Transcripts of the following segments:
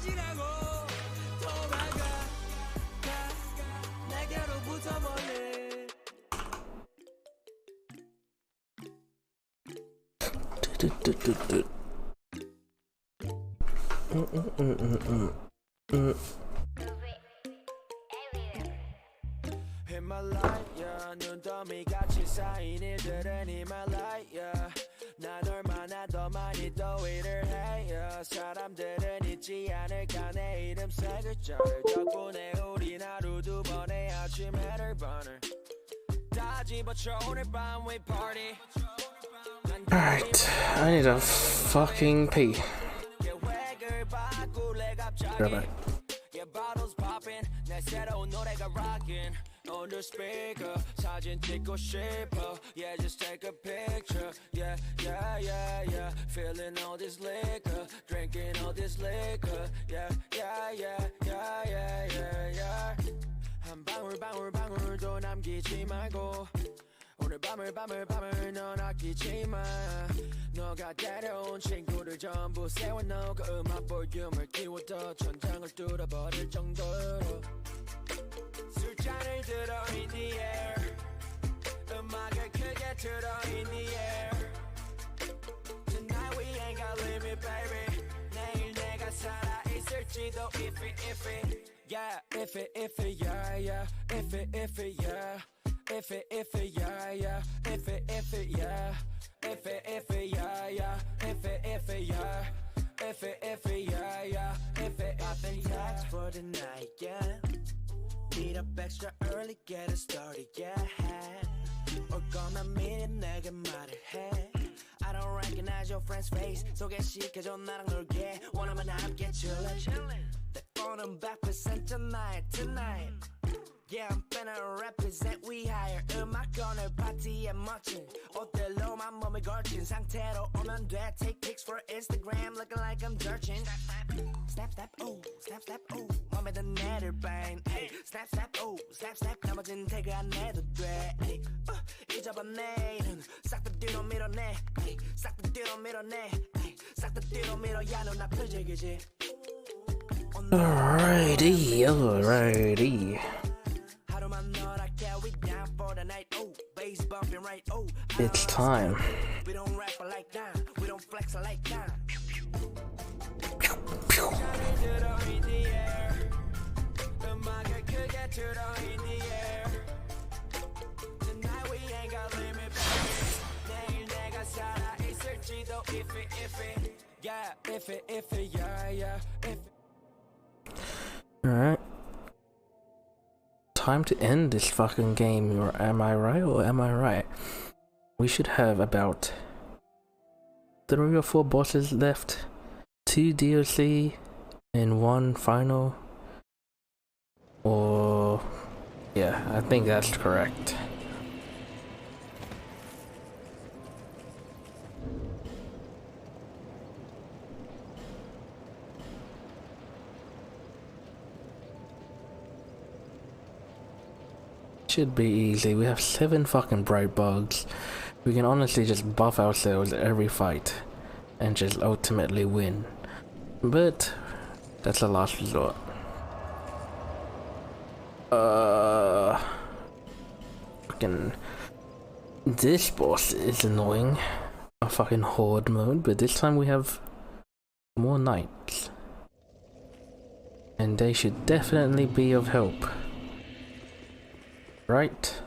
In my life, yeah, 눈더미 같이 쌓인 일들은 in my life, yeah. 난 얼마나 더 많이 더 일을 해, yeah. 사람들은 잊지 않을까 내 이름 세 글자를 덕분에 우린 하루 두 번의 아침 해를 버늘 다 집어쳐 오늘 밤 we party. Alright, I need a fucking pee. 계획을 바꿀래 갑자기. Bye-bye. Yeah, bottles popping, 내 새로운 노래가 rocking. On the speaker, 사진 찍고 싶어. Yeah, just take a picture. Yeah, yeah, yeah, yeah. Feeling all this liquor, drinking all this liquor. Yeah, yeah, yeah, yeah, yeah, yeah, yeah. 한 방울 방울 방울도 남기지 말고. 오늘 밤을 넌 아끼지 마. 너가 데려온 친구들 전부 세워놓고 음악 볼륨을 키워도 천장을 뚫어버릴 정도로 술잔을 들어 in the air. 음악을 크게 틀어 in the air. Tonight we ain't got limit baby. 내일 내가 살아있을지도 iffy yeah iffy yeah yeah iffy yeah iffy yeah yeah iffy yeah iffy yeah yeah iffy yeah iffy yeah yeah iffy I've text for the night yeah. Meet up extra early get it started yeah. 올 거면 미리 내게 말을 해. I don't recognize your friend's face 소개시켜줘 나랑 놀게 원하면 함께 chillin'. 내 폰은 100% tonight. Yeah, I'm finna represent we higher 음악 오늘 파티에 멋진 옷들로만 몸을 걸친 상태로 오면 돼 Take pics for Instagram looking like I'm dirtin Snap, snap, oh, snap, snap, oh 맘에 든 애들 bang hey. Snap, snap, oh, snap, snap 나머진 태그 안 해도 돼 hey. 잊어봐 내일은 싹 다 뒤로 밀어내 hey. 싹 다 뒤로 밀어내 hey. 싹 다 뒤로 밀어 야 너 나 표적이지 Alrighty. It's time. We don't rap like that. We don't flex like that. Tonight we ain't got limit, baby. 내일 내가 살아있을지도 iffy. Yeah, iffy, yeah, iffy. Alright. Time to end this fucking game, or am I right or am I right? We should have about 3 or 4 bosses left, 2 DLC and 1 final. Or yeah, I think that's correct. Should be easy. We have 7 fucking bright bugs. We can honestly just buff ourselves every fight and just ultimately win. But that's a last resort. Fucking this boss is annoying. A fucking horde mode, but this time we have more knights. And they should definitely be of help. Right?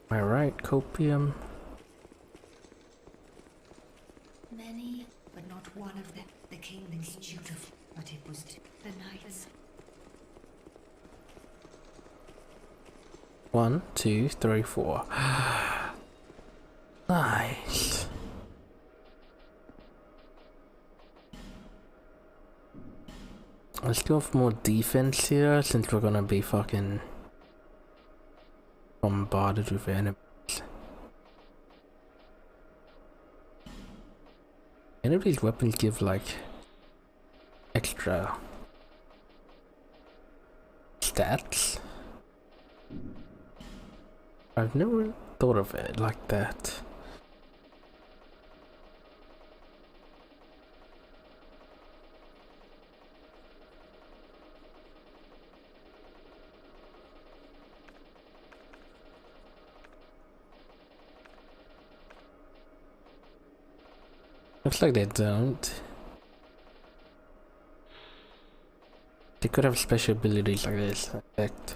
Am I right, Copium? Many, but not one of them. The kingdom's beautiful, but it was the knights. 1, 2, 3, 4. Nice. Let's go for more defense here, since we're gonna be fucking bombarded with enemies. Any of these weapons give like extra stats? I've never thought of it like that. Looks like they don't. They could have special abilities like this. Effect,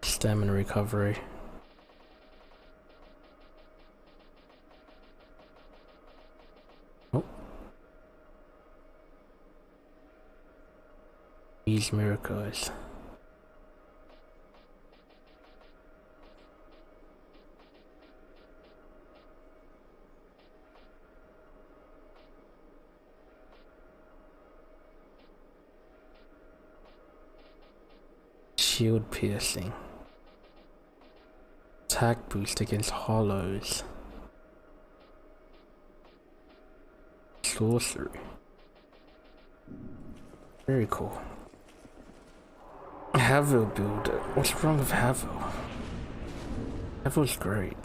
stamina recovery. Oh. These miracles. Shield piercing. Attack boost against hollows. Sorcery. Very cool. Havel build. What's wrong with Havel? Havel's great.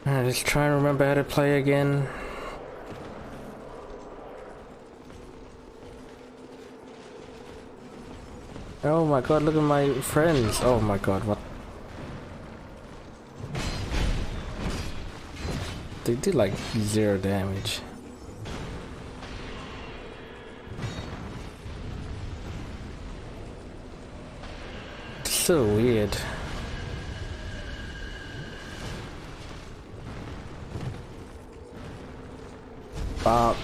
I'm just trying to remember how to play again. Oh my god, look at my friends. Oh my god, what? They did like 0 damage. It's so weird. Bob.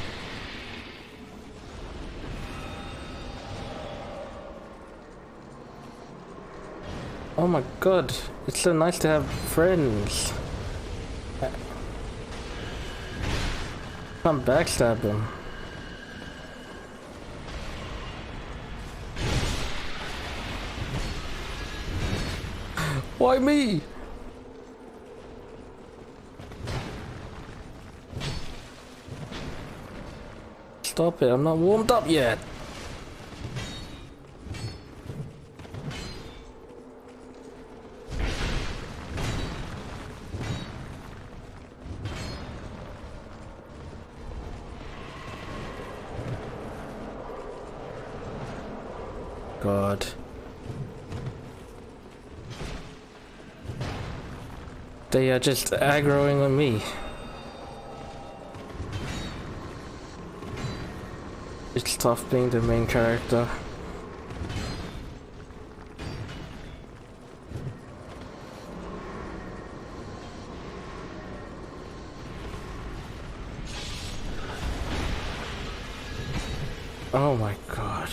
Oh my god, it's so nice to have friends. Can't backstab him. Why me? Stop it, I'm not warmed up yet. God. They are just aggroing on me. It's tough being the main character. Oh my god.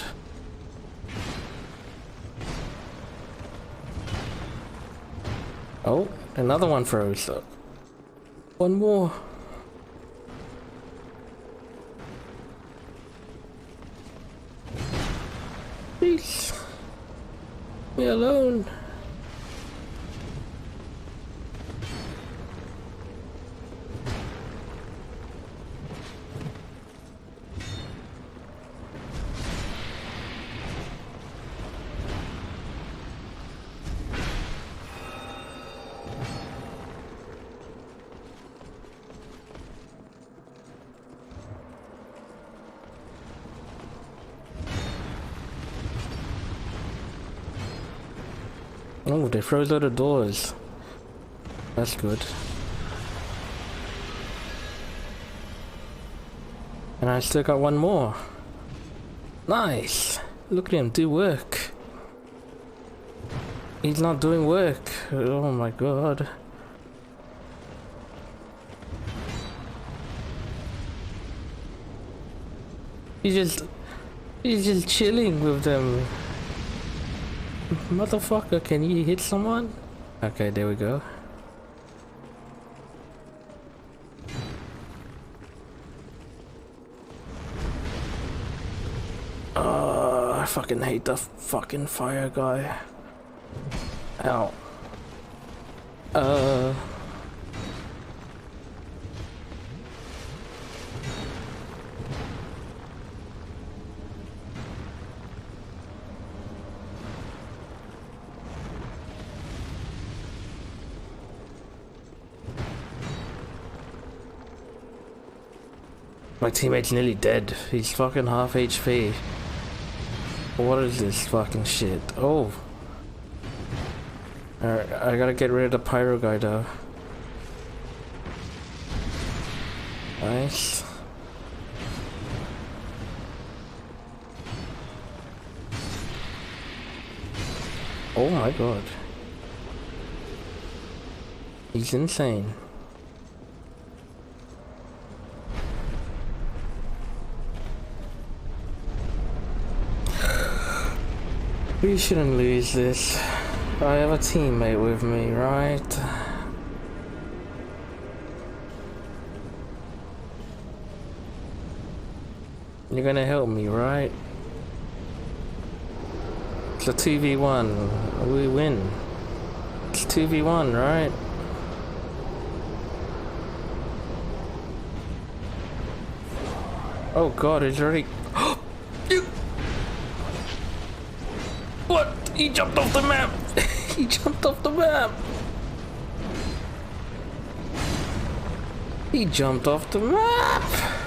Oh, another one froze up. One more. Please. Leave me alone. Oh, they froze out the doors. That's good. And I still got one more. Nice! Look at him do work. He's not doing work. Oh my god. He's just chilling with them. Motherfucker, can you hit someone? Okay, there we go. I fucking hate the fucking fire guy. Ow. My teammate's nearly dead. He's fucking half HP. What is this fucking shit? Oh. Alright, I gotta get rid of the pyro guy though. Nice. Oh my god. He's insane. We shouldn't lose this. I have a teammate with me, right? You're gonna help me, right? It's a 2v1. We win. It's 2v1, right? Oh god, it's already... What? He jumped off the map! He jumped off the map! He jumped off the map!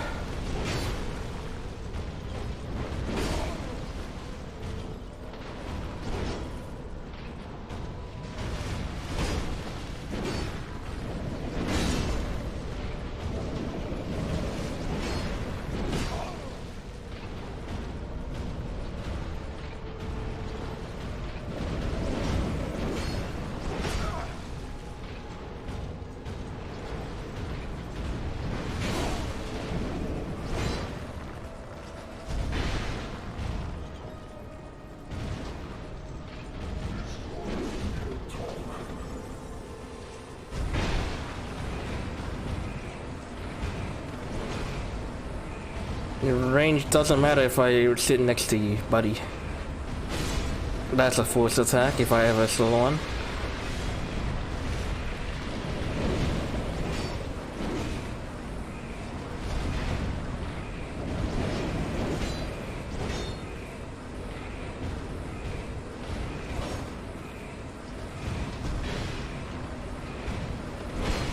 Your range doesn't matter if I sit next to you, buddy. That's a force attack if I ever saw one.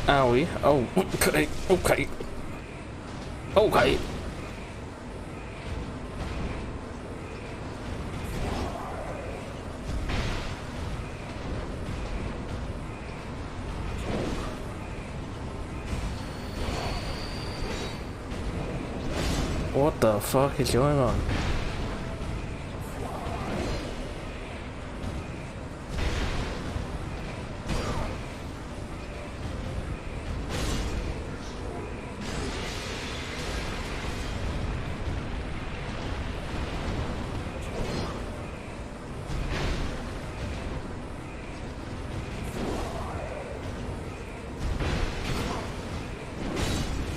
Owie. Oh, okay, okay. Okay. What the fuck is going on?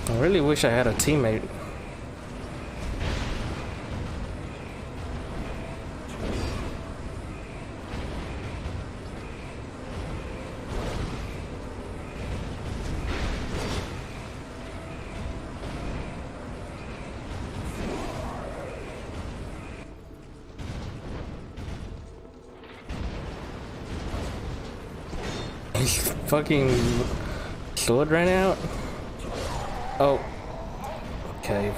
I really wish I had a teammate. His fucking sword ran out? Oh. Okay.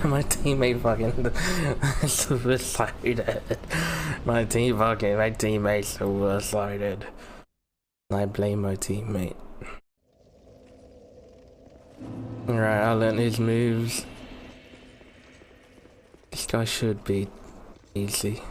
My teammate fucking suicided. My teammate suicided. I blame my teammate. Alright, I'll learn his moves. This guy should be easy.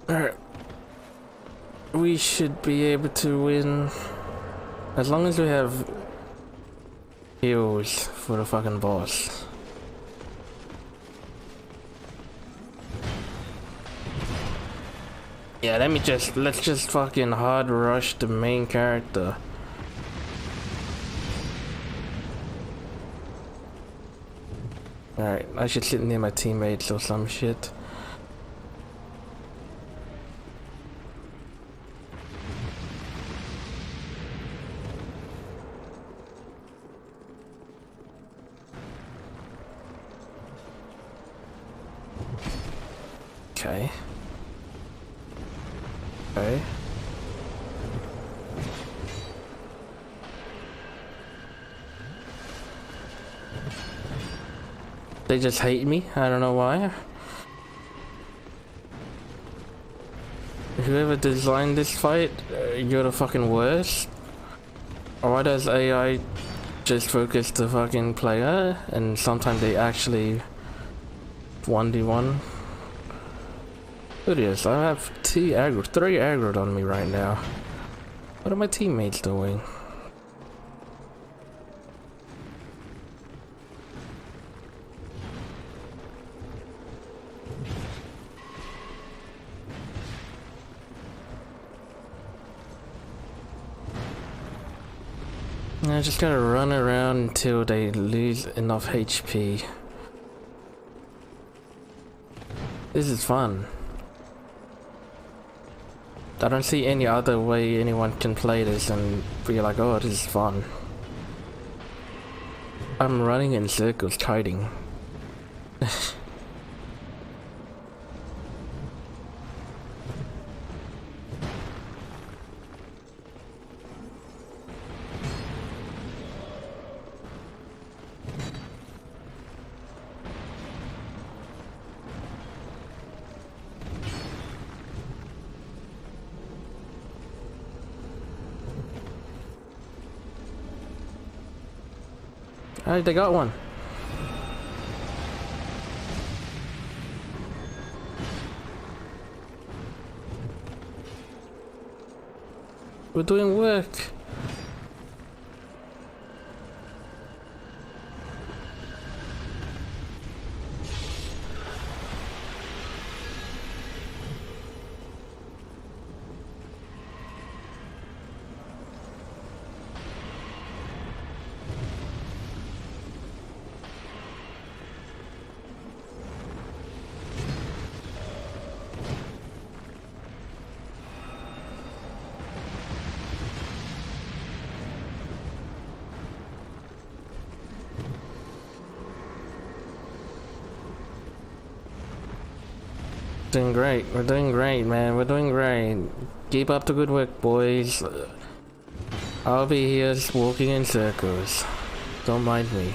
Alright. We should be able to win. As long as we have heals for the fucking boss. Yeah, let's just fucking hard rush the main character. Alright, I should sit near my teammates or some shit. Okay. Okay. They just hate me. I don't know why. Whoever designed this fight, you're the fucking worst. Or why does AI just focus the fucking player and sometimes they actually 1v1? Curious, I have 3 aggroed on me right now. What are my teammates doing? I just gotta run around until they lose enough HP. This is fun. I don't see any other way anyone can play this and be like, oh, this is fun. I'm running in circles, kiting. Alright, they got one. We're doing work. Doing great. We're doing great, man. We're doing great. Keep up the good work, boys. I'll be here just walking in circles. Don't mind me.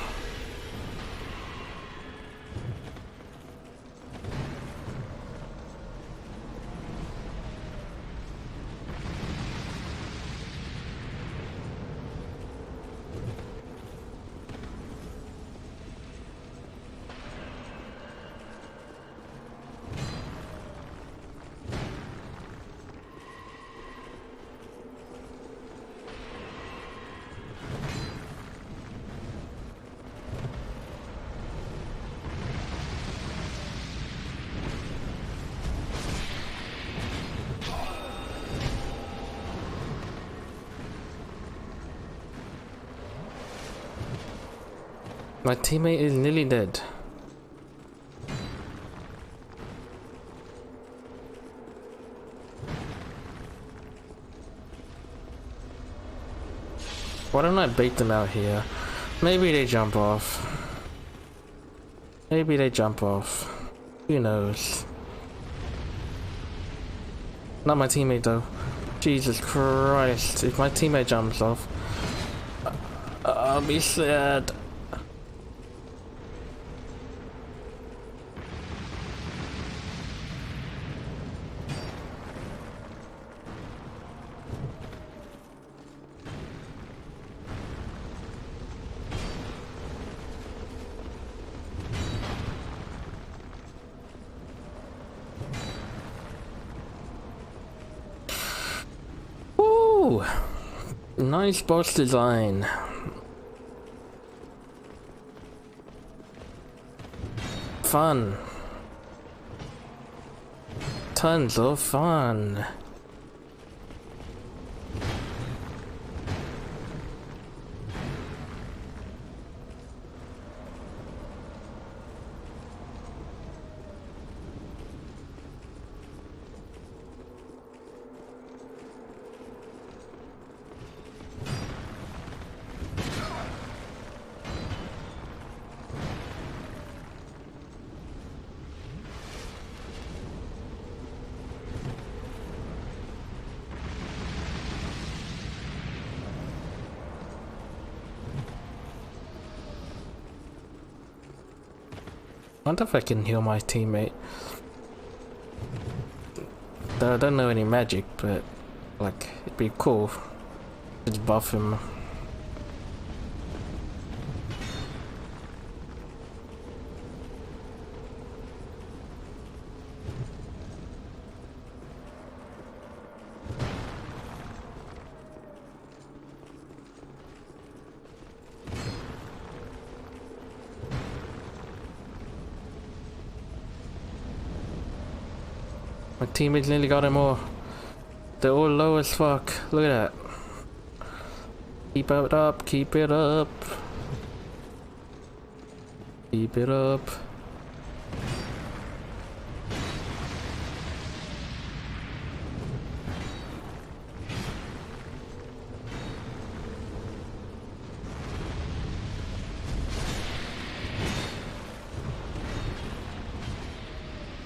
My teammate is nearly dead. Why don't I bait them out here? Maybe they jump off. Maybe they jump off. Who knows? Not my teammate though. Jesus Christ. If my teammate jumps off, I'll be sad. Nice boss design. Fun. Tons of fun. wonder if I can heal my teammate. Though I don't know any magic, but like it'd be cool. Just buff him. My teammates nearly got him all. They're all low as fuck. Look at that. Keep it up, keep it up. Keep it up.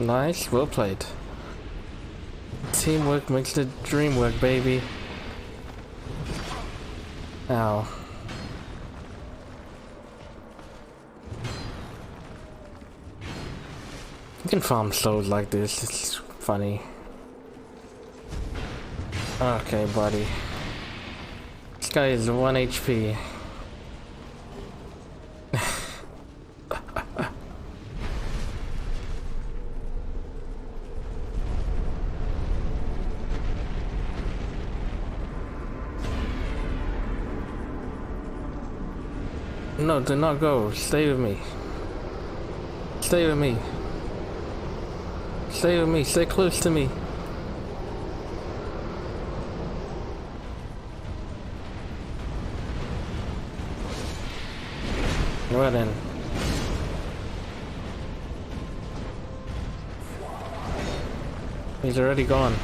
Nice, well played. Teamwork makes the dream work, baby. Ow. You can farm souls like this, it's funny. Okay, buddy. This guy is 1 HP. No, do not go. Stay with me. Stay with me. Stay with me. Stay close to me. Well then. He's already gone.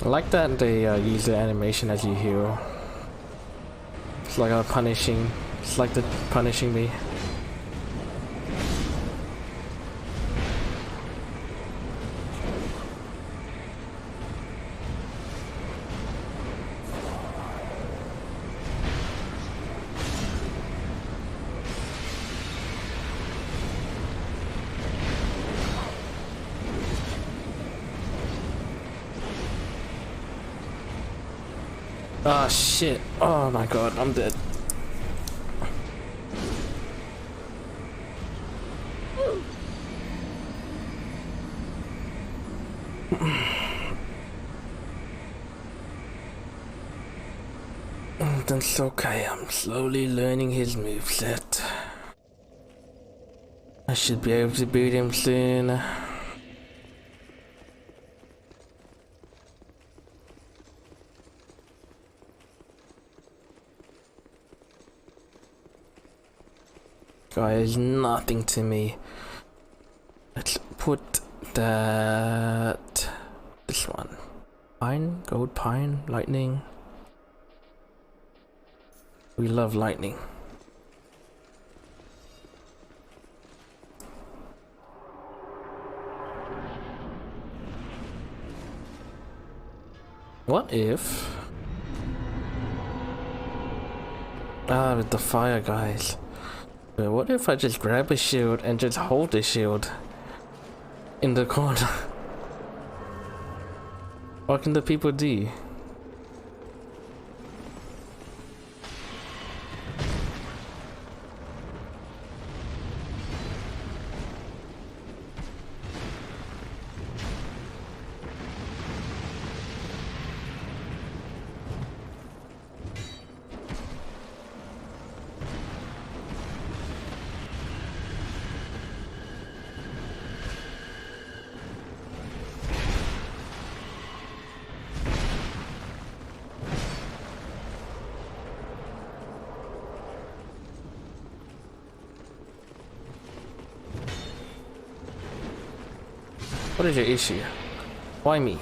I like that they use the animation as you heal. It's like punishing. It's like they're punishing me. Ah, shit. Oh my god, I'm dead. That's okay, I'm slowly learning his moveset. I should be able to beat him soon. Guy is nothing to me. Let's put that... this one. Pine? Gold pine? Lightning? We love lightning. What if... with the fire guys. But what if I just grab a shield and just hold the shield in the corner? What can the people do? What is your issue? Why me?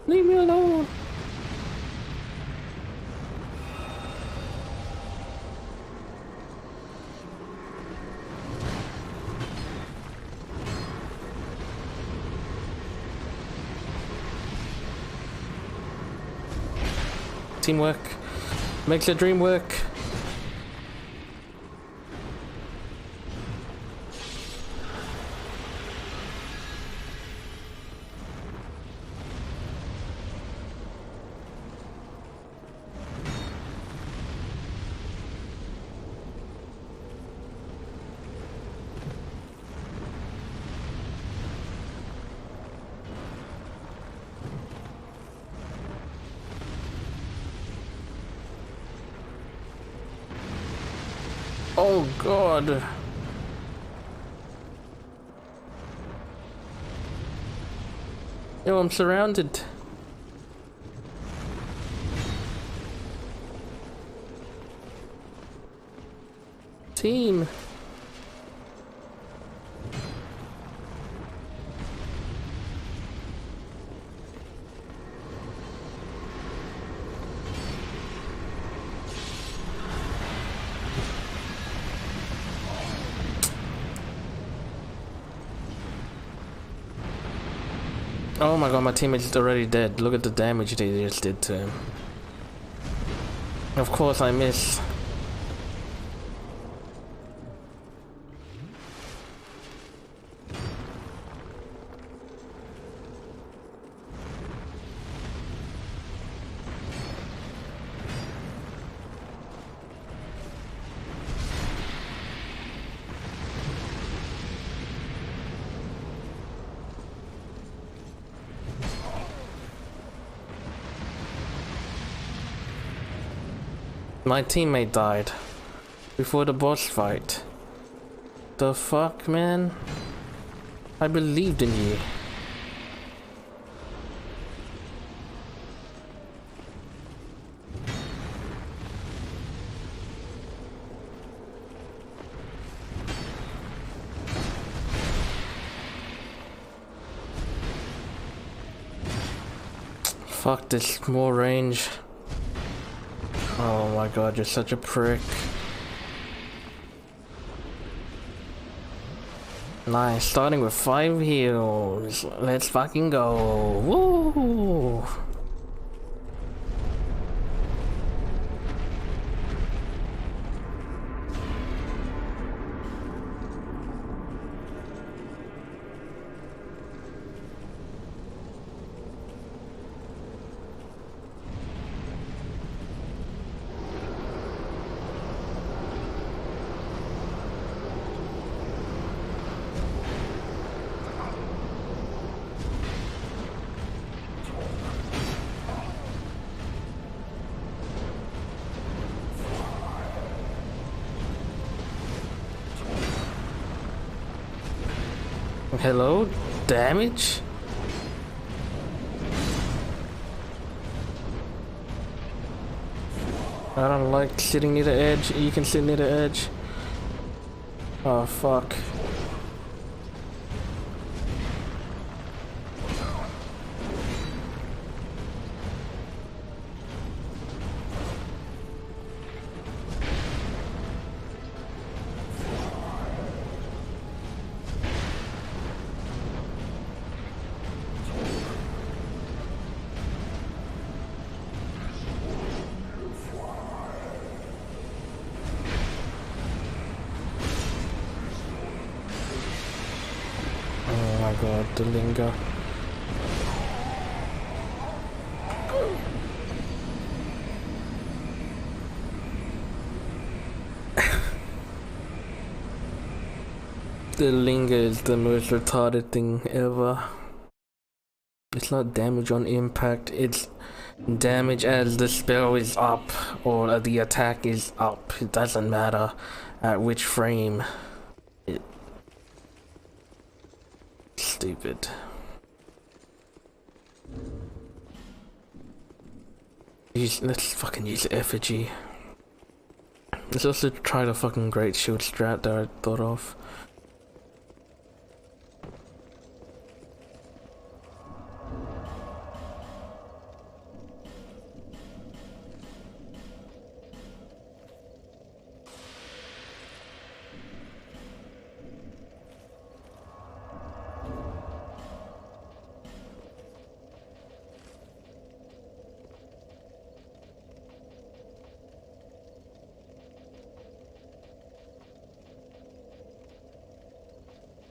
Leave me alone. Teamwork makes the dream work. Oh God. Yo, I'm surrounded. Team. Oh my God, my teammate is already dead. Look at the damage they just did to him. Of course I miss. My teammate died before the boss fight. The fuck, man? I believed in you. Fuck this, more range. Oh my God, you're such a prick. Nice, starting with 5 heals. Let's fucking go. Woo! Hello? Damage? I don't like sitting near the edge. You can sit near the edge. Oh, fuck. Oh my God, the linger. The linger is the most retarded thing ever. It's not damage on impact, it's damage as the spell is up or the attack is up. It doesn't matter at which frame. Stupid. Let's fucking use the effigy. Let's also try the fucking great shield strat that I thought of.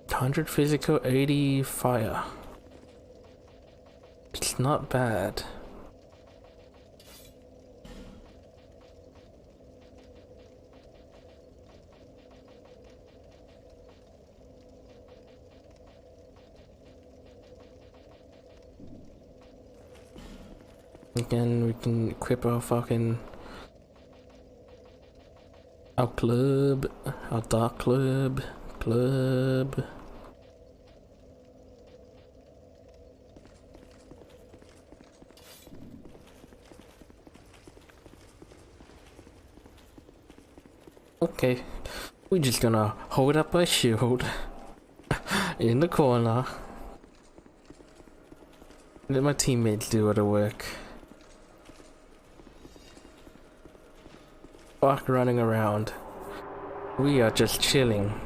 $100 physical, 80 fire. It's not bad. Again, we can equip our fucking our club, our dark club. Okay, we're just gonna hold up our shield in the corner. Let my teammates do all the work. Fuck running around. We are just chilling.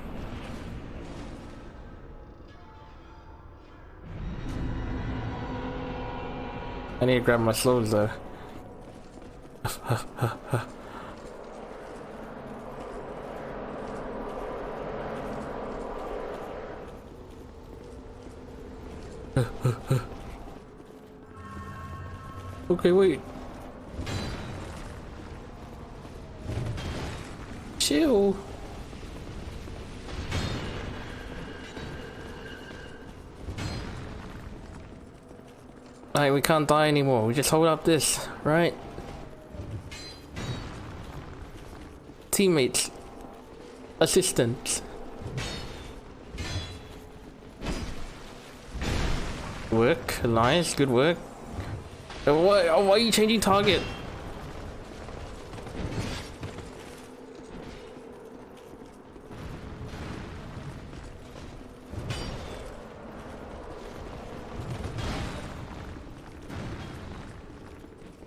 I need to grab my souls though. Okay, wait. Chill. Alright, we can't die anymore. We just hold up this, right? Teammates. Assistants. Work. Nice. Good work. Why are you changing target?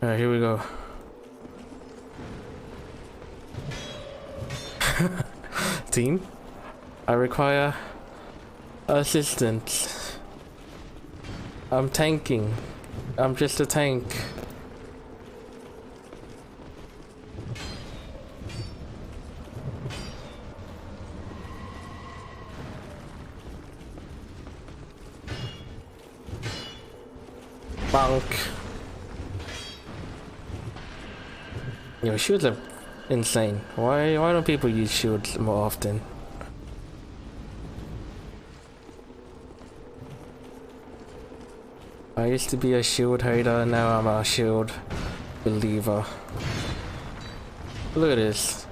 Alright, here we go. Team, I require assistance. I'm tanking. I'm just a tank. Bonk. Yo, shields are insane. Why don't people use shields more often? I used to be a shield hater, now I'm a shield believer. Look at this.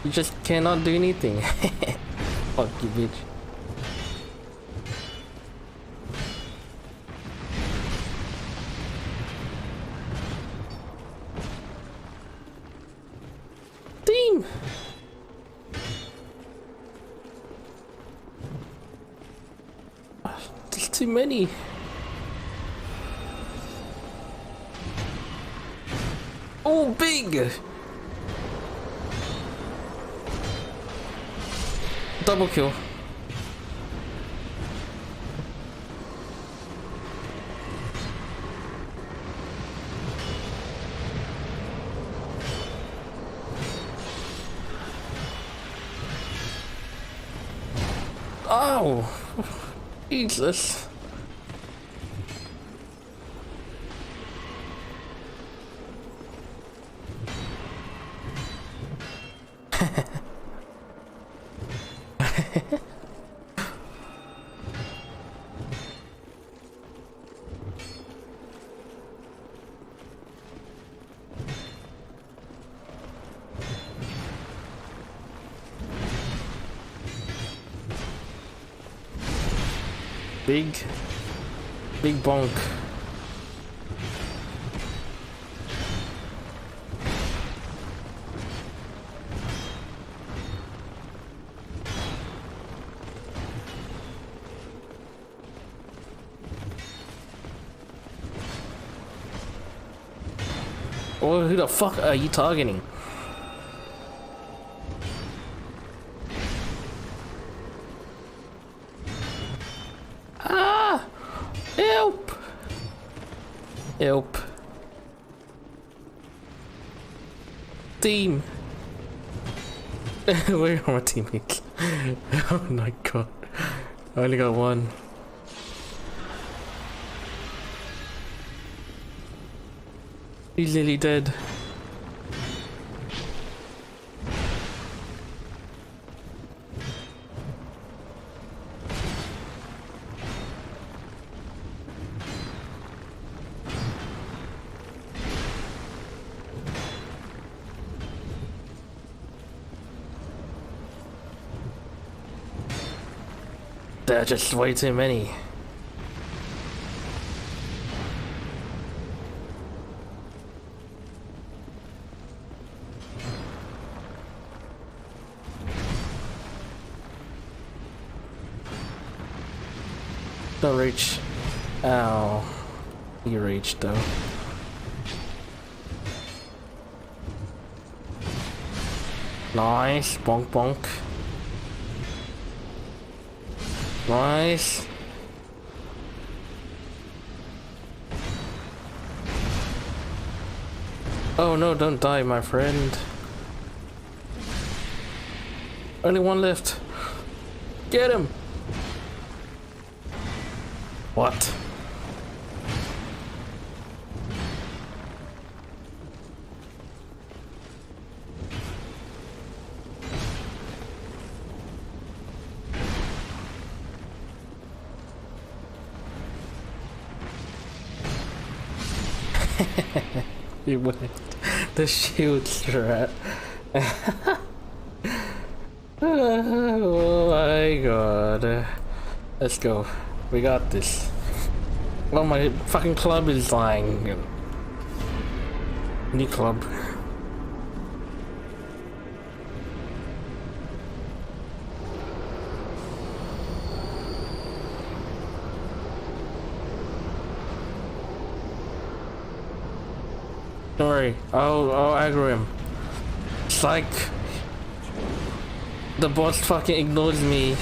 You just cannot do anything. Fuck you, bitch. Team! There's too many. Oh, big! Double kill. Oh! Jesus. Big bonk. Oh, who the fuck are you targeting? Ah! Help! Help. Team! Where are my teammates? Oh my god. I only got one. He's nearly dead. There are just way too many. Don't reach. Ow. You reached though. Nice. Bonk bonk. Nice. Oh no, don't die, my friend. Only one left. Get him! What? You went the shield strat. Oh my god. Let's go. We got this. Oh, my fucking club is dying. New club. Don't worry, I'll aggro him. It's like the boss fucking ignores me.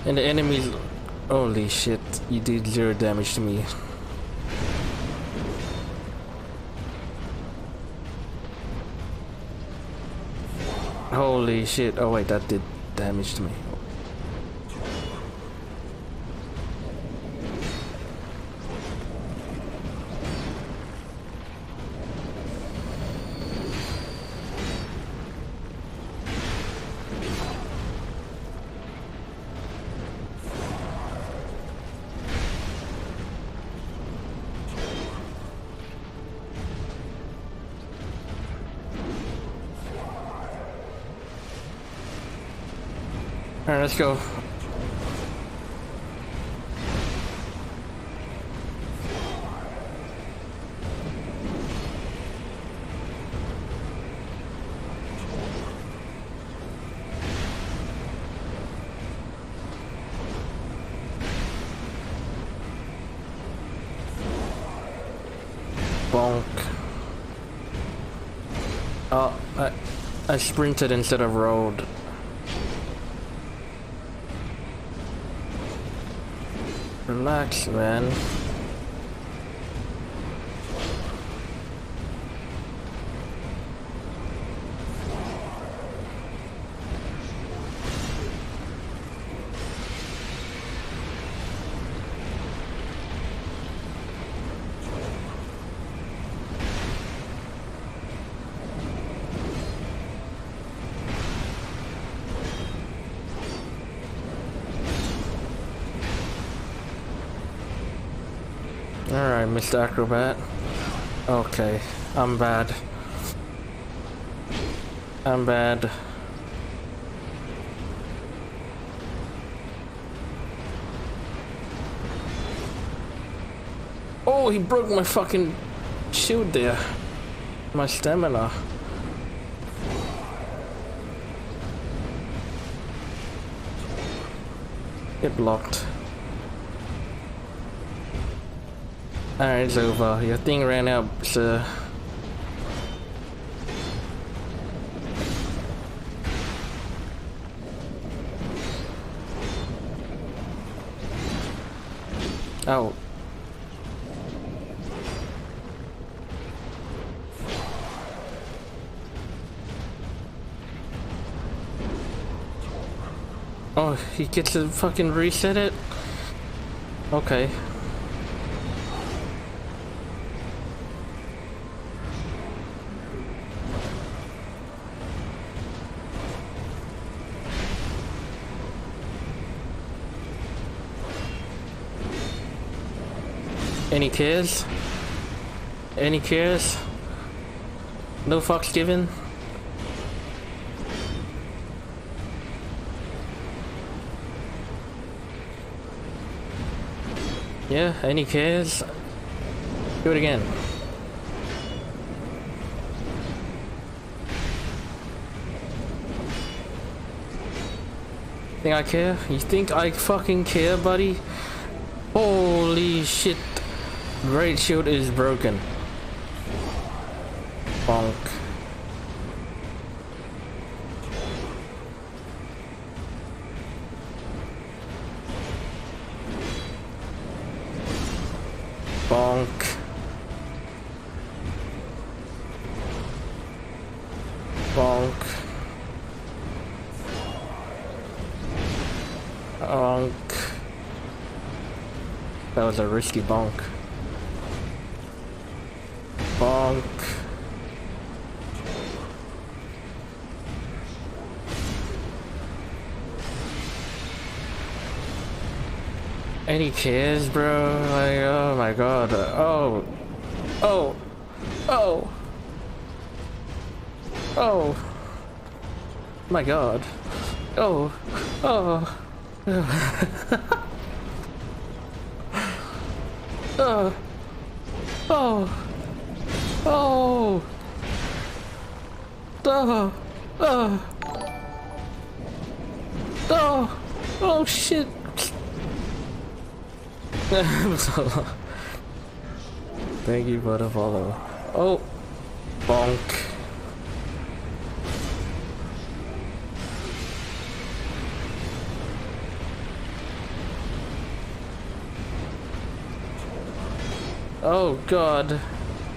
And the enemies... Holy shit, you did 0 damage to me. Holy shit, oh wait, that did damage to me. Alright, let's go. Bonk. Oh, I sprinted instead of rode. Relax, man. Alright, Mr. Acrobat. Okay, I'm bad. I'm bad. Oh, he broke my fucking shield there. My stamina. Get blocked. Alright, it's over. Your thing ran out, sir. Oh. Oh, he gets to fucking reset it? Okay. Any cares? Any cares? No fucks given? Yeah, any cares? Do it again. Think I care? You think I fucking care, buddy? Holy shit. Great shield is broken. Bonk. Bonk. Bonk. Bonk. That was a risky bonk. Bonk. Any cares, bro? Like, oh my god. Oh. Oh. Oh. Oh. My god. Oh. Oh. Oh. Oh. Oh. Oh. Oh. Oh. Oh shit. Thank you for the follow. Oh. Bonk. Oh god.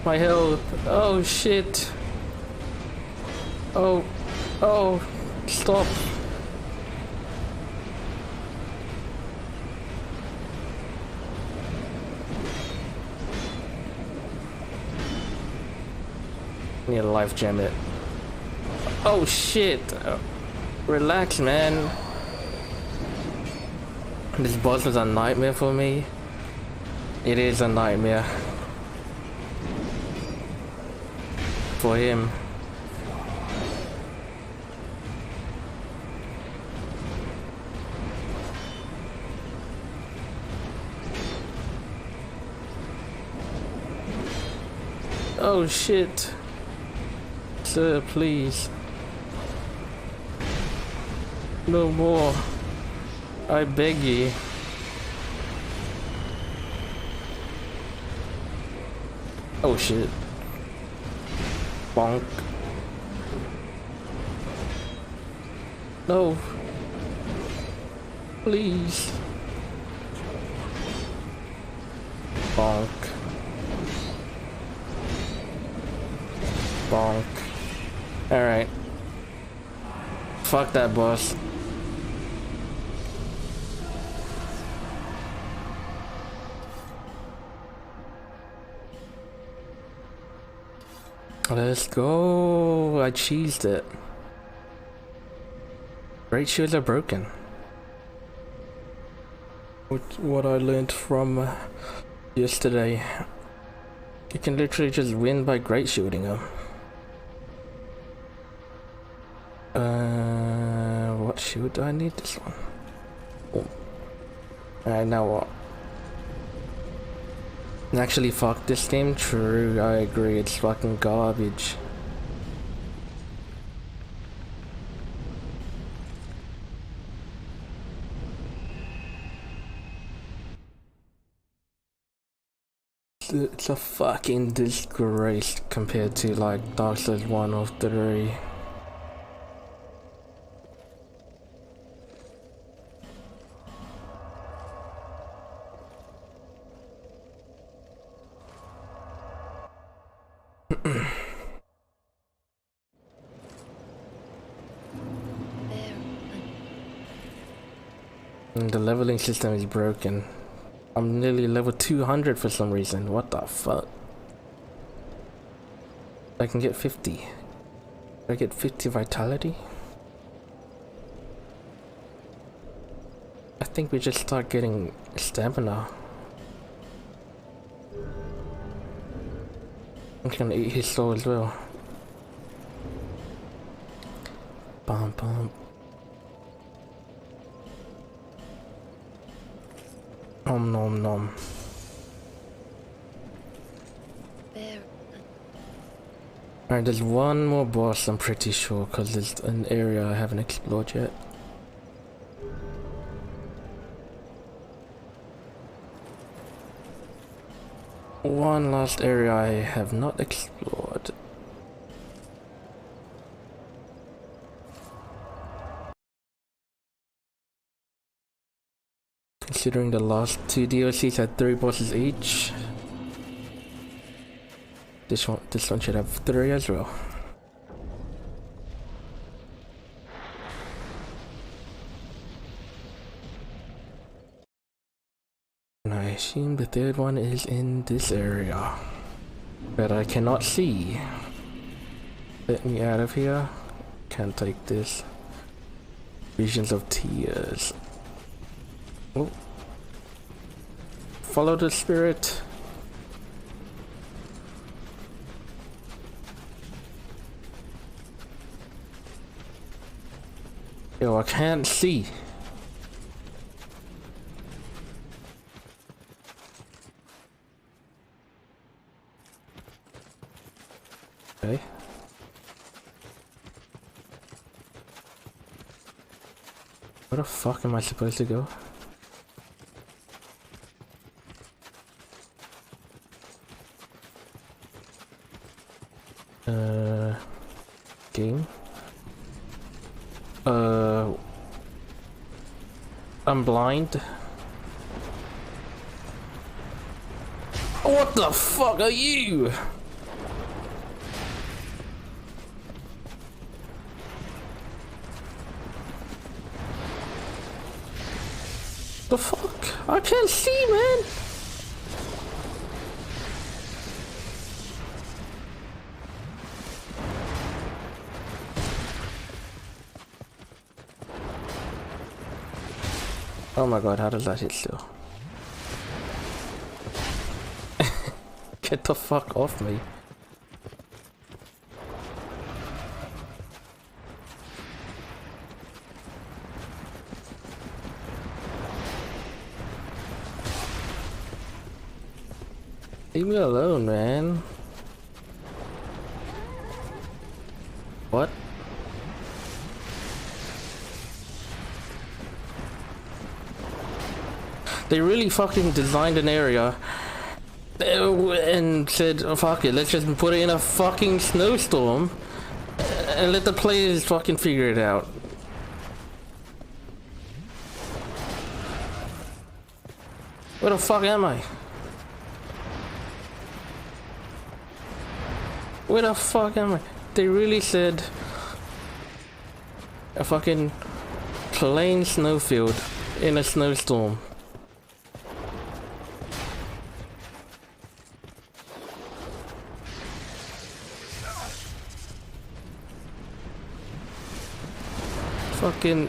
My health. Oh shit. Oh. Oh. Stop. Need to life gem it. Oh shit. Relax, man. This boss is a nightmare for me. It is a nightmare. For him. Oh shit. Sir, please. No more. I beg ye. Oh shit. Bonk. No. Please. Bonk. Bonk. Alright. Fuck that boss. Let's go. I cheesed it. Great shields are broken. What I learned from yesterday. You can literally just win by great shielding them. What shield do I need? This one. Oh. Alright, now what? Actually, fuck this game. True, I agree. It's fucking garbage. It's a fucking disgrace compared to like Dark Souls 1 or 3. And the leveling system is broken. I'm nearly level 200 for some reason. What the fuck? I can get 50. I get 50 vitality? I think we just start getting stamina. I'm gonna eat his soul as well. Bum bum. Nom nom nom. Alright, there's one more boss I'm pretty sure, because there's an area I haven't explored yet. One last area I have not explored. Considering the last 2 DLCs had 3 bosses each, this one should have 3 as well. And I assume the 3rd one is in this area, but I cannot see. Let me out of here. Can't take this. Visions of Tears. Oh. Follow the spirit. Yo, I can't see. Okay. Where the fuck am I supposed to go? Game. I'm blind. What the fuck are you? The fuck? I can't see, man. Oh my god, how does that hit still? Get the fuck off me. Leave me alone, man. What? They really fucking designed an area and said, oh, fuck it, let's just put it in a fucking snowstorm and let the players fucking figure it out. Where the fuck am I? Where the fuck am I? They really said a fucking plain snowfield in a snowstorm. Fucking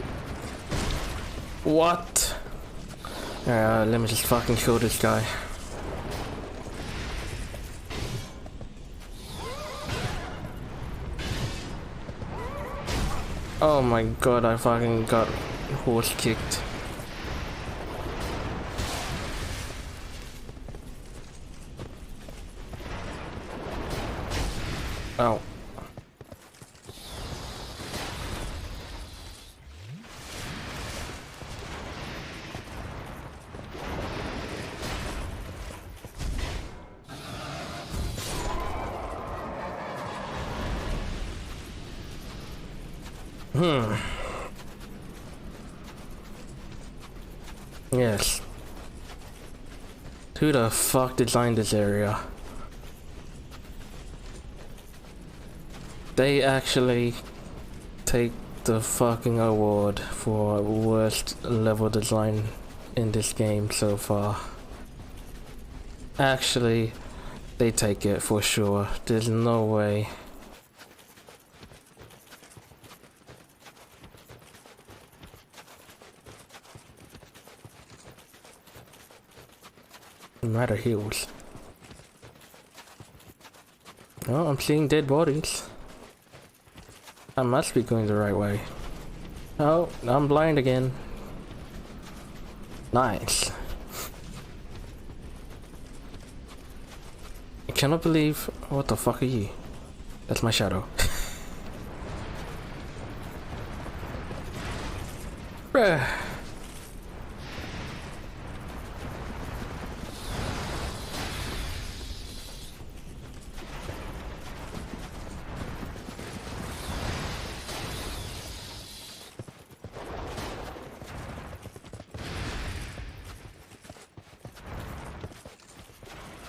what? Let me just fucking kill this guy. Oh my god, I fucking got horse kicked. Oh. Yes. Who the fuck designed this area? They actually take the fucking award for worst level design in this game so far. Actually, they take it for sure. There's no way. Matter heals. Oh, I'm seeing dead bodies. I must be going the right way. Oh, I'm blind again. Nice. I cannot believe... What the fuck are you? That's my shadow. Bruh.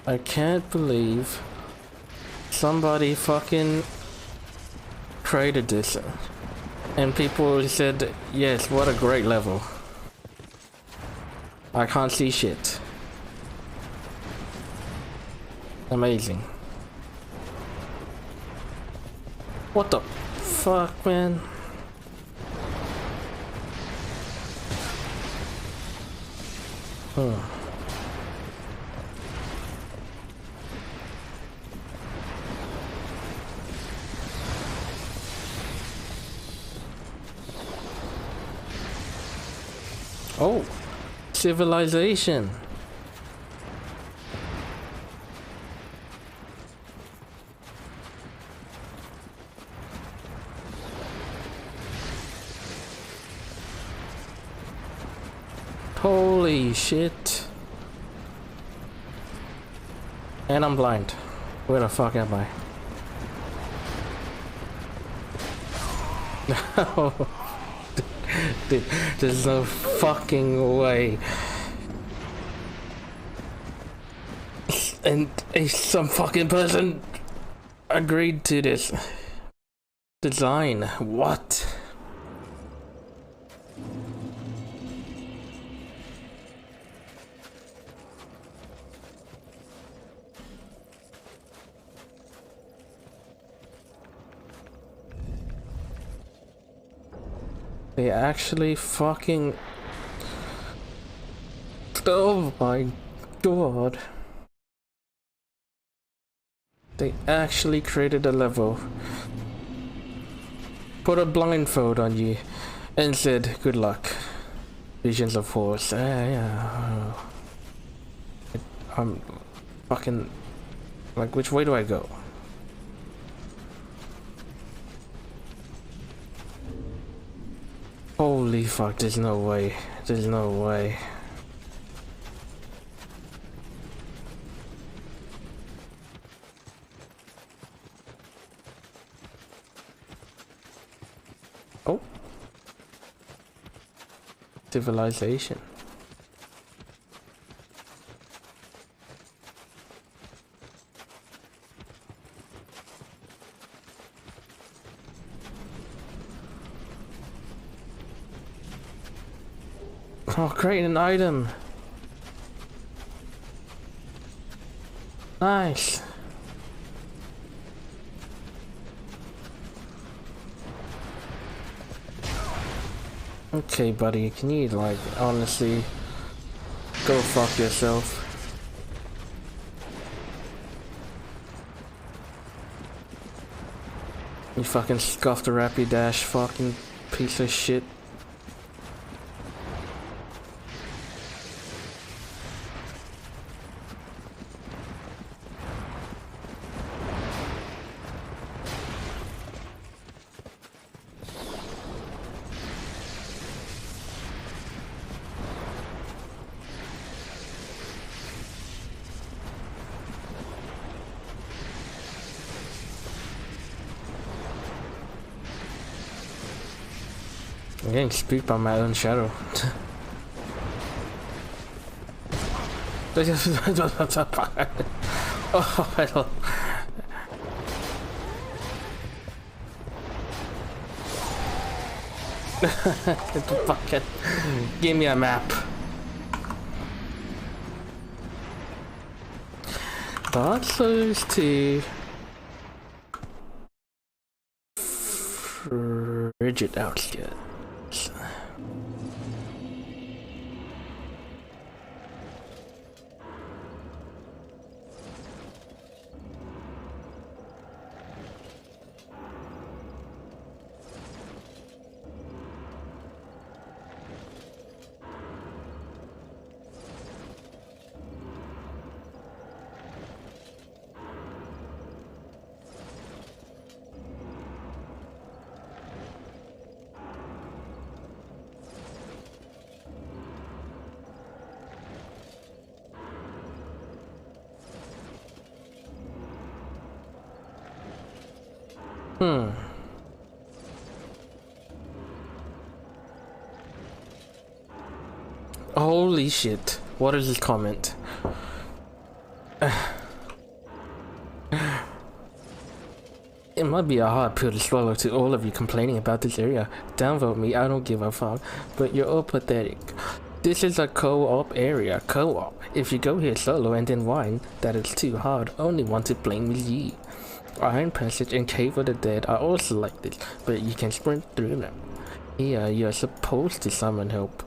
I can't believe somebody fucking created this and people said, yes, what a great level. I can't see shit. Amazing. What the fuck, man? Oh, civilization. Holy shit. And I'm blind. Where the fuck am I? No. Dude, there's no fucking way. And some fucking person agreed to this design. What? They actually fucking... Oh my god. They actually created a level, put a blindfold on you, and said, good luck. Visions of Force. Yeah. I'm fucking... Like, which way do I go? Holy fuck, there's no way. There's no way. Oh. Civilization. Oh, create an item. Nice. Okay, buddy, can you, like, honestly go fuck yourself? You fucking scuffed a Rapidash fucking piece of shit. getting spooked by my own shadow. Oh, I don't. Fucking give me a map. Dark Souls 2. Frigid Outskirts. Holy shit. What is this comment? It might be a hard pill to swallow to all of you complaining about this area. Downvote me, I don't give a fuck. But you're all pathetic. This is a co-op area. Co-op. If you go here solo and then whine that it's too hard, only one to blame is you. Iron Passage and Cave of the Dead are also like this, but you can sprint through them. Here, you're supposed to summon help.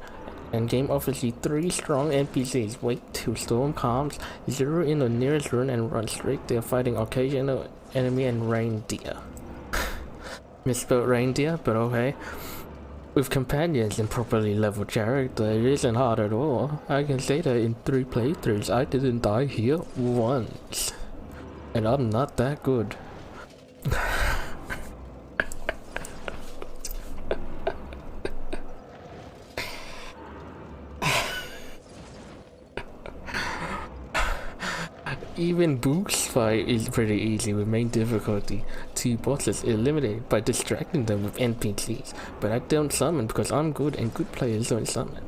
And game offers you 3 strong NPCs. Wait till storm calms, zero in the nearest rune and run straight there, fighting occasional enemy and reindeer. Misspelled reindeer, but okay. With companions and properly leveled character, it isn't hard at all. I can say that in 3 playthroughs I didn't die here once. And I'm not that good. Even Book's fight is pretty easy with main difficulty. 2 bosses eliminated by distracting them with NPCs. But I don't summon because I'm good and good players don't summon.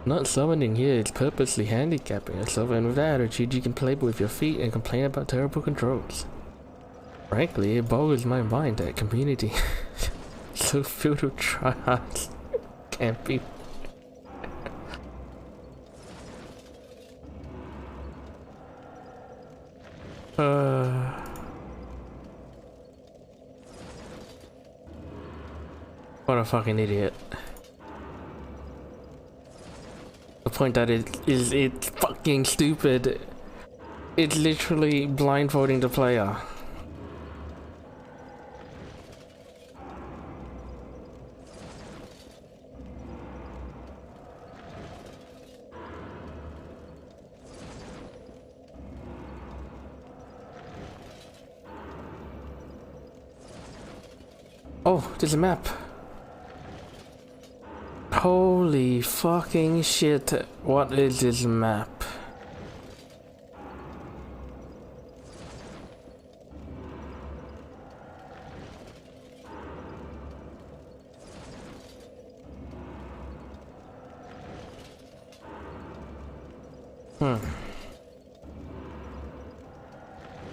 Not summoning here is purposely handicapping yourself, and with that attitude you can play with your feet and complain about terrible controls. Frankly, it boggles my mind that community so filled with tryhards can't be. What a fucking idiot. The point that it's fucking stupid. It's literally blindfolding the player. Oh, there's a map. Holy fucking shit. What is this map?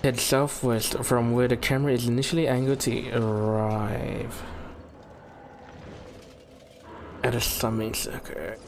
Head southwest from where the camera is initially angled to arrive at a summoning circuit.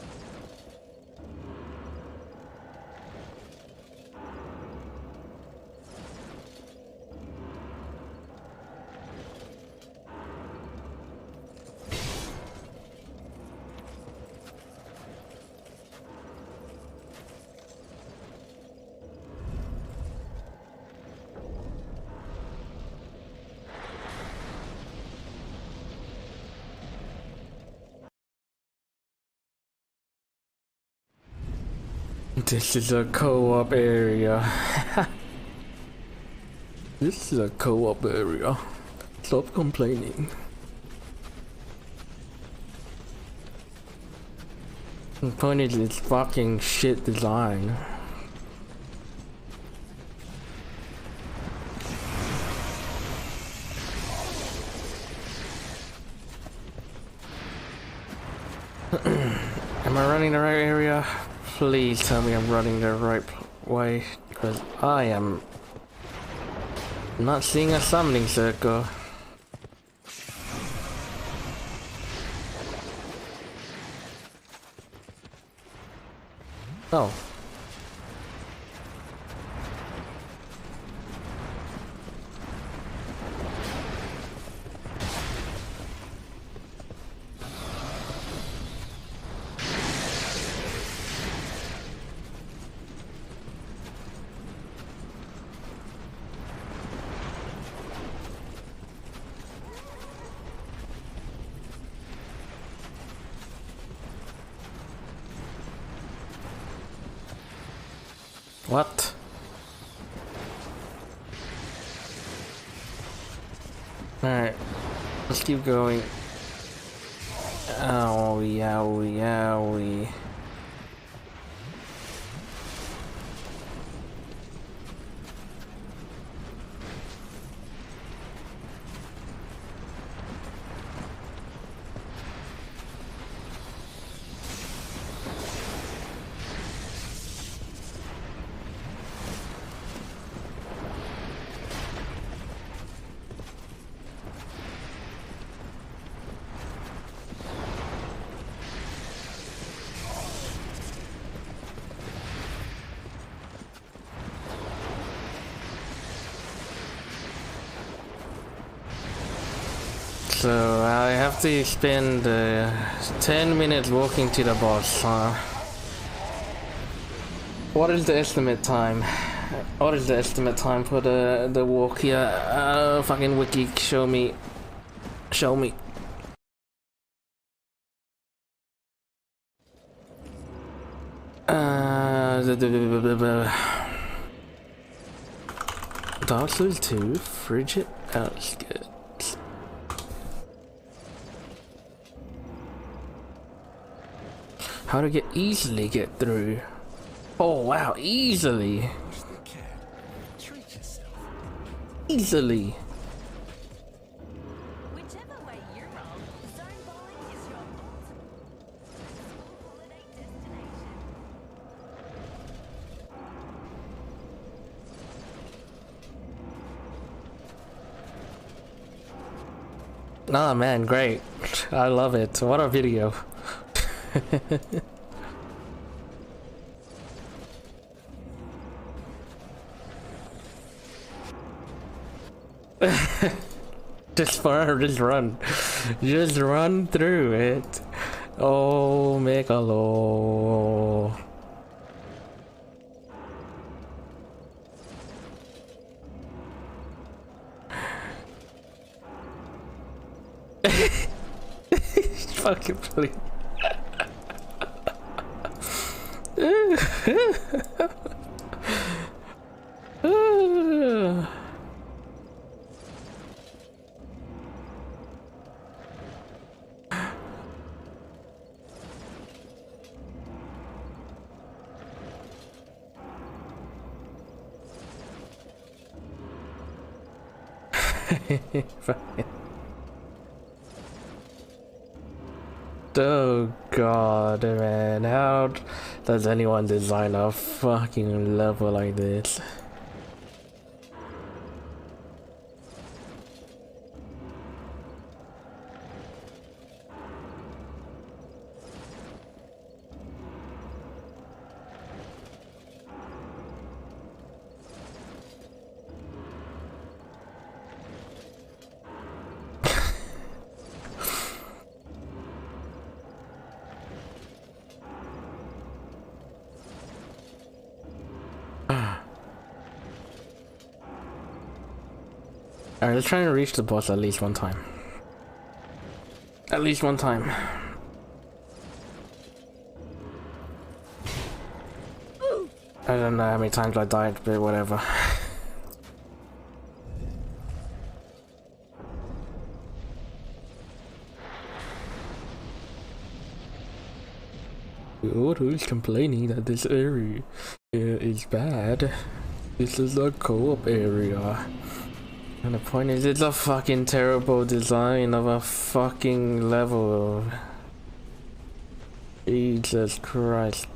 This is a co-op area. This is a co-op area. Stop complaining. The point is, it's fucking shit design. Am I running the right area? Please tell me I'm running the right way, because I am not seeing a summoning circle. Oh. What? Alright, let's keep going. Owie, owie, owie. So I have to spend 10 minutes walking to the boss, huh? What is the estimate time? What is the estimate time for the walk here? Fucking wiki, show me. Show me. Dark Souls 2, Frigid Outskirts. How to easily get through. Oh wow, easily. Easily. Whichever way you roll, zone bowling is your ultimate holiday destination. Ah man, great. I love it. What a video. just run. Just run through it. Oh, Megalo. Fucking please. Oh god, man, how does anyone design a fucking level like this? Alright, let's try and reach the boss at least one time. At least one time. I don't know how many times I died, but whatever. Who's complaining that this area is bad? This is a co-op area. And the point is, it's a fucking terrible design of a fucking level. Jesus Christ.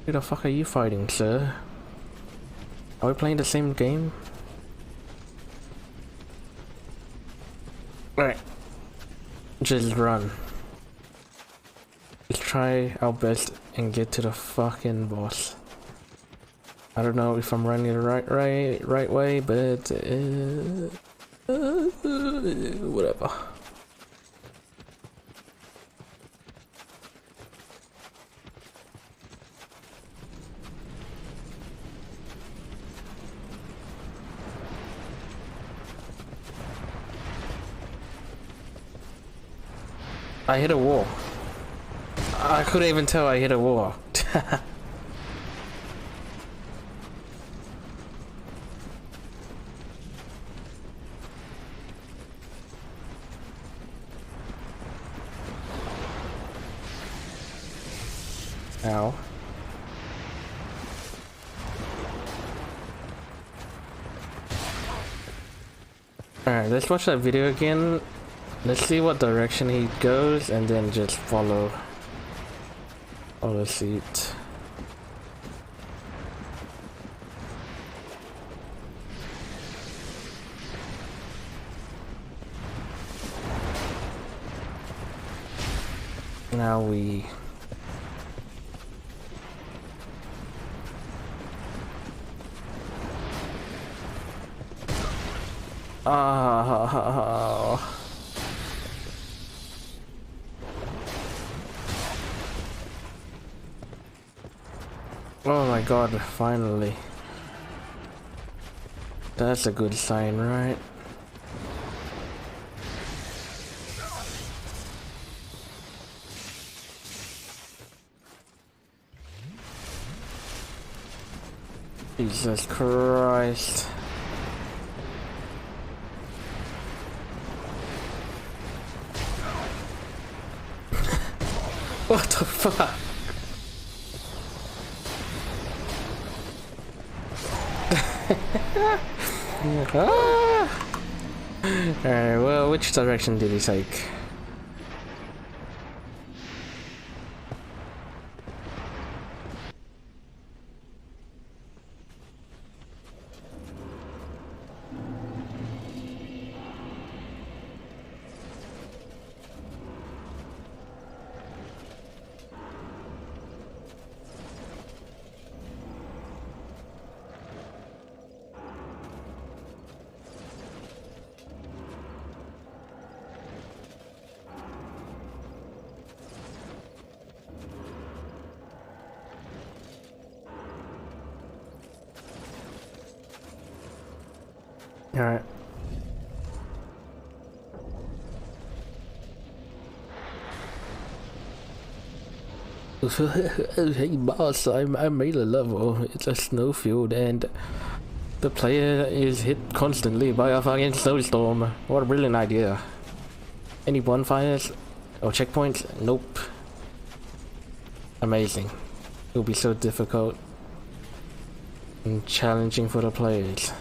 Who the fuck are you fighting, sir? Are we playing the same game? Alright. Just run. Let's try our best and get to the fucking boss. I don't know if I'm running the right way, but whatever. I hit a wall. I couldn't even tell I hit a wall. Ow. Alright, let's watch that video again. Let's see what direction he goes and then just follow suit. Now we oh my god, finally. That's a good sign, right? Jesus Christ. What the fuck? Alright, well, which direction did he take? Alright. Hey boss, I made a level. It's a snowfield and the player is hit constantly by a fucking snowstorm. What a brilliant idea. Any bonfires or checkpoints? Nope. Amazing. It'll be so difficult and challenging for the players.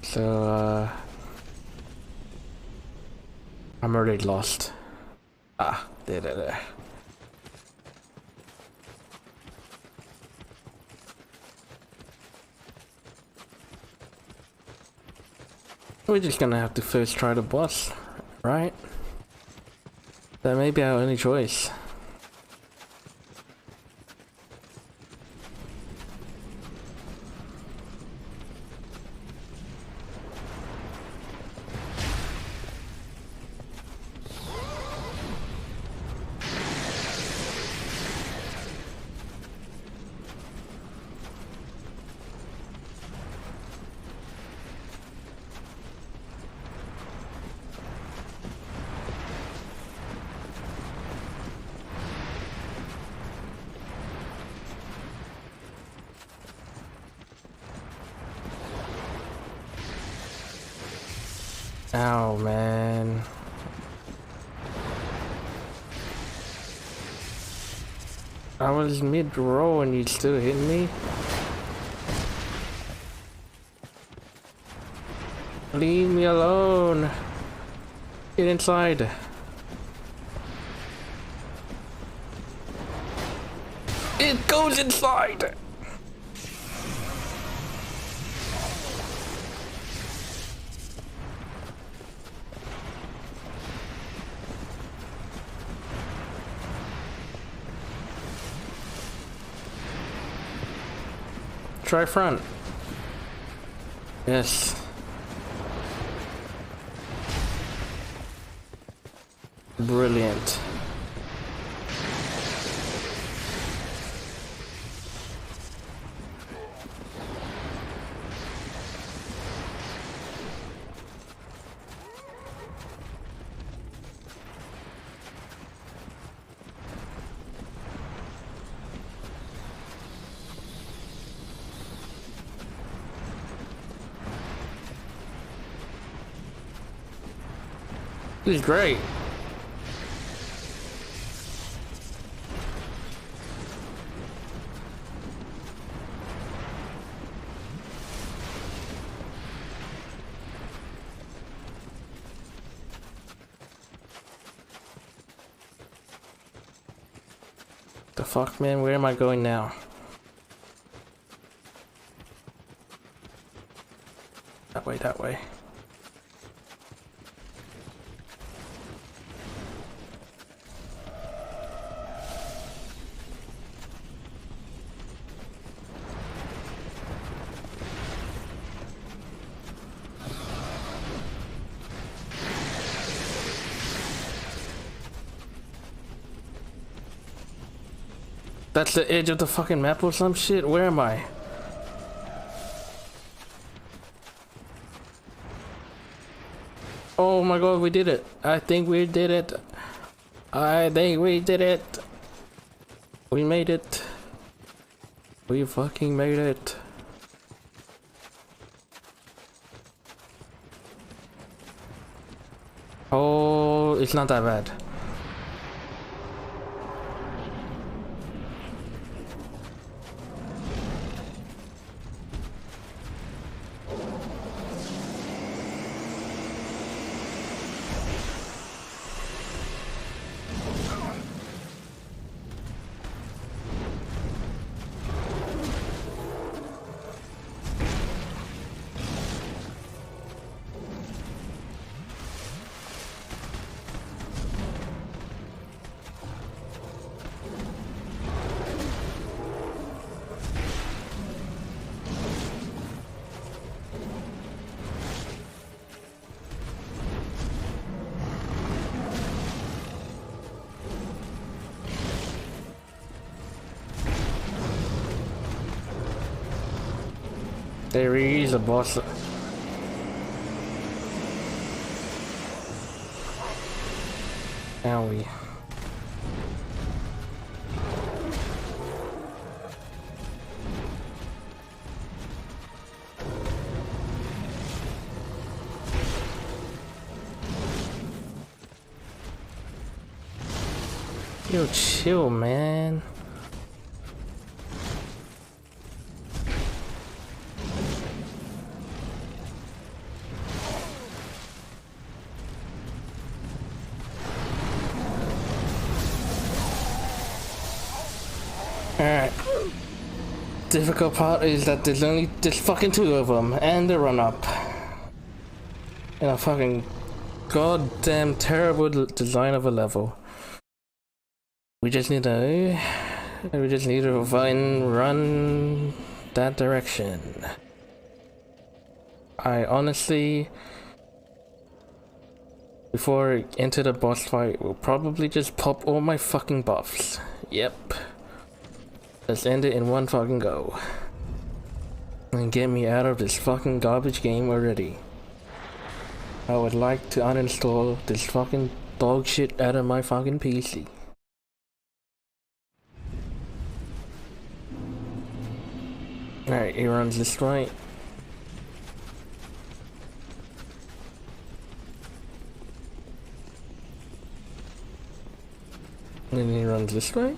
So, I'm already lost. Ah, there. We're just gonna have to first try the boss, right? That may be our only choice. Ow, man. I was mid-roll and you still hit me? Leave me alone. Get inside. It goes inside. Try front. Yes. Brilliant. This is great. The fuck, man? Where am I going now? That way, that way. That's the edge of the fucking map or some shit? Where am I? Oh my god, we did it. I think we did it. I think we did it. We made it. We fucking made it. Oh, it's not that bad. There he is, a boss. Owie. Yo, chill, man. Alright. Difficult part is that there's only just fucking two of them, and the run up. And a fucking goddamn terrible design of a level. We just need to run that direction. I honestly, before I enter the boss fight, will probably just pop all my fucking buffs. Yep. Let's end it in one fucking go. And get me out of this fucking garbage game already. I would like to uninstall this fucking dog shit out of my fucking PC. Alright, he runs this right. And then he runs this way.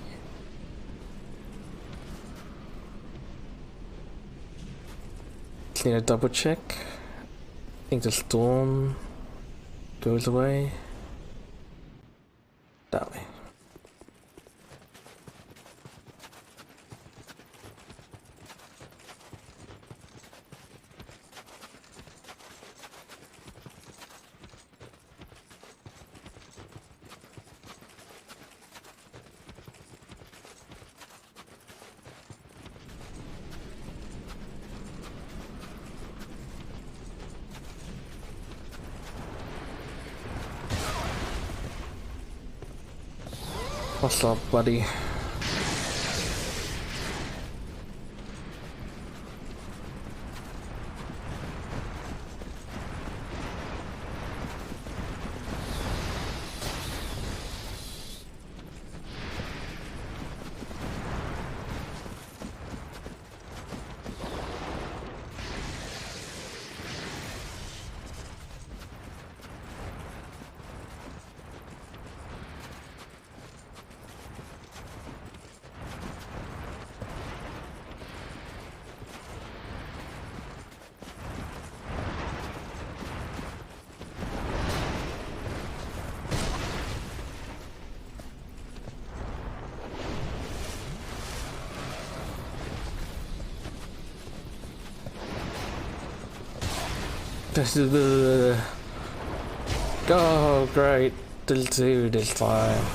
Just need to double check. think the storm goes away that way. What's up, buddy? This is the go great. They'll do this time.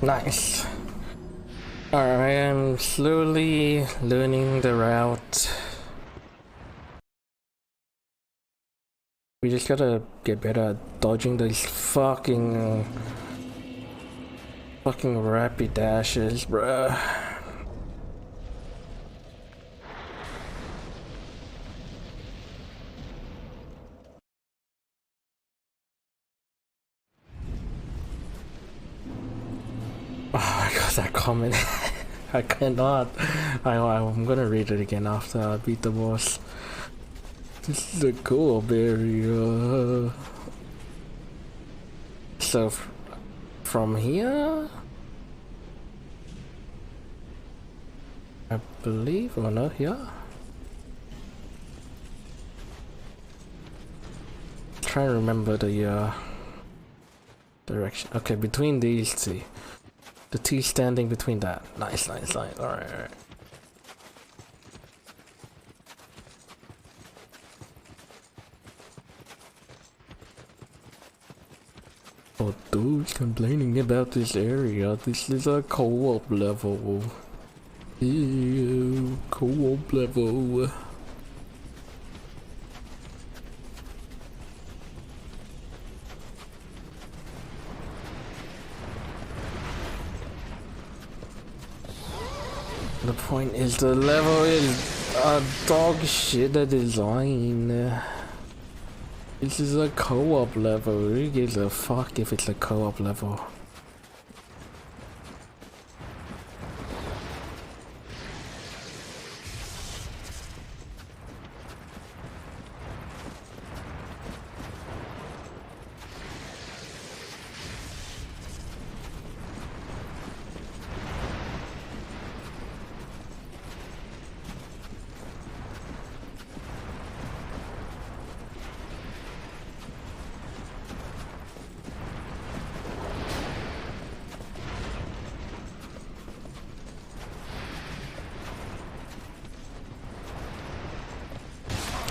Nice. Alright, I am slowly learning the route. We just gotta get better at dodging those fucking rapid dashes, bruh. Oh my god, that comment. I cannot. I'm gonna read it again after I beat the boss. This is a cool area. So, from here? I believe, or not here? Trying to remember the direction. Okay, between these two. The T standing between that. Nice, nice, nice. Alright, alright. Oh, dude's complaining about this area. This is a co-op level. Ew, co-op level. The point is the level is a dog shit design. This is a co-op level. Who gives a fuck if it's a co-op level?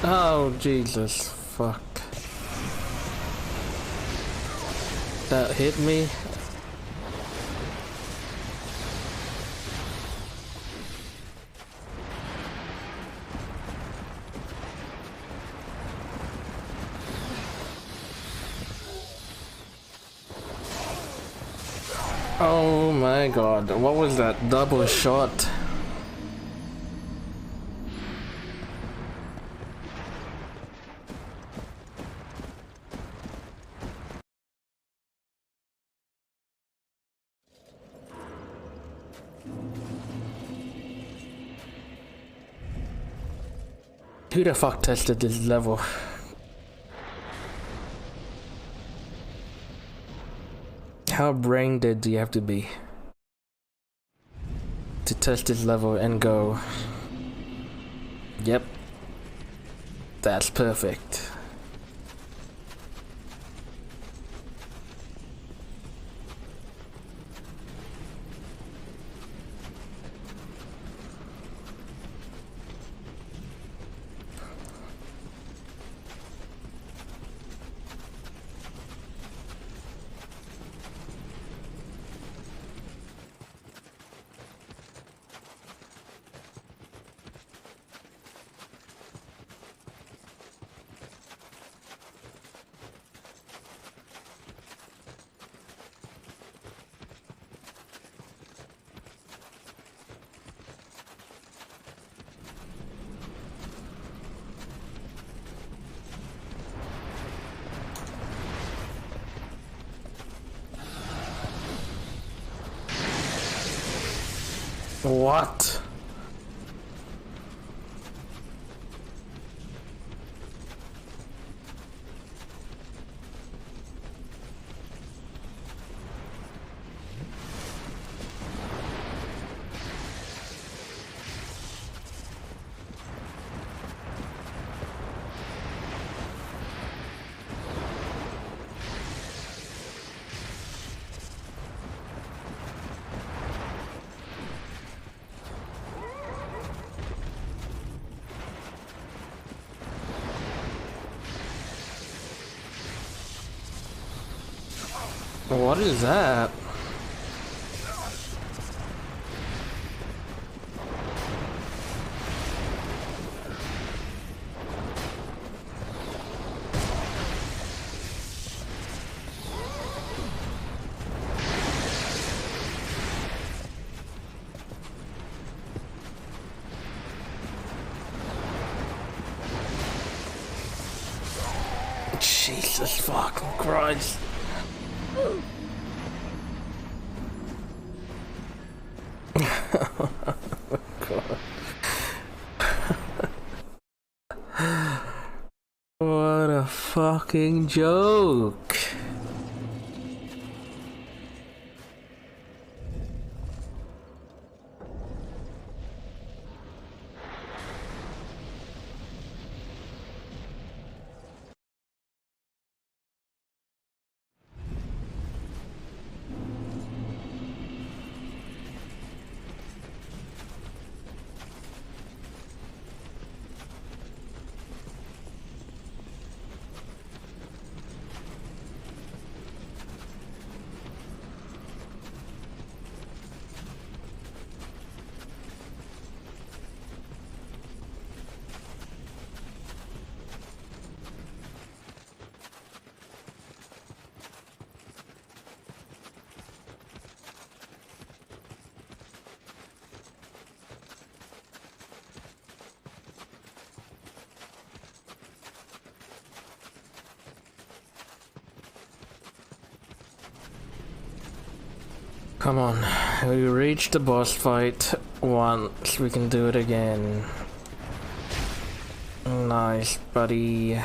Oh, Jesus, fuck. That hit me. Oh my god, what was that double shot? Who the fuck tested this level? How brain dead do you have to be to test this level and go, yep, that's perfect. What? What is that? Jesus fucking Christ. What a fucking joke. Come on, we reached the boss fight once, we can do it again. Nice, buddy.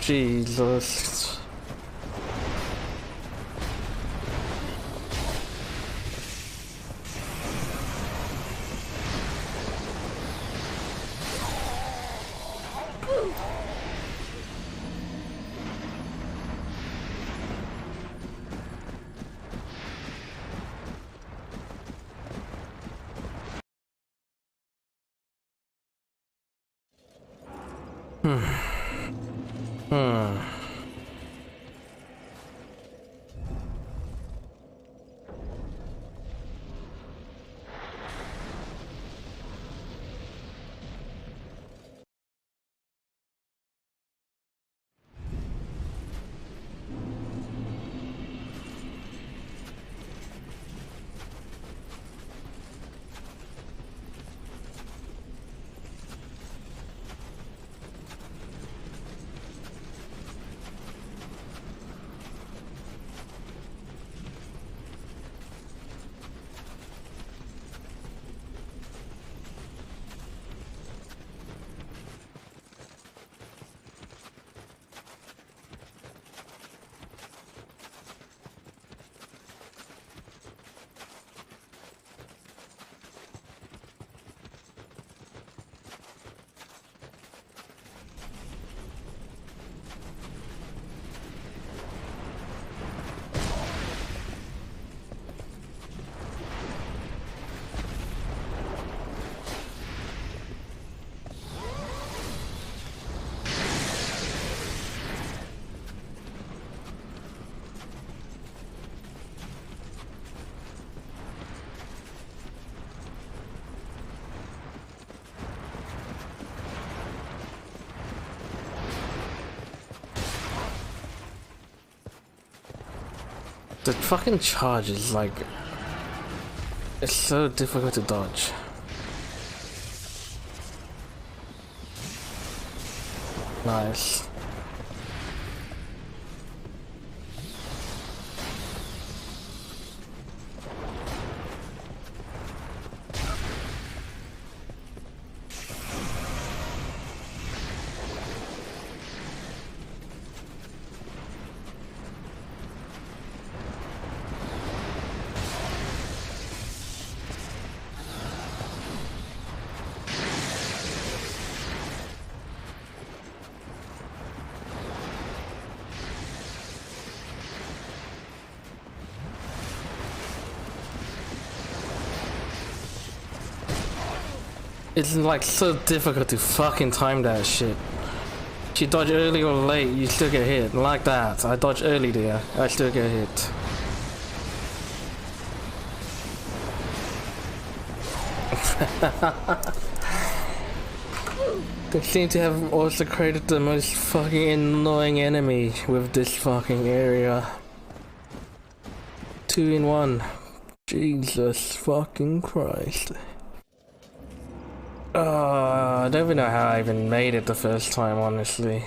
Jesus. The fucking charge is like... It's so difficult to dodge. Nice. It's like so difficult to fucking time that shit. If you dodge early or late, you still get hit. Like that. I dodge early there, I still get hit. They seem to have also created the most fucking annoying enemy with this fucking area. 2 in 1. Jesus fucking Christ. I don't even know how I even made it the first time, honestly.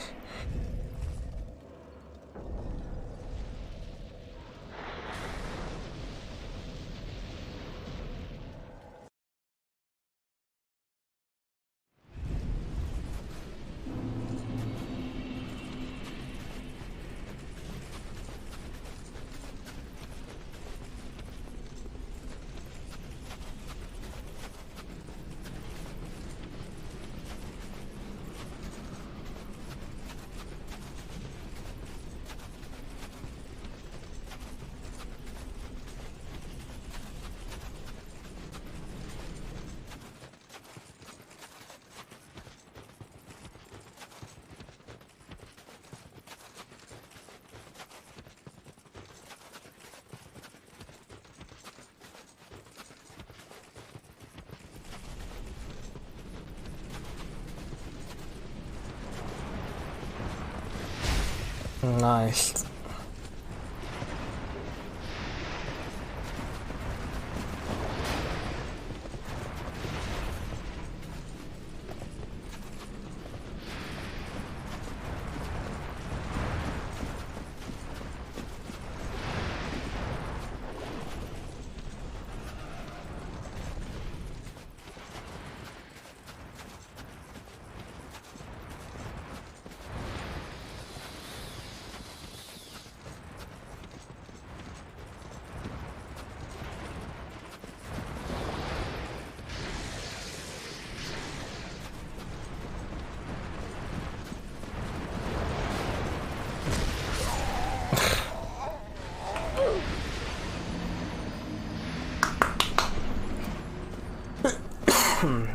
Nice.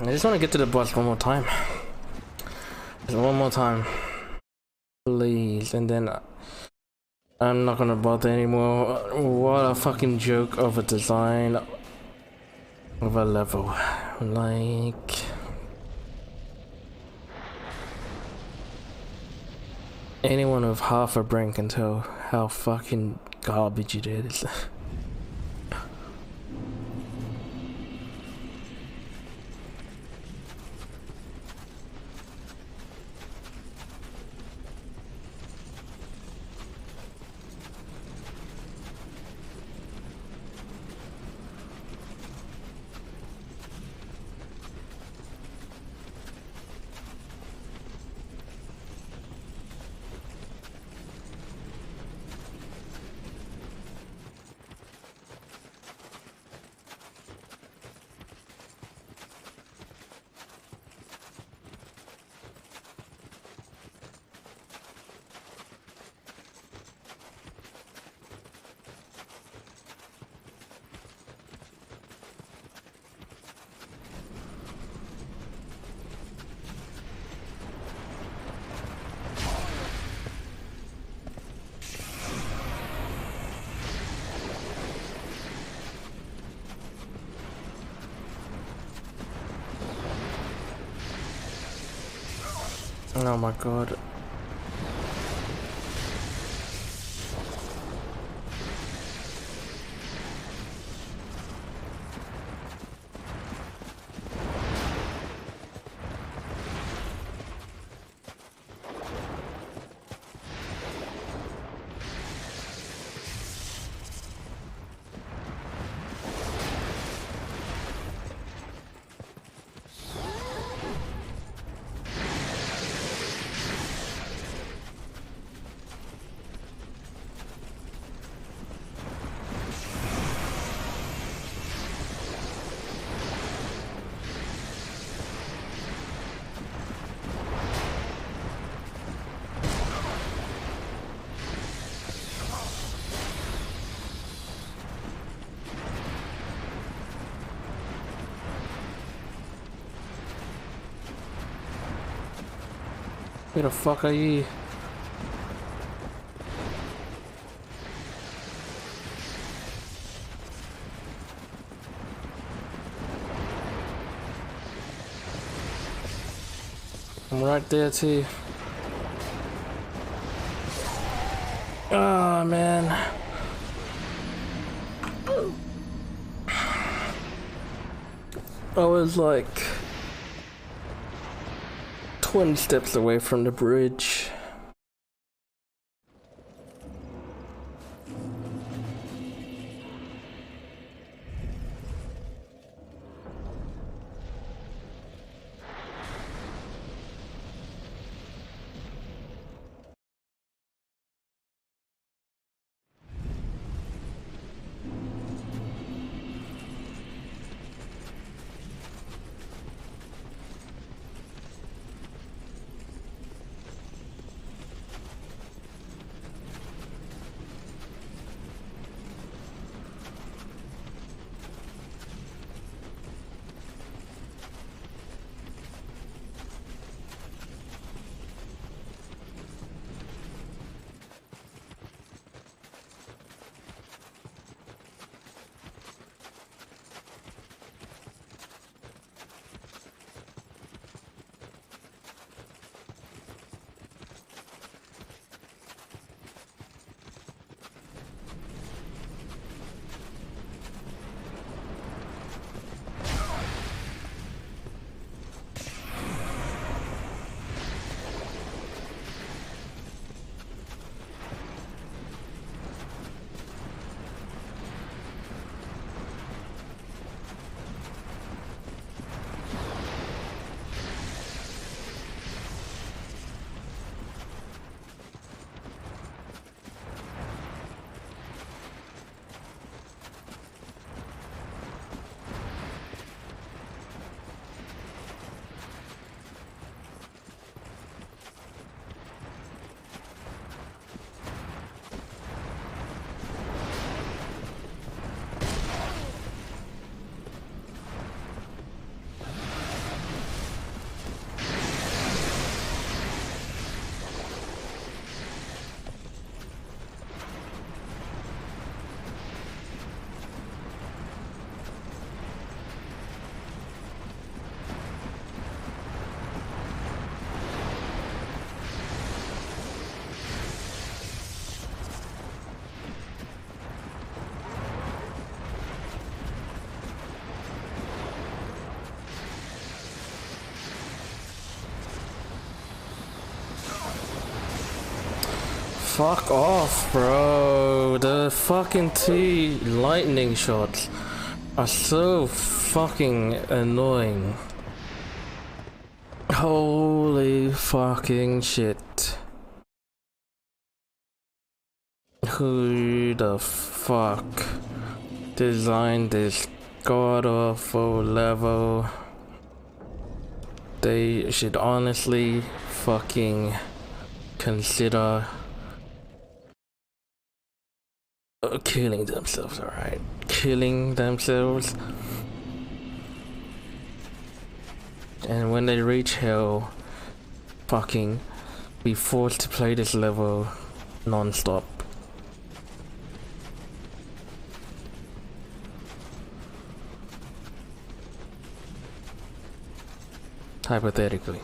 I just want to get to the boss one more time. Just one more time. Please, and then I'm not gonna bother anymore. What a fucking joke of a design of a level. Like... anyone with half a brain can tell how fucking garbage it is. Oh my god. Where the fuck are you? I'm right there too. Oh man. I was like 20 steps away from the bridge. Fuck off, bro. The fucking two lightning shots are so fucking annoying. Holy fucking shit. Who the fuck designed this god awful level? They should honestly fucking consider killing themselves, alright? Killing themselves. And when they reach hell, fucking be forced to play this level non-stop. Hypothetically.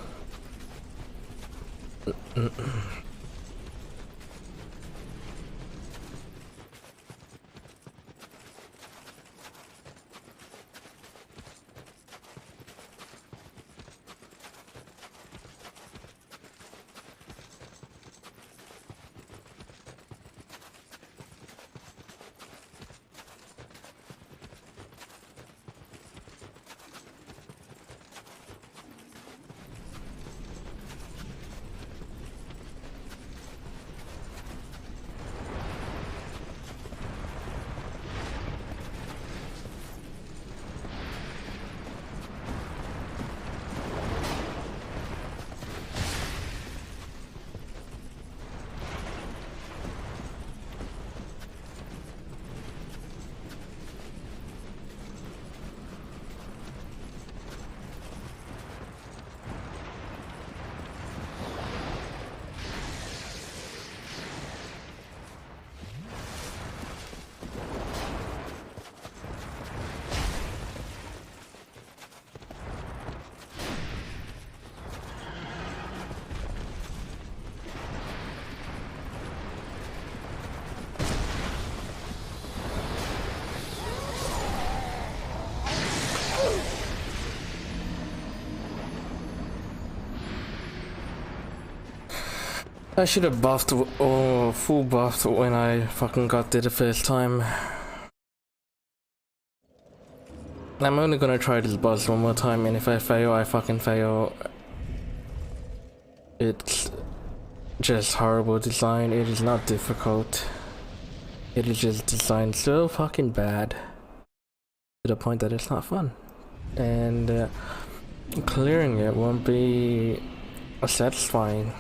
I should have buffed or full buffed when I fucking got there the first time. I'm only gonna try this boss one more time, and if I fail, I fucking fail. It's just horrible design. It is not difficult. It is just designed so fucking bad to the point that it's not fun. And clearing it won't be satisfying.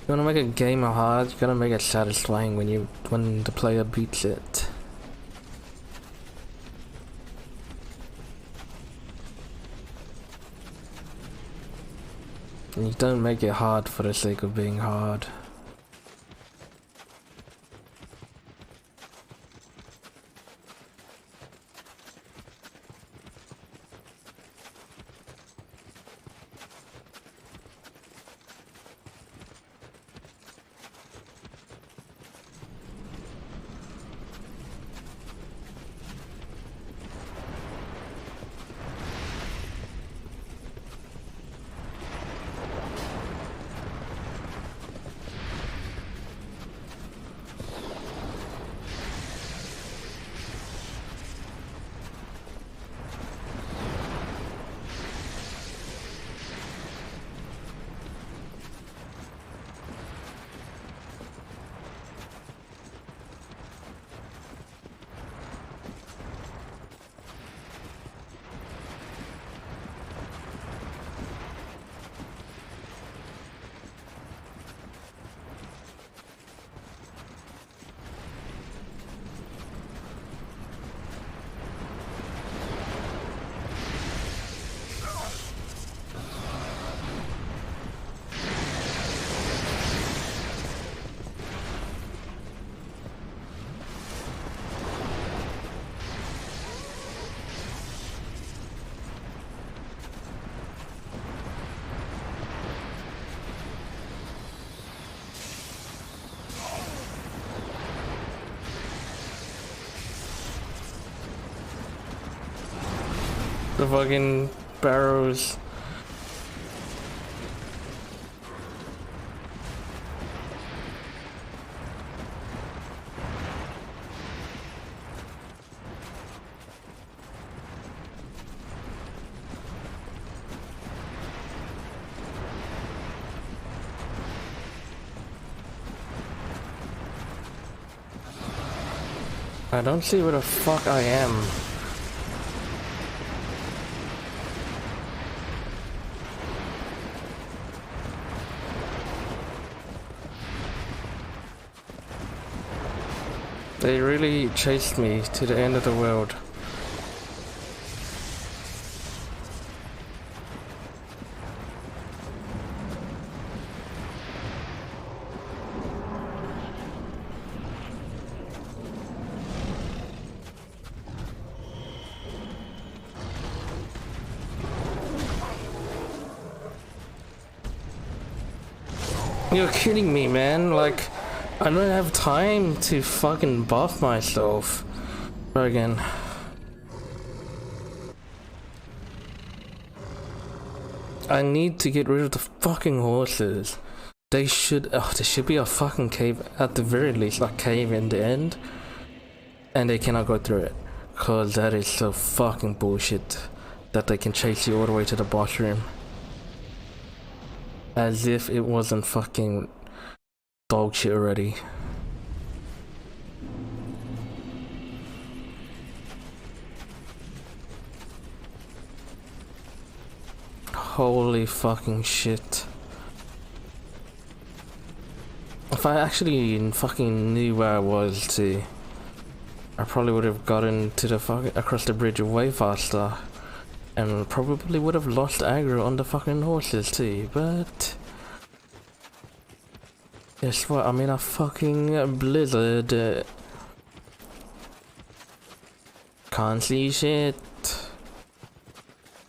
You wanna make a game hard, you gotta make it satisfying when the player beats it. And you don't make it hard for the sake of being hard. The fucking barrows. I don't see where the fuck I am. They really chased me to the end of the world. You're kidding me, man. Like, I don't have time to fucking buff myself again. I need to get rid of the fucking horses. There should be a fucking cave, at the very least, a cave in the end. And they cannot go through it. Cause that is so fucking bullshit that they can chase you all the way to the boss room. As if it wasn't fucking dog shit already. Holy fucking shit. If I actually fucking knew where I was too, I probably would have gotten to the fucking across the bridge way faster. And probably would have lost aggro on the fucking horses too, but guess what? I'm in a fucking blizzard. Can't see shit.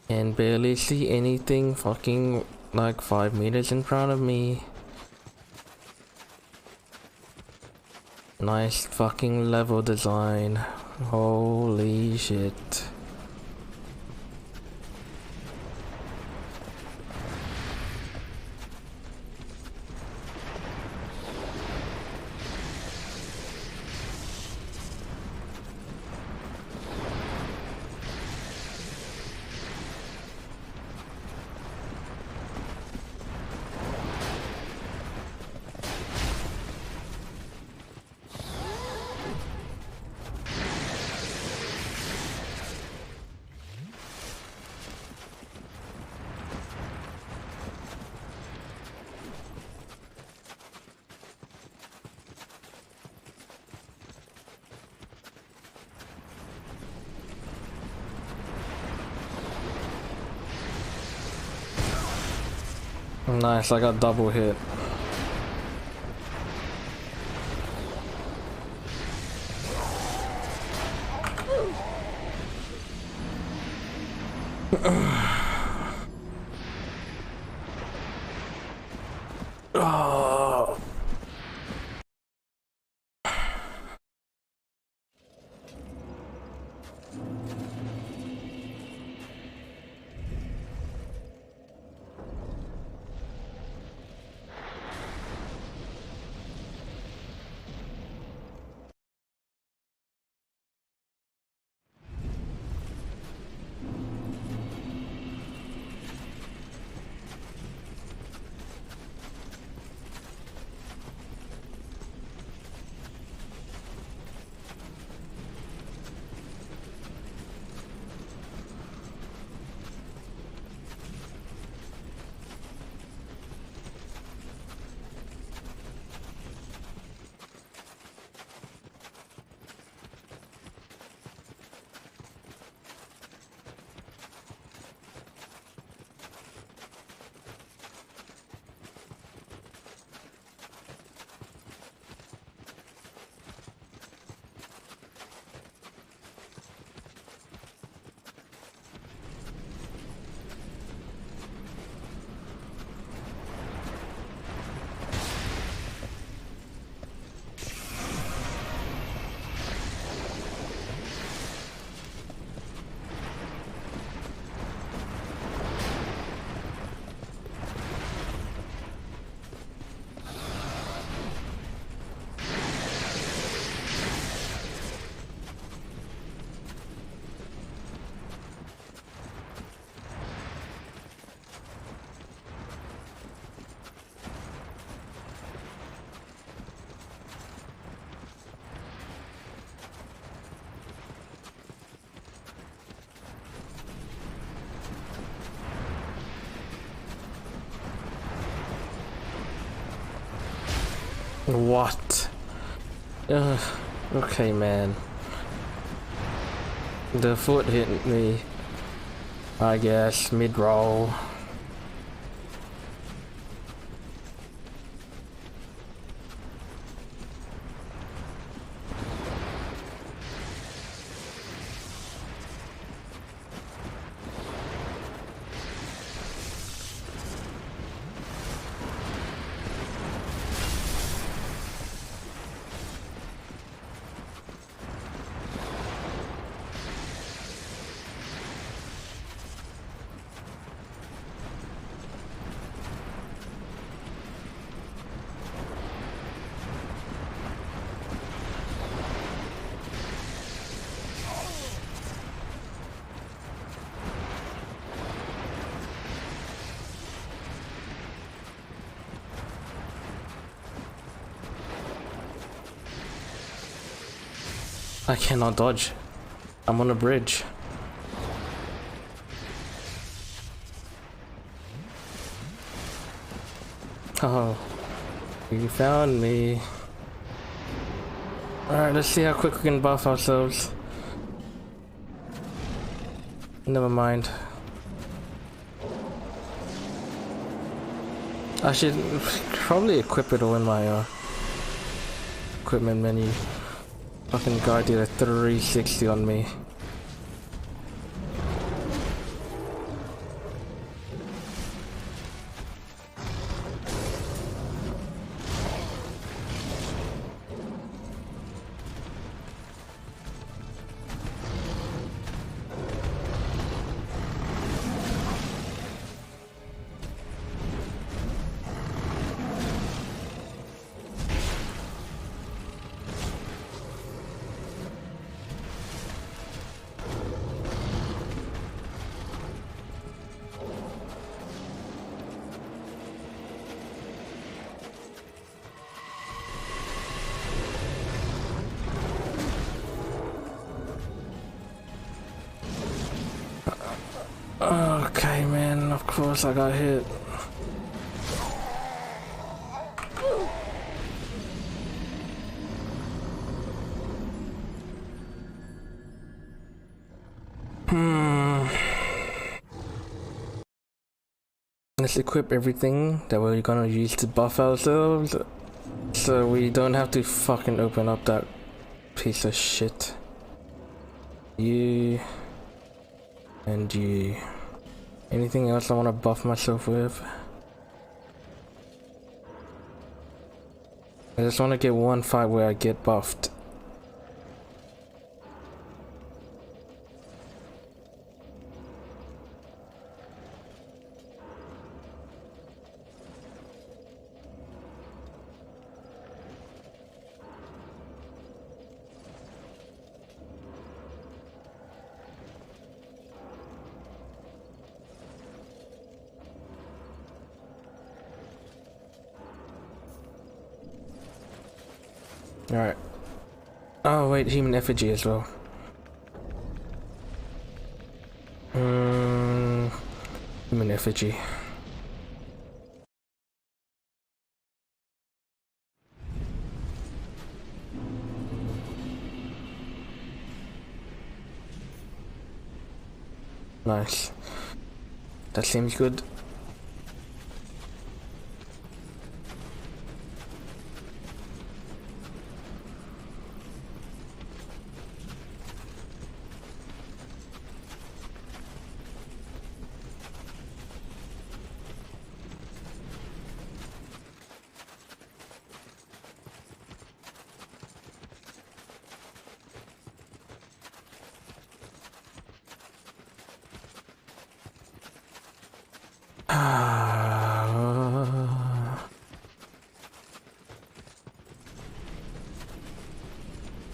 And barely see anything fucking like 5 meters in front of me. Nice fucking level design. Holy shit. Nice, I got double hit. Oh. What? Okay, man. The foot hit me, I guess, mid-roll. I cannot dodge. I'm on a bridge. Oh, you found me. Alright, let's see how quick we can buff ourselves. Never mind. I should probably equip it all in my equipment menu. Fucking guy did a 360 on me. Okay, man, of course I got hit. Let's equip everything that we're gonna use to buff ourselves, so we don't have to fucking open up that piece of shit. You and you. Anything else I want to buff myself with? I just want to get one fight where I get buffed. Alright. Oh wait, human effigy as well. Human effigy. Nice. That seems good.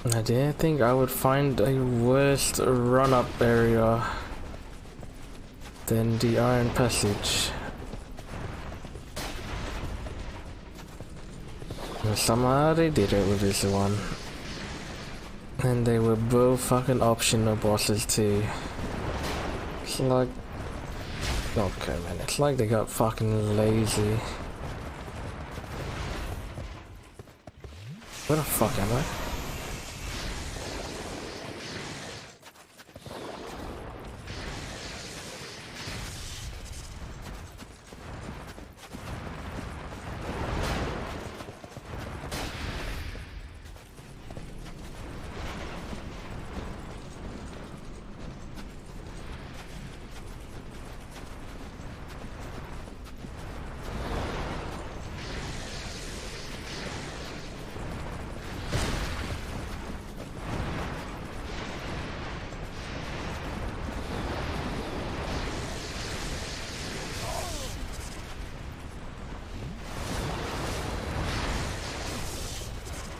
I didn't think I would find a worse run-up area than the Iron Passage. And somehow they did it with this one. And they were both fucking optional bosses too. It's like... Okay man, it's like they got fucking lazy. Where the fuck am I?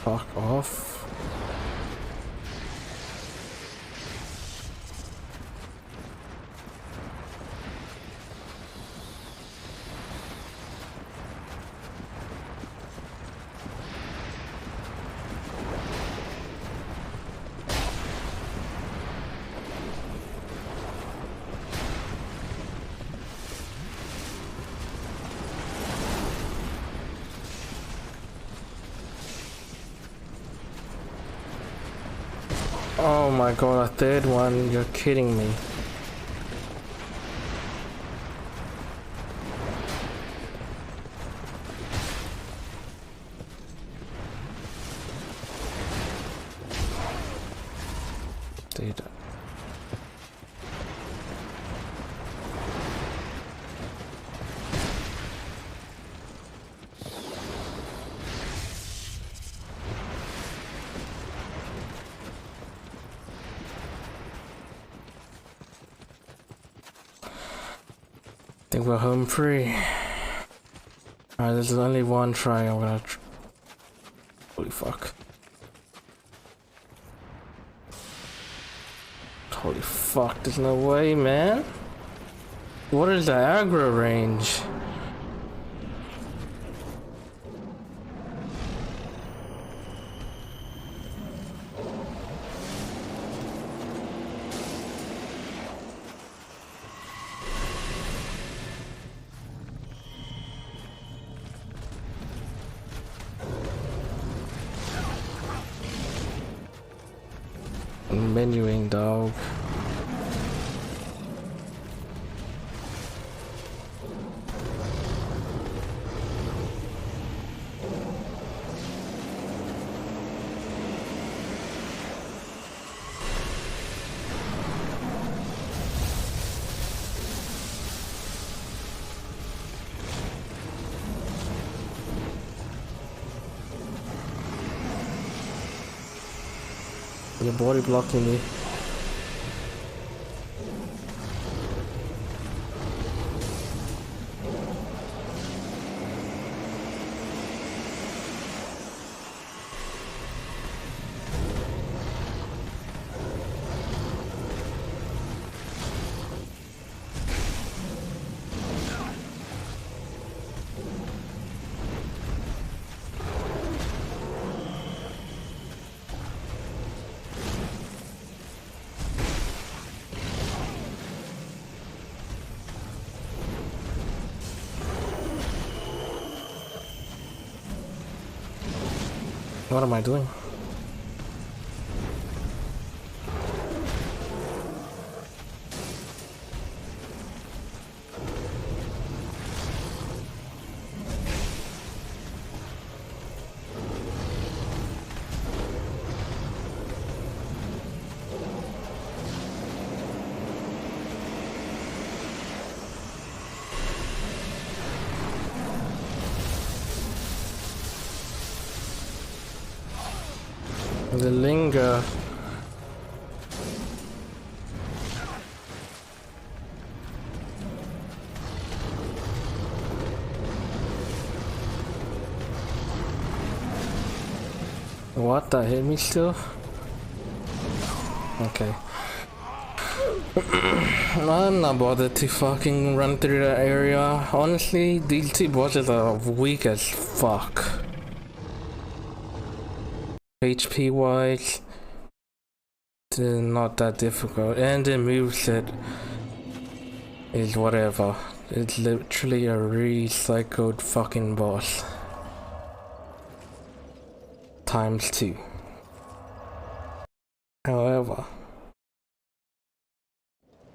Fuck off. Oh my god, a third one, you're kidding me. Dude. I think we're home free. Alright, there's only one try. I'm gonna. Holy fuck. Holy fuck, there's no way, man. What is the aggro range? menuing, dog. Your body blocking me. What am I doing? The linger. What? That hit me still? Okay. I'm not bothered to fucking run through that area. Honestly, these two bosses are weak as fuck. HP wise, they're not that difficult, and the moveset is whatever. It's literally a recycled fucking boss. Times 2. However,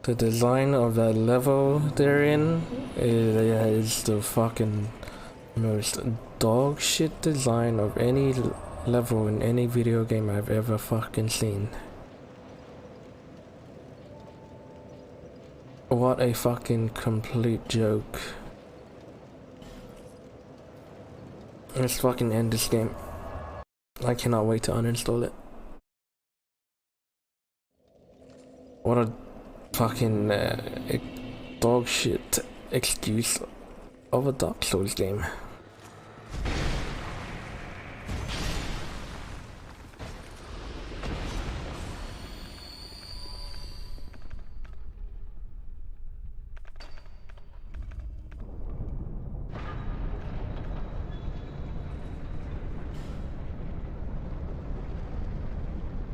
the design of that level they're in is the fucking most dog shit design of any level in any video game I've ever fucking seen. What a fucking complete joke. Let's fucking end this game. I cannot wait to uninstall it. What a fucking dog shit excuse of a Dark Souls game.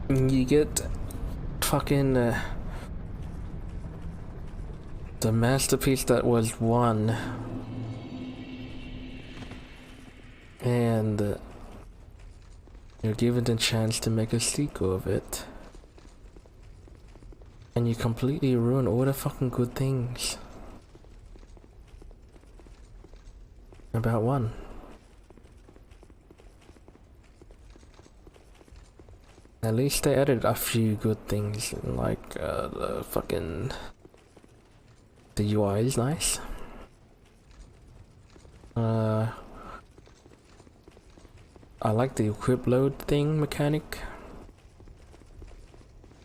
You get fucking the masterpiece that was won, and you're given the chance to make a sequel of it, and you completely ruin all the fucking good things about one. At least they added a few good things, like the fucking... the UI is nice. I like the equip load thing mechanic.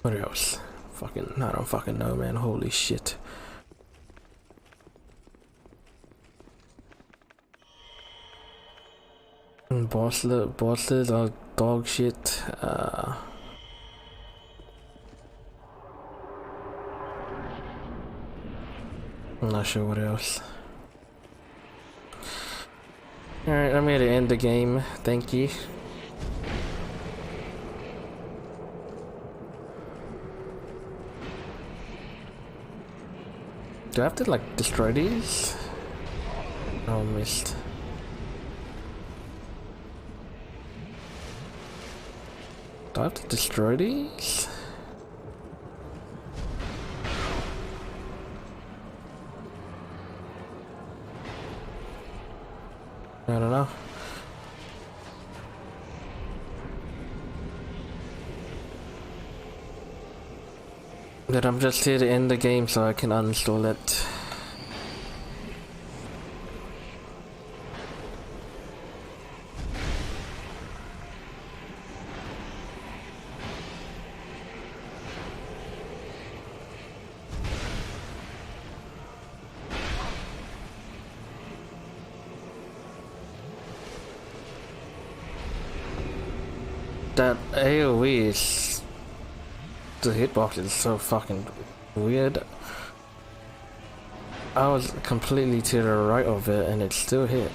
What else? Fucking, I don't fucking know, man. Holy shit. Bosses are dog shit. I'm not sure what else. Alright, I'm gonna end the game. Thank you. Do I have to like destroy these? Oh, missed. Do I have to destroy these? But I'm just here to end the game so I can uninstall it. That AoE is... the hitbox is so fucking weird. I was completely to the right of it and it still hit.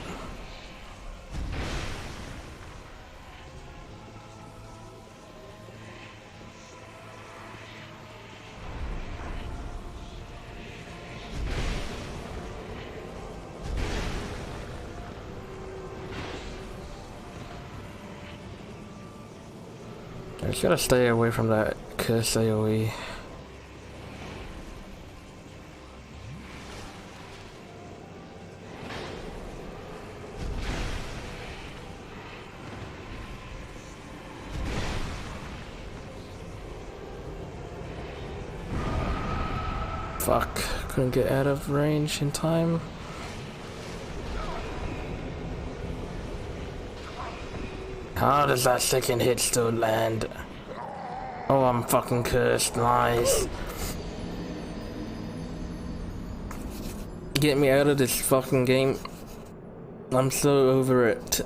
I just gotta stay away from that curse AoE. Fuck, couldn't get out of range in time. How does that second hit still land? Oh, I'm fucking cursed. Nice. Get me out of this fucking game. I'm so over it.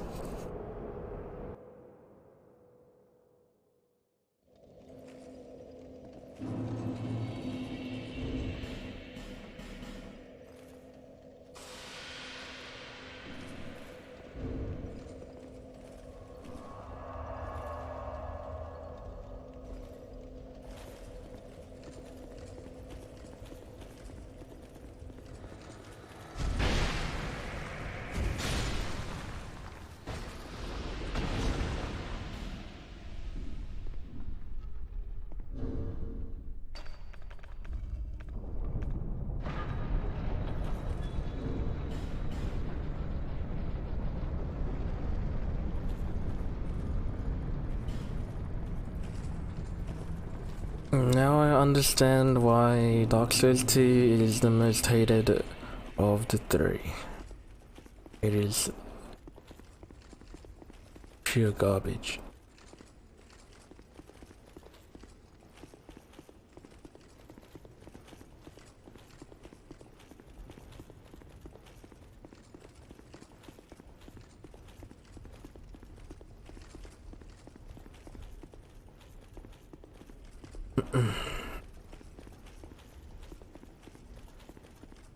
Now I understand why Dark Souls 2 is the most hated of the three. It is pure garbage.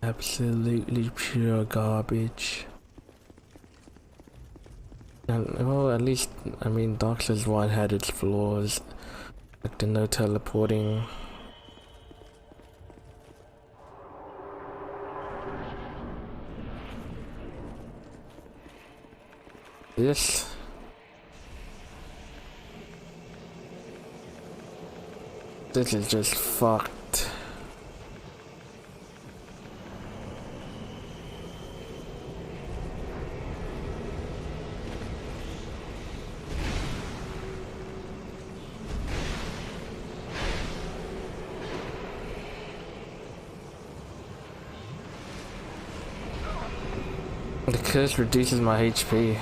Absolutely pure garbage. And, well, at least, I mean, Dark Souls 1 had its flaws, like the no teleporting. This is just fucked. The curse reduces my HP.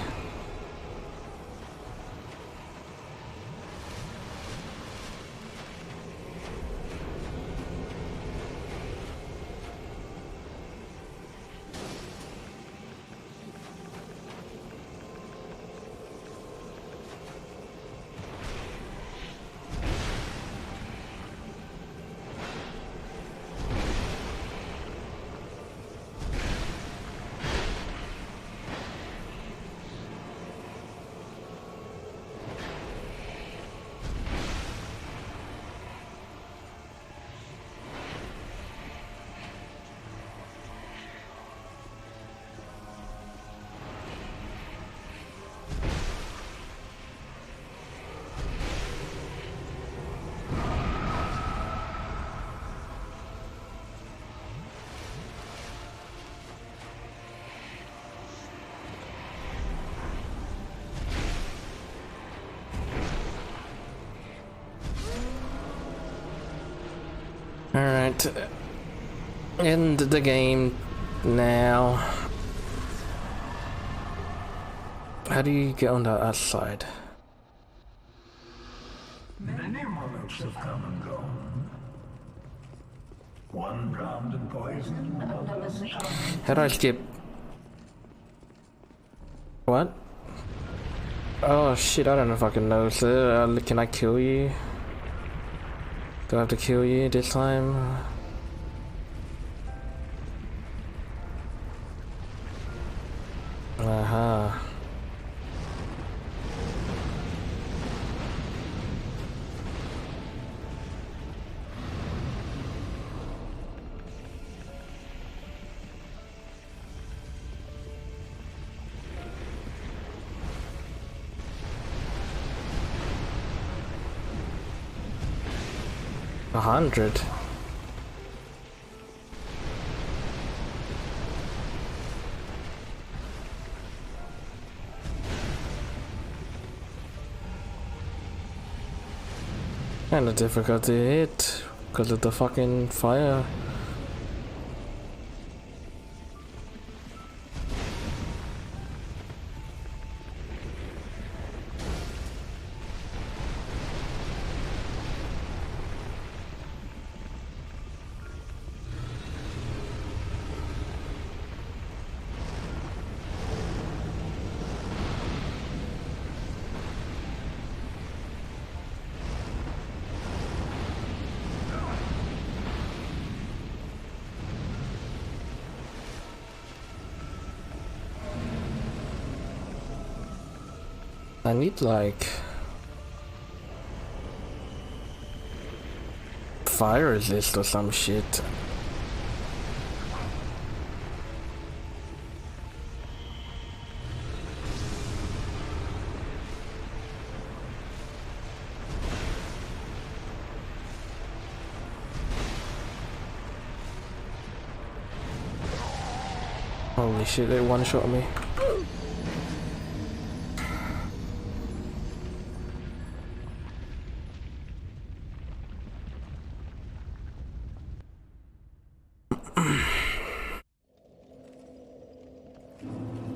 Alright. End the game now. How do you get on the outside? Many monarchs have come and gone. One drowned in poison, others How do I skip? What? Oh shit, I don't fucking know, sir. Can I kill you? Do I have to kill you this time? Uh-huh. A 100. Kinda difficult to hit because of the fucking fire. I need like fire resist or some shit. Holy shit, they one-shot me.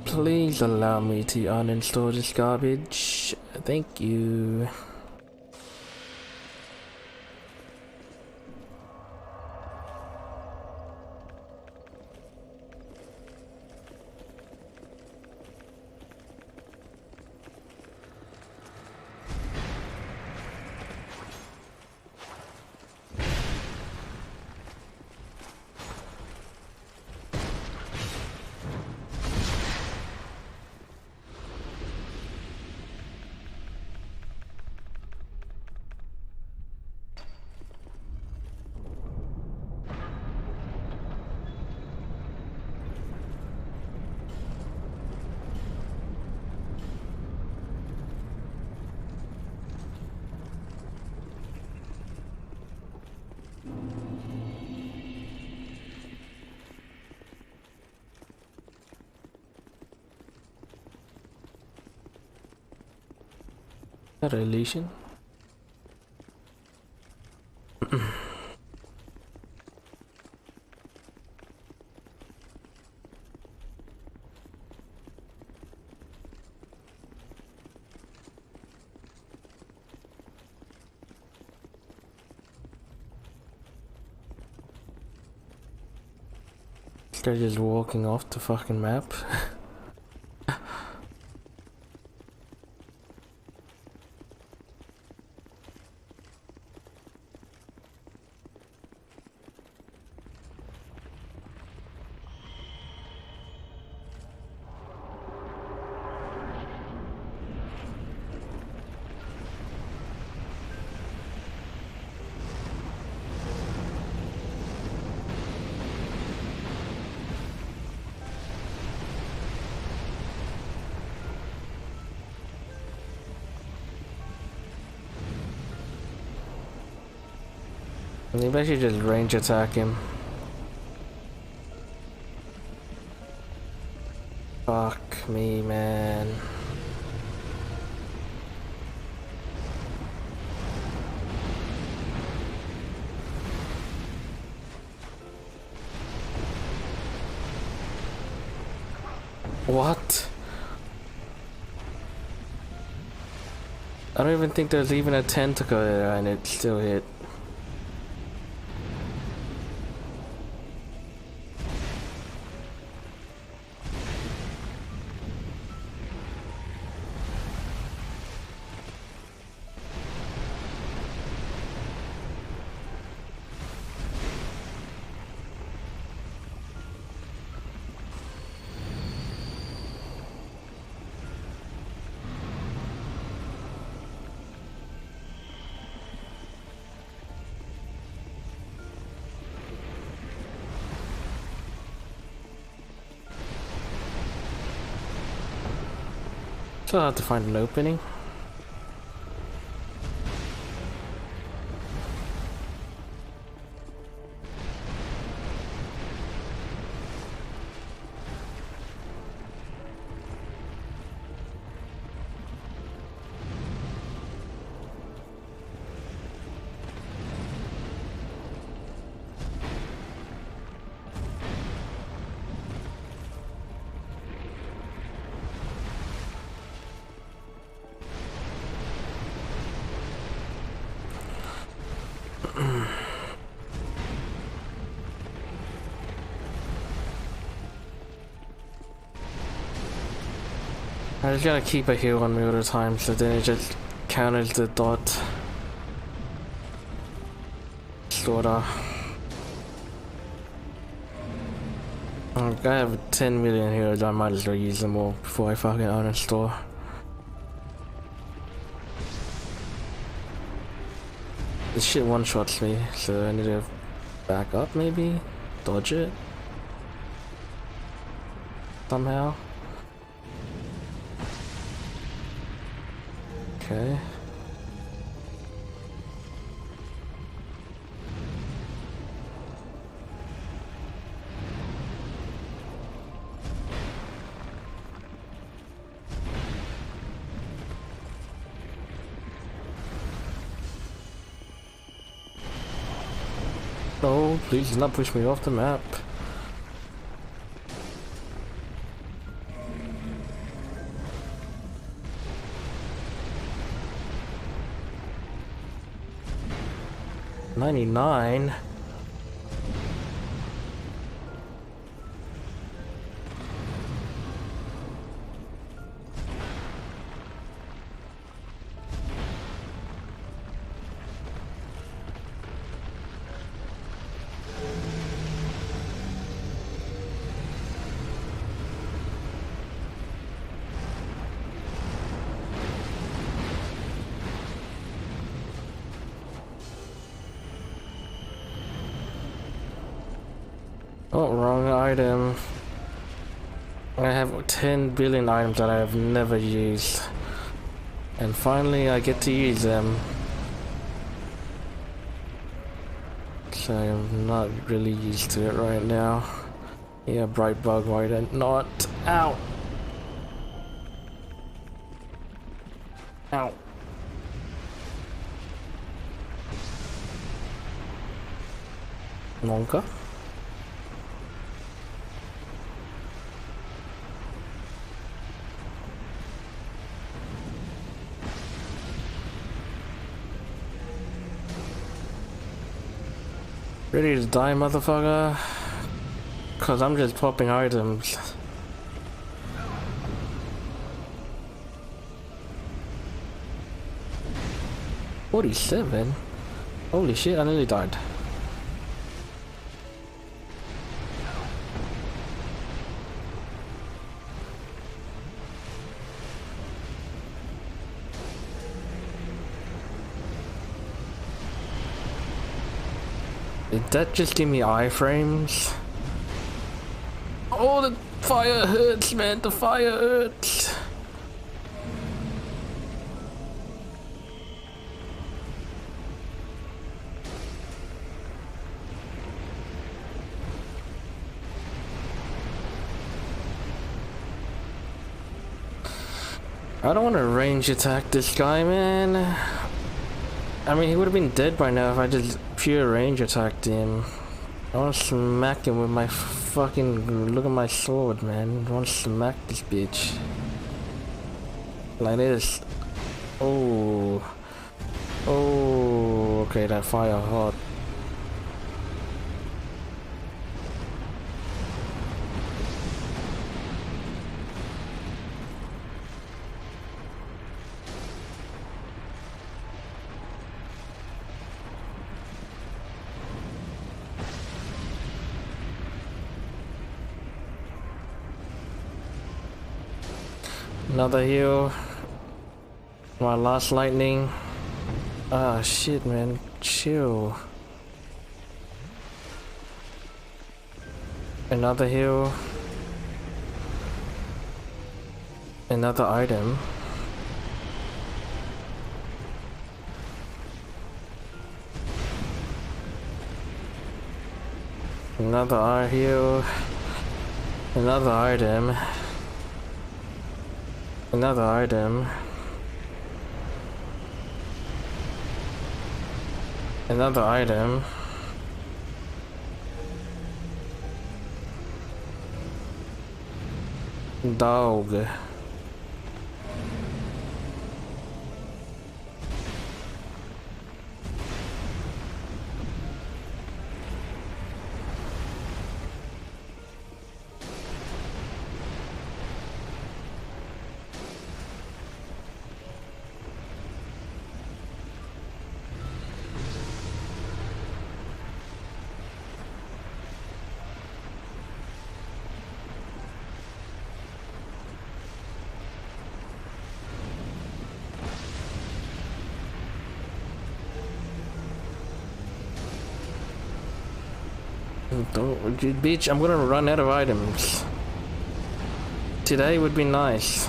Please allow me to uninstall this garbage. Thank you. A relation? They're just walking off the fucking map. Maybe I should just range attack him. Fuck me, man. What? I don't even think there's even a tentacle there and it still hit. So I'll have to find an opening. I just gotta keep a heal on me all the time, so then it just counters the dot. Sorta. I have 10 million heals, I might as well use them all before I fucking uninstall. This shit one-shots me, so I need to back up maybe? Dodge it? Somehow? Okay. No, please do not push me off the map. $99. Oh, wrong item. I have 10 billion items that I have never used. And finally I get to use them. So I'm not really used to it right now. Yeah, bright bug, why not? Ow! Ow. Monka? Ready to die, motherfucker? Cause I'm just popping items. $47? Holy shit, I nearly died. Did that just give me iframes? Oh, the fire hurts, man. The fire hurts. I don't want to range attack this guy, man. I mean, he would have been dead by now if I just pure range attacked him. I wanna smack him with my fucking... Look at my sword, man. I wanna smack this bitch. Like this. Oh. Oh. Okay, that fire hot. Another heal. My last lightning. Ah, shit, man. Chill. Another heal. Another item. Another eye heal. Another item. Another item. Another item. Dog. Don't, bitch, I'm gonna run out of items. Today would be nice.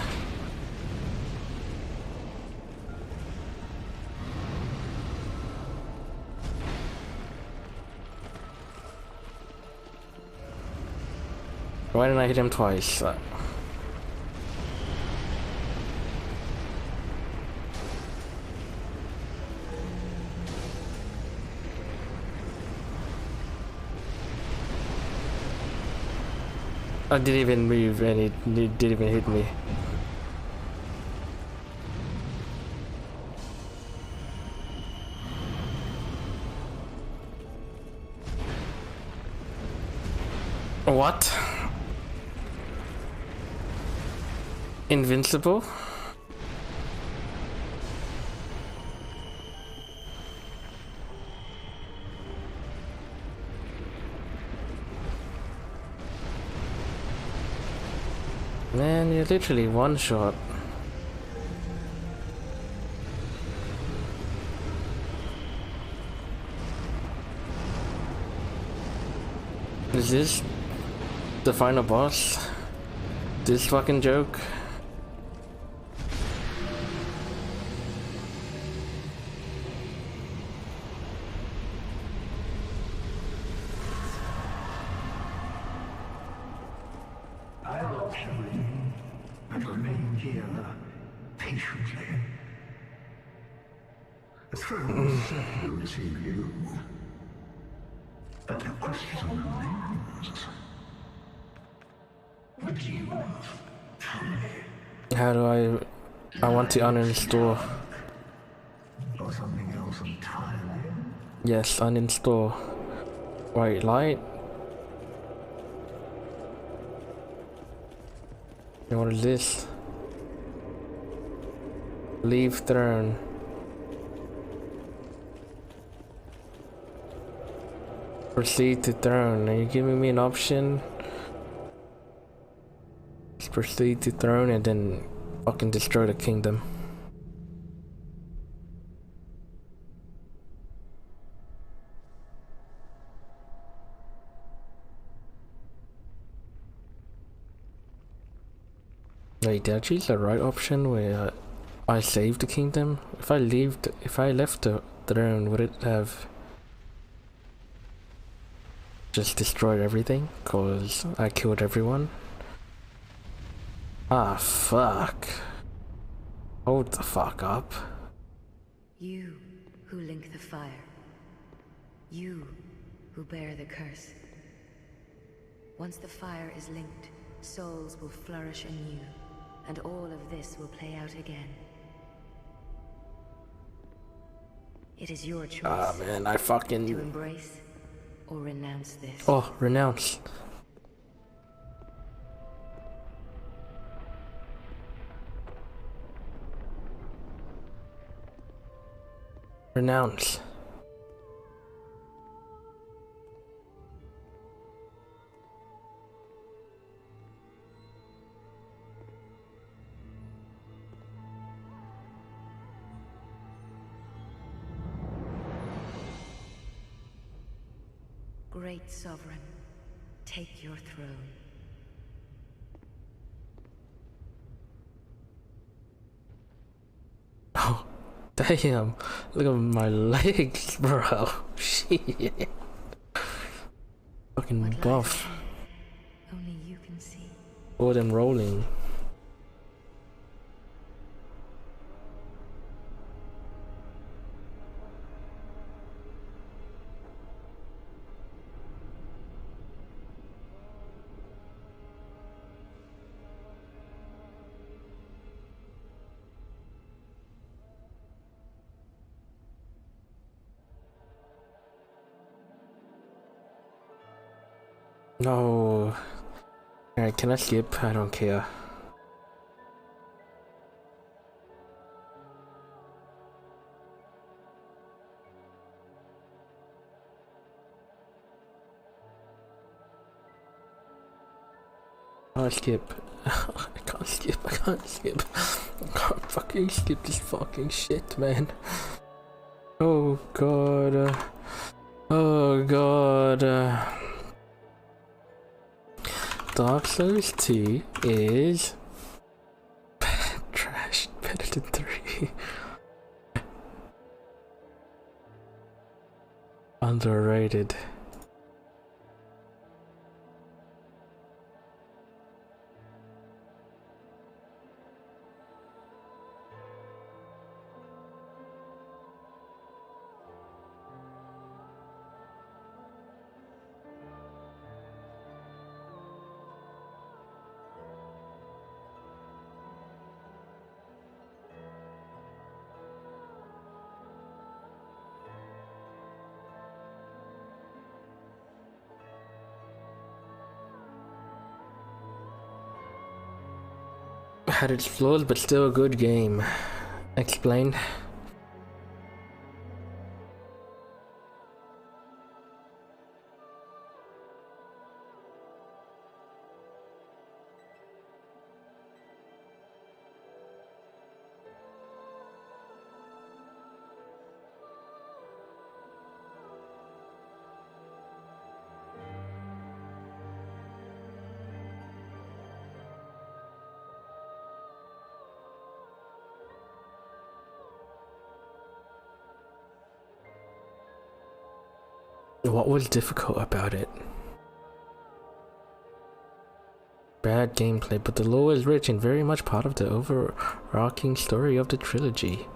Why didn't I hit him twice? I didn't even move and it didn't even hit me. What? Invincible? Man, you're literally one shot. Is this the final boss? This fucking joke? I lost everything and remained here patiently. A throne is set to receive you. But the question remains. Would you truly, How do I want to uninstall. or something else entirely? Yes, uninstall. White light. And what is this? Leave throne. Proceed to throne. Are you giving me an option? Just proceed to throne and then fucking destroy the kingdom. Wait, did I choose the right option where I saved the kingdom? If I left the throne, would it have just destroyed everything? Cause I killed everyone? Ah, fuck. Hold the fuck up. You who link the fire. You who bear the curse. Once the fire is linked, souls will flourish anew, and all of this will play out again. It is your choice Ah, man, I to fucking... embrace or renounce this. Oh, renounce. Renounce. Great Sovereign, take your throne. Oh, damn. Look at my legs, bro. Shit. Fucking What lies buff. ahead, only you can see. More than rolling. No. Alright, can I skip? I don't care. I'll skip. I can't skip. I can't skip. I can't fucking skip this fucking shit, man. Oh god. Oh god. Dark Souls 2 is trash, better than 3. Underrated. Had its flaws, but still a good game. Explain. What was difficult about it? Bad gameplay, but the lore is rich and very much part of the overarching story of the trilogy.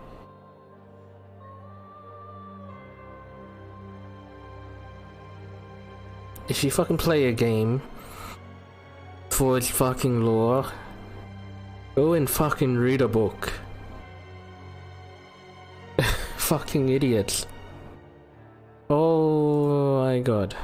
If you fucking play a game for its fucking lore, go and fucking read a book. Fucking idiots. Oh my god.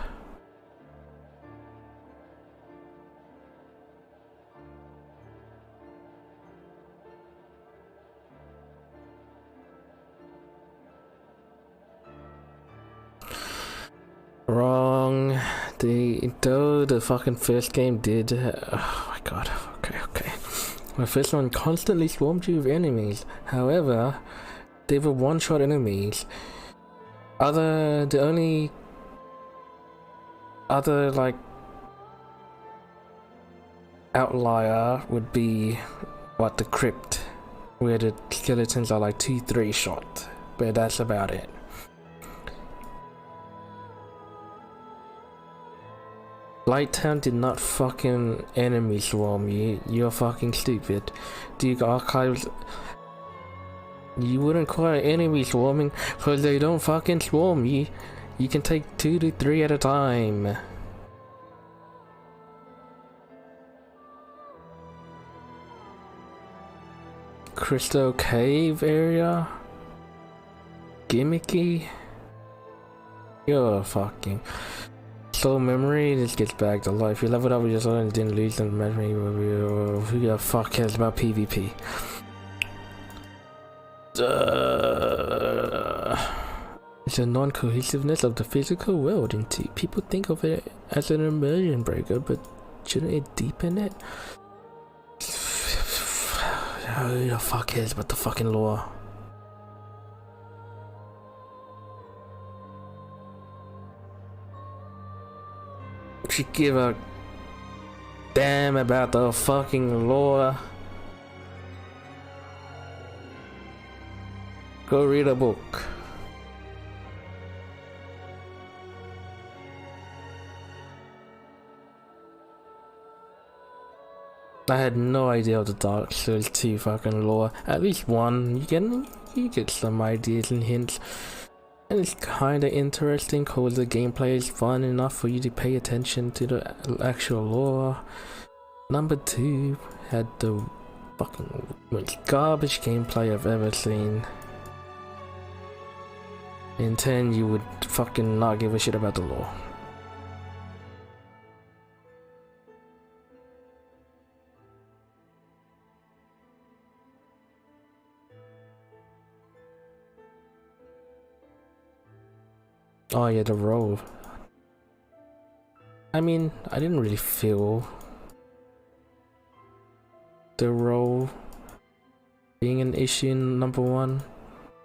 Wrong. The fucking first game did. Oh my god. Okay. The first one constantly swarmed you with enemies. However, they were one-shot enemies. The only other like outlier would be the crypt, where the skeletons are like 2-3 shot, but that's about it. Blighttown did not fucking enemy swarm you. You're fucking stupid. Duke Archives. You wouldn't call it enemy swarming because they don't fucking swarm you. You can take 2 to 3 at a time. Crystal Cave area? Gimmicky? You're fucking... Soul memory, this gets back to life. You leveled up with your soul and didn't lose the memory. Who the fuck cares about PvP? It's a non-cohesiveness of the physical world into people think of it as an immersion breaker, but shouldn't it deepen it? Who the fuck cares about the fucking lore? Should give a damn about the fucking lore. Go read a book. I had no idea of the Dark Souls 2 fucking lore. At least one. You get some ideas and hints. And it's kinda interesting cause the gameplay is fun enough for you to pay attention to the actual lore. Number 2 had the fucking most garbage gameplay I've ever seen. In 10 you would fucking not give a shit about the lore. Oh yeah, the role. I mean, I didn't really feel the role being an issue in number 1.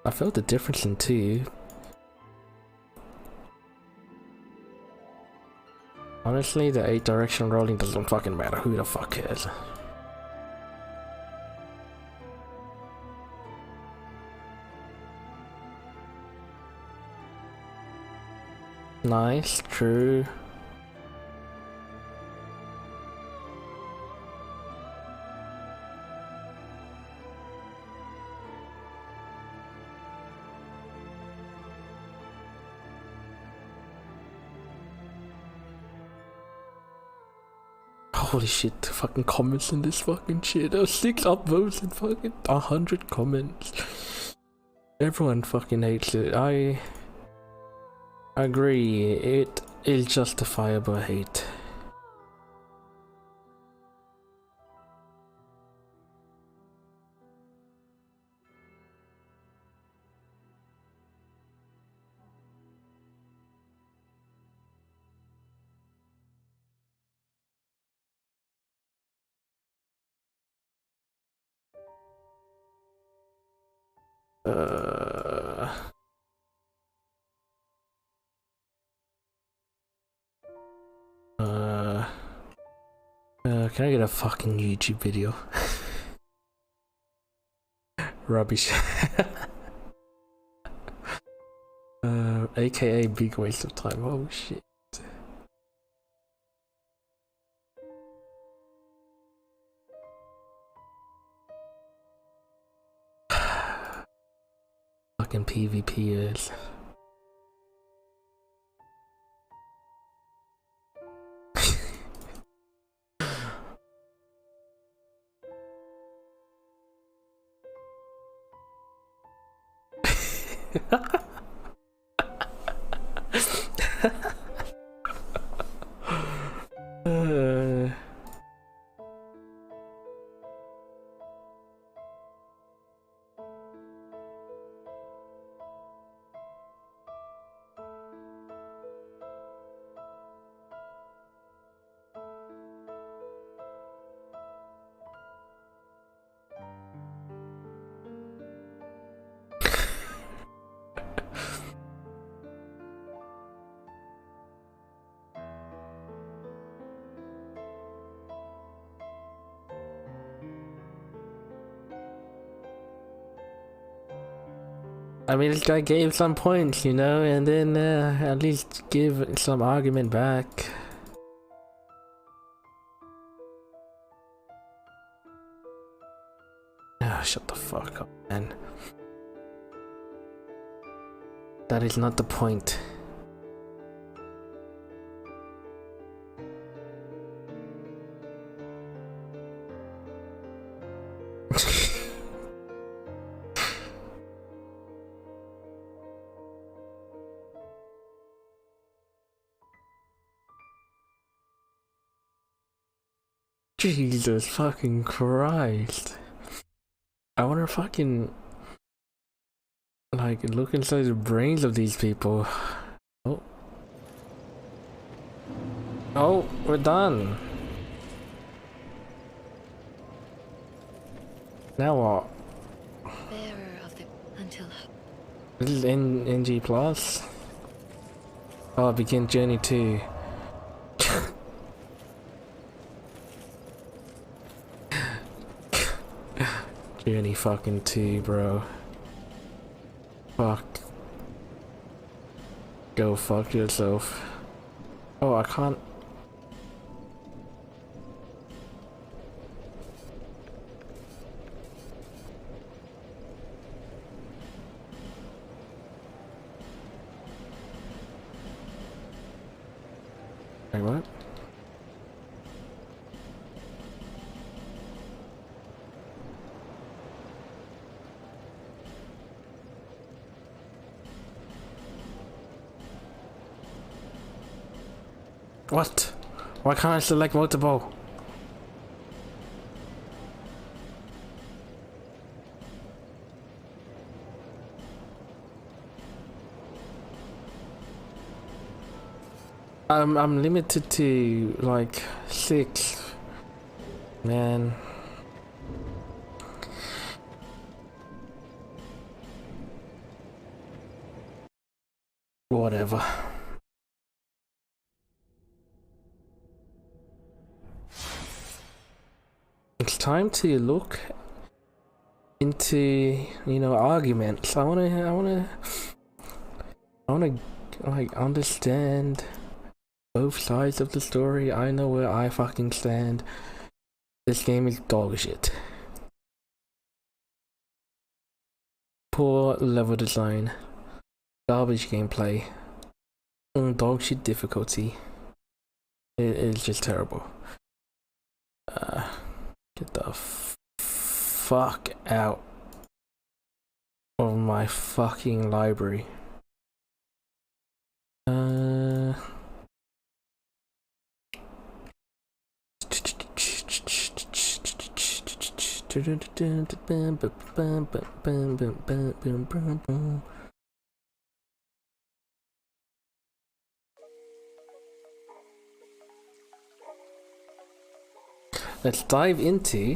I felt the difference in 2. Honestly, the 8 direction rolling doesn't fucking matter. Who the fuck cares? Nice, true. Holy shit, the fucking comments in this fucking shit. There was 6 upvotes and fucking 100 comments. Everyone fucking hates it. I agree, it is justifiable hate. Can I get a fucking YouTube video? Rubbish. AKA big waste of time. Oh shit. Fucking PvPers. I mean, this guy gave some points, you know, and then at least give some argument back. Ah, shut the fuck up, man. That is not the point. Jesus fucking Christ. I wanna fucking like look inside the brains of these people. Oh. Oh, we're done. Now what? Bearer of the until This is NG Plus. Oh, begin journey 2. Journey fucking 2, bro. Fuck. Go fuck yourself. Oh, I can't. Wait, what? What? Why can't I select multiple? I'm limited to like 6. Man. Whatever. It's time to look into, you know, arguments. I wanna like understand both sides of the story. I know where I fucking stand. This game is dog shit. Poor level design. Garbage gameplay. Dog shit difficulty. It is just terrible. Get the fuck out of my fucking library. Let's dive into.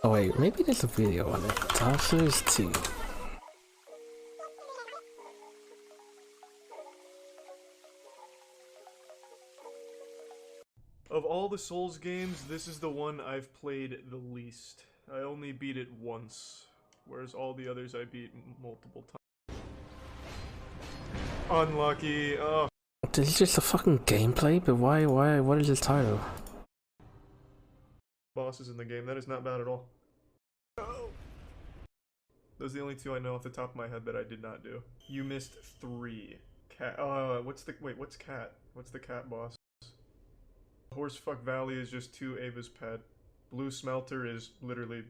Oh wait, maybe there's a video on it. Dark Souls 2. Of all the Souls games, this is the one I've played the least. I only beat it once, whereas all the others I beat multiple times. Unlucky. Oh. This is just a fucking gameplay, but why, what is this title? Bosses in the game. That is not bad at all. Oh. Those are the only 2 I know off the top of my head that I did not do. You missed 3. Cat. What's cat? What's the cat boss? Horsefuck Valley is just 2 Ava's pet. Blue Smelter is literally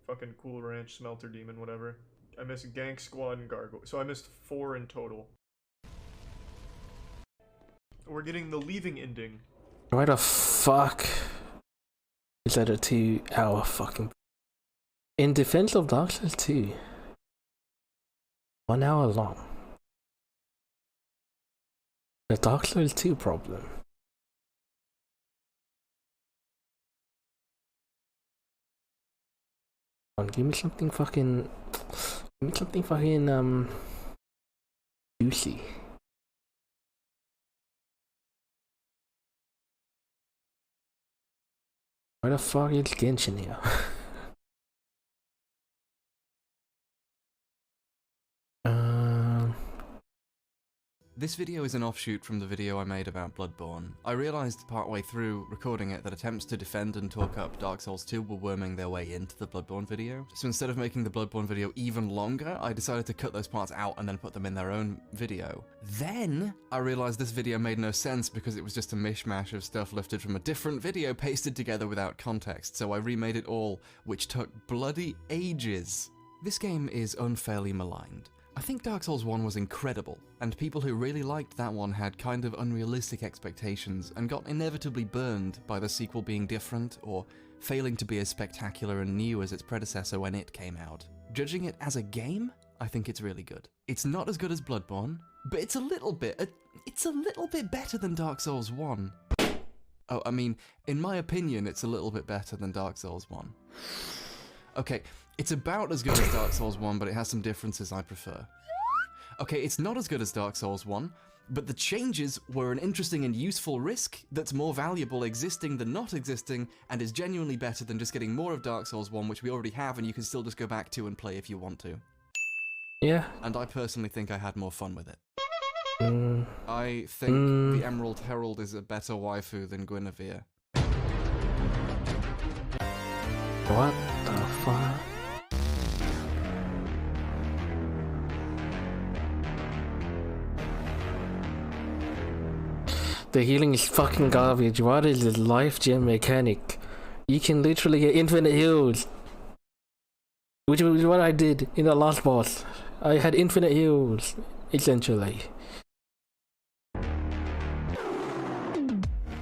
fucking Cool Ranch Smelter Demon, whatever. I missed Gank Squad and Gargoyle. So I missed 4 in total. We're getting the leaving ending. Why the fuck is that a 2-hour fucking... In defense of Dark Souls 2, 1 hour long. The Dark Souls 2 problem. Give me something fucking... Give me something fucking, juicy. Why the fuck is Genshin here? This video is an offshoot from the video I made about Bloodborne. I realised partway through recording it that attempts to defend and talk up Dark Souls 2 were worming their way into the Bloodborne video. So instead of making the Bloodborne video even longer, I decided to cut those parts out and then put them in their own video. Then I realised this video made no sense because it was just a mishmash of stuff lifted from a different video pasted together without context, so I remade it all, which took bloody ages. This game is unfairly maligned. I think Dark Souls 1 was incredible, and people who really liked that one had kind of unrealistic expectations and got inevitably burned by the sequel being different or failing to be as spectacular and new as its predecessor when it came out. Judging it as a game, I think it's really good. It's not as good as Bloodborne, but it's a little bit better than Dark Souls 1. Oh, I mean, in my opinion, it's a little bit better than Dark Souls 1. Okay, it's about as good as Dark Souls 1, but it has some differences I prefer. Okay, it's not as good as Dark Souls 1, but the changes were an interesting and useful risk that's more valuable existing than not existing, and is genuinely better than just getting more of Dark Souls 1, which we already have and you can still just go back to and play if you want to. Yeah. And I personally think I had more fun with it. Mm. I think the Emerald Herald is a better waifu than Guinevere. What the fuck? The healing is fucking garbage. What is this life gem mechanic? You can literally get infinite heals. Which was what I did in the last boss. I had infinite heals, essentially.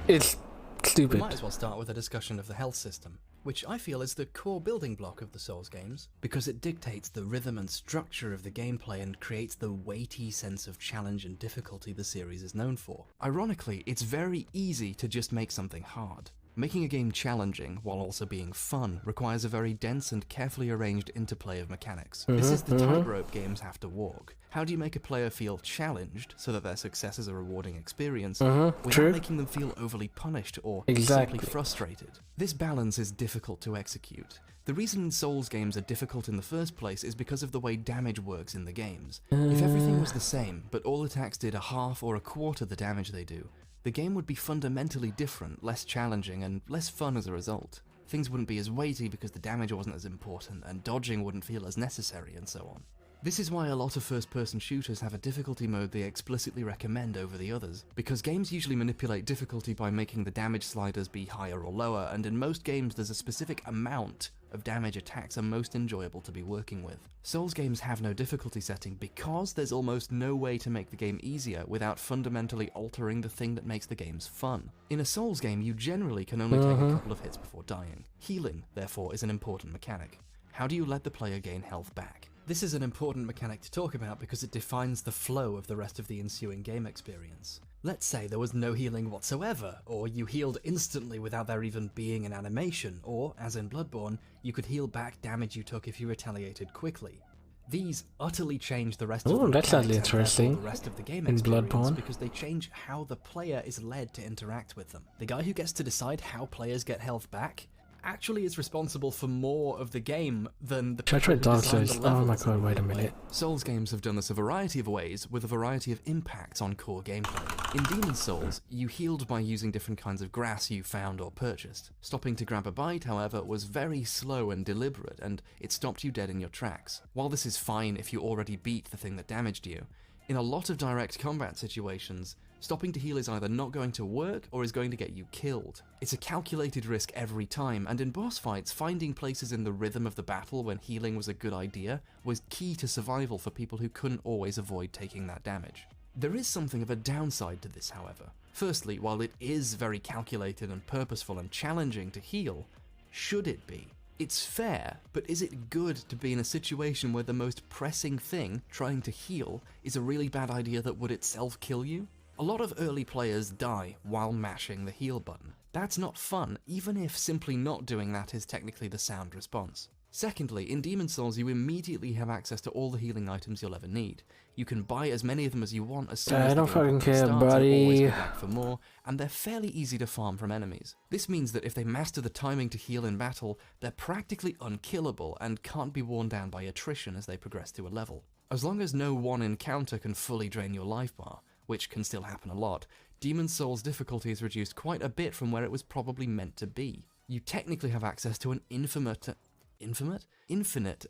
It's stupid. We might as well start with a discussion of the health system, which I feel is the core building block of the Souls games, because it dictates the rhythm and structure of the gameplay and creates the weighty sense of challenge and difficulty the series is known for. Ironically, it's very easy to just make something hard. Making a game challenging, while also being fun, requires a very dense and carefully arranged interplay of mechanics. This is the tightrope games have to walk. How do you make a player feel challenged, so that their success is a rewarding experience, without making them feel overly punished or simply frustrated? This balance is difficult to execute. The reason Souls games are difficult in the first place is because of the way damage works in the games. If everything was the same, but all attacks did a half or a quarter the damage they do, the game would be fundamentally different, less challenging, and less fun as a result. Things wouldn't be as weighty because the damage wasn't as important, and dodging wouldn't feel as necessary, and so on. This is why a lot of first-person shooters have a difficulty mode they explicitly recommend over the others, because games usually manipulate difficulty by making the damage sliders be higher or lower, and in most games there's a specific amount of damage attacks are most enjoyable to be working with. Souls games have no difficulty setting because there's almost no way to make the game easier without fundamentally altering the thing that makes the games fun. In a Souls game, you generally can only take a couple of hits before dying. Healing, therefore, is an important mechanic. How do you let the player gain health back? This is an important mechanic to talk about because it defines the flow of the rest of the ensuing game experience. Let's say there was no healing whatsoever, or you healed instantly without there even being an animation, or, as in Bloodborne, you could heal back damage you took if you retaliated quickly. These utterly change the rest of the that's mechanics and interesting. the rest of the game In experience Bloodborne. because they change how the player is led to interact with them. The guy who gets to decide how players get health back actually is responsible for more of the game than the Should I try people who Dark designed Souls? the Oh my levels god, in wait a the minute. Souls games have done this a variety of ways, with a variety of impacts on core gameplay. In Demon's Souls, you healed by using different kinds of grass you found or purchased. Stopping to grab a bite, however, was very slow and deliberate, and it stopped you dead in your tracks. While this is fine if you already beat the thing that damaged you, in a lot of direct combat situations, stopping to heal is either not going to work or is going to get you killed. It's a calculated risk every time, and in boss fights, finding places in the rhythm of the battle when healing was a good idea was key to survival for people who couldn't always avoid taking that damage. There is something of a downside to this, however. Firstly, while it is very calculated and purposeful and challenging to heal, should it be? It's fair, but is it good to be in a situation where the most pressing thing, trying to heal, is a really bad idea that would itself kill you? A lot of early players die while mashing the heal button. That's not fun, even if simply not doing that is technically the sound response. Secondly, in Demon's Souls you immediately have access to all the healing items you'll ever need. You can buy as many of them as you want as soon as I the don't game fucking care, starts, and always buddy. go back for more, and they're fairly easy to farm from enemies. This means that if they master the timing to heal in battle, they're practically unkillable and can't be worn down by attrition as they progress through a level. As long as no one encounter can fully drain your life bar, which can still happen a lot, Demon's Souls difficulty is reduced quite a bit from where it was probably meant to be. You technically have access to an infinite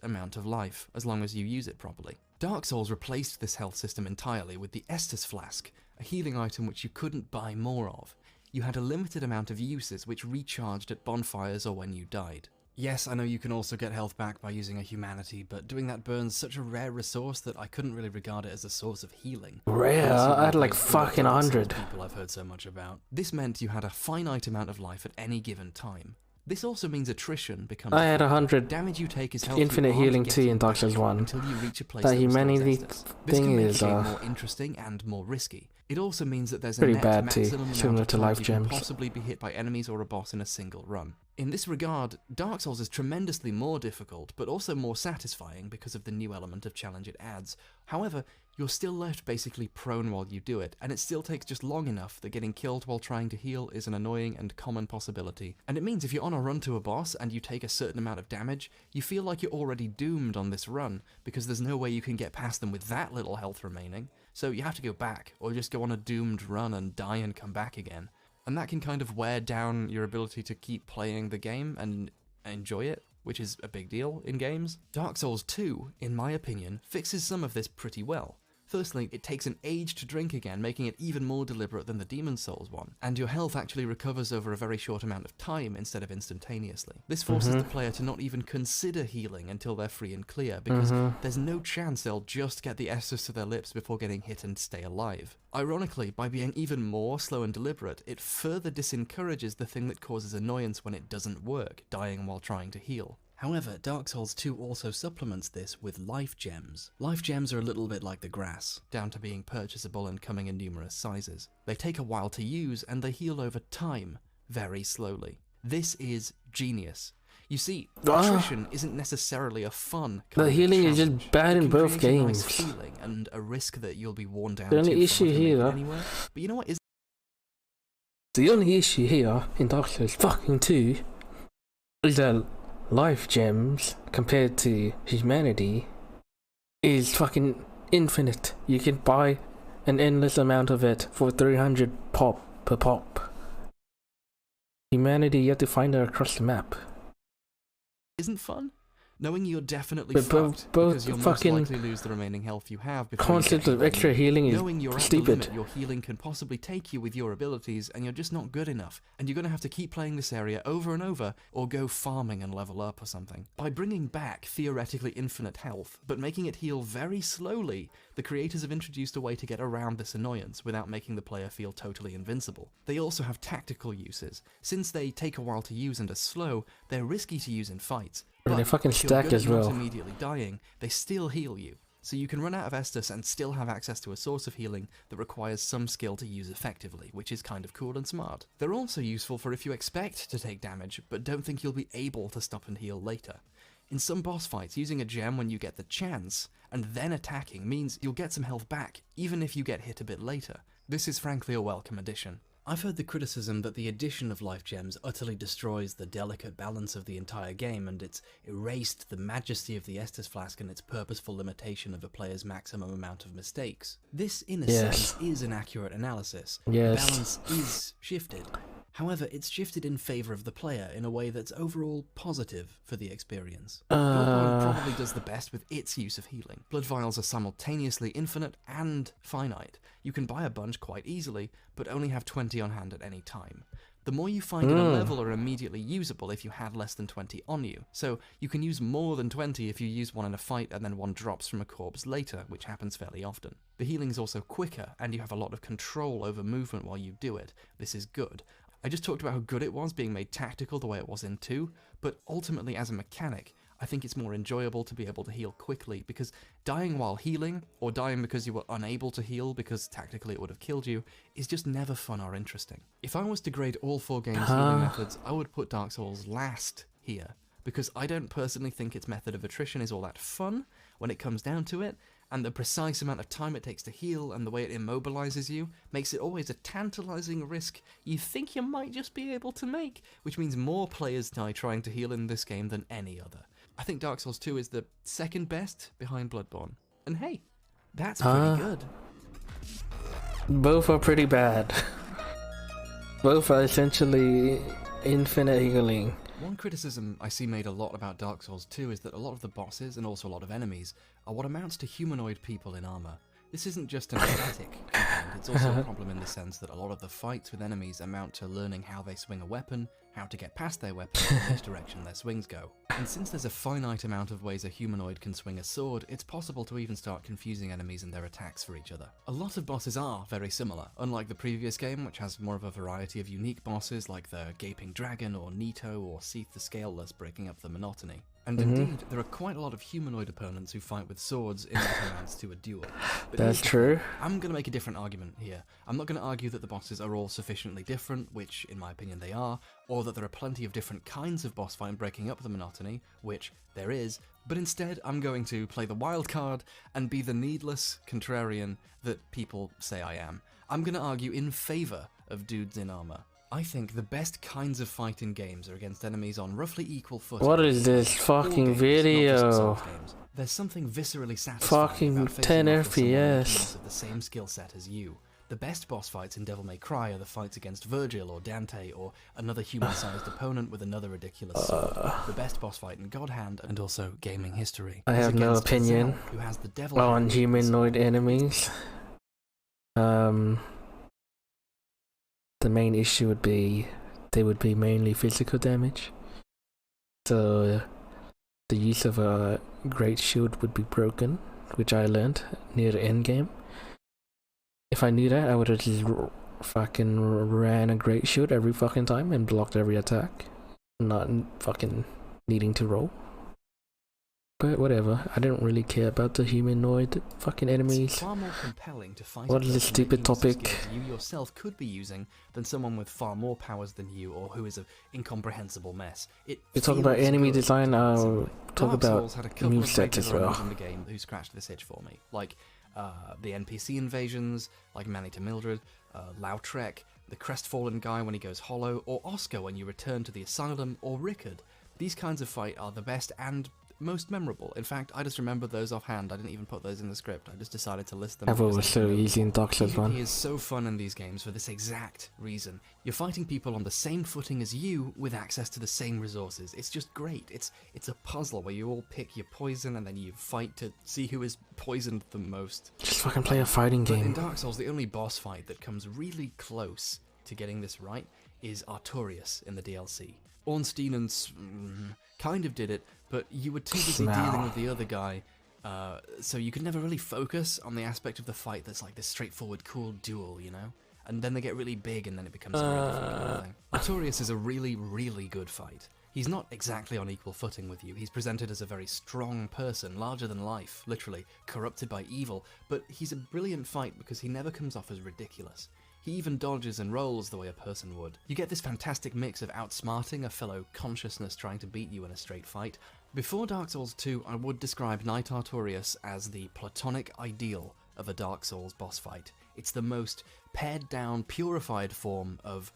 amount of life, as long as you use it properly. Dark Souls replaced this health system entirely with the Estus Flask, a healing item which you couldn't buy more of. You had a limited amount of uses which recharged at bonfires or when you died. Yes, I know you can also get health back by using a humanity, but doing that burns such a rare resource that I couldn't really regard it as a source of healing. Rare? I had like fucking 100. People I've heard so much about. This meant you had a finite amount of life at any given time. This also means attrition becomes. I had 100 damage you take is health infinite healing too in Dark Souls 1. Until you reach a place That that humanity this thing can make is the game more interesting and more risky. It also means that there's pretty a net bad too, maximum similar amount to of life times you can gems. possibly be hit by enemies or a boss in a single run. In this regard, Dark Souls is tremendously more difficult, but also more satisfying because of the new element of challenge it adds. However, you're still left basically prone while you do it, and it still takes just long enough that getting killed while trying to heal is an annoying and common possibility. And it means if you're on a run to a boss and you take a certain amount of damage, you feel like you're already doomed on this run, because there's no way you can get past them with that little health remaining. So you have to go back, or just go on a doomed run and die and come back again. And that can kind of wear down your ability to keep playing the game and enjoy it, which is a big deal in games. Dark Souls 2, in my opinion, fixes some of this pretty well. Firstly, it takes an age to drink again, making it even more deliberate than the Demon's Souls one, and your health actually recovers over a very short amount of time instead of instantaneously. This forces the player to not even consider healing until they're free and clear, because there's no chance they'll just get the Estus to their lips before getting hit and stay alive. Ironically, by being even more slow and deliberate, it further disencourages the thing that causes annoyance when it doesn't work, dying while trying to heal. However, Dark Souls 2 also supplements this with life gems. Life gems are a little bit like the grass, down to being purchasable and coming in numerous sizes. They take a while to use, and they heal over time, very slowly. This is genius. You see, attrition isn't necessarily a fun kind The healing of is challenge. just bad It in can both create a nice games. feeling and a risk that you'll be worn down The only to issue from having to make it here- anywhere. But you know what is The only issue here in Dark Souls fucking 2 is that life gems compared to humanity is fucking infinite. You can buy an endless amount of it for 300 pop per pop. Humanity, you have to find it across the map. isn't fun? Knowing you're definitely But fucked both because you'll most fucking likely lose the remaining health you have before you Concept get of healed extra anew. healing is Knowing you're at the stupid. limit your healing can possibly take you with your abilities and you're just not good enough, and you're going to have to keep playing this area over and over or go farming and level up or something. By bringing back theoretically infinite health, but making it heal very slowly, the creators have introduced a way to get around this annoyance without making the player feel totally invincible. They also have tactical uses. Since they take a while to use and are slow, they're risky to use in fights. They But fucking if you're stack good as at not well. immediately dying, they still heal you. So you can run out of Estus and still have access to a source of healing that requires some skill to use effectively, which is kind of cool and smart. They're also useful for if you expect to take damage, but don't think you'll be able to stop and heal later. In some boss fights, using a gem when you get the chance, and then attacking means you'll get some health back, even if you get hit a bit later. This is frankly a welcome addition. I've heard the criticism that the addition of life gems utterly destroys the delicate balance of the entire game, and it's erased the majesty of the Estus flask and its purposeful limitation of a player's maximum amount of mistakes. This, in a Yes. sense, is an accurate analysis. Yes. The balance is shifted. However, it's shifted in favour of the player in a way that's overall positive for the experience. Bloodborne probably does the best with its use of healing. Blood vials are simultaneously infinite and finite. You can buy a bunch quite easily, but only have 20 on hand at any time. The more you find in a level are immediately usable if you have less than 20 on you, so you can use more than 20 if you use one in a fight and then one drops from a corpse later, which happens fairly often. The healing is also quicker, and you have a lot of control over movement while you do it. This is good. I just talked about how good it was being made tactical the way it was in 2, but ultimately as a mechanic, I think it's more enjoyable to be able to heal quickly, because dying while healing, or dying because you were unable to heal because tactically it would have killed you, is just never fun or interesting. If I was to grade all 4 games' healing methods, I would put Dark Souls last here, because I don't personally think its method of attrition is all that fun when it comes down to it, and the precise amount of time it takes to heal and the way it immobilizes you makes it always a tantalizing risk you think you might just be able to make, which means more players die trying to heal in this game than any other. I think Dark Souls 2 is the second best behind Bloodborne. And hey, that's pretty good. Both are pretty bad. Both are essentially infinite healing. One criticism I see made a lot about Dark Souls 2 is that a lot of the bosses, and also a lot of enemies, are what amounts to humanoid people in armor. This isn't just an aesthetic complaint, it's also a problem in the sense that a lot of the fights with enemies amount to learning how they swing a weapon, how to get past their weapons, and which direction their swings go. And since there's a finite amount of ways a humanoid can swing a sword, it's possible to even start confusing enemies and their attacks for each other. A lot of bosses are very similar, unlike the previous game, which has more of a variety of unique bosses like the Gaping Dragon or Nito or Seath the Scaleless, breaking up the monotony. And indeed, there are quite a lot of humanoid opponents who fight with swords in what amounts to a duel. But That's true. I'm going to make a different argument here. I'm not going to argue that the bosses are all sufficiently different, which in my opinion they are, or that there are plenty of different kinds of boss fight breaking up the monotony, which there is, but instead I'm going to play the wild card and be the needless contrarian that people say I am. I'm going to argue in favour of dudes in armour. I think the best kinds of fight in games are against enemies on roughly equal footing. What is this fucking video? There's something viscerally satisfying Fucking about facing 10 off with someone who FPS. has the same skill set as you. The best boss fights in Devil May Cry are the fights against Virgil or Dante or another human-sized opponent with another ridiculous sword. The best boss fight in God Hand, and also gaming history, I is have no against opinion Zell, who has the devil on hand humanoid enemies. The main issue would be they would be mainly physical damage. So the use of a great shield would be broken, which I learned near the end game. If I knew that, I would have just fucking ran a great shield every fucking time and blocked every attack, not fucking needing to roll. But whatever, I didn't really care about the humanoid fucking enemies. It's far more compelling to fight What a is this person stupid with use of topic? skills you yourself could be using than someone with far more powers than you or who is an incomprehensible mess. You talk about feels enemy good design, to I'll simply. talk Dark about Souls had a couple of movesets great as designs well. in the game who scratched this itch for me, like the NPC invasions, like Manny to Mildred, Lautrec, the Crestfallen guy when he goes hollow, or Oscar when you return to the Asylum, or Rickard. These kinds of fight are the best and most memorable. In fact, I just remembered those offhand. I didn't even put those in the script. I just decided to list them. I thought it because was I so remembered easy in Dark Souls PvP 1. is so fun in these games for this exact reason. You're fighting people on the same footing as you with access to the same resources. It's just great. It's a puzzle where you all pick your poison and then you fight to see who is poisoned the most. Just fucking play a fighting But in game. Dark Souls, the only boss fight that comes really close to getting this right is Artorias in the DLC. Ornstein and kind of did it, but you were too busy dealing with the other guy, so you could never really focus on the aspect of the fight that's like this straightforward, cool duel, you know? And then they get really big and then it becomes a very different kind of thing. Artorias is a really, really good fight. He's not exactly on equal footing with you. He's presented as a very strong person, larger than life, literally, corrupted by evil, but he's a brilliant fight because he never comes off as ridiculous. He even dodges and rolls the way a person would. You get this fantastic mix of outsmarting a fellow consciousness trying to beat you in a straight fight. Before Dark Souls 2, I would describe Knight Artorias as the platonic ideal of a Dark Souls boss fight. It's the most pared down, purified form of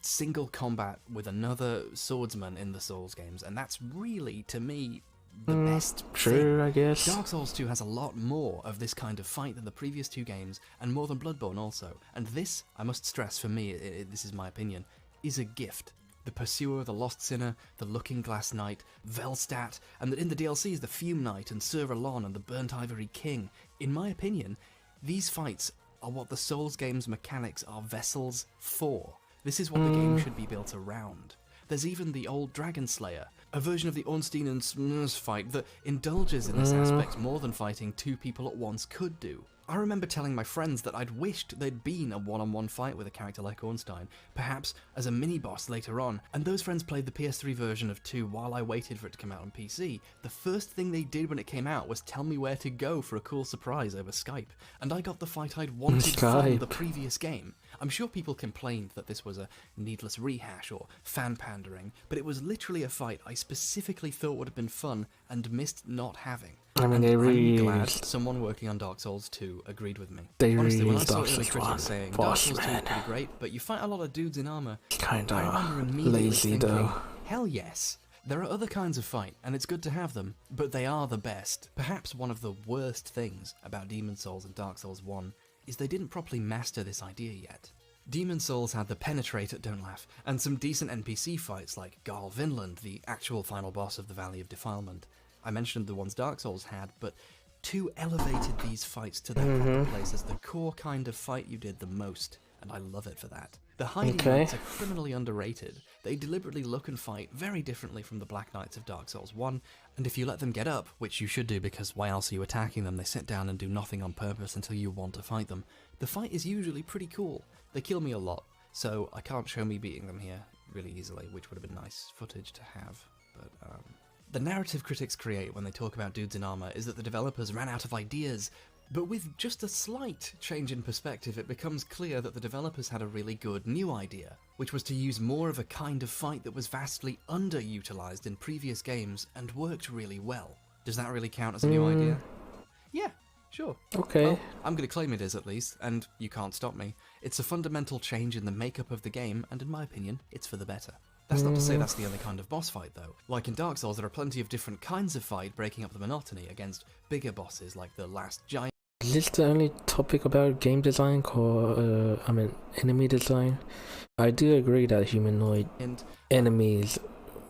single combat with another swordsman in the Souls games, and that's really, to me, the best True, thing. I guess. Dark Souls 2 has a lot more of this kind of fight than the previous two games, and more than Bloodborne also. And this, I must stress for me, this is my opinion, is a gift. The Pursuer, the Lost Sinner, the Looking Glass Knight, Velstadt, and in the DLCs the Fume Knight and Sir Alon and the Burnt Ivory King. In my opinion, these fights are what the Souls games' mechanics are vessels for. This is what the game should be built around. There's even the old Dragon Slayer, a version of the Ornstein and Smurs fight that indulges in this aspect more than fighting two people at once could do. I remember telling my friends that I'd wished there'd been a one-on-one fight with a character like Ornstein, perhaps as a mini-boss later on, and those friends played the PS3 version of 2 while I waited for it to come out on PC. The first thing they did when it came out was tell me where to go for a cool surprise over Skype, and I got the fight I'd wanted from the previous game. I'm sure people complained that this was a needless rehash or fan pandering, but it was literally a fight I specifically thought would have been fun and missed not having. I mean, they really I'm glad used, someone working on Dark Souls 2 agreed with me. they Honestly, really when I used saw Dark early Souls 1. critics saying Dark Boss, Souls 2 is man. pretty great, but you fight a lot of dudes in armor, I remember Kinda immediately lazy thinking, though. hell yes. There are other kinds of fight, and it's good to have them, but they are the best. Perhaps one of the worst things about Demon's Souls and Dark Souls 1 is they didn't properly master this idea yet. Demon's Souls had the Penetrate, don't laugh, and some decent NPC fights like Garl Vinland, the actual final boss of the Valley of Defilement. I mentioned the ones Dark Souls had, but 2 elevated these fights to that proper place as the core kind of fight you did the most. and I love it for that. The Hiding Okay. Knights are criminally underrated. They deliberately look and fight very differently from the Black Knights of Dark Souls 1, and if you let them get up, which you should do because why else are you attacking them, they sit down and do nothing on purpose until you want to fight them, the fight is usually pretty cool. They kill me a lot, so I can't show me beating them here really easily, which would have been nice footage to have, but The narrative critics create when they talk about Dudes in Armor is that the developers ran out of ideas, but with just a slight change in perspective, it becomes clear that the developers had a really good new idea, which was to use more of a kind of fight that was vastly underutilized in previous games and worked really well. Does that really count as a new idea? Yeah, sure. Okay. Well, I'm going to claim it is at least, and you can't stop me. It's a fundamental change in the makeup of the game, and in my opinion, it's for the better. That's not to say that's the only kind of boss fight, though. Like in Dark Souls, there are plenty of different kinds of fight breaking up the monotony against bigger bosses like the last giant. Is this the only topic about game design or, enemy design? I do agree that humanoid enemies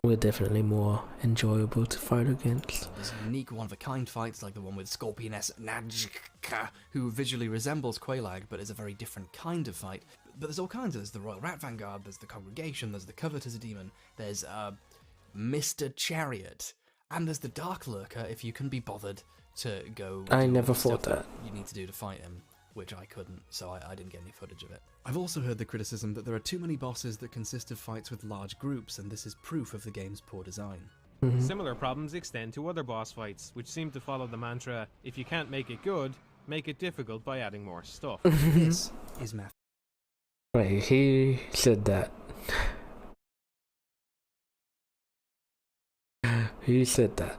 were definitely more enjoyable to fight against. There's unique one-of-a-kind fights like the one with Scorpioness Nadjka, who visually resembles Quelaag but is a very different kind of fight. But there's all kinds. There's the Royal Rat Vanguard, there's the Congregation, there's the Covetous Demon, there's Mr. Chariot, and there's the Dark Lurker if you can be bothered to go. I do never all the thought stuff that. you need to do to fight him, which I couldn't, so I didn't get any footage of it. I've also heard the criticism that there are too many bosses that consist of fights with large groups, and this is proof of the game's poor design. Similar problems extend to other boss fights, which seem to follow the mantra, if you can't make it good, make it difficult by adding more stuff. This is math. Wait, he said that. Who said that?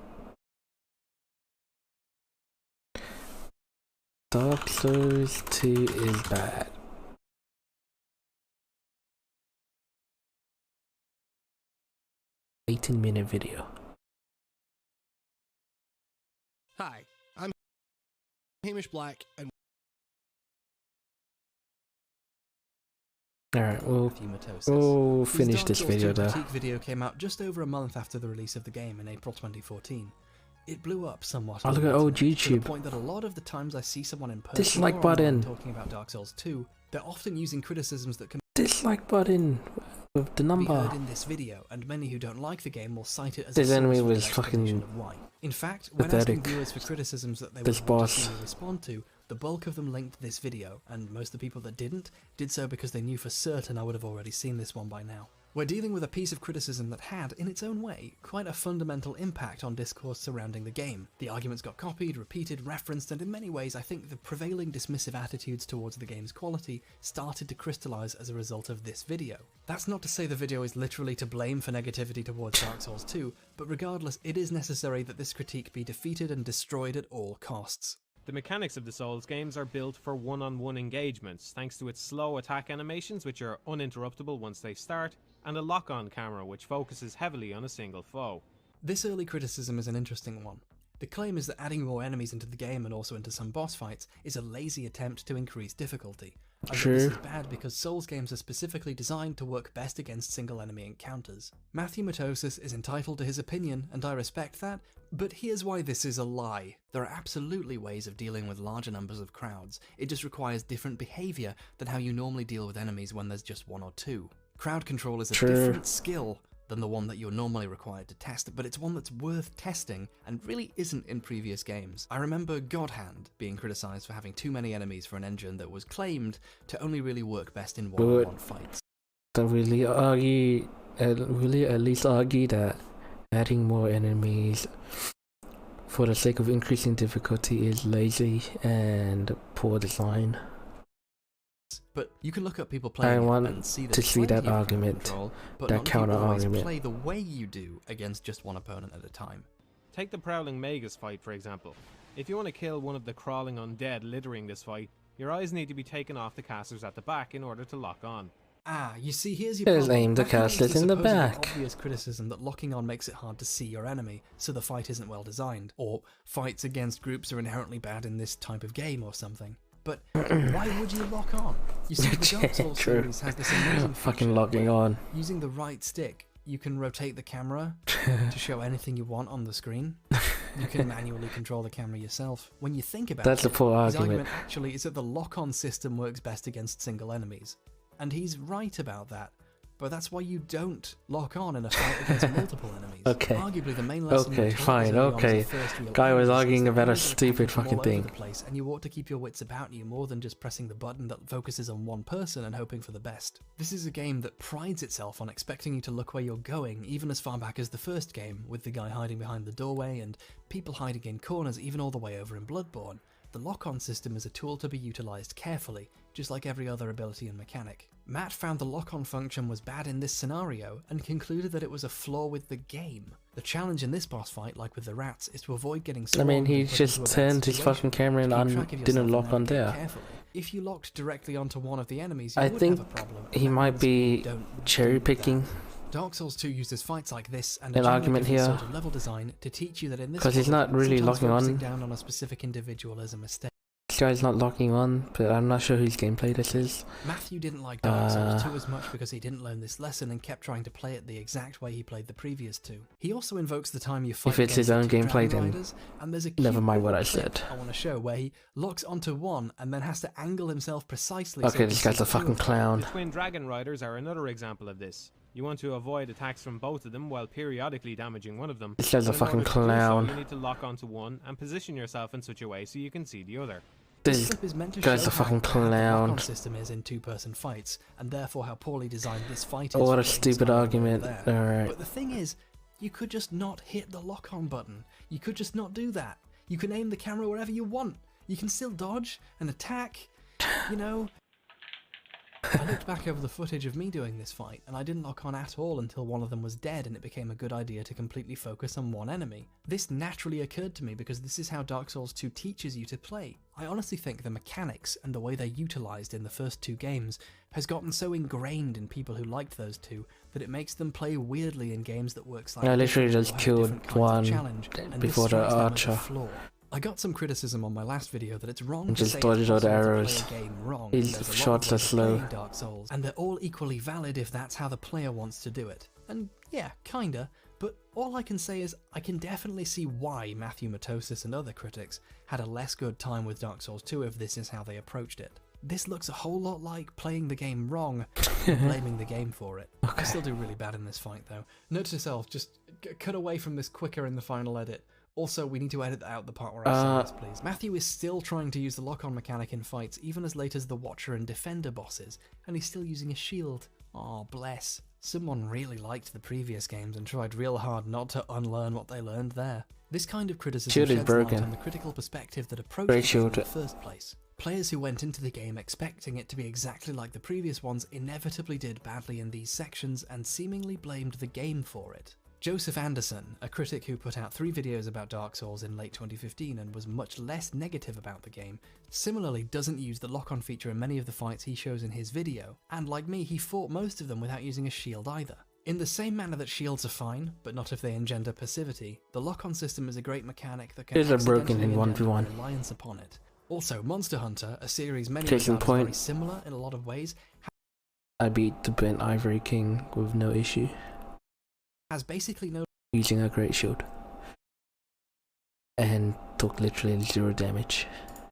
Dark Souls 2 is bad. $18-minute video. Hi, I'm Hamish Black, and Alright, we'll His finish Dark this Souls video 2 though. critique video came out just over a month after the release of the game in April 2014. It blew up somewhat. Oh, on look the at old internet, to the YouTube. point that a lot of the times I see someone in person Dislike or online button. talking about Dark Souls 2, they're often using criticisms that can Dislike button with the be number. heard in this video, and many who don't like the game will cite it as This a enemy source for was their explanation fucking of why. In fact, when asking pathetic. viewers for criticisms that they This would want boss. to see me respond to, the bulk of them linked this video, and most of the people that didn't did so because they knew for certain I would have already seen this one by now. We're dealing with a piece of criticism that had, in its own way, quite a fundamental impact on discourse surrounding the game. The arguments got copied, repeated, referenced, and in many ways I think the prevailing dismissive attitudes towards the game's quality started to crystallise as a result of this video. That's not to say the video is literally to blame for negativity towards Dark Souls 2, but regardless, it is necessary that this critique be defeated and destroyed at all costs. The mechanics of the Souls games are built for one-on-one engagements, thanks to its slow attack animations which are uninterruptible once they start, and a lock-on camera which focuses heavily on a single foe. This early criticism is an interesting one. The claim is that adding more enemies into the game and also into some boss fights is a lazy attempt to increase difficulty. I think this is bad because Souls games are specifically designed to work best against single enemy encounters. Matthew Matosis is entitled to his opinion, and I respect that, but here's why this is a lie. There are absolutely ways of dealing with larger numbers of crowds. It just requires different behaviour than how you normally deal with enemies when there's just one or two. Crowd control is a different skill than the one that you're normally required to test, but it's one that's worth testing and really isn't in previous games. I remember God Hand being criticised for having too many enemies for an engine that was claimed to only really work best in one-on-one fights. Don't really at least argue that adding more enemies for the sake of increasing difficulty is lazy and poor design. But you can look up people playing I want and see to see that argument, control, but that not many counter people always argument. play the way you do against just one opponent at a time. Take the Prowling Magus fight for example. If you want to kill one of the crawling undead littering this fight, your eyes need to be taken off the casters at the back in order to lock on. Ah, you see, here's your There's problem. aim the That counts casters the in the supposedly back. obvious criticism that locking on makes it hard to see your enemy, so the fight isn't well designed, or fights against groups are inherently bad in this type of game or something. But why would you lock on? You see, the Dark Souls True. series has this amazing Fucking feature locking where, on. using the right stick, you can rotate the camera to show anything you want on the screen. You can manually control the camera yourself. When you think about That's it, the full his argument. argument actually is that the lock-on system works best against single enemies. And he's right about that. But that's why you don't lock on in a fight against multiple enemies. Okay. Arguably the main lesson Okay, you're taught fine, as early on as the okay. first real Guy was enemies is arguing that about a enemies are stupid attacking from fucking all over thing. the place, and you ought to keep your wits about you more than just pressing the button that focuses on one person and hoping for the best. This is a game that prides itself on expecting you to look where you're going, even as far back as the first game, with the guy hiding behind the doorway and people hiding in corners even all the way over in Bloodborne. The lock-on system is a tool to be utilised carefully, just like every other ability and mechanic. Matt found the lock-on function was bad in this scenario and concluded that it was a flaw with the game. The challenge in this boss fight, like with the rats, is to avoid getting I swarmed mean, he and put just into a bad turned his situation. fucking camera Keep and track of didn't yourself lock and on navigate there. carefully. If you locked directly onto one of the enemies, you I would think have a problem. he and might that be means don't cherry do picking. that. Dark Souls 2 uses fights like this and An a argument generally different here. sort of level design to teach you that in this 'Cause he's world, not really sometimes locking focusing on. down on a specific individual is a mistake. This guy's not locking on, but I'm not sure whose gameplay this is. Matthew didn't like Dark Souls 2 as much because he didn't learn this lesson and kept trying to play it the exact way he played the previous two. He also invokes the time you fight If it's his against the own two gameplay, Dragon then Riders, and there's a never cute mind what I little clip said. I want to show where he locks onto one and then has to angle himself precisely. Okay, so this he guy's can a see the two fucking of them. clown. The twin dragon riders are another example of this. You want to avoid attacks from both of them while periodically damaging one of them. This guy's a But in fucking order to do so, clown. you need to lock onto one and position yourself in such a way so you can see the other. This clip is meant to guy's show a fucking how bad the clown. lock-on system is in two-person fights, and therefore how poorly designed this fight is. Oh, what for a putting stupid this argument. there. Alright. But the thing is, you could just not hit the lock-on button. You could just not do that. You can aim the camera wherever you want. You can still dodge and attack, you know. I looked back over the footage of me doing this fight, and I didn't lock on at all until one of them was dead and it became a good idea to completely focus on one enemy. This naturally occurred to me because this is how Dark Souls 2 teaches you to play. I honestly think the mechanics and the way they're utilised in the first two games has gotten so ingrained in people who liked those two that it makes them play weirdly in games that work slightly I literally differently just or have killed different kinds of one challenge, and this before the strikes them as a archer. flaw. I got some criticism on my last video that it's wrong And to just say it's dodged all the possible to arrows. play a game wrong. His There's a lot of shots are ways of slow. playing Dark Souls, and they're all equally valid if that's how the player wants to do it. And yeah, kinda, but all I can say is I can definitely see why Matthew Matosis and other critics had a less good time with Dark Souls 2 if this is how they approached it. This looks a whole lot like playing the game wrong and blaming the game for it. I still do really bad in this fight though. Note to self, just cut away from this quicker in the final edit. Also, we need to edit out the part where I say this, please. Matthew is still trying to use the lock-on mechanic in fights, even as late as the Watcher and Defender bosses, and he's still using a shield. Aw, bless. Someone really liked the previous games and tried real hard not to unlearn what they learned there. This kind of criticism Shield is sheds light broken. on the critical perspective that approached Great the game in shield. the first place. Players who went into the game expecting it to be exactly like the previous ones inevitably did badly in these sections and seemingly blamed the game for it. Joseph Anderson, a critic who put out 3 videos about Dark Souls in late 2015 and was much less negative about the game, similarly doesn't use the lock-on feature in many of the fights he shows in his video, and like me, he fought most of them without using a shield either. In the same manner that shields are fine, but not if they engender passivity, the lock-on system is a great mechanic that can Shields are broken in accidentally engender 1v1. a reliance upon it. Also, Monster Hunter, a series many Case in regard as point. very similar in a lot of ways, I beat the Bent Ivory King with no issue, has basically no using a great shield. And took literally 0 damage.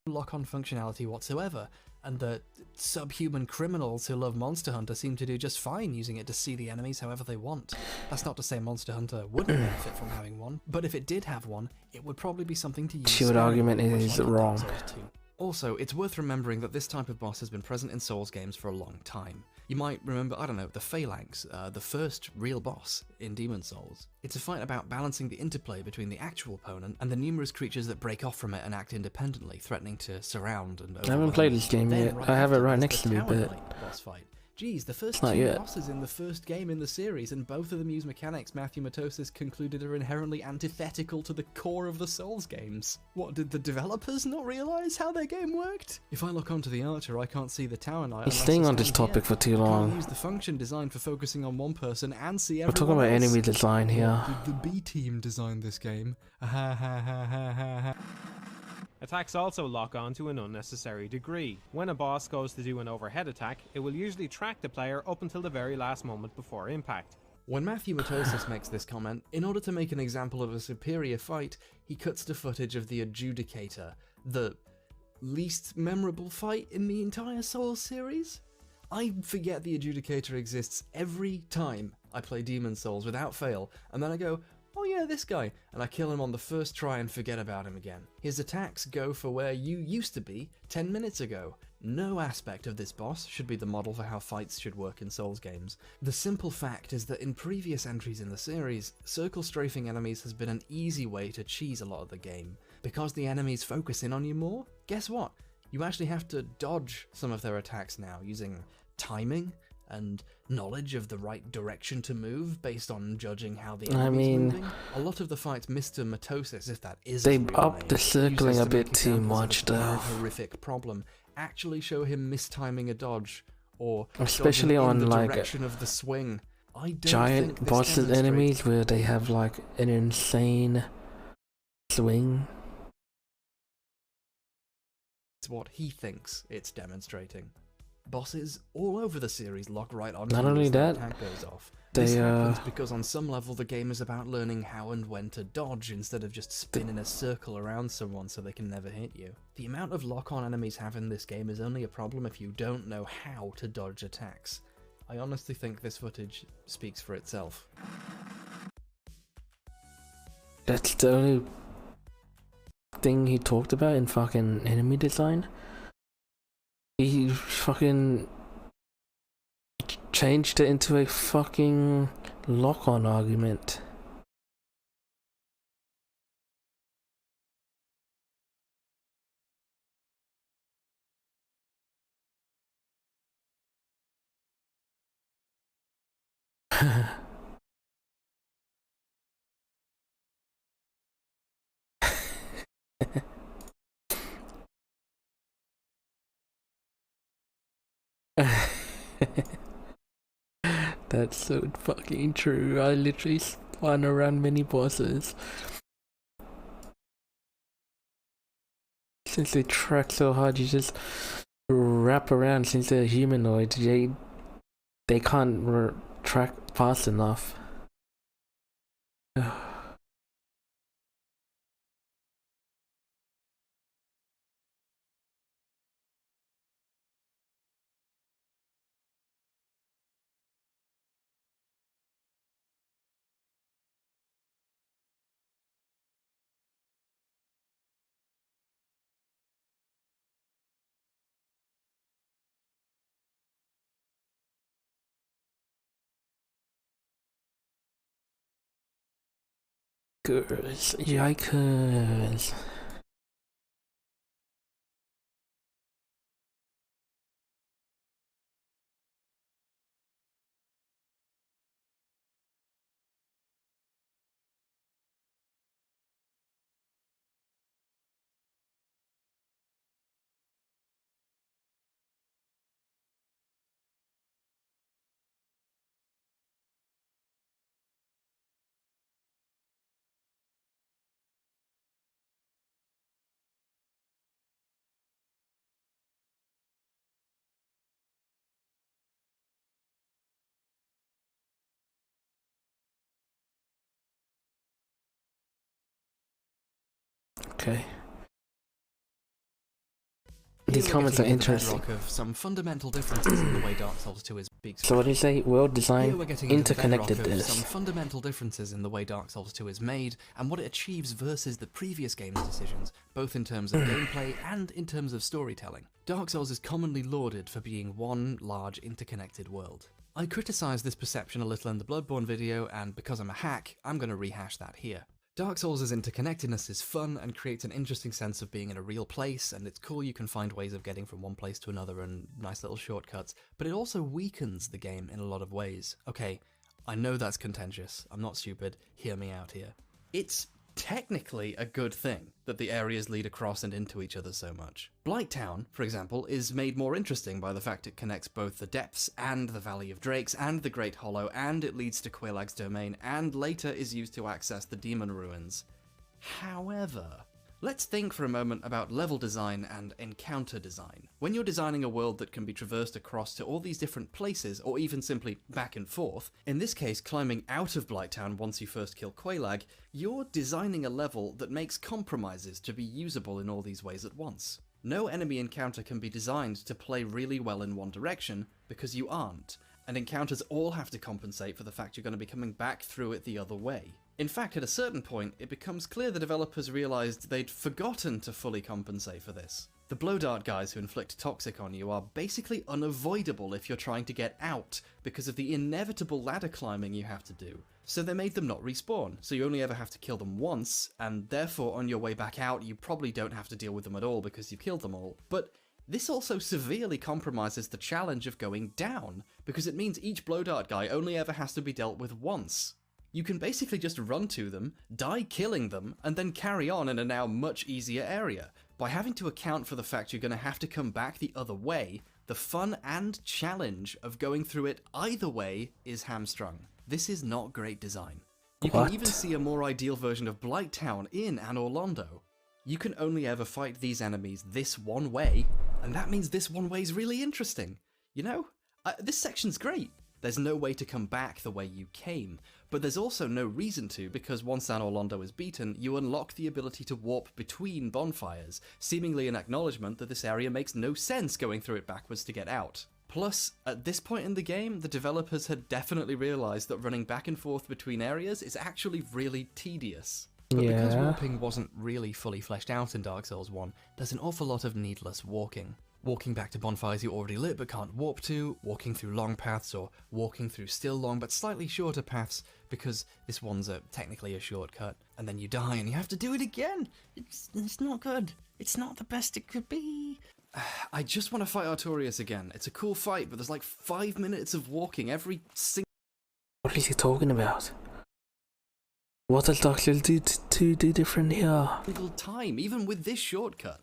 lock-on functionality whatsoever, and the subhuman criminals who love Monster Hunter seem to do just fine using it to see the enemies however they want. That's not to say Monster Hunter wouldn't benefit from having one, but if it did have one, it would probably be something to use Shield sparingly, argument much is like in wrong. Dark Souls 2. Also, it's worth remembering that this type of boss has been present in Souls games for a long time. You might remember, I don't know, the Phalanx, the first real boss in Demon Souls. It's a fight about balancing the interplay between the actual opponent and the numerous creatures that break off from it and act independently, threatening to surround and I haven't played this game Then yet. right I have it after right there's next the to me, Tower but Knight boss fight. Geez, the first Not 2 yet. bosses in the first game in the series, and both of them use mechanics Matthew Matosis concluded are inherently antithetical to the core of the Souls games. What, did the developers not realise how their game worked? If I look onto the Archer, I can't see the Tower Knight. he's unless staying I on this stand topic here. for too I can't long. use the function designed for focusing on one person and see We're everyone talking about else. enemy design here. Did the B team design this game? Ha ha ha ha ha ha. Attacks also lock on to an unnecessary degree. When a boss goes to do an overhead attack, it will usually track the player up until the very last moment before impact. When Matthew Matosis makes this comment, in order to make an example of a superior fight, he cuts to footage of the Adjudicator, the least memorable fight in the entire Souls series? I forget the Adjudicator exists every time I play Demon's Souls without fail, and then I go, oh yeah, this guy, and I kill him on the first try and forget about him again. His attacks go for where you used to be 10 minutes ago. No aspect of this boss should be the model for how fights should work in Souls games. The simple fact is that in previous entries in the series, circle strafing enemies has been an easy way to cheese a lot of the game. Because the enemies focus in on you more, guess what? You actually have to dodge some of their attacks now using timing and knowledge of the right direction to move based on judging how the enemy's moving. A lot of the fights Mr. Matosis, if that is they his real upped the name, circling uses a to bit make too examples of much, a though. horrific problem actually show him mistiming a dodge or Especially dodging in on the like direction of the swing. I don't giant think this bosses demonstrates enemies where they have like an insane swing. It's what he thinks it's demonstrating. Bosses all over the series lock right on. Not only that, attack goes off. they This happens because on some level the game is about learning how and when to dodge instead of just spin in a circle around someone so they can never hit you. The amount of lock-on enemies have in this game is only a problem if you don't know how to dodge attacks. I honestly think this footage speaks for itself. That's the only thing he talked about in fucking enemy design. He fucking changed it into a fucking lock-on argument. That's so fucking true. I literally spun around mini bosses. Since they track so hard, you just wrap around. Since they're humanoid, they can't track fast enough. Girls, yikers. Okay. These comments are interesting. Of some fundamental differences in the way Dark Souls 2 is being So what do you say? World design, Here we're getting into the bedrock of interconnectedness. some fundamental differences in the way Dark Souls 2 is made and what it achieves versus the previous game's decisions, both in terms of gameplay and in terms of storytelling. Dark Souls is commonly lauded for being one large interconnected world. I criticised this perception a little in the Bloodborne video, and because I'm a hack, I'm going to rehash that here. Dark Souls' interconnectedness is fun and creates an interesting sense of being in a real place, and it's cool you can find ways of getting from one place to another and nice little shortcuts, but it also weakens the game in a lot of ways. Okay, I know that's contentious, I'm not stupid, hear me out here. It's technically a good thing that the areas lead across and into each other so much. Blighttown, for example, is made more interesting by the fact it connects both the depths and the Valley of Drakes and the Great Hollow, and it leads to Quelaag's domain, and later is used to access the Demon Ruins. However, Let's think for a moment about level design and encounter design. When you're designing a world that can be traversed across to all these different places, or even simply back and forth, in this case climbing out of Blighttown once you first kill Quelaag, you're designing a level that makes compromises to be usable in all these ways at once. No enemy encounter can be designed to play really well in one direction, because you aren't, and encounters all have to compensate for the fact you're going to be coming back through it the other way. In fact, at a certain point, it becomes clear the developers realised they'd forgotten to fully compensate for this. The blow dart guys who inflict toxic on you are basically unavoidable if you're trying to get out, because of the inevitable ladder climbing you have to do. So they made them not respawn, so you only ever have to kill them once, and therefore on your way back out you probably don't have to deal with them at all because you've killed them all. But this also severely compromises the challenge of going down, because it means each blow dart guy only ever has to be dealt with once. You can basically just run to them, die killing them, and then carry on in a now much easier area. By having to account for the fact you're going to have to come back the other way, the fun and challenge of going through it either way is hamstrung. This is not great design. You can even see a more ideal version of Blighttown in Anor Londo. You can only ever fight these enemies this one way, and that means this one way is really interesting. You know, this section's great. There's no way to come back the way you came, but there's also no reason to, because once Anor Londo is beaten, you unlock the ability to warp between bonfires, seemingly an acknowledgement that this area makes no sense going through it backwards to get out. Plus, at this point in the game, the developers had definitely realised that running back and forth between areas is actually really tedious. But because warping wasn't really fully fleshed out in Dark Souls 1, there's an awful lot of needless walking. Walking back to bonfires you already lit but can't warp to, walking through long paths, or walking through still long but slightly shorter paths because this one's technically a shortcut, and then you die and you have to do it again. It's not good. It's not the best it could be. I just want to fight Artorias again. It's a cool fight, but there's like 5 minutes of walking every single... What is he talking about? What does Dark Souls 2 do different here? ...single time, even with this shortcut.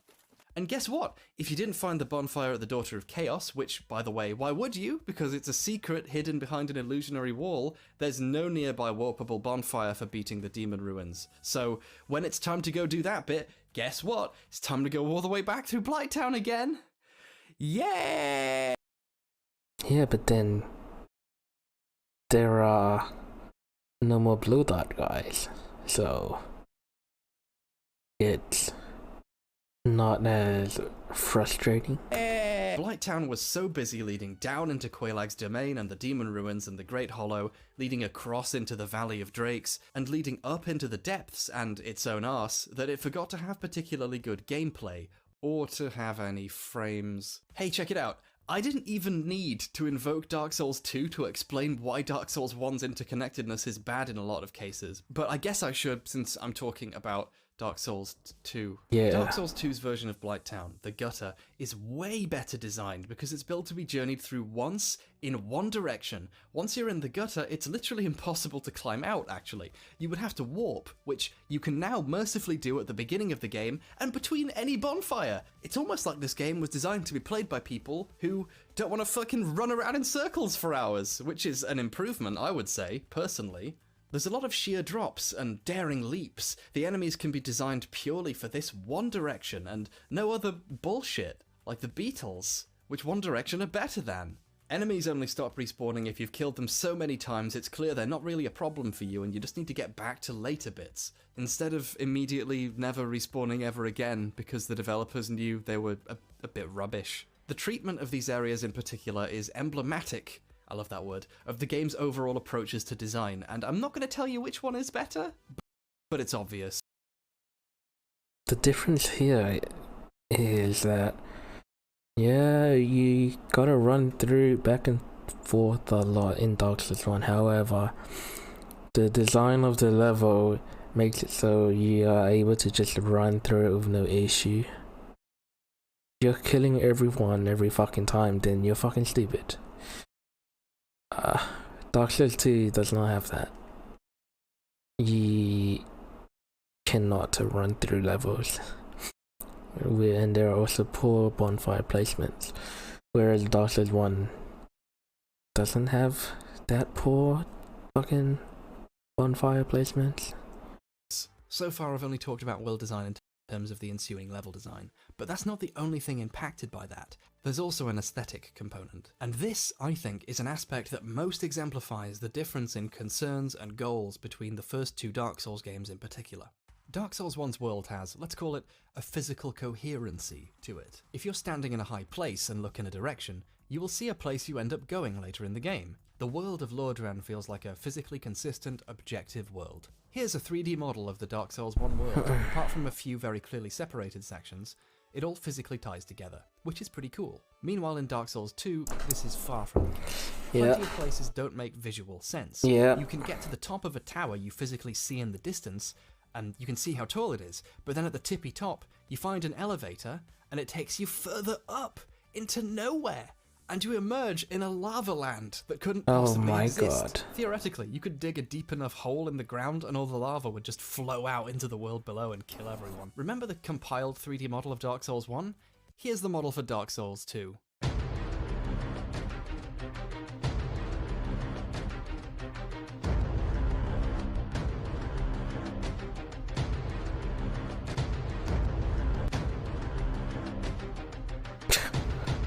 And guess what? If you didn't find the bonfire at the Daughter of Chaos, which, by the way, why would you? Because it's a secret hidden behind an illusionary wall, there's no nearby warpable bonfire for beating the demon ruins. So, when it's time to go do that bit, guess what? It's time to go all the way back through Blighttown again! Yeah! Yeah, but then... there are... no more Blue Dot guys, so... it's... not as frustrating. Blighttown was so busy leading down into Quelaag's domain and the Demon Ruins and the Great Hollow, leading across into the Valley of Drakes, and leading up into the depths and its own arse, that it forgot to have particularly good gameplay, or to have any frames. Hey, check it out. I didn't even need to invoke Dark Souls 2 to explain why Dark Souls 1's interconnectedness is bad in a lot of cases, but I guess I should since I'm talking about Dark Souls 2. Yeah. Dark Souls 2's version of Blighttown, the Gutter, is way better designed because it's built to be journeyed through once, in one direction. Once you're in the Gutter, it's literally impossible to climb out, actually. You would have to warp, which you can now mercifully do at the beginning of the game, and between any bonfire. It's almost like this game was designed to be played by people who don't want to fucking run around in circles for hours, which is an improvement, I would say, personally. There's a lot of sheer drops and daring leaps. The enemies can be designed purely for this one direction and no other bullshit, like the Beatles, which one direction are better than. Enemies only stop respawning if you've killed them so many times it's clear they're not really a problem for you and you just need to get back to later bits, instead of immediately never respawning ever again because the developers knew they were a bit rubbish. The treatment of these areas in particular is emblematic, I love that word, of the game's overall approaches to design, and I'm not going to tell you which one is better, but it's obvious. The difference here is that, yeah, you gotta run through back and forth a lot in Dark Souls 1, however, the design of the level makes it so you are able to just run through it with no issue. If you're killing everyone every fucking time, then you're fucking stupid. Dark Souls 2 does not have that. You cannot run through levels. And there are also poor bonfire placements. Whereas Dark Souls 1 doesn't have that poor fucking bonfire placements. So far I've only talked about world design and terms of the ensuing level design. But that's not the only thing impacted by that. There's also an aesthetic component. And this, I think, is an aspect that most exemplifies the difference in concerns and goals between the first two Dark Souls games in particular. Dark Souls 1's world has, let's call it, a physical coherency to it. If you're standing in a high place and look in a direction, you will see a place you end up going later in the game. The world of Lordran feels like a physically consistent, objective world. Here's a 3D model of the Dark Souls 1 world. Apart from a few very clearly separated sections, it all physically ties together, which is pretty cool. Meanwhile, in Dark Souls 2, this is far from the case. Plenty of places don't make visual sense. You can get to the top of a tower you physically see in the distance, and you can see how tall it is, but then at the tippy top, you find an elevator, and it takes you further up, into nowhere, and you emerge in a lava land that couldn't possibly exist. Theoretically, you could dig a deep enough hole in the ground and all the lava would just flow out into the world below and kill everyone. Remember the compiled 3D model of Dark Souls 1? Here's the model for Dark Souls 2.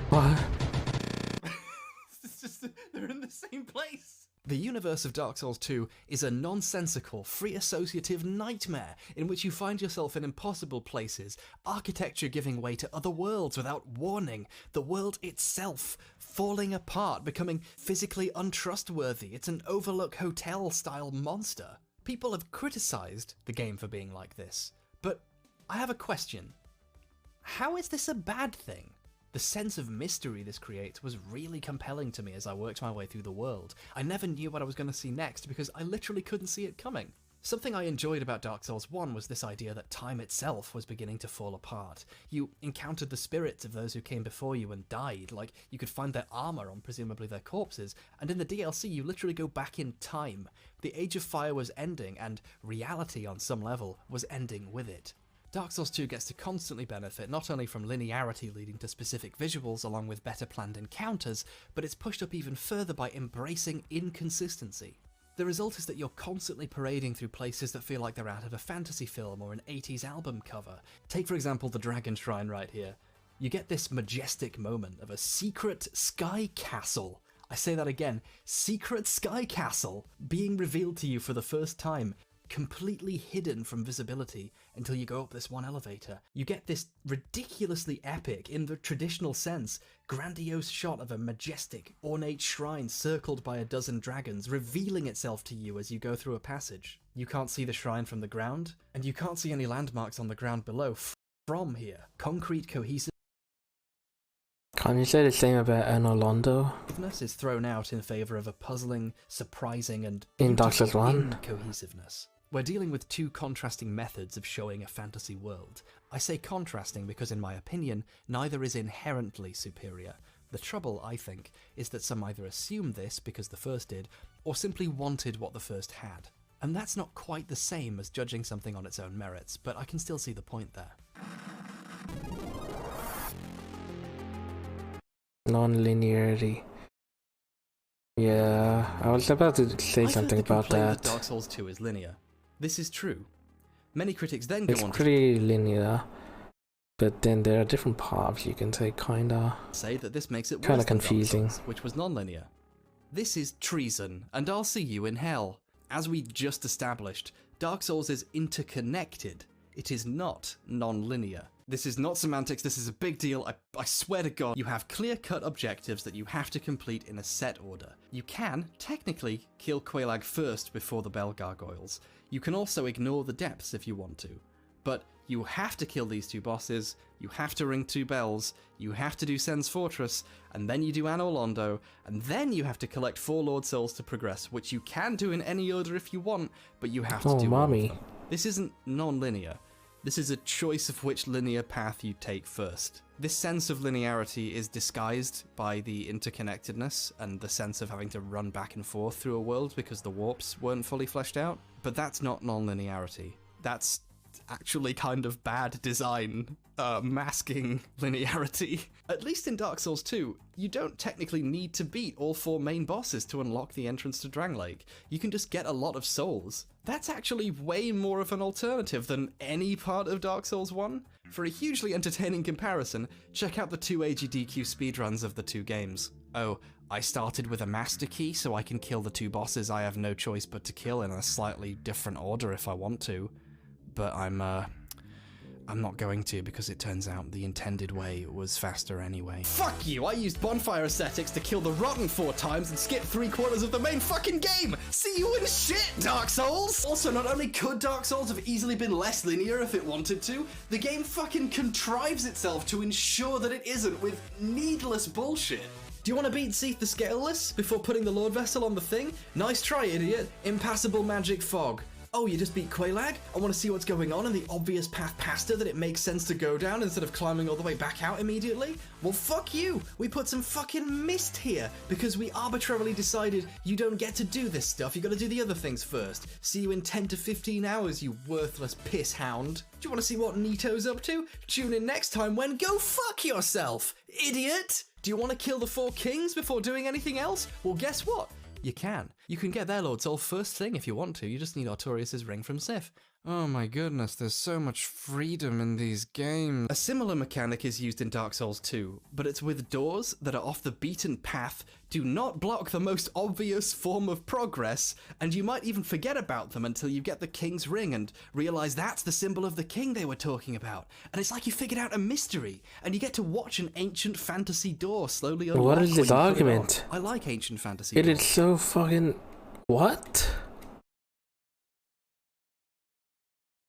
What? They're in the same place. The universe of Dark Souls 2 is a nonsensical, free associative nightmare in which you find yourself in impossible places, architecture giving way to other worlds without warning, the world itself falling apart, becoming physically untrustworthy. It's an Overlook Hotel-style monster. People have criticized the game for being like this, but I have a question. How is this a bad thing? The sense of mystery this creates was really compelling to me as I worked my way through the world. I never knew what I was going to see next because I literally couldn't see it coming. Something I enjoyed about Dark Souls 1 was this idea that time itself was beginning to fall apart. You encountered the spirits of those who came before you and died, like you could find their armor on presumably their corpses, and in the DLC you literally go back in time. The Age of Fire was ending, and reality on some level was ending with it. Dark Souls 2 gets to constantly benefit not only from linearity leading to specific visuals along with better planned encounters, but it's pushed up even further by embracing inconsistency. The result is that you're constantly parading through places that feel like they're out of a fantasy film or an 80s album cover. Take for example the Dragon Shrine right here. You get this majestic moment of a secret sky castle. I say that again, secret sky castle being revealed to you for the first time, completely hidden from visibility until you go up this one elevator. You get this ridiculously epic, in the traditional sense, grandiose shot of a majestic, ornate shrine circled by a dozen dragons, revealing itself to you as you go through a passage. You can't see the shrine from the ground, and you can't see any landmarks on the ground below from here. Concrete cohesive Can't you say the same about Anor Londo? Is thrown out in favour of a puzzling, surprising, and In Dark Souls 1? Cohesiveness. We're dealing with two contrasting methods of showing a fantasy world. I say contrasting because, in my opinion, neither is inherently superior. The trouble, I think, is that some either assume this because the first did, or simply wanted what the first had. And that's not quite the same as judging something on its own merits, but I can still see the point there. Non-linearity. Yeah, I was about to say something about that. Dark Souls 2 is linear. This is true. Many critics then go It's on pretty linear, but then there are different paths you can take, kinda. Say that this makes it kinda worse than confusing. Dark Souls, which was non-linear. This is treason, and I'll see you in hell. As we just established, Dark Souls is interconnected. It is not non-linear. This is not semantics, this is a big deal, I swear to God. You have clear-cut objectives that you have to complete in a set order. You can, technically, kill Quelaag first before the Bell Gargoyles. You can also ignore the depths if you want to. But you have to kill these two bosses, you have to ring 2 bells, you have to do Sen's Fortress, and then you do Anor Londo, and then you have to collect 4 Lord Souls to progress, which you can do in any order if you want, but you have to do all of them. This isn't non-linear. This is a choice of which linear path you take first. This sense of linearity is disguised by the interconnectedness and the sense of having to run back and forth through a world because the warps weren't fully fleshed out, but that's not non-linearity. That's actually kind of bad design masking linearity. At least in Dark Souls 2, you don't technically need to beat all 4 main bosses to unlock the entrance to Drangleic. You can just get a lot of souls. That's actually way more of an alternative than any part of Dark Souls 1. For a hugely entertaining comparison, check out the 2 AGDQ speedruns of the 2 games. Oh, I started with a master key so I can kill the 2 bosses I have no choice but to kill in a slightly different order if I want to. But I'm not going to because it turns out the intended way was faster anyway. Fuck you! I used bonfire aesthetics to kill the Rotten 4 times and skip 3/4 of the main fucking game! See you in shit, Dark Souls! Also, not only could Dark Souls have easily been less linear if it wanted to, the game fucking contrives itself to ensure that it isn't with needless bullshit. Do you want to beat Seath the Scaleless before putting the Lord Vessel on the thing? Nice try, idiot. Impassable magic fog. Oh, you just beat Quelaag? I want to see what's going on and the obvious path past her that it makes sense to go down instead of climbing all the way back out immediately? Well, fuck you! We put some fucking mist here because we arbitrarily decided you don't get to do this stuff, you gotta do the other things first. See you in 10 to 15 hours, you worthless piss hound. Do you want to see what Nito's up to? Tune in next time when go fuck yourself, idiot! Do you want to kill the 4 kings before doing anything else? Well, guess what? You can. You can get their Lord Soul first thing if you want to, you just need Artorias' ring from Sif. Oh my goodness, there's so much freedom in these games. A similar mechanic is used in Dark Souls 2, but it's with doors that are off the beaten path, do not block the most obvious form of progress, and you might even forget about them until you get the King's Ring and realize that's the symbol of the king they were talking about. And it's like you figured out a mystery, and you get to watch an ancient fantasy door slowly unlock. What is this argument? I like ancient fantasy It doors. is so fucking... What?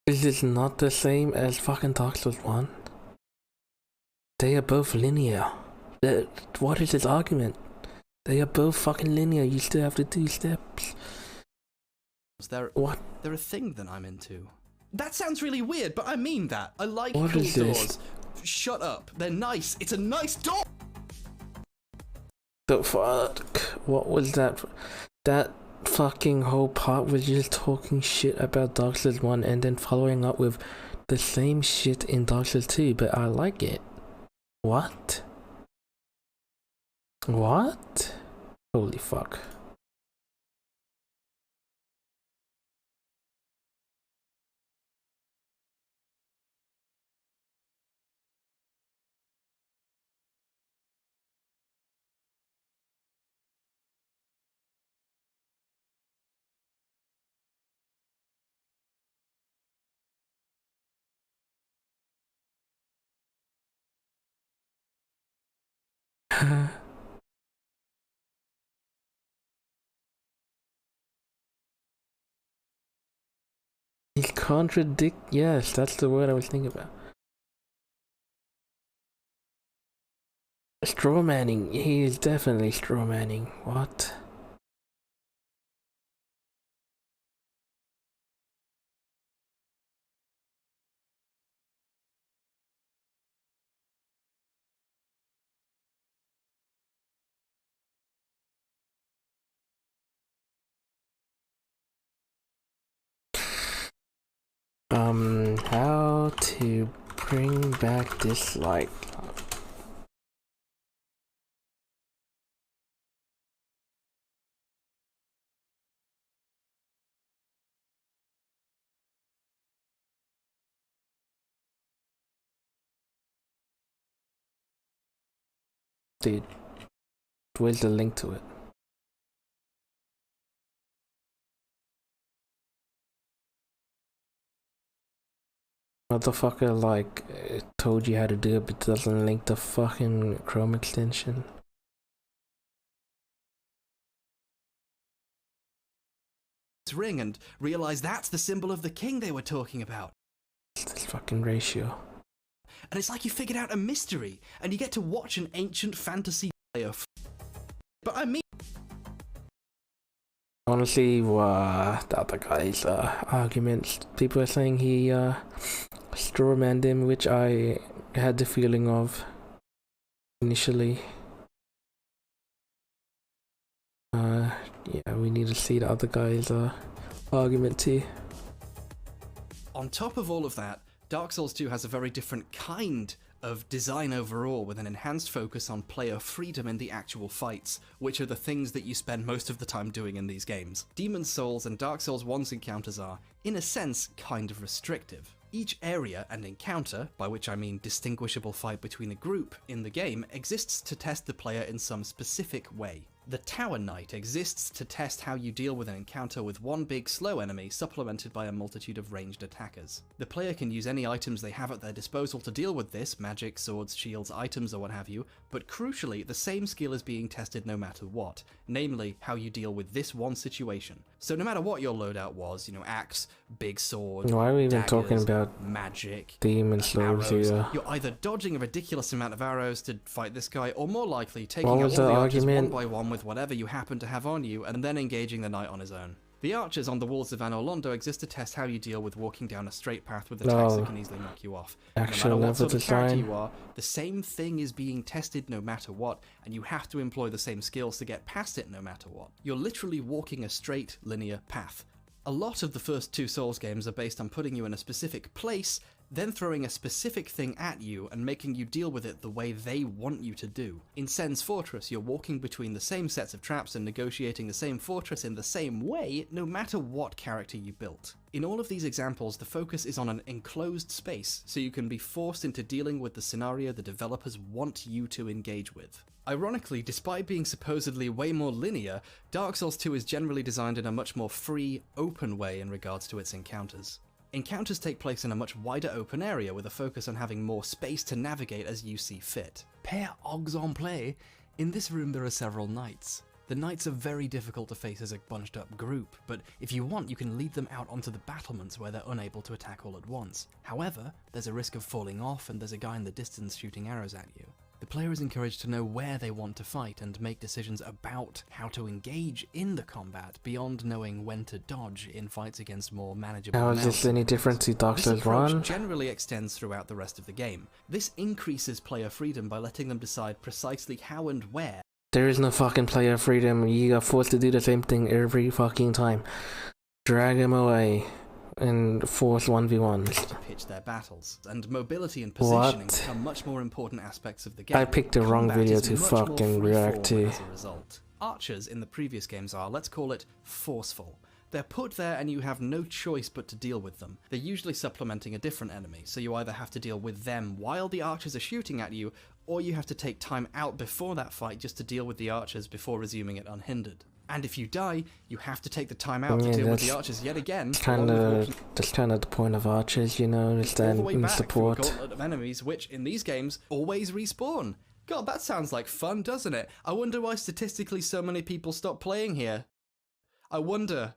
Is this not the same as fucking Dark Souls 1? They are both linear. What is this argument? They are both fucking linear, you still have to do steps. What? They're a thing that I'm into. That sounds really weird, but I mean that. I like what cool is doors. This? Shut up. They're nice. It's a nice door! The fuck? What was that? That fucking whole part was just talking shit about Dark Souls 1 and then following up with the same shit in Dark Souls 2, but I like it. What? What? Holy fuck. He contradict. Yes, that's the word I was thinking about. Strawmanning. He is definitely strawmanning. What? How to bring back dislike. Dude, where's the link to it? Motherfucker, like, told you how to do it, but doesn't link the fucking Chrome extension. Ring and realize that's the symbol of the king they were talking about. It's this fucking ratio. And it's like you figured out a mystery, and you get to watch an ancient fantasy playoff. But I mean... Honestly, the other guy's arguments, people are saying he strawmanned him, which I had the feeling of initially. Yeah, we need to see the other guy's argument too. On top of all of that, Dark Souls 2 has a very different kind of design overall, with an enhanced focus on player freedom in the actual fights, which are the things that you spend most of the time doing in these games. Demon's Souls and Dark Souls 1's encounters are, in a sense, kind of restrictive. Each area and encounter, by which I mean distinguishable fight between a group in the game, exists to test the player in some specific way. The Tower Knight exists to test how you deal with an encounter with one big slow enemy supplemented by a multitude of ranged attackers. The player can use any items they have at their disposal to deal with this, magic, swords, shields, items or what have you, but crucially the same skill is being tested no matter what, namely how you deal with this one situation. So no matter what your loadout was, axe, big sword, Why are we even daggers, talking about magic, Demon's Souls arrows, here? you're either dodging a ridiculous amount of arrows to fight this guy, or more likely taking What out all was the the archers one argument? by one with whatever you happen to have on you, and then engaging the knight on his own. The archers on the walls of Anor Londo exist to test how you deal with walking down a straight path with attacks that can easily knock you off. Actual No matter what level sort of character design. you are, the same thing is being tested no matter what, and you have to employ the same skills to get past it no matter what. You're literally walking a straight, linear path. A lot of the first two Souls games are based on putting you in a specific place, then throwing a specific thing at you and making you deal with it the way they want you to do. In Sen's Fortress, you're walking between the same sets of traps and negotiating the same fortress in the same way, no matter what character you built. In all of these examples, the focus is on an enclosed space, so you can be forced into dealing with the scenario the developers want you to engage with. Ironically, despite being supposedly way more linear, Dark Souls 2 is generally designed in a much more free, open way in regards to its encounters. Encounters take place in a much wider open area with a focus on having more space to navigate as you see fit. Per exemple, in this room there are several knights. The knights are very difficult to face as a bunched up group, but if you want you can lead them out onto the battlements where they're unable to attack all at once. However, there's a risk of falling off and there's a guy in the distance shooting arrows at you. The player is encouraged to know where they want to fight and make decisions about how to engage in the combat beyond knowing when to dodge in fights against more manageable How is this any different to Dark This Souls approach 1? generally extends throughout the rest of the game. This increases player freedom by letting them decide precisely how and where. There is no fucking player freedom. You are forced to do the same thing every fucking time. Drag him away and force 1v1s. To pitch their battles, and mobility and positioning What? become much more important aspects of the game. I picked the wrong Combat video is to much more fucking react freeform to. as a result. Archers in the previous games are, let's call it, forceful. They're put there and you have no choice but to deal with them. They're usually supplementing a different enemy, so you either have to deal with them while the archers are shooting at you, or you have to take time out before that fight just to deal with the archers before resuming it unhindered. And if you die, you have to take the time out to Yeah, deal with the that's archers yet again, Kind along with of, walking that's kind of the point of archers, you know, is all the that way in back support. from a gauntlet of enemies, which in these games always respawn. God, that sounds like fun, doesn't it? I wonder why statistically so many people stop playing here. I wonder.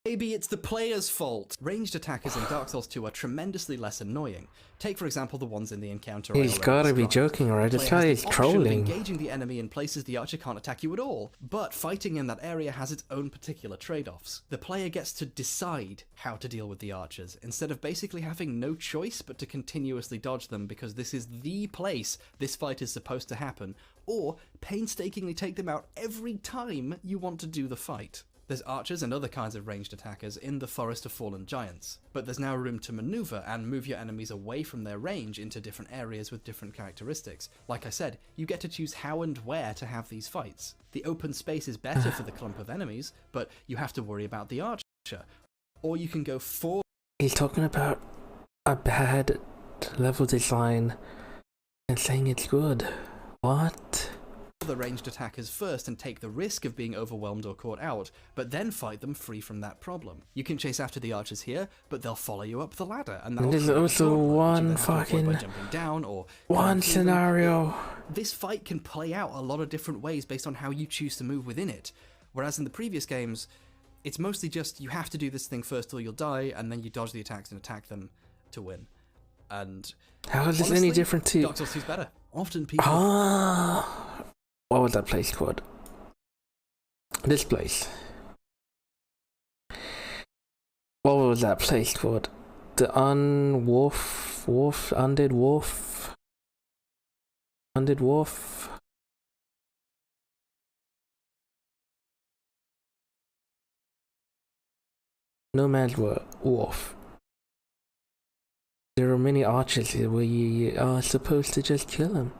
Maybe it's the player's fault. Ranged attackers in Dark Souls 2 are tremendously less annoying. Take, for example, the ones in the encounter. He's gotta be joking, right? This guy is trolling. Engaging the enemy in places the archer can't attack you at all, but fighting in that area has its own particular trade-offs. The player gets to decide how to deal with the archers, instead of basically having no choice but to continuously dodge them because this is the place this fight is supposed to happen, or painstakingly take them out every time you want to do the fight. There's archers and other kinds of ranged attackers in the Forest of Fallen Giants, but there's now room to maneuver and move your enemies away from their range into different areas with different characteristics. Like I said, you get to choose how and where to have these fights. The open space is better for the clump of enemies, but you have to worry about the archer. Or you can go for... He's talking about a bad level design and saying it's good. What? the ranged attackers first and take the risk of being overwhelmed or caught out, but then fight them free from that problem. You can chase after the archers here, but they'll follow you up the ladder, and that'll There's create a also shortcut, which you one then have to avoid fucking by jumping down or one going through them. scenario. This fight can play out a lot of different ways based on how you choose to move within it, whereas in the previous games, it's mostly just you have to do this thing first or you'll die, and then you dodge the attacks and attack them to win. And how is this honestly, any different to Dark Souls 2's better. Often people what was that place called? This place. What was that place called? The Undead Wolf. No Man's Wolf. there are many archers here where you are supposed to just kill them.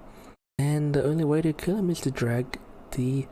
And the only way to kill them is to drag the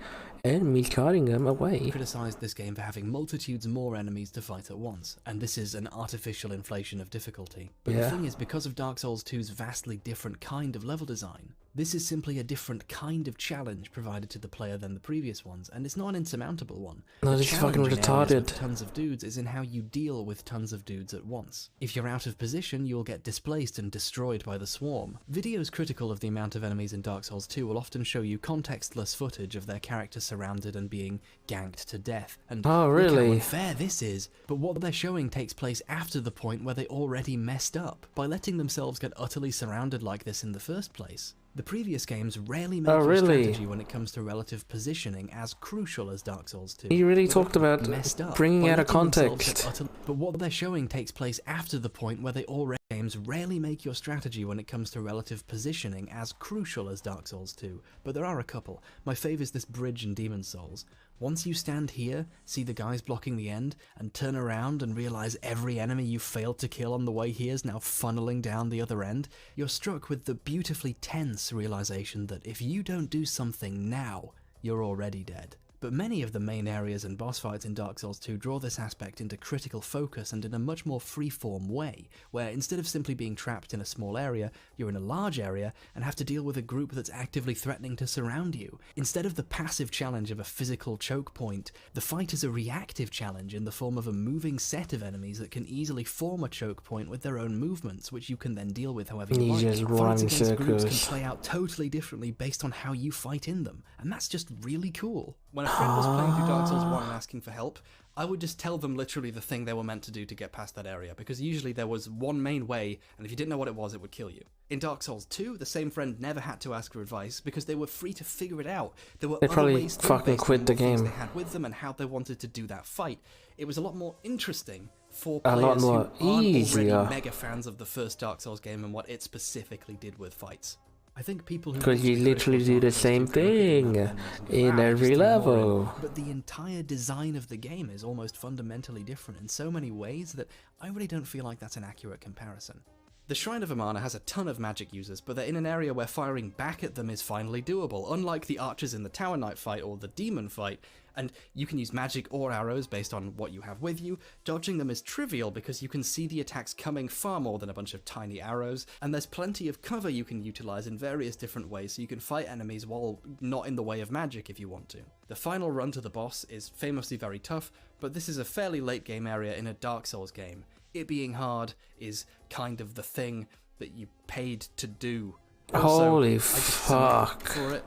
enemies guarding them away. Criticised this game for having multitudes more enemies to fight at once, and this is an artificial inflation of difficulty. But the thing is, because of Dark Souls 2's vastly different kind of level design, this is simply a different kind of challenge provided to the player than the previous ones, and it's not an insurmountable one. No, The this is fucking challenge in areas with retarded. tons of dudes is in how you deal with tons of dudes at once. If you're out of position, you'll get displaced and destroyed by the swarm. Videos critical of the amount of enemies in Dark Souls 2 will often show you contextless footage of their characters surrounded and being ganked to death. And Oh, look how really? unfair this is, but what they're showing takes place after the point where they already messed up, by letting themselves get utterly surrounded like this in the first place. The previous games rarely make Oh, your really? strategy when it comes to relative positioning as crucial as Dark Souls 2. He really But talked they're about messed up bringing by out of letting themselves context. get but what they're showing takes place after the point where they already games rarely make your strategy when it comes to relative positioning as crucial as Dark Souls 2, but there are a couple. My fave is this bridge in Demon's Souls. Once you stand here, see the guys blocking the end, and turn around and realise every enemy you failed to kill on the way here is now funneling down the other end, you're struck with the beautifully tense realisation that if you don't do something now, you're already dead. But many of the main areas and boss fights in Dark Souls 2 draw this aspect into critical focus and in a much more free-form way, where instead of simply being trapped in a small area, you're in a large area and have to deal with a group that's actively threatening to surround you. Instead of the passive challenge of a physical choke point, the fight is a reactive challenge in the form of a moving set of enemies that can easily form a choke point with their own movements, which you can then deal with however you You like. just run Fights against groups can circles. play out totally differently based on how you fight in them, and that's just really cool. When a friend was playing through Dark Souls 1 and asking for help, I would just tell them literally the thing they were meant to do to get past that area, because usually there was one main way, and if you didn't know what it would kill you. In Dark Souls 2, the same friend never had to ask for advice, because they were free to figure it out. There were They other probably ways through fucking based on quit the what things game. they had with them and how they wanted to do that fight. It was a lot more interesting for A lot players who more aren't easier. already mega fans of the first Dark Souls game and what it specifically did with fights. I think people who Because you want to be literally critical do the of Dark Souls same 2 can look at the thing map and go, in "Ah, every just ignore it." level. But the entire design of the game is almost fundamentally different in so many ways that I really don't feel like that's an accurate comparison. The Shrine of Amana has a ton of magic users, but they're in an area where firing back at them is finally doable, unlike the archers in the Tower Knight fight or the demon fight, and you can use magic or arrows based on what you have with you. Dodging them is trivial because you can see the attacks coming far more than a bunch of tiny arrows, and there's plenty of cover you can utilize in various different ways so you can fight enemies while not in the way of magic if you want to. The final run to the boss is famously very tough, but this is a fairly late game area in a Dark Souls game. It being hard is kind of the thing that you paid to do. Also, Holy I just summoned fuck. for it.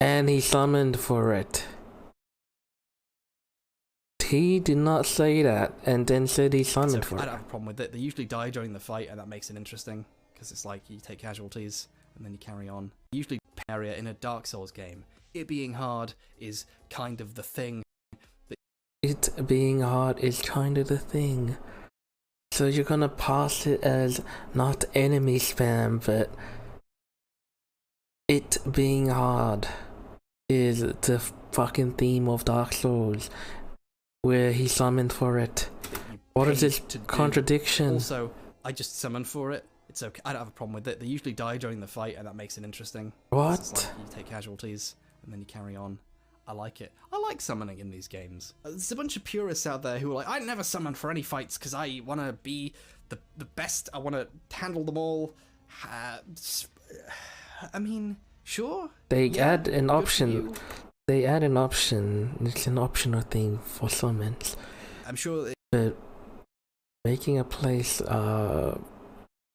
And he summoned for it. He did not say that, and then said he So summoned for I it. don't have a problem with it. They usually die during the fight, and that makes it interesting, because it's like you take casualties, and then you carry on. Usually area in a Dark Souls game. It being hard is kind of the thing. It being hard is kind of the thing. So you're gonna pass it as not enemy spam, but it being hard is the fucking theme of Dark Souls, where he summoned for it. What is this contradiction? Also, I just summoned for it. It's okay. I don't have a problem with it. They usually die during the fight, and that makes it interesting. What? It's like you take casualties, and then you carry on. I like it. I like summoning in these games. There's a bunch of purists out there who are like, I never summon for any fights because I want to be the best. I want to handle them all. I mean, sure. They yeah, add an good for option. you. They add an option. It's an optional thing for summons. I'm sure. But making a place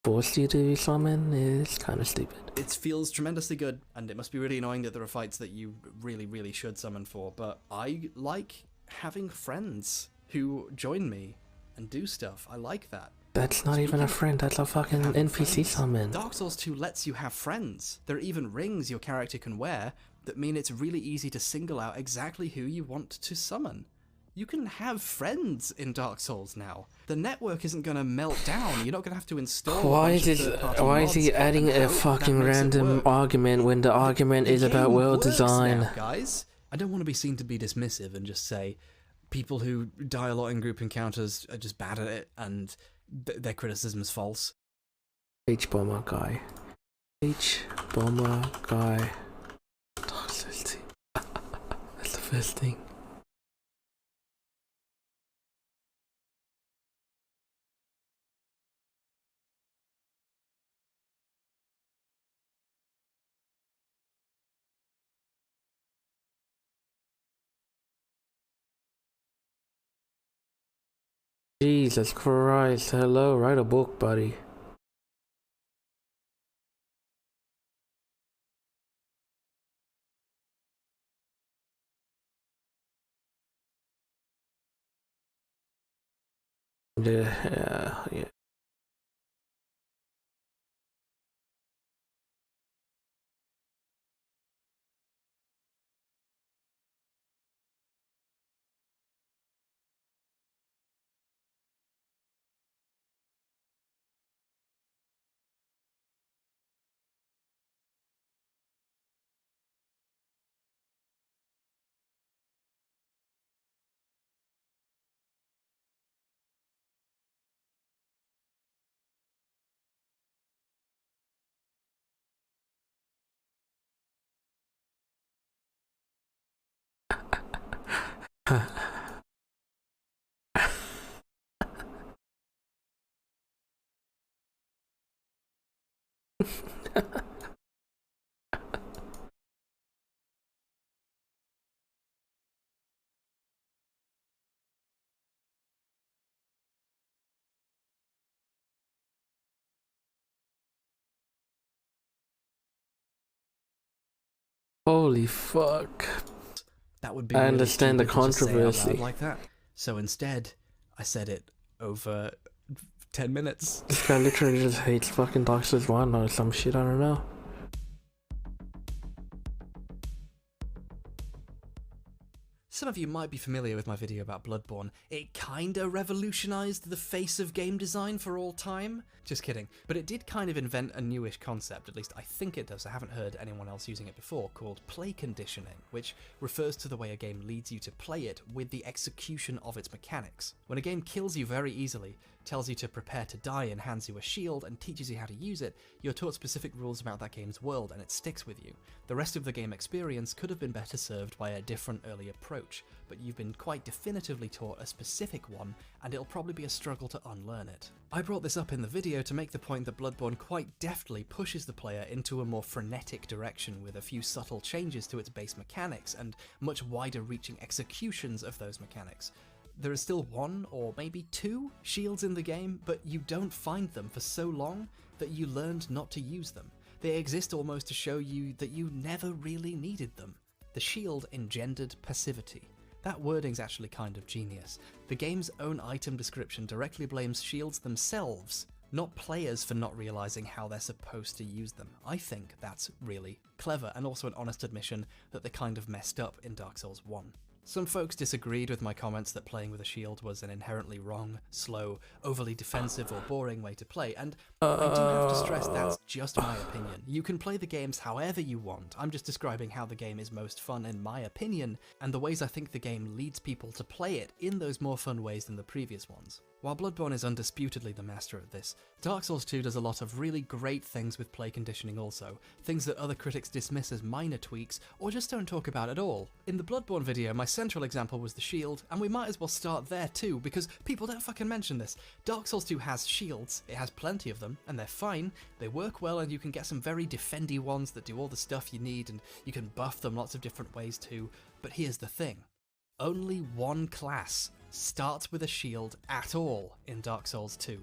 force you to summon is kind of stupid. It feels tremendously good, and it must be really annoying that there are fights that you really, really should summon for, but I like having friends who join me and do stuff. I like that. That's not even a friend, that's a fucking NPC summon. Dark Souls 2 lets you have friends. There are even rings your character can wear that mean it's really easy to single out exactly who you want to summon. You can have friends in Dark Souls now. The network isn't going to melt down. You're not going to have to install. Why is he adding a fucking random argument when the argument is about world design? Now, guys, I don't want to be seen to be dismissive and just say people who die a lot in group encounters are just bad at it, and their criticism is false. H-Bomber guy. H-Bomber guy. Dark Souls 2. That's the first thing. Jesus Christ, hello, write a book, buddy. Yeah. Holy fuck. That would be I really understand the stupid to just say out loud controversy. like that. So instead, I said it over 10 minutes. This guy literally just hates fucking Dark Souls 1 or some shit, I don't know. Some of you might be familiar with my video about Bloodborne. It kinda revolutionized the face of game design for all time. Just kidding. But it did kind of invent a newish concept, at least I think it does. I haven't heard anyone else using it before, called play conditioning, which refers to the way a game leads you to play it with the execution of its mechanics. When a game kills you very easily, tells you to prepare to die and hands you a shield and teaches you how to use it, you're taught specific rules about that game's world and it sticks with you. The rest of the game experience could have been better served by a different early approach, but you've been quite definitively taught a specific one and it'll probably be a struggle to unlearn it. I brought this up in the video to make the point that Bloodborne quite deftly pushes the player into a more frenetic direction with a few subtle changes to its base mechanics and much wider reaching executions of those mechanics. There is still one or maybe two shields in the game, but you don't find them for so long that you learned not to use them. They exist almost to show you that you never really needed them. The shield engendered passivity. That wording's actually kind of genius. The game's own item description directly blames shields themselves, not players for not realizing how they're supposed to use them. I think that's really clever, and also an honest admission that they kind of messed up in Dark Souls 1. Some folks disagreed with my comments that playing with a shield was an inherently wrong, slow, overly defensive or boring way to play, and I do have to stress that's just my opinion. You can play the games however you want. I'm just describing how the game is most fun in my opinion, and the ways I think the game leads people to play it in those more fun ways than the previous ones. While Bloodborne is undisputedly the master of this, Dark Souls 2 does a lot of really great things with play conditioning also, things that other critics dismiss as minor tweaks or just don't talk about at all. In the Bloodborne video, my central example was the shield, and we might as well start there too, because people don't fucking mention this. Dark Souls 2 has shields, it has plenty of them, and they're fine, they work well, and you can get some very defendy ones that do all the stuff you need, and you can buff them lots of different ways too, but here's the thing. Only one class starts with a shield at all in Dark Souls 2.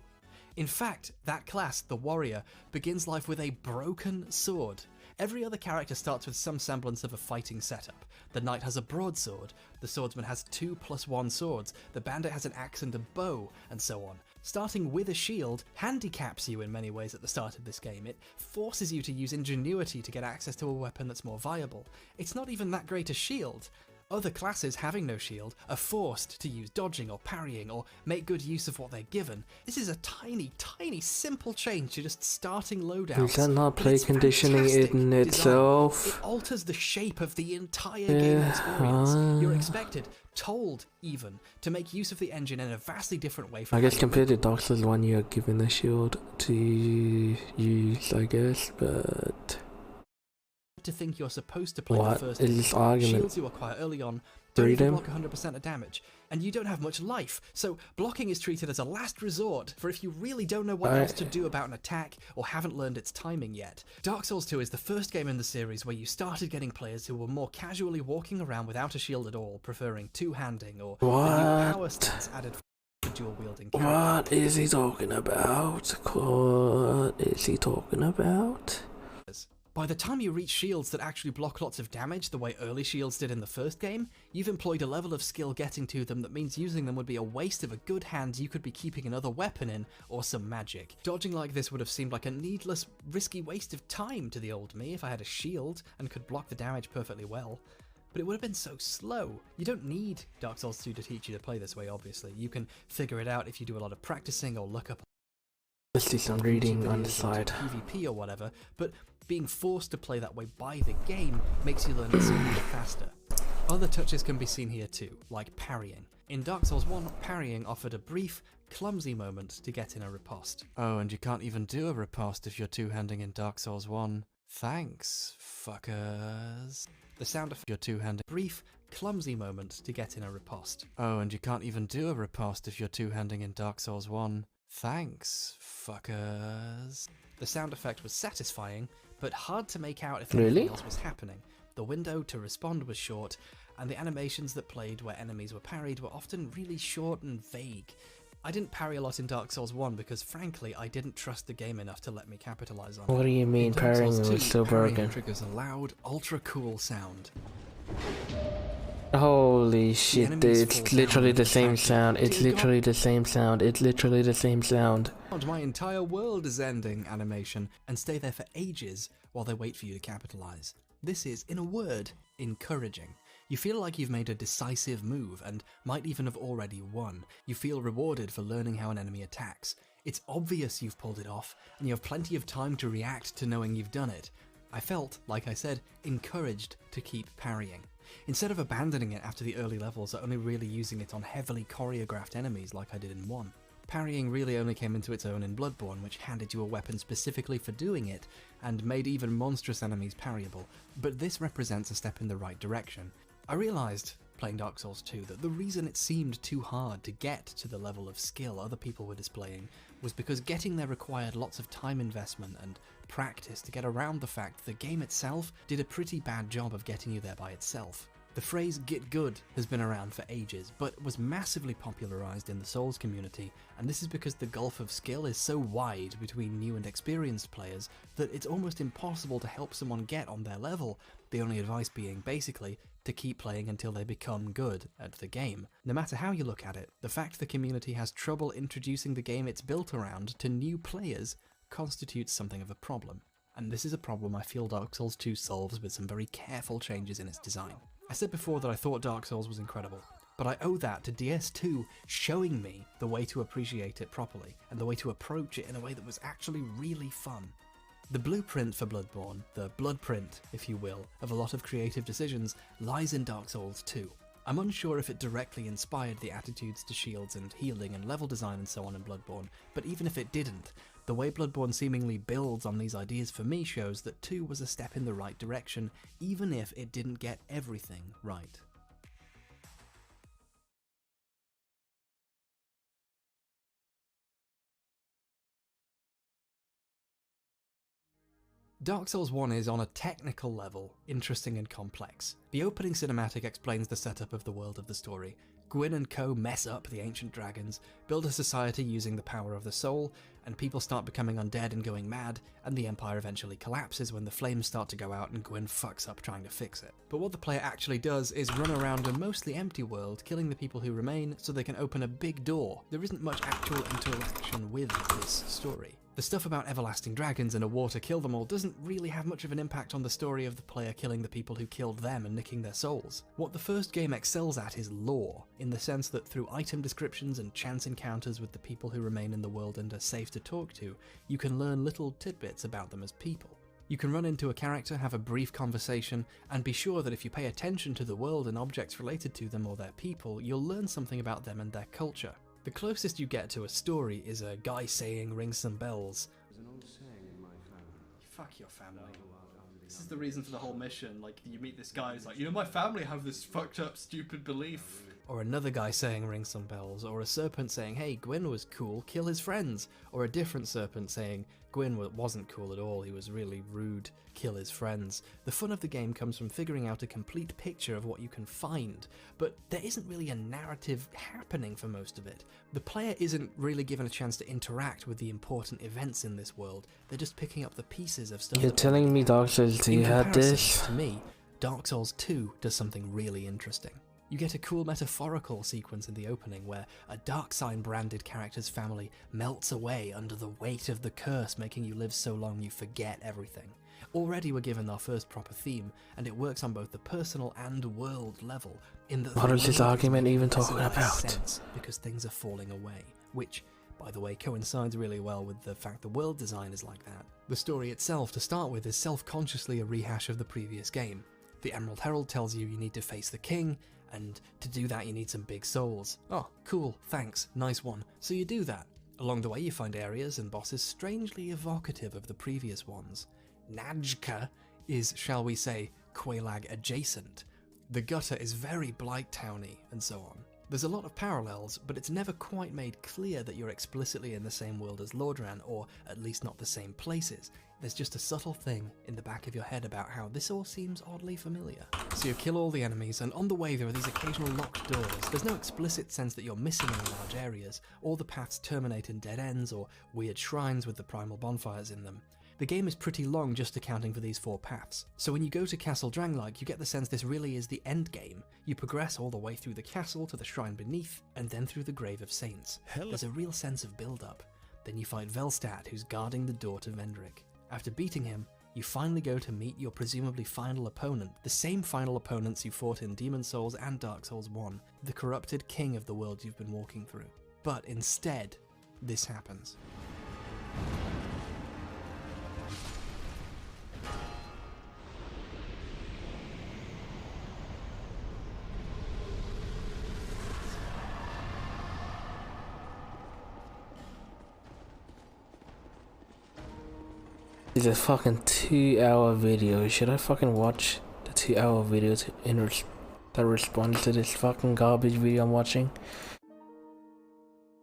In fact, that class, the warrior, begins life with a broken sword. Every other character starts with some semblance of a fighting setup. The knight has a broadsword, the swordsman has 2+1 swords, the bandit has an axe and a bow, and so on. Starting with a shield handicaps you in many ways at the start of this game. It forces you to use ingenuity to get access to a weapon that's more viable. It's not even that great a shield. Other classes having no shield are forced to use dodging or parrying or make good use of what they're given. This is a tiny, tiny, simple change to just starting loadouts. Is that not but play it's conditioning fantastic in design. itself? It alters the shape of the entire game experience. You're expected, told even, to make use of the engine in a vastly different way from I guess how you compared to Dark Souls 1, you're given the shield to use, I guess, but... to think you're supposed to play What the first is this argument? shields you acquire early on don't even Freedom? block 100% of damage, and you don't have much life, so blocking is treated as a last resort for if you really don't know what else to do about an attack or haven't learned its timing yet. Dark Souls 2 is the first game in the series where you started getting players who were more casually walking around without a shield at all, preferring two-handing or the new power stance added for dual-wielding characters. What is he talking about? What is he talking about? By the time you reach shields that actually block lots of damage the way early shields did in the first game, you've employed a level of skill getting to them that means using them would be a waste of a good hand you could be keeping another weapon in, or some magic. Dodging like this would have seemed like a needless, risky waste of time to the old me if I had a shield and could block the damage perfectly well. But it would have been so slow. You don't need Dark Souls 2 to teach you to play this way, obviously. You can figure it out if you do a lot of practicing or look up Let's do some reading on the side. PvP or whatever, but being forced to play that way by the game makes you learn it simply faster. Other touches can be seen here too, like parrying. In Dark Souls 1, parrying offered a brief, clumsy moment to get in a riposte. Oh, and you can't even do a riposte if you're two-handing in Dark Souls 1. Thanks, fuckers. The sound effect you're two-handing. Brief, clumsy moment to get in a riposte. Oh, and you can't even do a riposte if you're two-handing in Dark Souls 1. Thanks, fuckers. The sound effect was satisfying, but hard to make out if Really? anything else was happening. The window to respond was short, and the animations that played where enemies were parried were often really short and vague. I didn't parry a lot in Dark Souls 1 because frankly I didn't trust the game enough to let me capitalize on it. What do you mean In Dark parrying Souls was 2, so parrying broken? triggers a loud, ultra cool sound. Holy shit, dude, enemies it's fall literally down the and same attack you. sound. It's Dear God. literally the same sound. It's literally the same sound. My entire world is ending animation and stay there for ages while they wait for you to capitalize. This is, in a word, encouraging. You feel like you've made a decisive move and might even have already won. You feel rewarded for learning how an enemy attacks. It's obvious you've pulled it off, and you have plenty of time to react to knowing you've done it. I felt, like I said, encouraged to keep parrying. Instead of abandoning it after the early levels or only really using it on heavily choreographed enemies like I did in 1. Parrying really only came into its own in Bloodborne, which handed you a weapon specifically for doing it, and made even monstrous enemies parryable, but this represents a step in the right direction. I realised, playing Dark Souls 2, that the reason it seemed too hard to get to the level of skill other people were displaying was because getting there required lots of time investment and practice to get around the fact the game itself did a pretty bad job of getting you there by itself. The phrase "get good" has been around for ages, but was massively popularised in the Souls community, and this is because the gulf of skill is so wide between new and experienced players that it's almost impossible to help someone get on their level, the only advice being, basically, to keep playing until they become good at the game. No matter how you look at it, the fact the community has trouble introducing the game it's built around to new players constitutes something of a problem. And this is a problem I feel Dark Souls 2 solves with some very careful changes in its design. I said before that I thought Dark Souls was incredible, but I owe that to DS2 showing me the way to appreciate it properly, and the way to approach it in a way that was actually really fun. The blueprint for Bloodborne, the bloodprint, if you will, of a lot of creative decisions, lies in Dark Souls 2. I'm unsure if it directly inspired the attitudes to shields and healing and level design and so on in Bloodborne, but even if it didn't, the way Bloodborne seemingly builds on these ideas for me shows that 2 was a step in the right direction, even if it didn't get everything right. Dark Souls 1 is, on a technical level, interesting and complex. The opening cinematic explains the setup of the world of the story. Gwyn and co mess up the ancient dragons, build a society using the power of the soul, and people start becoming undead and going mad, and the Empire eventually collapses when the flames start to go out and Gwyn fucks up trying to fix it. But what the player actually does is run around a mostly empty world, killing the people who remain so they can open a big door. There isn't much actual interaction with this story. The stuff about everlasting dragons and a war to kill them all doesn't really have much of an impact on the story of the player killing the people who killed them and nicking their souls. What the first game excels at is lore, in the sense that through item descriptions and chance encounters with the people who remain in the world and are safe to talk to, you can learn little tidbits about them as people. You can run into a character, have a brief conversation, and be sure that if you pay attention to the world and objects related to them or their people, you'll learn something about them and their culture. The closest you get to a story is a guy saying "ring some bells." There's an old saying in my family. Fuck your family. This is the reason for the whole mission. Like, you meet this guy who's like, you know, my family have this fucked up, stupid belief. Or another guy saying "ring some bells," or a serpent saying, "Hey, Gwyn was cool, kill his friends," or a different serpent saying, "Gwyn wasn't cool at all, he was really rude, kill his friends." The fun of the game comes from figuring out a complete picture of what you can find, but there isn't really a narrative happening for most of it. The player isn't really given a chance to interact with the important events in this world, they're just picking up the pieces of stuff. You're telling me Dark Souls 2 had this? To me, Dark Souls 2 does something really interesting. You get a cool metaphorical sequence in the opening where a dark sign branded character's family melts away under the weight of the curse, making you live so long you forget everything. Already we're given our first proper theme, and it works on both the personal and world level. In that what is this argument even talking about? Because things are falling away, which, by the way, coincides really well with the fact the world design is like that. The story itself, to start with, is self-consciously a rehash of the previous game. The Emerald Herald tells you need to face the king, and to do that you need some big souls. Oh, cool, thanks, nice one. So you do that. Along the way you find areas and bosses strangely evocative of the previous ones. Najka is, shall we say, Quelaag adjacent. The gutter is very Blightowny, and so on. There's a lot of parallels, but it's never quite made clear that you're explicitly in the same world as Lordran, or at least not the same places. There's just a subtle thing in the back of your head about how this all seems oddly familiar. So you kill all the enemies, and on the way there are these occasional locked doors. There's no explicit sense that you're missing any large areas. All the paths terminate in dead ends or weird shrines with the primal bonfires in them. The game is pretty long just accounting for these 4 paths, so when you go to Castle Drangleic you get the sense this really is the end game. You progress all the way through the castle to the shrine beneath, and then through the Grave of Saints. There's a real sense of build-up. Then you fight Velstadt, who's guarding the door to Vendrick. After beating him, you finally go to meet your presumably final opponent, the same final opponents you fought in Demon's Souls and Dark Souls 1, the corrupted king of the world you've been walking through. But instead, this happens. It's a fucking 2-hour video. Should I fucking watch the 2-hour video that responds to this fucking garbage video I'm watching?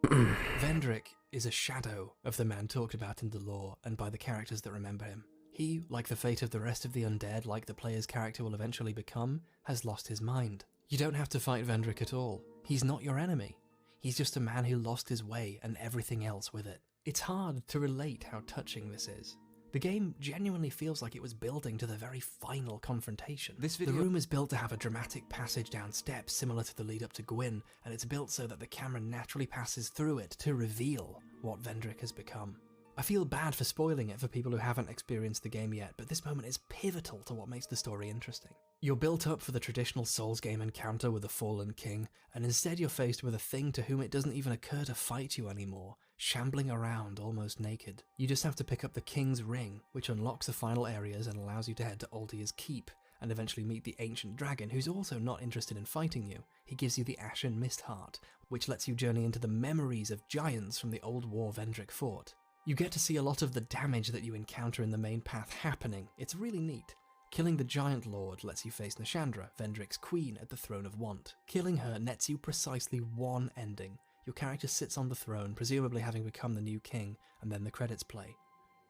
Vendrick is a shadow of the man talked about in the lore and by the characters that remember him. He, like the fate of the rest of the undead, like the player's character will eventually become, has lost his mind. You don't have to fight Vendrick at all. He's not your enemy. He's just a man who lost his way and everything else with it. It's hard to relate how touching this is. The game genuinely feels like it was building to the very final confrontation. The room is built to have a dramatic passage down steps similar to the lead up to Gwyn, and it's built so that the camera naturally passes through it to reveal what Vendrick has become. I feel bad for spoiling it for people who haven't experienced the game yet, but this moment is pivotal to what makes the story interesting. You're built up for the traditional Souls game encounter with a fallen king, and instead you're faced with a thing to whom it doesn't even occur to fight you anymore, shambling around almost naked. You just have to pick up the King's Ring, which unlocks the final areas and allows you to head to Aldier's Keep, and eventually meet the Ancient Dragon, who's also not interested in fighting you. He gives you the Ashen Mist Heart, which lets you journey into the memories of giants from the old war Vendrick fought. You get to see a lot of the damage that you encounter in the main path happening. It's really neat. Killing the Giant Lord lets you face Nashandra, Vendrick's queen at the Throne of Want. Killing her nets you precisely one ending. Your character sits on the throne, presumably having become the new king, and then the credits play.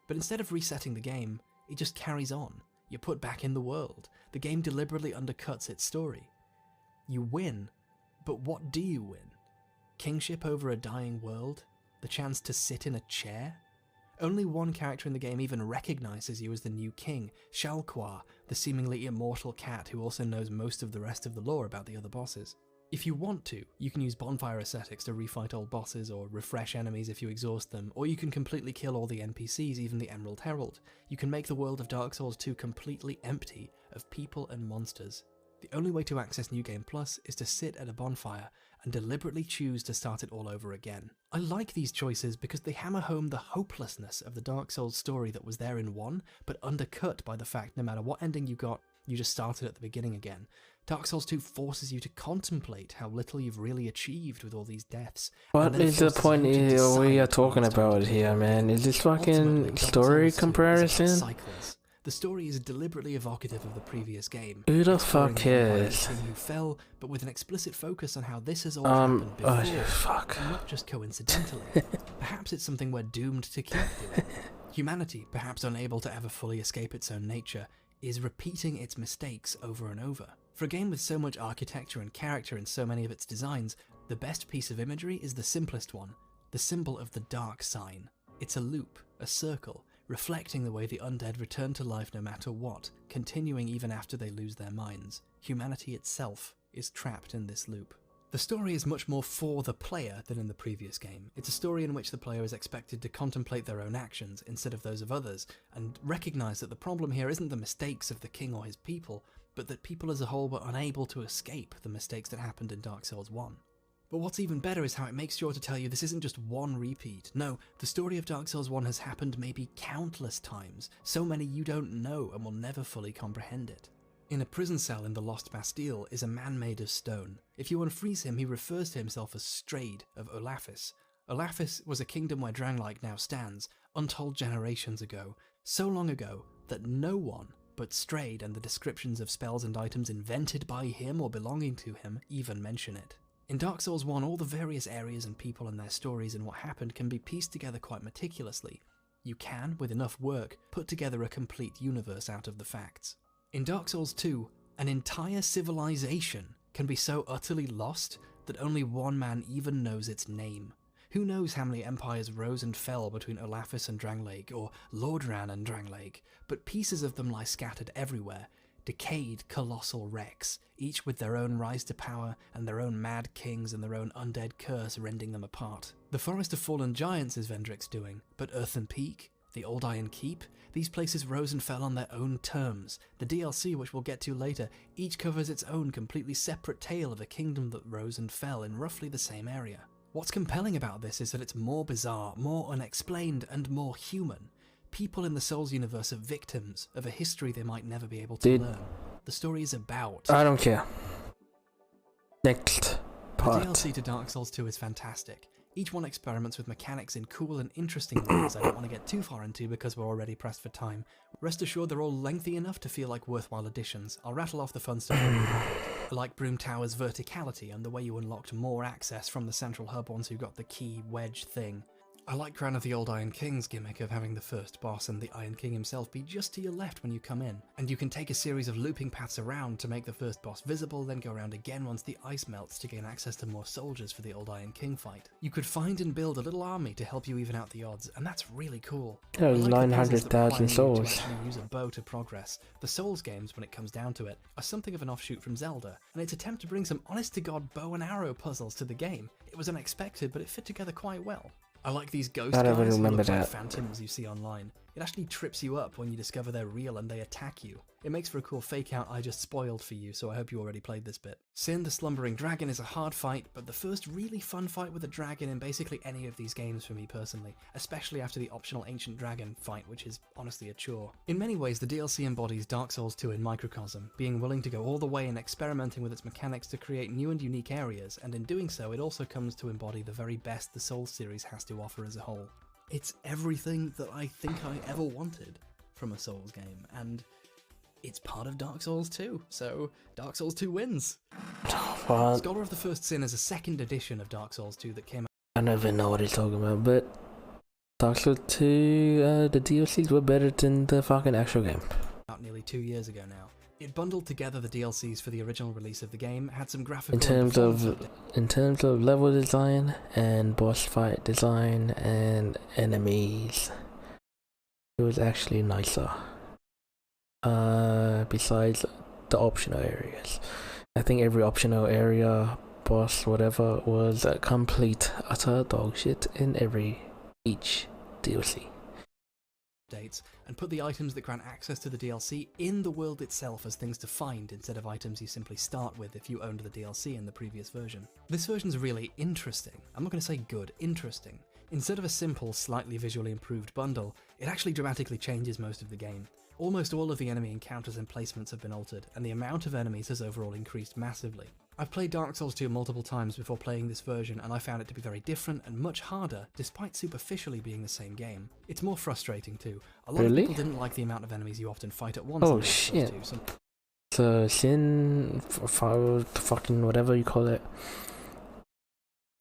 But instead of resetting the game, it just carries on. You're put back in the world. The game deliberately undercuts its story. You win, but what do you win? Kingship over a dying world? The chance to sit in a chair? Only one character in the game even recognizes you as the new king, Shalquoir, the seemingly immortal cat who also knows most of the rest of the lore about the other bosses. If you want to, you can use bonfire ascetics to refight old bosses or refresh enemies if you exhaust them, or you can completely kill all the NPCs, even the Emerald Herald. You can make the world of Dark Souls 2 completely empty of people and monsters. The only way to access New Game Plus is to sit at a bonfire and deliberately choose to start it all over again. I like these choices because they hammer home the hopelessness of the Dark Souls story that was there in 1, but undercut by the fact no matter what ending you got, you just started at the beginning again. Dark Souls 2 forces you to contemplate how little you've really achieved with all these deaths. What is the point we are talking about here, man? Is this fucking story comparison? The story is deliberately evocative of the previous game. Who the fuck cares? Who fell, but with an explicit focus on how this has all happened before, and not just coincidentally. Perhaps it's something we're doomed to keep doing. Humanity, perhaps unable to ever fully escape its own nature, is repeating its mistakes over and over. For a game with so much architecture and character in so many of its designs, the best piece of imagery is the simplest one, the symbol of the dark sign. It's a loop, a circle, reflecting the way the undead return to life no matter what, continuing even after they lose their minds. Humanity itself is trapped in this loop. The story is much more for the player than in the previous game. It's a story in which the player is expected to contemplate their own actions instead of those of others, and recognise that the problem here isn't the mistakes of the king or his people, but that people as a whole were unable to escape the mistakes that happened in Dark Souls 1. But what's even better is how it makes sure to tell you this isn't just one repeat. No, the story of Dark Souls 1 has happened maybe countless times, so many you don't know and will never fully comprehend it. In a prison cell in the Lost Bastille is a man made of stone. If you unfreeze him, he refers to himself as Strayed of Olaphis. Olaphis was a kingdom where Drangleic now stands, untold generations ago, so long ago that no one but Strayed and the descriptions of spells and items invented by him or belonging to him even mention it. In Dark Souls 1, all the various areas and people and their stories and what happened can be pieced together quite meticulously. You can, with enough work, put together a complete universe out of the facts. In Dark Souls 2, an entire civilization can be so utterly lost that only one man even knows its name. Who knows how many empires rose and fell between Olaphis and Drangleic, or Lordran and Drangleic, but pieces of them lie scattered everywhere, decayed colossal wrecks, each with their own rise to power and their own mad kings and their own undead curse rending them apart. The Forest of Fallen Giants is Vendrick's doing, but Earthen Peak, the Old Iron Keep, these places rose and fell on their own terms. The DLC, which we'll get to later, each covers its own completely separate tale of a kingdom that rose and fell in roughly the same area. What's compelling about this is that it's more bizarre, more unexplained, and more human. People in the Souls universe are victims of a history they might never be able to learn. The story is about... I don't care. Next part. The DLC to Dark Souls 2 is fantastic. Each one experiments with mechanics in cool and interesting ways I don't want to get too far into because we're already pressed for time. Rest assured they're all lengthy enough to feel like worthwhile additions. I'll rattle off the fun stuff. I like Broom Tower's verticality and the way you unlocked more access from the central hub once you got the key wedge thing. I like Crown of the Old Iron King's gimmick of having the first boss and the Iron King himself be just to your left when you come in, and you can take a series of looping paths around to make the first boss visible, then go around again once the ice melts to gain access to more soldiers for the Old Iron King fight. You could find and build a little army to help you even out the odds, and that's really cool. There's like 900,000 souls. To actually use a bow to progress. The Souls games, when it comes down to it, are something of an offshoot from Zelda, and its attempt to bring some honest-to-God bow and arrow puzzles to the game. It was unexpected, but it fit together quite well. I like these ghost guys who look like phantoms you see online. It actually trips you up when you discover they're real and they attack you. It makes for a cool fake out I just spoiled for you, so I hope you already played this bit. Sin the Slumbering Dragon is a hard fight, but the first really fun fight with a dragon in basically any of these games for me personally, especially after the optional Ancient Dragon fight, which is honestly a chore. In many ways, the DLC embodies Dark Souls 2 in microcosm, being willing to go all the way and experimenting with its mechanics to create new and unique areas, and in doing so, it also comes to embody the very best the Souls series has to offer as a whole. It's everything that I think I ever wanted from a Souls game, and it's part of Dark Souls 2, so Dark Souls 2 wins. What? Scholar of the First Sin is a second edition of Dark Souls 2 that came out. I don't even know what he's talking about, but Dark Souls 2, the DLCs were better than the fucking actual game. Out nearly 2 years ago now. It bundled together the DLCs for the original release of the game, had some graphical in terms of level design and boss fight design and enemies, it was actually nicer. Besides the optional areas, I think every optional area boss, whatever, was a complete utter dog shit in each DLC. Updates and put the items that grant access to the DLC in the world itself as things to find instead of items you simply start with if you owned the DLC in the previous version. This version's really interesting. I'm not going to say good, interesting. Instead of a simple, slightly visually improved bundle, it actually dramatically changes most of the game. Almost all of the enemy encounters and placements have been altered, and the amount of enemies has overall increased massively. I've played Dark Souls 2 multiple times before playing this version, and I found it to be very different and much harder, despite superficially being the same game. It's more frustrating too. A lot of people didn't like the amount of enemies you often fight at once. Oh shit. So Sin, fucking whatever you call it.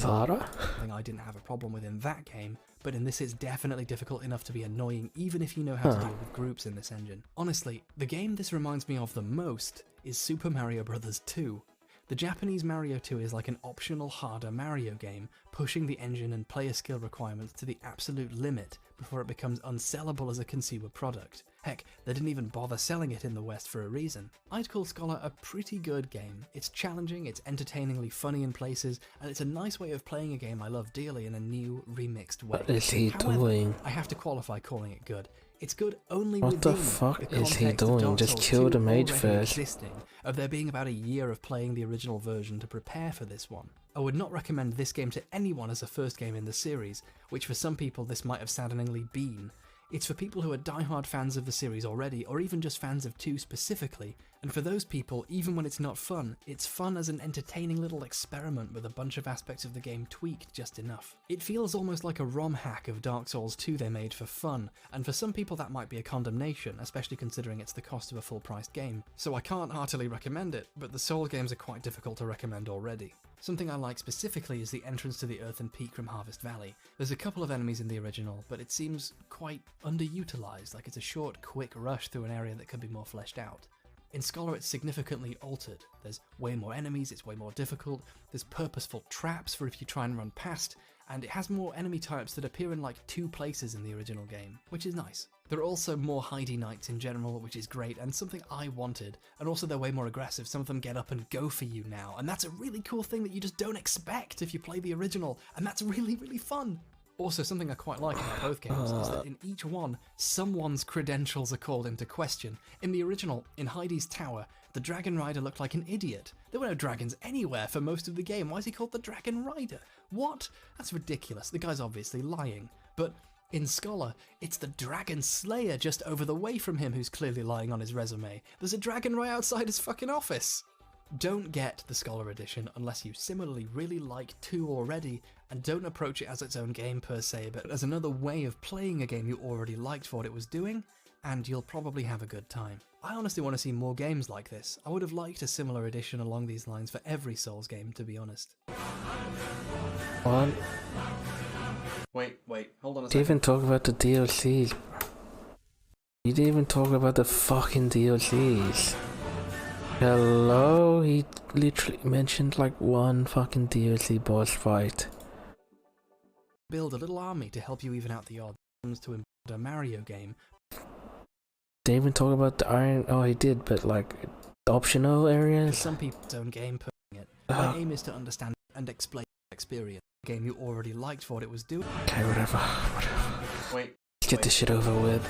Zara? Something I didn't have a problem with in that game, but in this it's definitely difficult enough to be annoying even if you know how to deal with groups in this engine. Honestly, the game this reminds me of the most is Super Mario Bros. 2. The Japanese Mario 2 is like an optional harder Mario game, pushing the engine and player skill requirements to the absolute limit before it becomes unsellable as a consumer product. Heck, they didn't even bother selling it in the West for a reason. I'd call Scholar a pretty good game. It's challenging, it's entertainingly funny in places, and it's a nice way of playing a game I love dearly in a new, remixed way. What is he However, doing? I have to qualify calling it good. It's good only What the within fuck the is he context of doing? Dark Just Souls kill 2 the mage already first. existing, of there being about a year of playing the original version to prepare for this one. I would not recommend this game to anyone as a first game in the series, which for some people this might have saddeningly been. It's for people who are diehard fans of the series already, or even just fans of 2 specifically, and for those people, even when it's not fun, it's fun as an entertaining little experiment with a bunch of aspects of the game tweaked just enough. It feels almost like a ROM hack of Dark Souls 2 they made for fun, and for some people that might be a condemnation, especially considering it's the cost of a full-priced game. So I can't heartily recommend it, but the Soul games are quite difficult to recommend already. Something I like specifically is the entrance to the Earthen Peak from Harvest Valley. There's a couple of enemies in the original, but it seems quite underutilized, like it's a short, quick rush through an area that could be more fleshed out. In Scholar it's significantly altered. There's way more enemies, it's way more difficult, there's purposeful traps for if you try and run past, and it has more enemy types that appear in like 2 places in the original game, which is nice. There are also more hidey knights in general, which is great, and something I wanted, and also they're way more aggressive. Some of them get up and go for you now, and that's a really cool thing that you just don't expect if you play the original, and that's really, really fun. Also, something I quite like about both games is that in each one, someone's credentials are called into question. In the original, in Heidi's Tower, the Dragon Rider looked like an idiot. There were no dragons anywhere for most of the game. Why is he called the Dragon Rider? What? That's ridiculous. The guy's obviously lying. But in Scholar, it's the Dragon Slayer just over the way from him who's clearly lying on his resume. There's a dragon right outside his fucking office. Don't get the Scholar Edition unless you similarly really like 2 already, and don't approach it as its own game per se, but as another way of playing a game you already liked for what it was doing, and you'll probably have a good time. I honestly want to see more games like this. I would have liked a similar edition along these lines for every Souls game, to be honest. What? Wait, hold on a You didn't second. even talk about the DLCs. You didn't even talk about the fucking DLCs. Hello? He literally mentioned like 1 fucking DLC boss fight. Build a little army to help you even out the odds to a Mario game. Didn't even talk about the iron. Oh, he did, but like the optional For areas. some people's own game putting it. My aim is to understand and explain the experience. A game you already liked for what it was doing. Okay, whatever. Wait. Let's get this shit over with.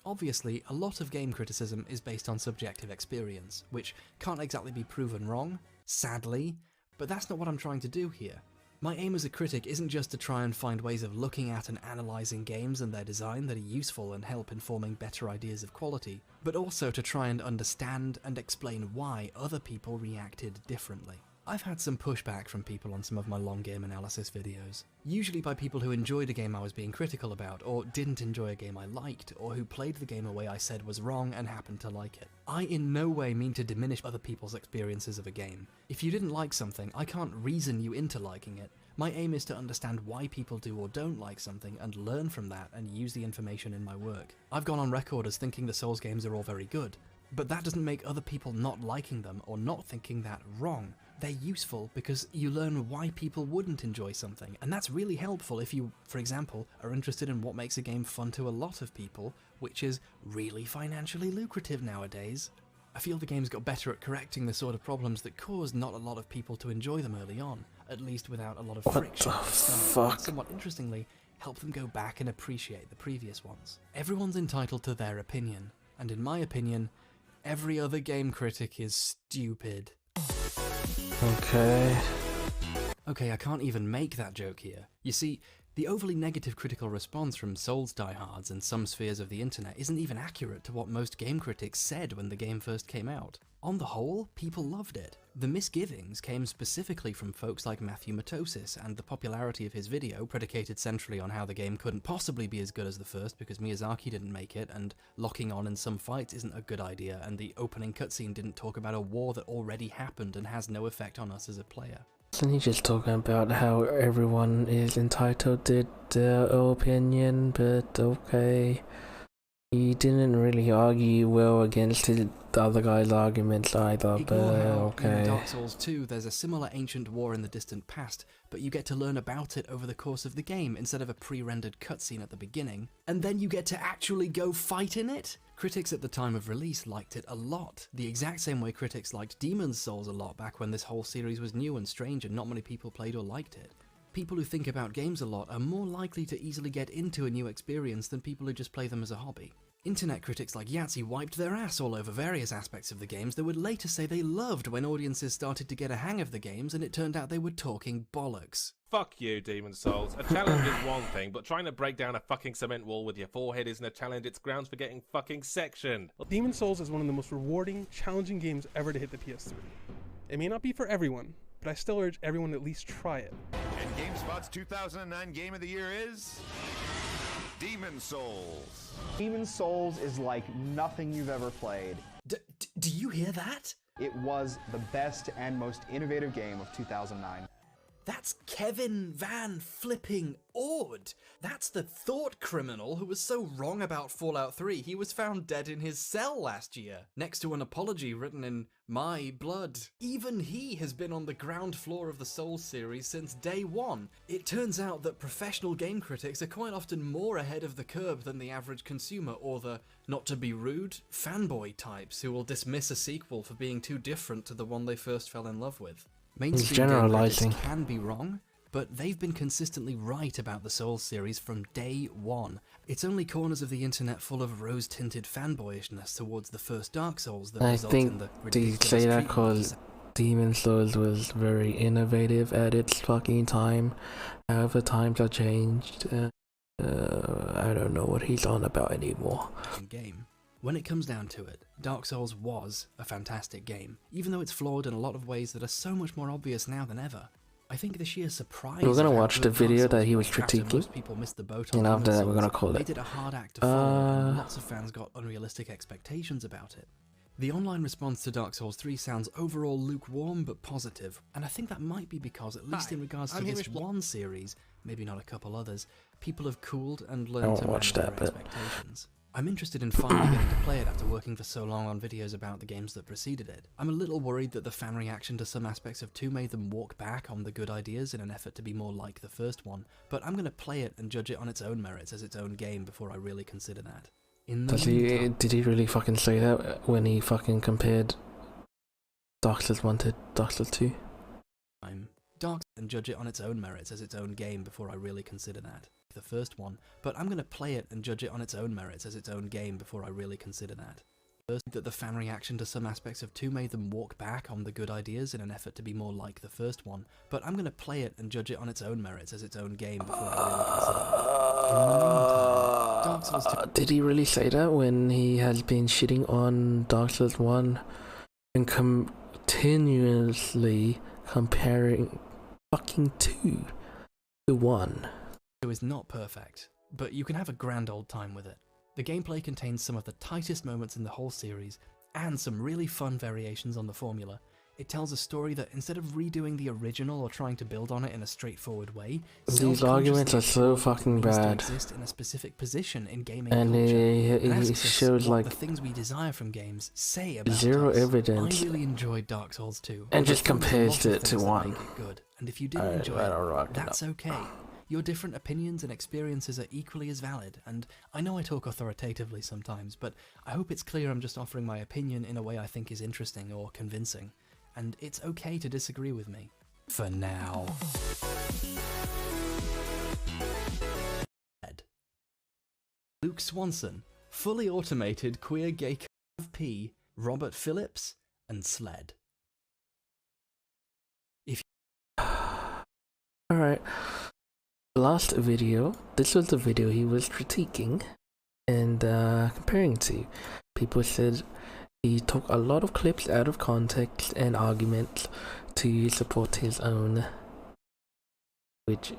Obviously, a lot of game criticism is based on subjective experience, which can't exactly be proven wrong, sadly, but that's not what I'm trying to do here. My aim as a critic isn't just to try and find ways of looking at and analysing games and their design that are useful and help in forming better ideas of quality, but also to try and understand and explain why other people reacted differently. I've had some pushback from people on some of my long game analysis videos, usually by people who enjoyed a game I was being critical about, or didn't enjoy a game I liked, or who played the game a way I said was wrong and happened to like it. I in no way mean to diminish other people's experiences of a game. If you didn't like something, I can't reason you into liking it. My aim is to understand why people do or don't like something and learn from that and use the information in my work. I've gone on record as thinking the Souls games are all very good, but that doesn't make other people not liking them or not thinking that wrong. They're useful because you learn why people wouldn't enjoy something, and that's really helpful if you, for example, are interested in what makes a game fun to a lot of people, which is really financially lucrative nowadays. I feel the game's got better at correcting the sort of problems that caused not a lot of people to enjoy them early on, at least without a lot of friction at the start, and somewhat interestingly, help them go back and appreciate the previous ones. Everyone's entitled to their opinion, and in my opinion, every other game critic is stupid. Okay. Okay, I can't even make that joke here. You see, the overly negative critical response from Souls diehards and some spheres of the internet isn't even accurate to what most game critics said when the game first came out. On the whole, people loved it. The misgivings came specifically from folks like Matthew Matosis, and the popularity of his video, predicated centrally on how the game couldn't possibly be as good as the first because Miyazaki didn't make it, and locking on in some fights isn't a good idea, and the opening cutscene didn't talk about a war that already happened and has no effect on us as a player. Isn't he just talking about how everyone is entitled to their opinion, but okay. He didn't really argue well against the other guy's arguments either, but okay. In Dark Souls 2, there's a similar ancient war in the distant past, but you get to learn about it over the course of the game instead of a pre-rendered cutscene at the beginning, and then you get to actually go fight in it? Critics at the time of release liked it a lot, the exact same way critics liked Demon's Souls a lot back when this whole series was new and strange and not many people played or liked it. People who think about games a lot are more likely to easily get into a new experience than people who just play them as a hobby. Internet critics like Yahtzee wiped their ass all over various aspects of the games that would later say they loved when audiences started to get a hang of the games and it turned out they were talking bollocks. Fuck you, Demon's Souls. A challenge is one thing, but trying to break down a fucking cement wall with your forehead isn't a challenge, it's grounds for getting fucking sectioned. Demon's Souls is one of the most rewarding, challenging games ever to hit the PS3. It may not be for everyone, but I still urge everyone to at least try it. And GameSpot's 2009 Game of the Year is... Demon's Souls. Demon's Souls is like nothing you've ever played. Do you hear that? It was the best and most innovative game of 2009. That's Kevin Van Flipping Ord. That's the thought criminal who was so wrong about Fallout 3 he was found dead in his cell last year, next to an apology written in my blood. Even he has been on the ground floor of the Souls series since day one. It turns out that professional game critics are quite often more ahead of the curve than the average consumer, or the, not to be rude, fanboy types who will dismiss a sequel for being too different to the one they first fell in love with. Mainstream game critics can be wrong, but they've been consistently right about the Souls series from day one. It's only corners of the internet full of rose-tinted fanboyishness towards the first Dark Souls that result in the ridiculous treatment. I think they say that because Demon's Souls was very innovative at its fucking time. However, times have changed. I don't know what he's on about anymore. Game. When it comes down to it, Dark Souls was a fantastic game, even though it's flawed in a lot of ways that are so much more obvious now than ever. I think the sheer surprise. We're gonna watch the video that he was critiquing, and after that we're gonna call it. Made it a hard act to follow, and lots of fans got unrealistic expectations about it. The online response to Dark Souls 3 sounds overall lukewarm but positive, and I think that might be because, at least in regards to this one series, maybe not a couple others, people have cooled and learned to manage their expectations. I'm interested in finally getting to play it after working for so long on videos about the games that preceded it. I'm a little worried that the fan reaction to some aspects of 2 made them walk back on the good ideas in an effort to be more like the first one, but I'm going to play it and judge it on its own merits as its own game before I really consider that. Did he really fucking say that when he fucking compared Dark Souls 1 to Dark Souls 2? I'm Dark and judge it on its own merits as its own game before I really consider that. The first one, but I'm going to play it and judge it on its own merits as its own game before I really consider that. First, that the fan reaction to some aspects of 2 made them walk back on the good ideas in an effort to be more like the first one, but I'm going to play it and judge it on its own merits as its own game before I really consider that. In the meantime, Dark Souls 2... Did he really say that when he has been shitting on Dark Souls 1 and continuously comparing fucking 2 to 1? Is not perfect, but you can have a grand old time with it. The gameplay contains some of the tightest moments in the whole series, and some really fun variations on the formula. It tells a story that, instead of redoing the original or trying to build on it in a straightforward way, these arguments are so fucking bad. Exist in a specific position in gaming and culture. It shows like the things we desire from games say about zero us. evidence. I really enjoyed Dark Souls 2, and just compares it to 1. Good. And if you didn't enjoy it, that's okay. Your different opinions and experiences are equally as valid, and I know I talk authoritatively sometimes, but I hope it's clear I'm just offering my opinion in a way I think is interesting or convincing, and it's okay to disagree with me. For now. Luke Swanson, fully automated queer gay P, Robert Phillips, and Sled. Alright. Last video, this was the video he was critiquing and comparing to. People said he took a lot of clips out of context and arguments to support his own, which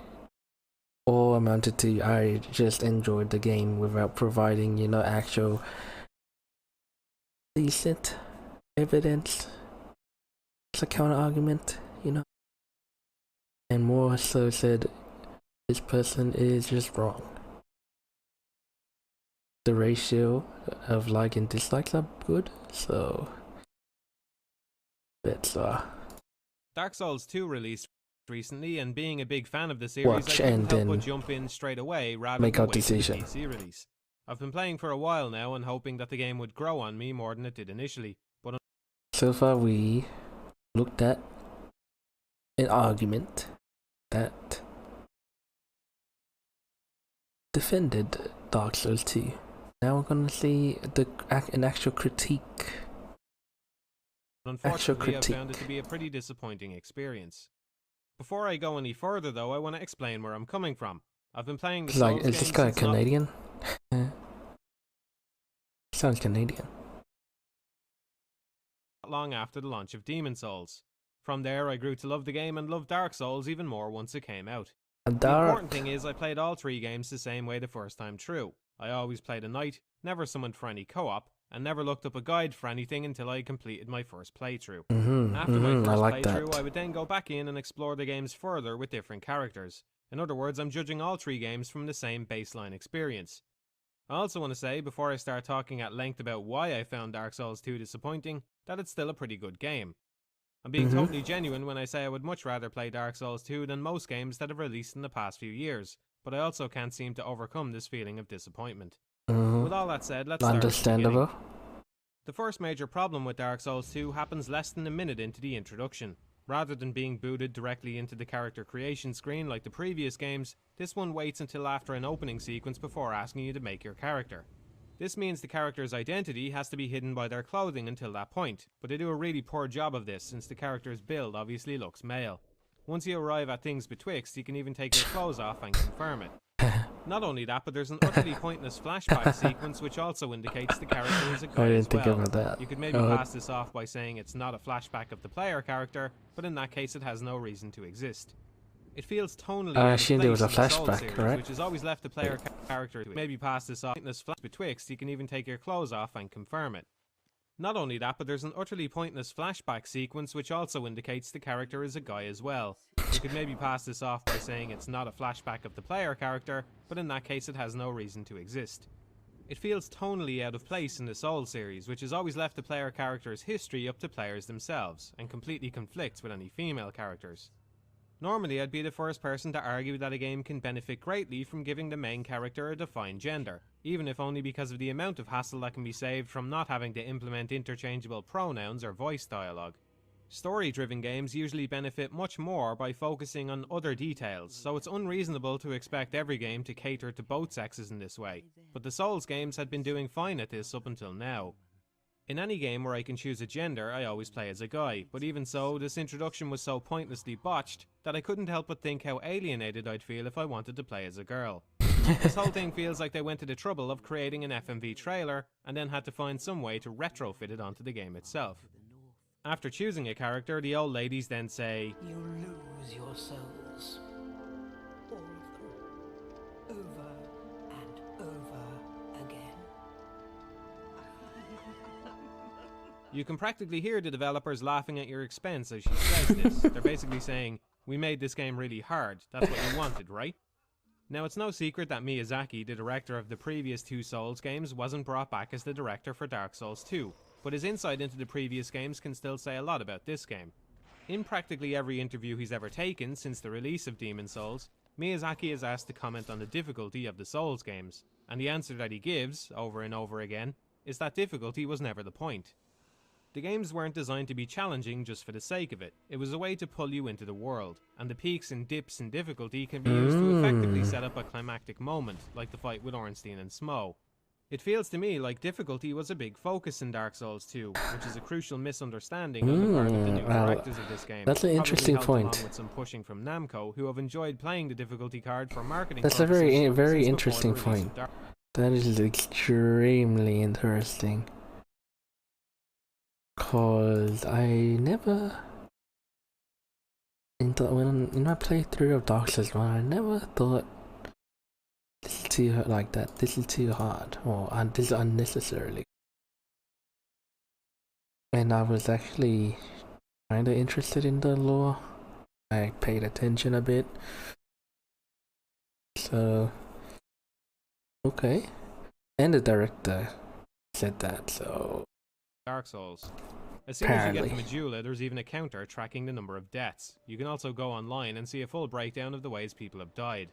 all amounted to I just enjoyed the game without providing, you know, actual decent evidence. It's a counter argument, you know. And more so said this person is just wrong. The ratio of like and dislikes are good, so that's Dark Souls 2 released recently, and being a big fan of the series, watch I and couldn't help then but jump in straight away rather make than our wait for the decision. PC release. I've been playing for a while now and hoping that the game would grow on me more than it did initially, but so far we looked at an argument that defended Dark Souls 2. Now we're gonna see an actual critique. Unfortunately, I found it to be a pretty disappointing experience. Before I go any further though, I want to explain where I'm coming from. I've been playing the Souls Like, is this guy Canadian? Sounds Canadian. Not long after the launch of Demon Souls. From there, I grew to love the game and love Dark Souls even more once it came out. The important thing is I played all three games the same way the first time through. I always played a knight, never summoned for any co-op, and never looked up a guide for anything until I completed my first playthrough. After my first playthrough, I would then go back in and explore the games further with different characters. In other words, I'm judging all three games from the same baseline experience. I also want to say, before I start talking at length about why I found Dark Souls 2 disappointing, that it's still a pretty good game. I'm being totally genuine when I say I would much rather play Dark Souls 2 than most games that have released in the past few years, but I also can't seem to overcome this feeling of disappointment. With all that said, let's start at the Understandable. beginning. The first major problem with Dark Souls 2 happens less than a minute into the introduction. Rather than being booted directly into the character creation screen like the previous games, this one waits until after an opening sequence before asking you to make your character. This means the character's identity has to be hidden by their clothing until that point, but they do a really poor job of this since the character's build obviously looks male. Once you arrive at Things Betwixt, you can even take your clothes off and confirm it. Not only that, but there's an utterly pointless flashback sequence which also indicates the character is a guy I didn't as think well. about that. You could maybe pass this off by saying it's not a flashback of the player character, but in that case it has no reason to exist. It feels tonally I out of assumed it was place a in the Souls flashback, series, right? which has always left the player character to maybe pass this off. Pointless flash betwixt, you can even take your clothes off and confirm it. Not only that, but there's an utterly pointless flashback sequence which also indicates the character is a guy as well. You could maybe pass this off by saying it's not a flashback of the player character, but in that case it has no reason to exist. It feels tonally out of place in the Souls series, which has always left the player character's history up to players themselves, and completely conflicts with any female characters. Normally I'd be the first person to argue that a game can benefit greatly from giving the main character a defined gender, even if only because of the amount of hassle that can be saved from not having to implement interchangeable pronouns or voice dialogue. Story-driven games usually benefit much more by focusing on other details, so it's unreasonable to expect every game to cater to both sexes in this way, but the Souls games had been doing fine at this up until now. In any game where I can choose a gender, I always play as a guy, but even so, this introduction was so pointlessly botched that I couldn't help but think how alienated I'd feel if I wanted to play as a girl. This whole thing feels like they went to the trouble of creating an FMV trailer and then had to find some way to retrofit it onto the game itself. After choosing a character, the old ladies then say, "You lose your souls. All of them. Over and over again." You can practically hear the developers laughing at your expense as she says this. They're basically saying, "We made this game really hard. That's what you wanted, right?" Now, it's no secret that Miyazaki, the director of the previous two Souls games, wasn't brought back as the director for Dark Souls 2, but his insight into the previous games can still say a lot about this game. In practically every interview he's ever taken since the release of Demon Souls, Miyazaki is asked to comment on the difficulty of the Souls games, and the answer that he gives, over and over again, is that difficulty was never the point. The games weren't designed to be challenging just for the sake of it. It was a way to pull you into the world, and the peaks and dips in difficulty can be used to effectively set up a climactic moment, like the fight with Ornstein and Smough. It feels to me like difficulty was a big focus in Dark Souls 2, which is a crucial misunderstanding on the part of the new directors of this game. That's an interesting Probably helped point. along with some pushing from Namco, who have enjoyed playing the difficulty card for marketing That's a purposes very since before interesting the release point. of Dark. That is extremely interesting. Cause I never in my playthrough of Dark Souls 1, I never thought this is too like that. This is too hard, or this is unnecessarily. And I was actually kinda interested in the lore. I paid attention a bit. So okay. And the director said that, so Dark Souls. As soon as you get to apparently. Majula, there's even a counter tracking the number of deaths. You can also go online and see a full breakdown of the ways people have died.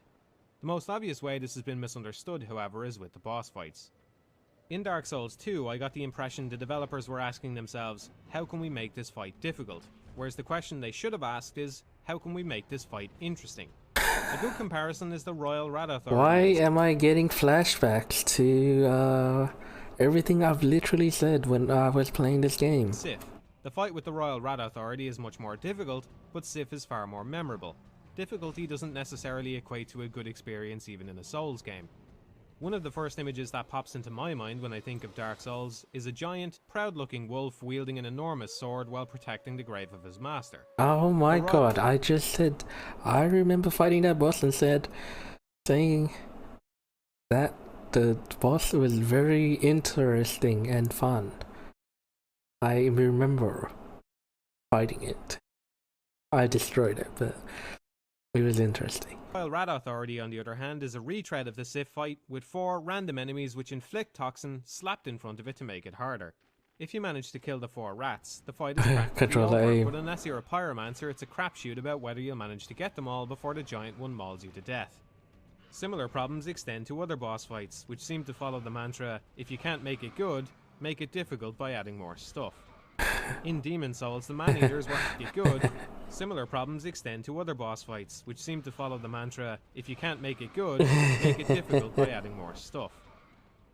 The most obvious way this has been misunderstood, however, is with the boss fights. In Dark Souls 2, I got the impression the developers were asking themselves, how can we make this fight difficult? Whereas the question they should have asked is, how can we make this fight interesting? A good comparison is the Royal Rat Authority. Why am I getting flashbacks to everything I've literally said when I was playing this game? Sif. The fight with the Royal Rat Authority is much more difficult, but Sif is far more memorable. Difficulty doesn't necessarily equate to a good experience even in a Souls game. One of the first images that pops into my mind when I think of Dark Souls is a giant, proud-looking wolf wielding an enormous sword while protecting the grave of his master. Oh my god, I just said, I remember fighting that boss and saying that the boss was very interesting and fun. I remember fighting it. I destroyed it, but it was interesting. Royal Rat Authority, on the other hand, is a retread of the Sif fight with 4 random enemies which inflict toxin slapped in front of it to make it harder. If you manage to kill the 4 rats, the fight is practically Control over, aim. but unless you're a pyromancer, it's a crapshoot about whether you'll manage to get them all before the giant one mauls you to death. Similar problems extend to other boss fights, which seem to follow the mantra, if you can't make it good, make it difficult by adding more stuff. In Demon Souls, the Man-Eaters were make it good. Similar problems extend to other boss fights, which seem to follow the mantra, if you can't make it good, make it difficult by adding more stuff.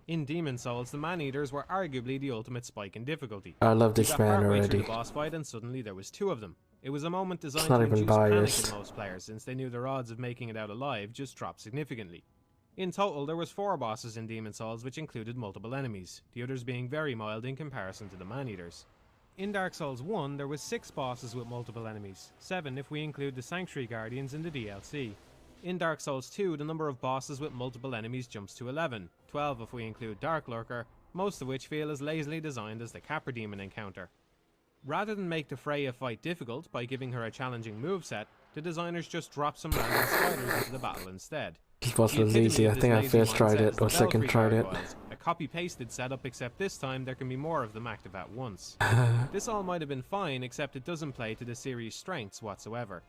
In Demon Souls, the Man-Eaters were arguably the ultimate spike in difficulty. I love You this got man partway already. through the boss fight and suddenly there was 2 of them. It was a moment designed not to even induce panic biased. in most players, since they knew their odds of making it out alive just dropped significantly. In total, there was 4 bosses in Demon Souls, which included multiple enemies, the others being very mild in comparison to the Man-Eaters. In Dark Souls 1, there was 6 bosses with multiple enemies, 7 if we include the Sanctuary Guardians in the DLC. In Dark Souls 2, the number of bosses with multiple enemies jumps to 11, 12 if we include Dark Lurker, most of which feel as lazily designed as the Capra Demon encounter. Rather than make the Freya fight difficult by giving her a challenging moveset, the designers just dropped some random spiders into the battle instead. This boss The was epitome easy. of I this think I lazy first tried mindset it is the or second Belfry tried it. Gargoyles, a copy-pasted setup, except this time there can be more of them active at once. This all might have been fine, except it doesn't play to the series' strengths whatsoever.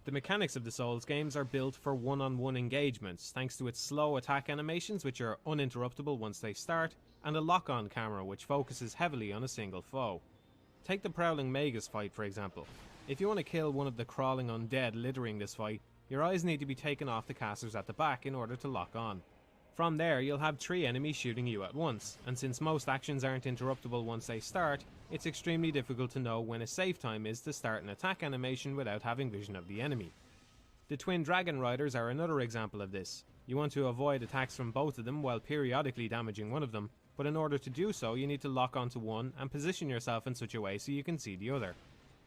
The mechanics of the Souls games are built for one-on-one engagements, thanks to its slow attack animations which are uninterruptible once they start, and a lock-on camera which focuses heavily on a single foe. Take the Prowling Magus fight for example. If you want to kill one of the crawling undead littering this fight, your eyes need to be taken off the casters at the back in order to lock on. From there, you'll have 3 enemies shooting you at once, and since most actions aren't interruptible once they start, it's extremely difficult to know when a safe time is to start an attack animation without having vision of the enemy. The Twin Dragon Riders are another example of this. You want to avoid attacks from both of them while periodically damaging one of them, but in order to do so you need to lock onto one and position yourself in such a way so you can see the other.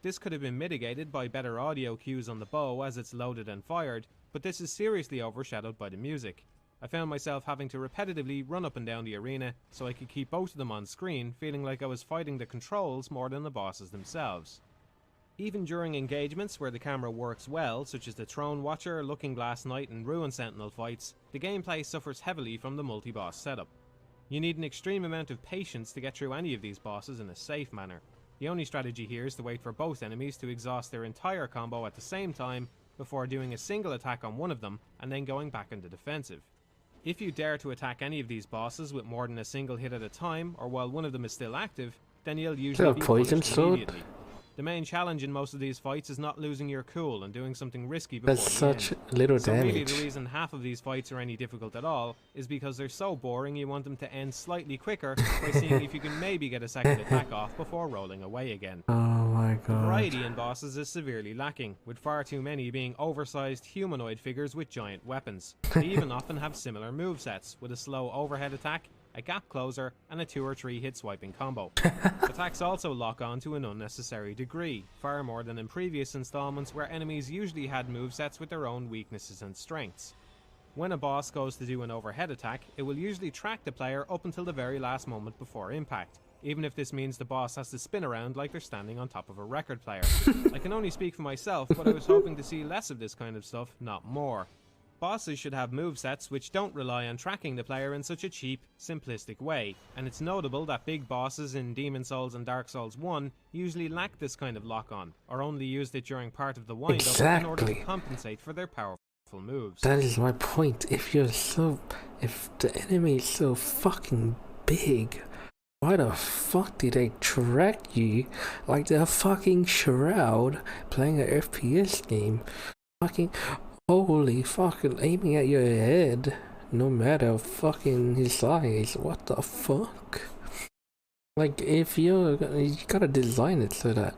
This could have been mitigated by better audio cues on the bow as it's loaded and fired, but this is seriously overshadowed by the music. I found myself having to repetitively run up and down the arena so I could keep both of them on screen, feeling like I was fighting the controls more than the bosses themselves. Even during engagements where the camera works well, such as the Throne Watcher, Looking Glass Knight and Ruin Sentinel fights, the gameplay suffers heavily from the multi-boss setup. You need an extreme amount of patience to get through any of these bosses in a safe manner. The only strategy here is to wait for both enemies to exhaust their entire combo at the same time, before doing a single attack on one of them and then going back into defensive. If you dare to attack any of these bosses with more than a single hit at a time, or while one of them is still active, then you'll usually be punished immediately. The main challenge in most of these fights is not losing your cool and doing something risky before That's the such end. little So really damage. the reason half of these fights are any difficult at all is because they're so boring you want them to end slightly quicker by seeing if you can maybe get a second attack off before rolling away again. Oh my The god. variety in bosses is severely lacking, with far too many being oversized humanoid figures with giant weapons. They even often have similar movesets, with a slow overhead attack, a gap closer, and a 2 or 3 hit swiping combo. Attacks also lock on to an unnecessary degree, far more than in previous installments where enemies usually had movesets with their own weaknesses and strengths. When a boss goes to do an overhead attack, it will usually track the player up until the very last moment before impact, even if this means the boss has to spin around like they're standing on top of a record player. I can only speak for myself, but I was hoping to see less of this kind of stuff, not more. Bosses should have movesets which don't rely on tracking the player in such a cheap, simplistic way, and it's notable that big bosses in Demon's Souls and Dark Souls 1 usually lack this kind of lock-on, or only used it during part of the wind-up in order to Exactly. compensate for their powerful moves. That is my point. If the enemy is so fucking big, why the fuck did they track you like they're fucking Shroud playing an FPS game? Fucking holy fucking aiming at your head, no matter fucking his size. What the fuck? Like if you gotta design it so that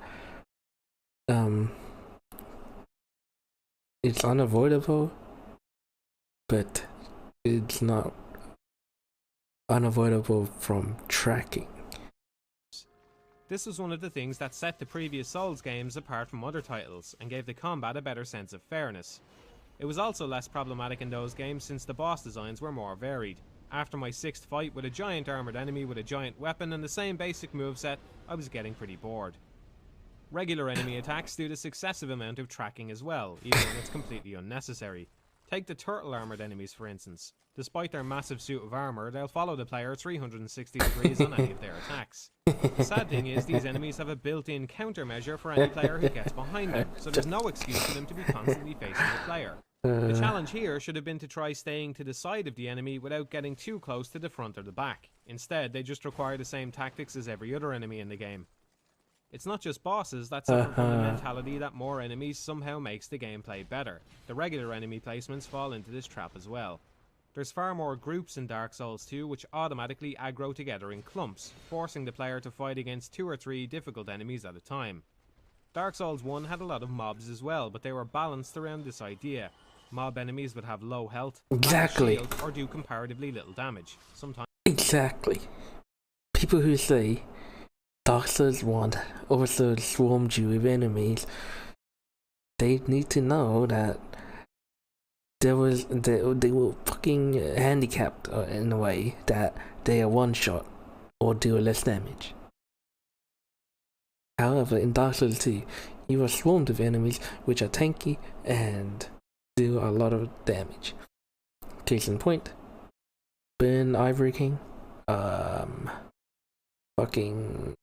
it's unavoidable, but it's not unavoidable from tracking. This was one of the things that set the previous Souls games apart from other titles, and gave the combat a better sense of fairness. It was also less problematic in those games since the boss designs were more varied. After my 6th fight with a giant armoured enemy with a giant weapon and the same basic moveset, I was getting pretty bored. Regular enemy attacks do this excessive amount of tracking as well, even when it's completely unnecessary. Take the turtle armoured enemies for instance. Despite their massive suit of armour, they'll follow the player 360 degrees on any of their attacks. The sad thing is, these enemies have a built-in countermeasure for any player who gets behind them, so there's no excuse for them to be constantly facing the player. The challenge here should have been to try staying to the side of the enemy without getting too close to the front or the back. Instead, they just require the same tactics as every other enemy in the game. It's not just bosses that suffer from the mentality that more enemies somehow makes the gameplay better. The regular enemy placements fall into this trap as well. There's far more groups in Dark Souls 2 which automatically aggro together in clumps, forcing the player to fight against 2 or 3 difficult enemies at a time. Dark Souls 1 had a lot of mobs as well, but they were balanced around this idea. Mob enemies would have low health, Exactly. shield, or do comparatively little damage. Sometimes Exactly. People who say Dark Souls 1 also swarmed you with enemies, they need to know that they were fucking handicapped in a way that they are one shot or do less damage. However, in Dark Souls 2, you are swarmed with enemies which are tanky and do a lot of damage. Case in point, Burn Ivory King, fucking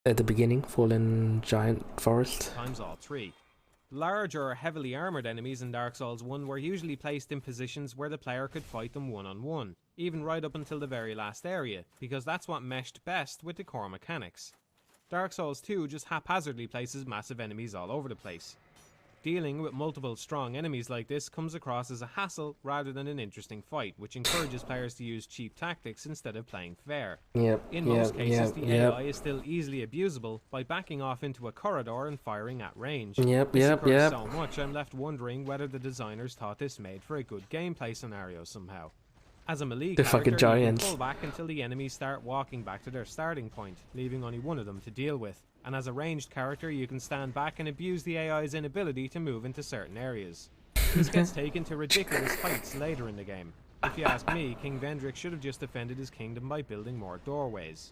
at the beginning, Fallen Giant Forest. times all 3. Large or heavily armoured enemies in Dark Souls 1 were usually placed in positions where the player could fight them one-on-one, even right up until the very last area, because that's what meshed best with the core mechanics. Dark Souls 2 just haphazardly places massive enemies all over the place. Dealing with multiple strong enemies like this comes across as a hassle rather than an interesting fight, which encourages players to use cheap tactics instead of playing fair. In most cases, the AI is still easily abusable by backing off into a corridor and firing at range. This occurs so much I'm left wondering whether the designers thought this made for a good gameplay scenario somehow. As a melee The character, fucking you can giants. pull back until the enemies start walking back to their starting point, leaving only one of them to deal with. And as a ranged character, you can stand back and abuse the AI's inability to move into certain areas. This gets taken to ridiculous heights later in the game. If you ask me, King Vendrick should have just defended his kingdom by building more doorways.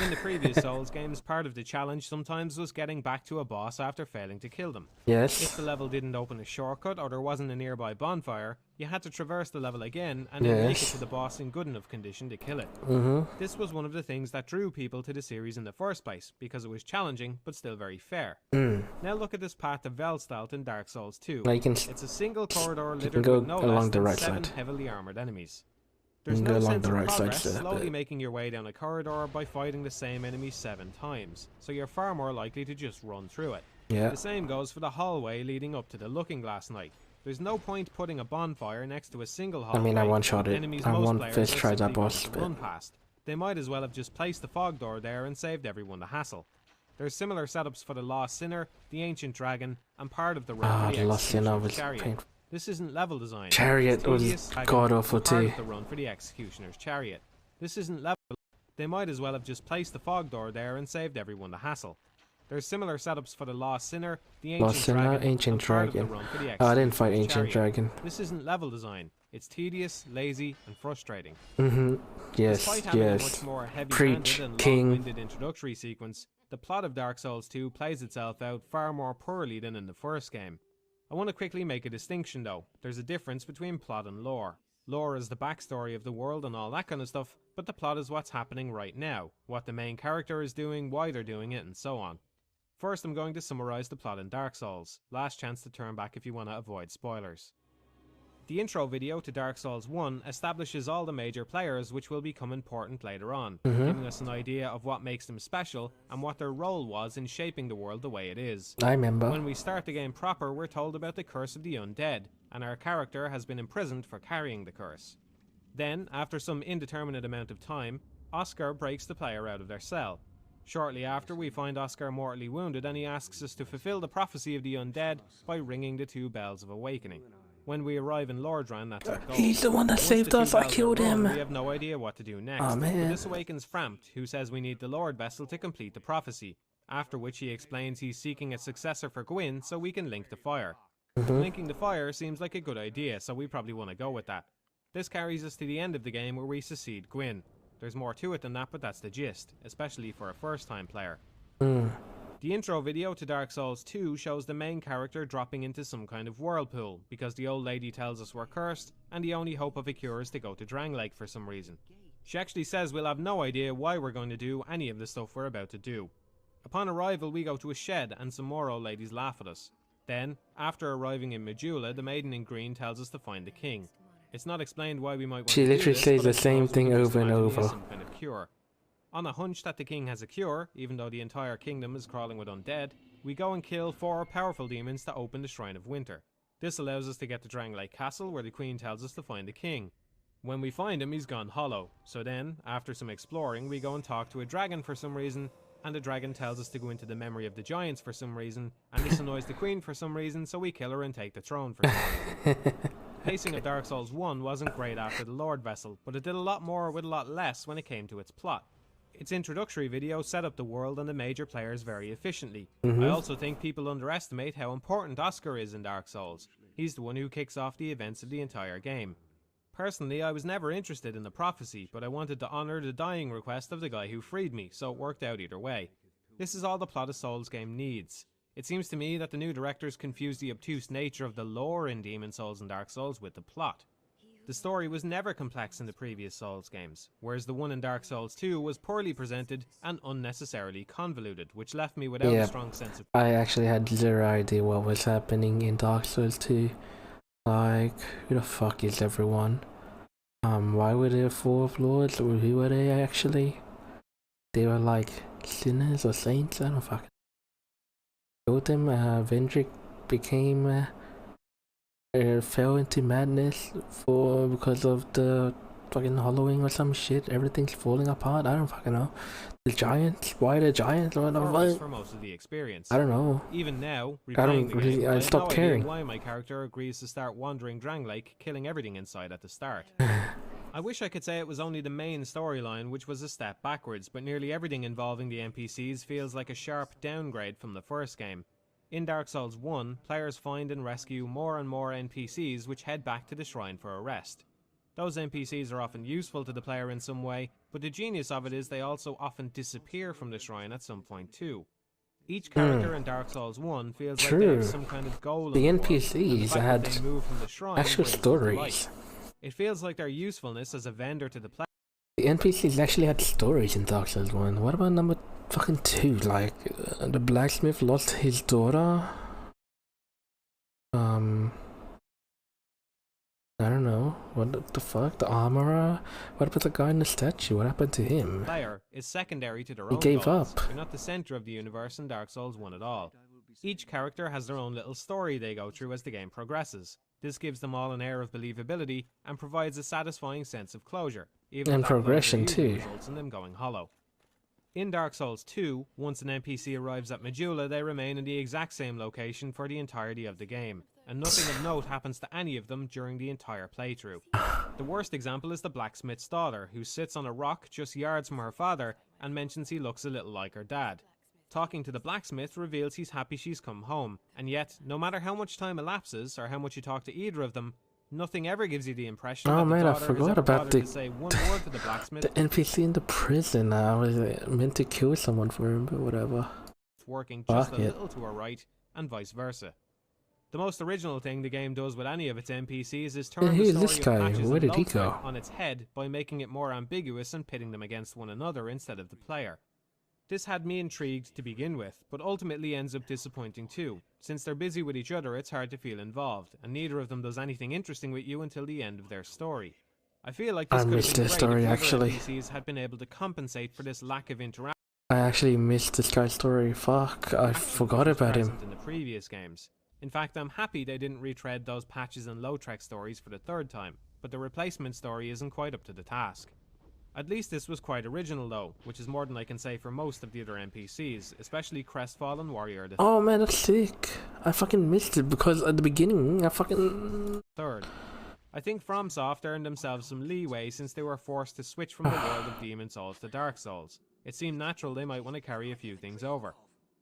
In the previous Souls games, part of the challenge sometimes was getting back to a boss after failing to kill them. Yes. If the level didn't open a shortcut or there wasn't a nearby bonfire, you had to traverse the level again and then make it Yes. to the boss in good enough condition to kill it. Mhm. This was one of the things that drew people to the series in the first place, because it was challenging but still very fair. Mm. Now look at this path to Velstalt in Dark Souls 2. Now you can It's a single corridor you littered can go with no along less the than right 7 side. heavily armored enemies. You There's can go no along sense the of right side progress, instead of slowly the- making your way down a corridor by fighting the same enemy 7 times, so you're far more likely to just run through it. Yeah. The same goes for the hallway leading up to the Looking Glass Night. There's no point putting a bonfire next to a single hallway. I mean, I one-shot it. Enemies I most one players first are tried that simply going boss, to but run past. They might as well have just placed the fog door there and saved everyone the hassle. There's similar setups for the Lost Sinner, the Ancient Dragon, and part of the Run Ah, for the the Lost Sinner Executioner's was Chariot. painful. This isn't level design. Chariot It's was tedious, dragon, god-awful and part too. of the Run for the Executioner's Chariot. This isn't level. They might as well have just placed the fog door there and saved everyone the hassle. There's similar setups for the Lost Sinner, the Ancient Lost Sinner, Dragon, Ancient and part of the Dragon. Run for the Oh, I didn't fight Executioner's Ancient Chariot. Dragon. This isn't level design. It's tedious, lazy, and frustrating. Mhm. Yes. Despite having a Yes. much more heavy-handed Preach, and King. long-winded introductory sequence, the plot of Dark Souls 2 plays itself out far more poorly than in the first game. I want to quickly make a distinction though. There's a difference between plot and lore. Lore is the backstory of the world and all that kind of stuff, but the plot is what's happening right now, what the main character is doing, why they're doing it, and so on. First, I'm going to summarize the plot in Dark Souls. Last chance to turn back if you want to avoid spoilers. The intro video to Dark Souls 1 establishes all the major players, which will become important later on, giving us an idea of what makes them special and what their role was in shaping the world the way it is. I remember. When we start the game proper, we're told about the curse of the undead, and our character has been imprisoned for carrying the curse. Then, after some indeterminate amount of time, Oscar breaks the player out of their cell. Shortly after, we find Oscar mortally wounded, and he asks us to fulfill the prophecy of the undead by ringing the 2 bells of awakening. When we arrive in Lordran, that's our goal. He's the one that Once saved the 2 us, I bells are killed rung, him. We have no idea what to do next. Aw, But man. this awakens Frampt, who says we need the Lord Vessel to complete the prophecy, after which he explains he's seeking a successor for Gwyn so we can link the fire. Mhm. Linking the fire seems like a good idea, so we probably want to go with that. This carries us to the end of the game where we succeed Gwyn. There's more to it than that, but that's the gist, especially for a first-time player. Mm. The intro video to Dark Souls 2 shows the main character dropping into some kind of whirlpool, because the old lady tells us we're cursed, and the only hope of a cure is to go to Drangleic for some reason. She actually says we'll have no idea why we're going to do any of the stuff we're about to do. Upon arrival, we go to a shed, and some more old ladies laugh at us. Then, after arriving in Majula, the maiden in green tells us to find the king. It's not explained why we might want She to do literally this, says but the I same suppose we thing can just over and imagine he has over. some kind of cure. On a hunch that the king has a cure, even though the entire kingdom is crawling with undead, we go and kill 4 powerful demons to open the Shrine of Winter. This allows us to get to Drangleic Castle, where the queen tells us to find the king. When we find him, he's gone hollow, so then, after some exploring, we go and talk to a dragon for some reason, and the dragon tells us to go into the memory of the giants for some reason, and this annoys the queen for some reason, so we kill her and take the throne for some reason. Pacing of Dark Souls 1 wasn't great after the Lord Vessel, but it did a lot more with a lot less when it came to its plot. Its introductory video set up the world and the major players very efficiently. I also think people underestimate how important Oscar is in Dark Souls. He's the one who kicks off the events of the entire game. Personally, I was never interested in the prophecy, but I wanted to honour the dying request of the guy who freed me, so it worked out either way. This is all the plot a Souls game needs. It seems to me that the new directors confused the obtuse nature of the lore in Demon Souls and Dark Souls with the plot. The story was never complex in the previous Souls games, whereas the one in Dark Souls 2 was poorly presented and unnecessarily convoluted, which left me without Yeah, a strong sense of... I actually had zero idea what was happening in Dark Souls 2. Like, who the fuck is everyone? Why were there 4 lords, or who were they actually? They were like sinners or saints, I don't fucking killed them. Vendrick became fell into madness because of the fucking hollowing or some shit. Everything's falling apart. I don't fucking know. The giants? Why the giants? What the was fuck? for most of the experience. I don't know. Even now, I don't replaying the really- game, I have stopped no caring. idea why my character agrees to start wandering Drangleic, killing everything inside at the start. I wish I could say it was only the main storyline which was a step backwards, but nearly everything involving the NPCs feels like a sharp downgrade from the first game. In Dark Souls 1, players find and rescue more and more NPCs which head back to the shrine for a rest. Those NPCs are often useful to the player in some way, But the genius of it is they also often disappear from the shrine at some point too. Each character in Dark Souls 1 feels like they have some kind of goal. The in the world, NPCs and the fact had that they move from the shrine actual brings it to life. stories. It feels like their usefulness as a vendor to the player. The NPCs actually had stories in Dark Souls 1. What about number fucking 2? Like, the blacksmith lost his daughter? I don't know. What the fuck? The armorer? What about the guy in the statue? What happened to him? Player is secondary to their He own gave goals. up. They're not the center of the universe in Dark Souls 1 at all. Each character has their own little story they go through as the game progresses. This gives them all an air of believability and provides a satisfying sense of closure, even And if that closure progression, usually too. results in them going hollow. In Dark Souls 2, once an NPC arrives at Majula, they remain in the exact same location for the entirety of the game, and nothing of note happens to any of them during the entire playthrough. The worst example is the blacksmith's daughter, who sits on a rock just yards from her father and mentions he looks a little like her dad. Talking to the blacksmith reveals he's happy she's come home, and yet, no matter how much time elapses or how much you talk to either of them, nothing ever gives you the impression Oh that man, the I daughter has forgot ever about bothered to say one word to the blacksmith. the NPC in the prison. I was meant to kill someone for him, but whatever. Working just Fuck a it. little to her right, and vice versa. The most original thing the game does with any of its NPCs is turn Yeah, the who's story this of guy? Patches Where and did he Lothric go? on its head by making it more ambiguous and pitting them against one another instead of the player. This had me intrigued to begin with, but ultimately ends up disappointing too. Since they're busy with each other, it's hard to feel involved, and neither of them does anything interesting with you until the end of their story. I feel like this I could have missed been their great story, if the other actually. NPCs had been able to compensate for this lack of interaction. I actually missed this guy's story. Fuck, I forgot about him. In the previous games. In fact, I'm happy they didn't retread those Patches and Lothric stories for the third time, but the replacement story isn't quite up to the task. At least this was quite original though, which is more than I can say for most of the other NPCs, especially Crestfallen Warrior the Oh man, that's sick. I fucking missed it because at the beginning, I fucking... third. I think FromSoft earned themselves some leeway since they were forced to switch from the world of Demon Souls to Dark Souls. It seemed natural they might want to carry a few things over.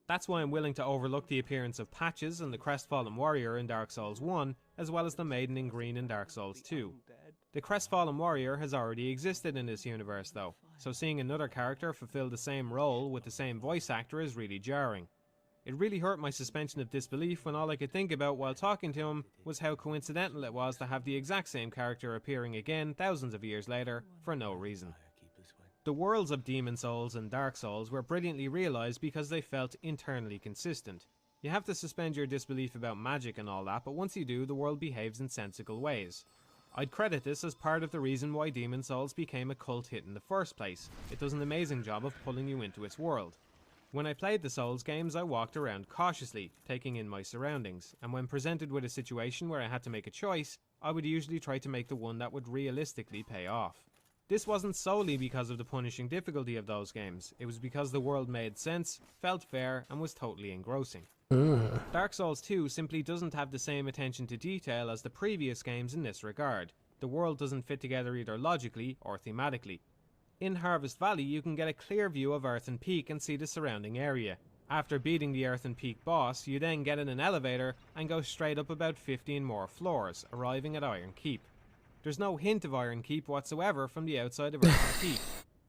That's why I'm willing to overlook the appearance of Patches and the Crestfallen Warrior in Dark Souls 1, as well as the Maiden in Green in Dark Souls 2. The Crestfallen Warrior has already existed in this universe though, so seeing another character fulfill the same role with the same voice actor is really jarring. It really hurt my suspension of disbelief when all I could think about while talking to him was how coincidental it was to have the exact same character appearing again thousands of years later for no reason. The worlds of Demon Souls and Dark Souls were brilliantly realised because they felt internally consistent. You have to suspend your disbelief about magic and all that, but once you do, the world behaves in sensical ways. I'd credit this as part of the reason why Demon Souls became a cult hit in the first place. It does an amazing job of pulling you into its world. When I played the Souls games, I walked around cautiously, taking in my surroundings, and when presented with a situation where I had to make a choice, I would usually try to make the one that would realistically pay off. This wasn't solely because of the punishing difficulty of those games, it was because the world made sense, felt fair, and was totally engrossing. Dark Souls 2 simply doesn't have the same attention to detail as the previous games in this regard. The world doesn't fit together either logically or thematically. In Harvest Valley you can get a clear view of Earthen Peak and see the surrounding area. After beating the Earthen Peak boss, you then get in an elevator and go straight up about 15 more floors, arriving at Iron Keep. There's no hint of Iron Keep whatsoever from the outside of Earthen Peak.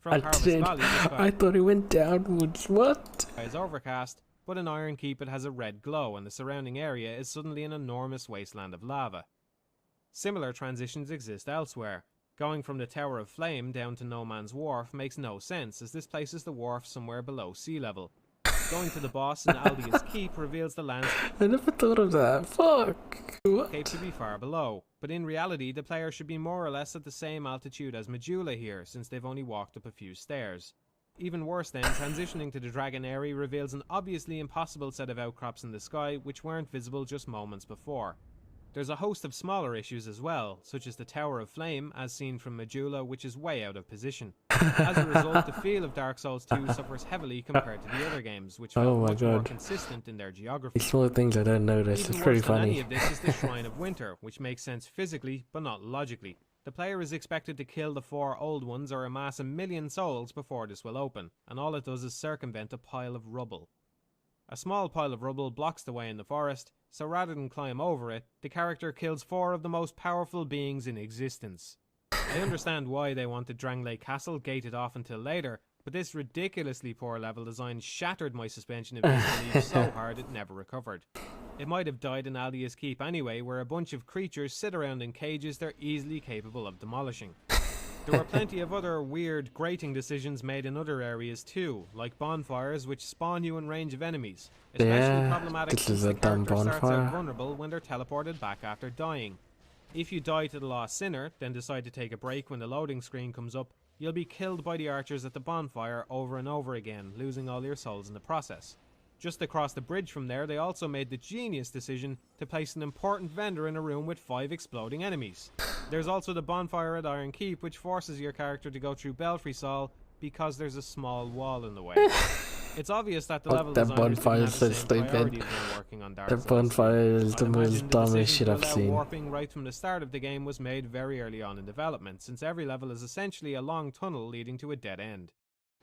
From Harvest Valley, I thought it went downwards. What? It's overcast, but in Iron Keep it has a red glow and the surrounding area is suddenly an enormous wasteland of lava. Similar transitions exist elsewhere. Going from the Tower of Flame down to No Man's Wharf makes no sense, as this places the wharf somewhere below sea level. Going to the boss in Aldia's Keep reveals the landscape I never thought of that. Fuck. What? to be far below, but in reality the player should be more or less at the same altitude as Majula here, since they've only walked up a few stairs. Even worse then, transitioning to the Dragon Eyrie reveals an obviously impossible set of outcrops in the sky which weren't visible just moments before. There's a host of smaller issues as well, such as the Tower of Flame, as seen from Majula, which is way out of position. As a result, the feel of Dark Souls 2 suffers heavily compared to the other games, which felt Oh my much more God. consistent in their geography. These small things I don't notice. Even It's pretty worse than any funny. of this is the Shrine of Winter, which makes sense physically, but not logically. The player is expected to kill the 4 old ones or amass 1,000,000 souls before this will open, and all it does is circumvent a pile of rubble. A small pile of rubble blocks the way in the forest, so rather than climb over it, the character kills 4 of the most powerful beings in existence. I understand why they wanted Drangley Castle gated off until later, but this ridiculously poor level design shattered my suspension of disbelief so hard it never recovered. It might have died in Aldia's Keep anyway, where a bunch of creatures sit around in cages they're easily capable of demolishing. There were plenty of other weird, grating decisions made in other areas too, like bonfires which spawn you in range of enemies, especially problematic since the character starts out vulnerable when they're teleported back after dying. If you die to the Lost Sinner, then decide to take a break when the loading screen comes up, you'll be killed by the archers at the bonfire over and over again, losing all your souls in the process. Just across the bridge from there, they also made the genius decision to place an important vendor in a room with 5 exploding enemies. There's also the bonfire at Iron Keep, which forces your character to go through Belfry Sol because there's a small wall in the way. It's obvious that the level designers didn't have the same priorities when working on Dark Souls. The bonfire is the most dumbest shit I've seen. Warping right from the start of the game was made very early on in development, since every level is essentially a long tunnel leading to a dead end.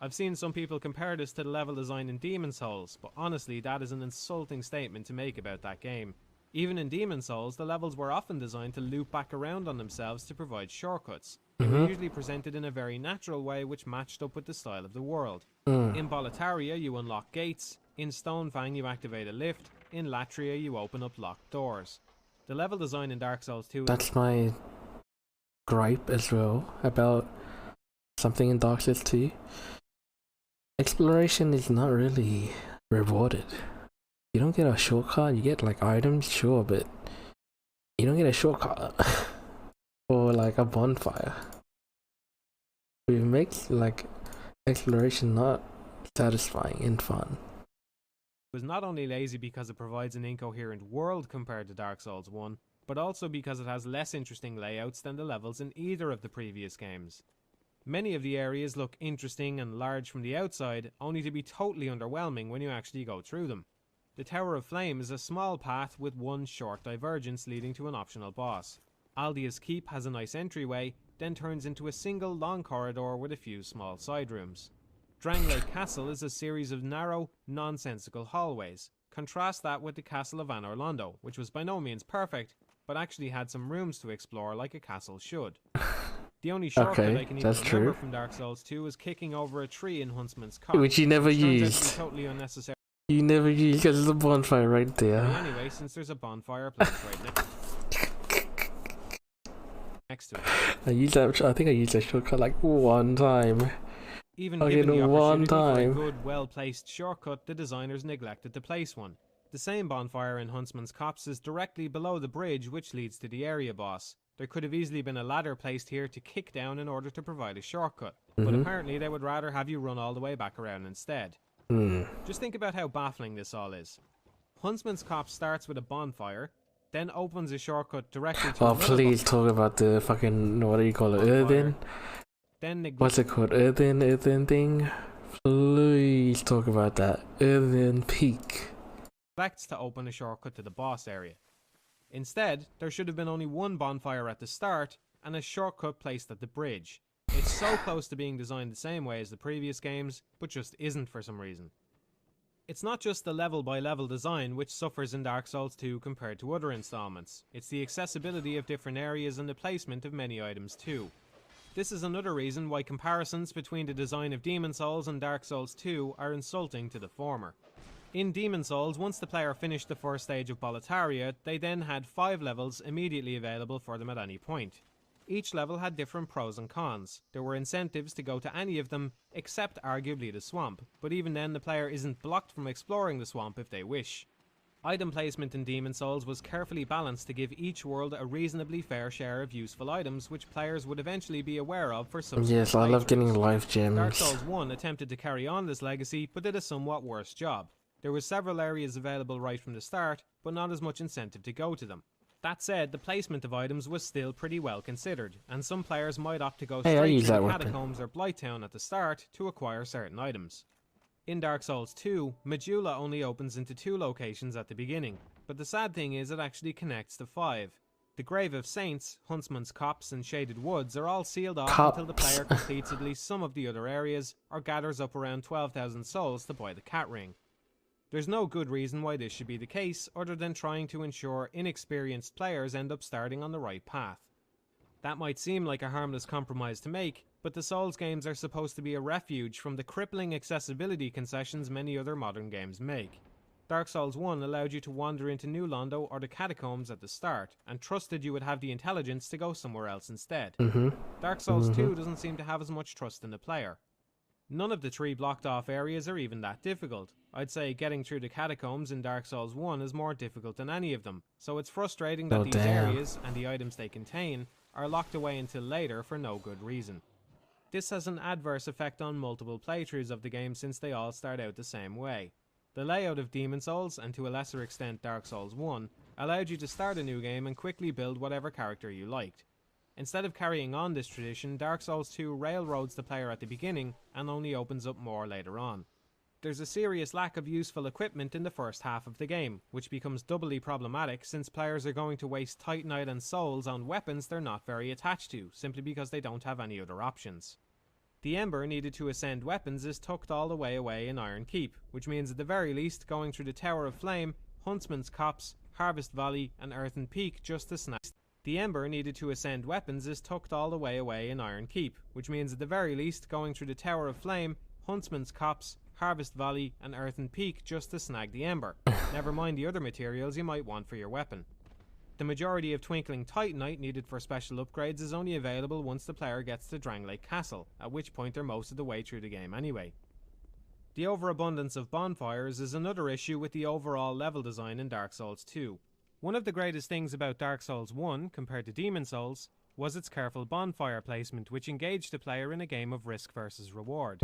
I've seen some people compare this to the level design in Demon's Souls, but honestly that is an insulting statement to make about that game. Even in Demon's Souls, the levels were often designed to loop back around on themselves to provide shortcuts. They were usually presented in a very natural way which matched up with the style of the world. In Boletaria you unlock gates, in Stonefang you activate a lift, in Latria you open up locked doors. The level design in Dark Souls 2 That's my gripe as well about something in Dark Souls 2. Exploration is not really rewarded. You don't get a shortcut, you get like items, sure, but you don't get a shortcut or like a bonfire. It makes like exploration not satisfying and fun. It was not only lazy because it provides an incoherent world compared to Dark Souls 1, but also because it has less interesting layouts than the levels in either of the previous games. Many of the areas look interesting and large from the outside, only to be totally underwhelming when you actually go through them. The Tower of Flame is a small path with one short divergence leading to an optional boss. Aldia's Keep has a nice entryway, then turns into a single long corridor with a few small side rooms. Drangley Castle is a series of narrow, nonsensical hallways. Contrast that with the Castle of Anor Londo, which was by no means perfect, but actually had some rooms to explore like a castle should. The only shortcut I can even remember from Dark Souls 2 was kicking over a tree in Huntsman's Copse, which you never used. Totally unnecessary. You never used because there's a bonfire right there. Anyway, since there's a bonfire placed right next to it. I think I used that shortcut like one time. Even given the opportunity for a good, well-placed shortcut, the designers neglected to place one. The same bonfire in Huntsman's Copse is directly below the bridge which leads to the area boss. There could have easily been a ladder placed here to kick down in order to provide a shortcut, but apparently they would rather have you run all the way back around instead. Just think about how baffling this all is. Huntsman's Copse starts with a bonfire, then opens a shortcut directly to oh, please talk about the fucking, what do you call it, earthen? What's it called, earthen thing? Please talk about that, earthen peak. Neglects to open a shortcut to the boss area. Instead, there should have been only one bonfire at the start and a shortcut placed at the bridge. It's so close to being designed the same way as the previous games, but just isn't for some reason. It's not just the level-by-level design which suffers in Dark Souls 2 compared to other installments. It's the accessibility of different areas and the placement of many items too. This is another reason why comparisons between the design of Demon's Souls and Dark Souls 2 are insulting to the former. In Demon's Souls, once the player finished the first stage of Boletaria, they then had 5 levels immediately available for them at any point. Each level had different pros and cons. There were incentives to go to any of them, except arguably the swamp, but even then the player isn't blocked from exploring the swamp if they wish. Item placement in Demon's Souls was carefully balanced to give each world a reasonably fair share of useful items which players would eventually be aware of for subsequent Yes, I love getting life gems. Dark Souls 1 attempted to carry on this legacy, but did a somewhat worse job. There were several areas available right from the start, but not as much incentive to go to them. That said, the placement of items was still pretty well considered, and some players might opt to go straight to the Catacombs or Blighttown at the start to acquire certain items. In Dark Souls 2, Majula only opens into 2 locations at the beginning, but the sad thing is it actually connects to 5. The Grave of Saints, Huntsman's Copse and Shaded Woods are all sealed off until the player completes at least some of the other areas, or gathers up around 12,000 souls to buy the Cat Ring. There's no good reason why this should be the case, other than trying to ensure inexperienced players end up starting on the right path. That might seem like a harmless compromise to make, but the Souls games are supposed to be a refuge from the crippling accessibility concessions many other modern games make. Dark Souls 1 allowed you to wander into New Londo or the Catacombs at the start, and trusted you would have the intelligence to go somewhere else instead. Dark Souls 2 doesn't seem to have as much trust in the player. None of the 3 blocked off areas are even that difficult. I'd say getting through the Catacombs in Dark Souls 1 is more difficult than any of them, so it's frustrating that these areas, and the items they contain, are locked away until later for no good reason. This has an adverse effect on multiple playthroughs of the game since they all start out the same way. The layout of Demon's Souls, and to a lesser extent Dark Souls 1, allowed you to start a new game and quickly build whatever character you liked. Instead of carrying on this tradition, Dark Souls 2 railroads the player at the beginning and only opens up more later on. There's a serious lack of useful equipment in the first half of the game, which becomes doubly problematic since players are going to waste Titanite and Souls on weapons they're not very attached to, simply because they don't have any other options. The Ember needed to ascend weapons is tucked all the way away in Iron Keep, which means at the very least going through the Tower of Flame, Huntsman's Copse, Harvest Valley and Earthen Peak just to snag. The Ember needed to ascend weapons is tucked all the way away in Iron Keep, which means at the very least going through the Tower of Flame, Huntsman's Copse, Harvest Valley and Earthen Peak just to snag the Ember, never mind the other materials you might want for your weapon. The majority of Twinkling Titanite needed for special upgrades is only available once the player gets to Dranglake Castle, at which point they're most of the way through the game anyway. The overabundance of bonfires is another issue with the overall level design in Dark Souls 2. One of the greatest things about Dark Souls 1 compared to Demon's Souls was its careful bonfire placement, which engaged the player in a game of risk versus reward.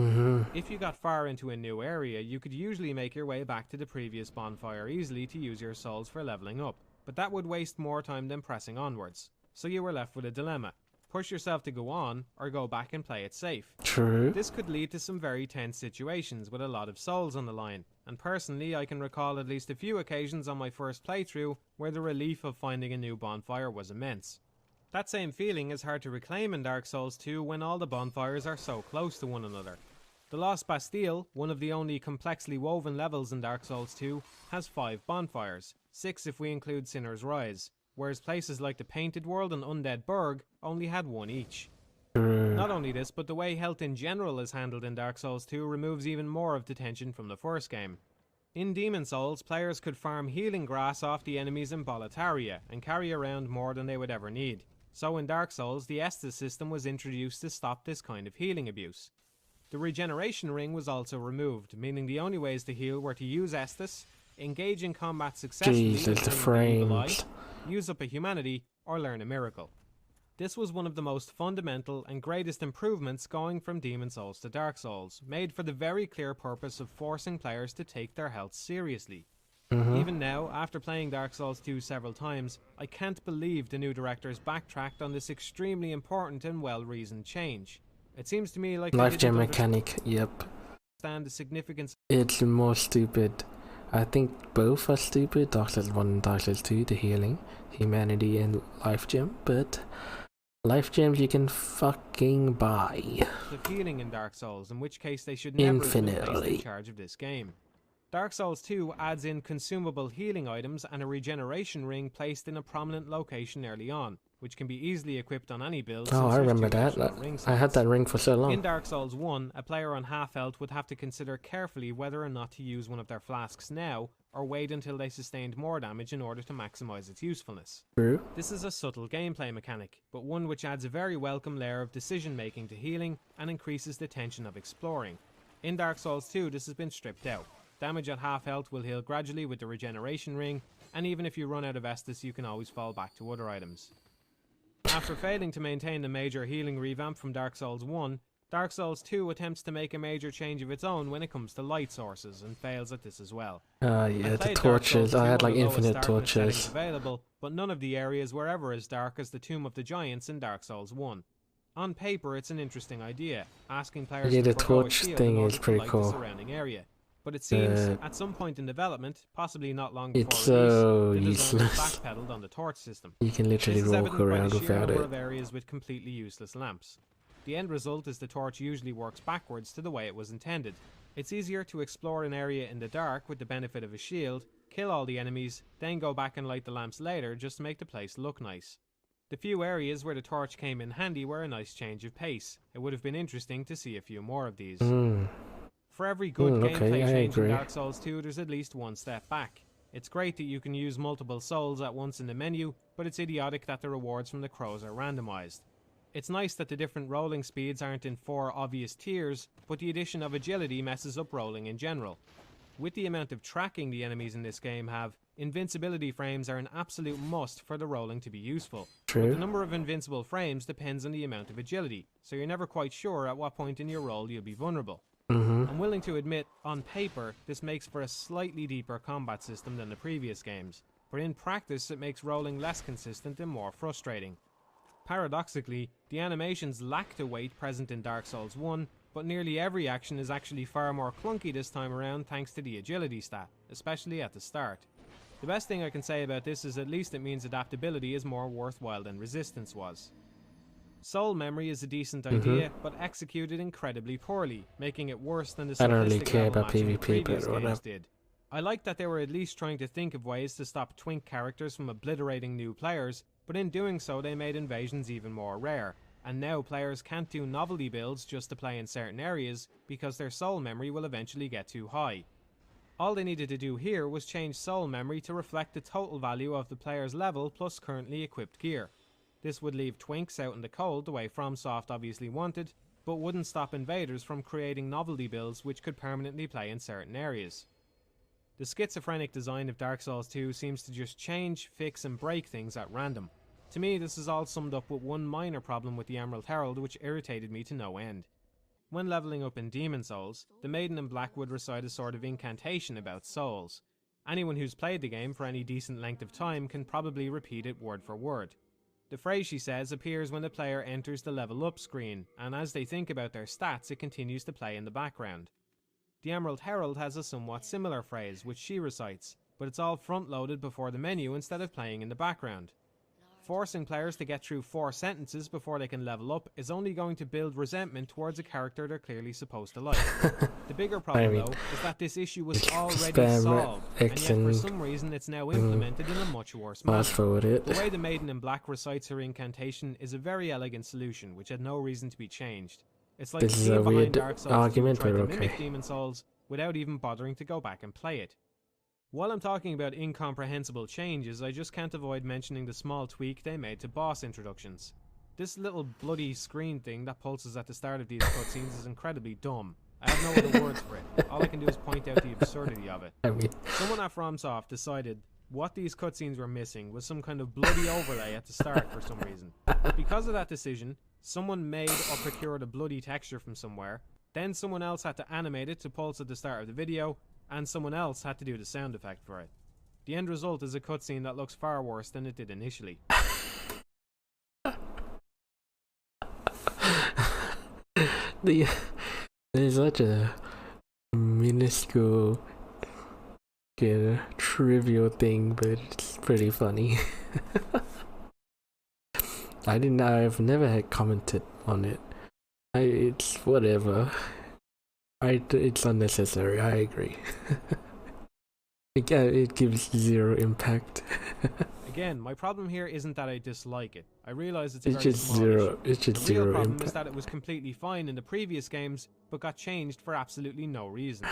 If you got far into a new area, you could usually make your way back to the previous bonfire easily to use your souls for leveling up, but that would waste more time than pressing onwards. So you were left with a dilemma: push yourself to go on, or go back and play it safe. True. This could lead to some very tense situations with a lot of souls on the line, and personally I can recall at least a few occasions on my first playthrough where the relief of finding a new bonfire was immense. That same feeling is hard to reclaim in Dark Souls 2 when all the bonfires are so close to one another. The Lost Bastille, one of the only complexly woven levels in Dark Souls 2, has 5 bonfires, 6 if we include Sinner's Rise, whereas places like the Painted World and Undead Burg only had 1 each. Not only this, but the way health in general is handled in Dark Souls 2 removes even more of the tension from the first game. In Demon's Souls, players could farm healing grass off the enemies in Boletaria and carry around more than they would ever need. So in Dark Souls, the Estus system was introduced to stop this kind of healing abuse. The regeneration ring was also removed, meaning the only ways to heal were to use Estus, engage in combat successfully, Jesus, the frames. use up a humanity, or learn a miracle. This was one of the most fundamental and greatest improvements going from Demon's Souls to Dark Souls, made for the very clear purpose of forcing players to take their health seriously. Even now, after playing Dark Souls 2 several times, I can't believe the new directors backtracked on this extremely important and well-reasoned change. It seems to me like Life gem mechanic, yep. Understand the significance. It's more stupid. I think both are stupid, Dark Souls 1 and Dark Souls 2, the healing, humanity and life gem, but life gems you can fucking buy. The healing in Dark Souls, in which case they should never have been placed Infinitely. in charge of this game. Dark Souls 2 adds in consumable healing items and a regeneration ring placed in a prominent location early on, which can be easily equipped on any build. Oh, I remember that. I had that ring for so long. In Dark Souls 1, a player on half health would have to consider carefully whether or not to use one of their flasks now, or wait until they sustained more damage in order to maximize its usefulness. True. This is a subtle gameplay mechanic, but one which adds a very welcome layer of decision making to healing and increases the tension of exploring. In Dark Souls 2, this has been stripped out. Damage at half health will heal gradually with the regeneration ring, and even if you run out of Estus, you can always fall back to other items. After failing to maintain the major healing revamp from Dark Souls 1, Dark Souls 2 attempts to make a major change of its own when it comes to light sources, and fails at this as well. Yeah, the torches. I had like infinite torches. Available, but none of the areas were ever as dark as the Tomb of the Giants in Dark Souls 1. On paper, it's an interesting idea, asking players Yeah, to the forgo a torch shield thing in order is to pretty light cool. the surrounding area. But it seems, at some point in development, possibly not long before It's so release, the design was useless. backpedaled on the torch system. You can literally This is walk evident by around the sheer without number it. of areas with completely useless lamps. The end result is the torch usually works backwards to the way it was intended. It's easier to explore an area in the dark with the benefit of a shield, kill all the enemies, then go back and light the lamps later just to make the place look nice. The few areas where the torch came in handy were a nice change of pace. It would have been interesting to see a few more of these. For every good gameplay change in Dark Souls 2, there's at least one step back. It's great that you can use multiple souls at once in the menu, but it's idiotic that the rewards from the crows are randomized. It's nice that the different rolling speeds aren't in 4 obvious tiers, but the addition of agility messes up rolling in general. With the amount of tracking the enemies in this game have, invincibility frames are an absolute must for the rolling to be useful. True. But the number of invincible frames depends on the amount of agility, so you're never quite sure at what point in your roll you'll be vulnerable. I'm willing to admit, on paper, this makes for a slightly deeper combat system than the previous games, but in practice it makes rolling less consistent and more frustrating. Paradoxically, the animations lack the weight present in Dark Souls 1, but nearly every action is actually far more clunky this time around thanks to the agility stat, especially at the start. The best thing I can say about this is at least it means adaptability is more worthwhile than resistance was. Soul memory is a decent idea, but executed incredibly poorly, making it worse than the I don't really simplistic care level about matching the PvP, previous but games whatever. did. I like that they were at least trying to think of ways to stop twink characters from obliterating new players, but in doing so they made invasions even more rare, and now players can't do novelty builds just to play in certain areas because their soul memory will eventually get too high. All they needed to do here was change soul memory to reflect the total value of the player's level plus currently equipped gear. This would leave twinks out in the cold the way FromSoft obviously wanted, but wouldn't stop invaders from creating novelty builds which could permanently play in certain areas. The schizophrenic design of Dark Souls 2 seems to just change, fix and break things at random. To me, this is all summed up with one minor problem with the Emerald Herald which irritated me to no end. When leveling up in Demon Souls, the Maiden in Black would recite a sort of incantation about souls. Anyone who's played the game for any decent length of time can probably repeat it word for word. The phrase she says appears when the player enters the level up screen, and as they think about their stats it continues to play in the background. The Emerald Herald has a somewhat similar phrase which she recites, but it's all front loaded before the menu instead of playing in the background. Forcing players to get through 4 sentences before they can level up is only going to build resentment towards a character they're clearly supposed to like. The bigger problem though is that this issue was already solved, and yet for some reason it's now implemented in a much worse manner. The way the Maiden in Black recites her incantation is a very elegant solution which had no reason to be changed. It's like This is the a team behind weird Dark Souls argument, tried but to okay. mimic Demon Souls without even bothering to go back and play it. While I'm talking about incomprehensible changes, I just can't avoid mentioning the small tweak they made to boss introductions. This little bloody screen thing that pulses at the start of these cutscenes is incredibly dumb. I have no other words for it. All I can do is point out the absurdity of it. Someone at FromSoft decided what these cutscenes were missing was some kind of bloody overlay at the start for some reason. Because of that decision, someone made or procured a bloody texture from somewhere, then someone else had to animate it to pulse at the start of the video, and someone else had to do the sound effect for it. The end result is a cutscene that looks far worse than it did initially. There's such a minuscule, trivial thing, but it's pretty funny. I've never had commented on it. It's whatever. It's unnecessary, I agree. It gives zero impact. Again, my problem here isn't that I dislike it. I realize it's just zero. It's just the real zero problem impact. is that it was completely fine in the previous games, but got changed for absolutely no reason.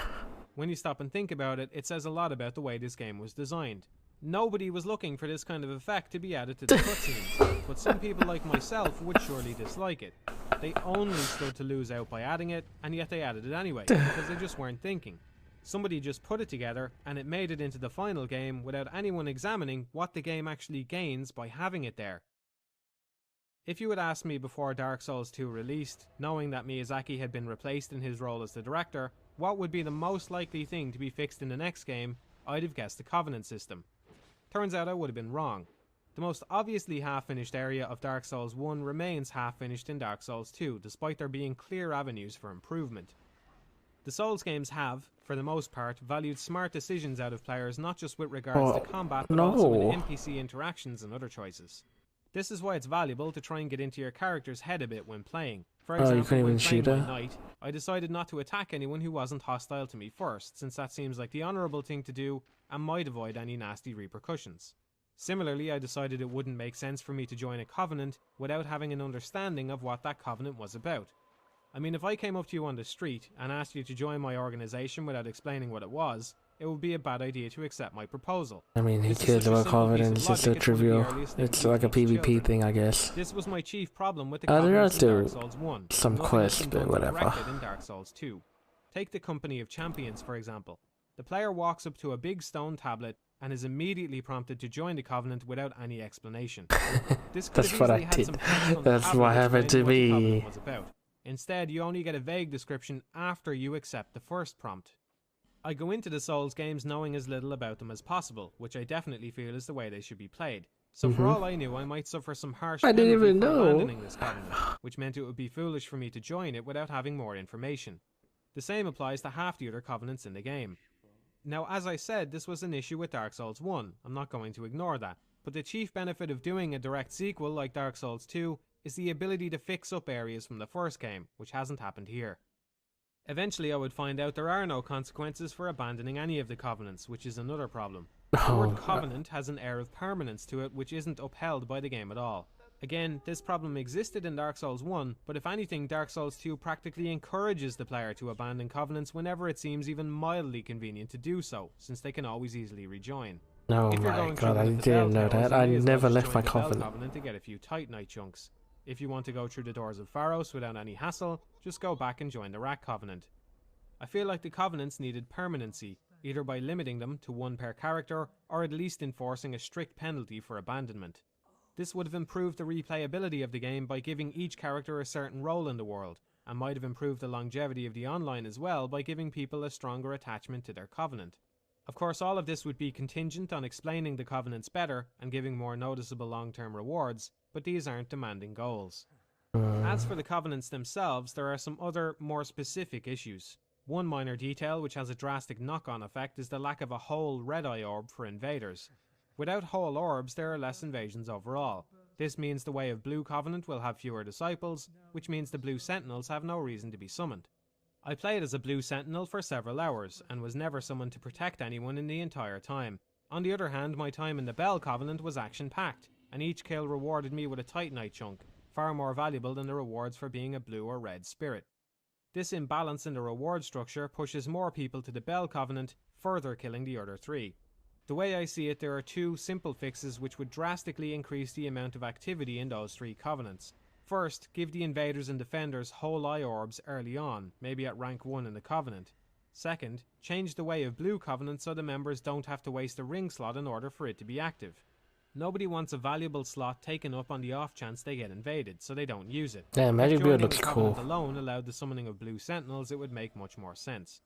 When you stop and think about it, it says a lot about the way this game was designed. Nobody was looking for this kind of effect to be added to the cutscenes, but some people like myself would surely dislike it. They only stood to lose out by adding it, and yet they added it anyway, because they just weren't thinking. Somebody just put it together, and it made it into the final game without anyone examining what the game actually gains by having it there. If you had asked me before Dark Souls 2 released, knowing that Miyazaki had been replaced in his role as the director, what would be the most likely thing to be fixed in the next game, I'd have guessed the Covenant system. Turns out I would have been wrong. The most obviously half-finished area of Dark Souls 1 remains half-finished in Dark Souls 2, despite there being clear avenues for improvement. The Souls games have, for the most part, valued smart decisions out of players not just with regards to combat, but also in NPC interactions and other choices. This is why it's valuable to try and get into your character's head a bit when playing. For example, when playing my knight, I decided not to attack anyone who wasn't hostile to me first, since that seems like the honourable thing to do and might avoid any nasty repercussions. Similarly, I decided it wouldn't make sense for me to join a covenant without having an understanding of what that covenant was about. I mean, if I came up to you on the street and asked you to join my organization without explaining what it was, it would be a bad idea to accept my proposal. I mean, he This is cares such a about simple piece of covenants, it's just so logic, it's one of the trivial. earliest things It's we like a teach children. PvP thing, I guess. This was my chief problem with the There are covenants in Dark still Souls 1. some Nothing has quests, been but done to whatever. correct it in Dark Souls 2. Take the Company of Champions, for example. The player walks up to a big stone tablet and is immediately prompted to join the Covenant without any explanation. This could That's have what easily I had did. some text on the That's tablet what happened to explaining what the me. Covenant was about. Instead, you only get a vague description after you accept the first prompt. I go into the Souls games knowing as little about them as possible, which I definitely feel is the way they should be played. So for Mhm. all I knew, I might suffer some harsh I didn't penalty even for know. abandoning this covenant, which meant it would be foolish for me to join it without having more information. The same applies to half the other covenants in the game. Now, as I said, this was an issue with Dark Souls 1, I'm not going to ignore that, but the chief benefit of doing a direct sequel like Dark Souls 2 is the ability to fix up areas from the first game, which hasn't happened here. Eventually I would find out there are no consequences for abandoning any of the covenants, which is another problem. The Oh, word covenant has an air of permanence to it which isn't upheld by the game at all. Again, this problem existed in Dark Souls 1, but if anything, Dark Souls 2 practically encourages the player to abandon covenants whenever it seems even mildly convenient to do so, since they can always easily rejoin. Oh If you're my going god, through I one of the Bell didn't know Towers, that. you I may as well never just left join my the Bell covenant. Covenant to get a few Titanite chunks. If you want to go through the doors of Pharos without any hassle, just go back and join the Rat Covenant. I feel like the covenants needed permanency, either by limiting them to one per character, or at least enforcing a strict penalty for abandonment. This would have improved the replayability of the game by giving each character a certain role in the world, and might have improved the longevity of the online as well by giving people a stronger attachment to their covenant. Of course, all of this would be contingent on explaining the covenants better and giving more noticeable long-term rewards, but these aren't demanding goals. As for the covenants themselves, there are some other, more specific issues. One minor detail which has a drastic knock-on effect is the lack of a whole red-eye orb for invaders. Without whole orbs, there are less invasions overall. This means the Way of Blue Covenant will have fewer disciples, which means the Blue Sentinels have no reason to be summoned. I played as a Blue Sentinel for several hours, and was never summoned to protect anyone in the entire time. On the other hand, my time in the Bell Covenant was action-packed, and each kill rewarded me with a Titanite chunk, far more valuable than the rewards for being a blue or red spirit. This imbalance in the reward structure pushes more people to the Bell Covenant, further killing the other three. The way I see it, there are two simple fixes which would drastically increase the amount of activity in those three covenants. First, give the invaders and defenders whole eye orbs early on, maybe at rank 1 in the covenant. Second, change the Way of Blue Covenant so the members don't have to waste a ring slot in order for it to be active. Nobody wants a valuable slot taken up on the off chance they get invaded, so they don't use it. Yeah, Magic If Beard joining looks the Covenant cool. alone allowed the summoning of Blue Sentinels, it would make much more sense.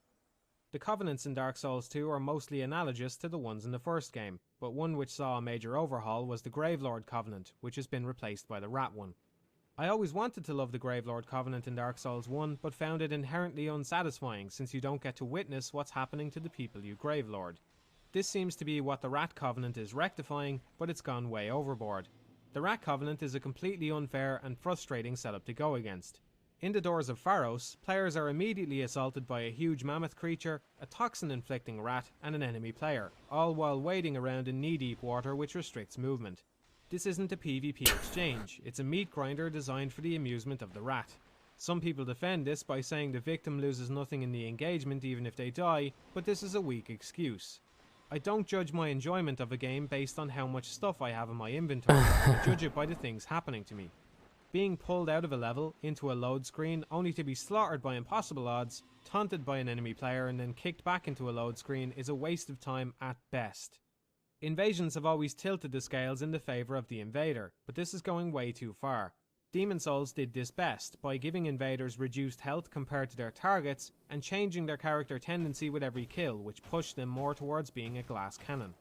The Covenants in Dark Souls 2 are mostly analogous to the ones in the first game, but one which saw a major overhaul was the Gravelord Covenant, which has been replaced by the Rat one. I always wanted to love the Gravelord Covenant in Dark Souls 1, but found it inherently unsatisfying since you don't get to witness what's happening to the people you Gravelord. This seems to be what the Rat Covenant is rectifying, but it's gone way overboard. The Rat Covenant is a completely unfair and frustrating setup to go against. In the Doors of Pharos, players are immediately assaulted by a huge mammoth creature, a toxin-inflicting rat, and an enemy player, all while wading around in knee-deep water which restricts movement. This isn't a PvP exchange, it's a meat grinder designed for the amusement of the rat. Some people defend this by saying the victim loses nothing in the engagement even if they die, but this is a weak excuse. I don't judge my enjoyment of a game based on how much stuff I have in my inventory, I judge it by the things happening to me. Being pulled out of a level into a load screen only to be slaughtered by impossible odds, taunted by an enemy player and then kicked back into a load screen is a waste of time at best. Invasions have always tilted the scales in the favour of the invader, but this is going way too far. Demon Souls did this best by giving invaders reduced health compared to their targets and changing their character tendency with every kill, which pushed them more towards being a glass cannon.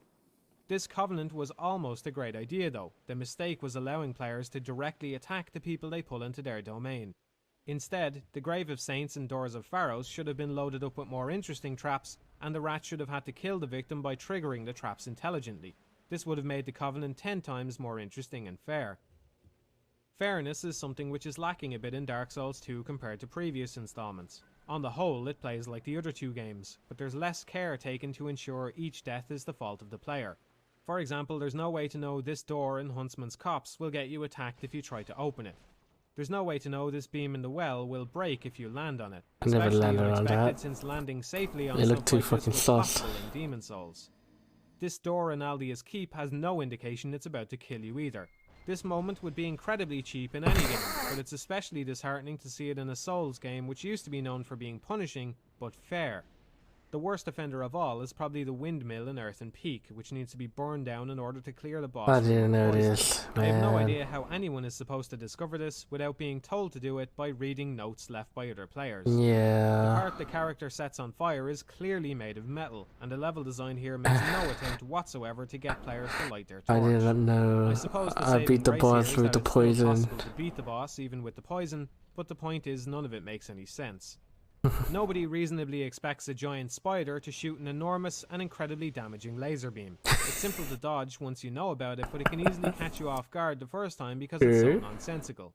This covenant was almost a great idea though. The mistake was allowing players to directly attack the people they pull into their domain. Instead, the Grave of Saints and Doors of Pharos should have been loaded up with more interesting traps, and the rat should have had to kill the victim by triggering the traps intelligently. This would have made the covenant 10 times more interesting and fair. Fairness is something which is lacking a bit in Dark Souls 2 compared to previous installments. On the whole, it plays like the other two games, but there's less care taken to ensure each death is the fault of the player. For example, there's no way to know this door in Huntsman's Copse will get you attacked if you try to open it. There's no way to know this beam in the well will break if you land on it. I never landed on that. Since landing safely on They look too stuff like fucking this was sus. possible in Demon Souls. This door in Aldia's Keep has no indication it's about to kill you either. This moment would be incredibly cheap in any game, but it's especially disheartening to see it in a Souls game which used to be known for being punishing, but fair. The worst offender of all is probably the windmill in Earthen Peak, which needs to be burned down in order to clear the boss. I from didn't the know poison. this, I have no man. idea how anyone is supposed to discover this without being told to do it by reading notes left by other players. Yeah. The part the character sets on fire is clearly made of metal, and the level design here makes no attempt whatsoever to get players to light their torch. I didn't know. I suppose the I saving beat the grace boss here is with that the it's still poison. possible to beat the boss even with the poison, but the point is none of it makes any sense. Nobody reasonably expects a giant spider to shoot an enormous and incredibly damaging laser beam. It's simple to dodge once you know about it, but it can easily catch you off guard the first time because it's so nonsensical.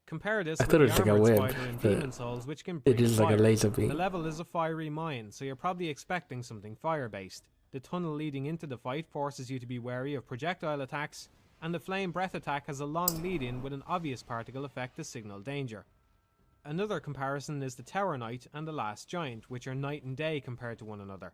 Compare this I with thought the it was like a armored web, spider in but Demon Souls, which can breathe it is like a fire. laser beam. The level is a fiery mine, so you're probably expecting something fire-based. The tunnel leading into the fight forces you to be wary of projectile attacks, and the flame breath attack has a long lead-in with an obvious particle effect to signal danger. Another comparison is the Tower Knight and the Last Giant, which are night and day compared to one another.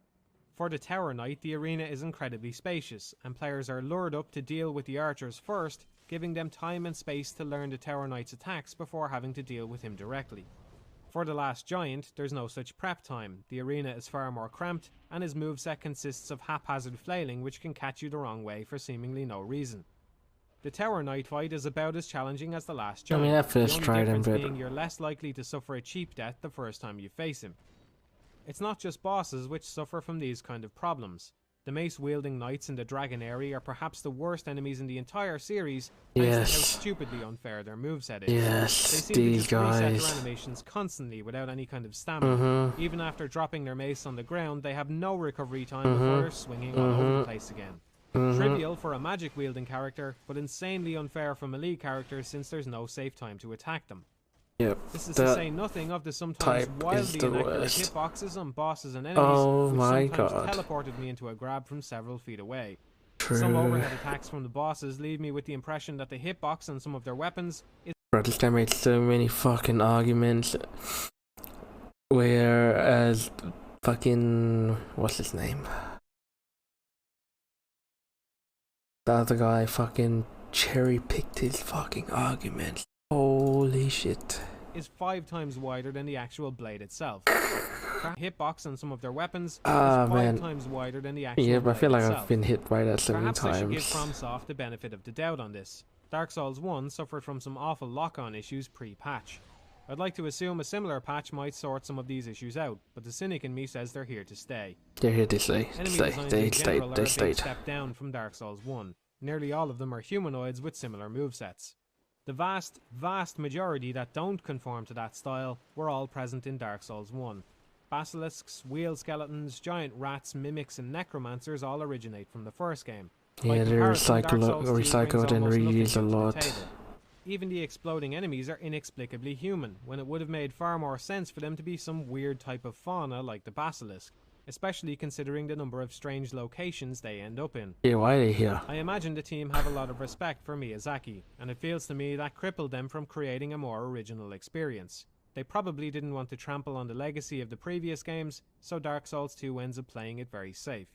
For the Tower Knight, the arena is incredibly spacious, and players are lured up to deal with the archers first, giving them time and space to learn the Tower Knight's attacks before having to deal with him directly. For the Last Giant, there's no such prep time. The arena is far more cramped, and his moveset consists of haphazard flailing which can catch you the wrong way for seemingly no reason. The Tower Knight fight is about as challenging as the Last Giant. I mean, I first the only tried him, difference but being you're less likely to suffer a cheap death the first time you face him. It's not just bosses which suffer from these kind of problems. The mace-wielding knights in the Dragon area are perhaps the worst enemies in the entire series, thanks to how stupidly unfair their moveset is. Yes, they seem to these just reset guys. their animations constantly without any kind of stamina. Mhm. Even after dropping their mace on the ground, they have no recovery time before they're swinging all over the place again. Trivial for a magic-wielding character, but insanely unfair for melee characters since there's no safe time to attack them. Yep. This is to say nothing of the sometimes type is wildly the inaccurate worst. hitboxes on bosses and enemies, Oh which my sometimes God. teleported me into a grab from several feet away. True. Some overhead attacks from the bosses leave me with the impression that the hitbox on some of their weapons is Bro, this guy made so many fucking arguments. Whereas fucking what's his name? The other guy fucking cherry picked his fucking arguments. Holy shit. 5 times wider than the actual blade itself. Hitbox on some of their weapons Ah, is 5 man. times wider than the actual Yeah, but I feel blade like itself. I've been hit by that so many Perhaps I should give times. FromSoft the benefit of the doubt on this. Dark Souls 1 suffered from some awful lock-on issues pre-patch. I'd like to assume a similar patch might sort some of these issues out, but the cynic in me says they're here to stay. They're here to stay. Enemy Stay. designs They in general are a big stayed. step down from Dark Souls 1. Nearly all of them are humanoids with similar movesets. The vast majority that don't conform to that style were all present in Dark Souls 1. Basilisks, wheel skeletons, giant rats, mimics and necromancers all originate from the first game. By Yeah, they're comparison, Dark Souls 2 brings recycled and almost nothing reused a new to the lot. table. Even the exploding enemies are inexplicably human, when it would have made far more sense for them to be some weird type of fauna like the basilisk, especially considering the number of strange locations they end up in. Yeah, why are they here? I imagine the team have a lot of respect for Miyazaki, and it feels to me that crippled them from creating a more original experience. They probably didn't want to trample on the legacy of the previous games, so Dark Souls 2 ends up playing it very safe.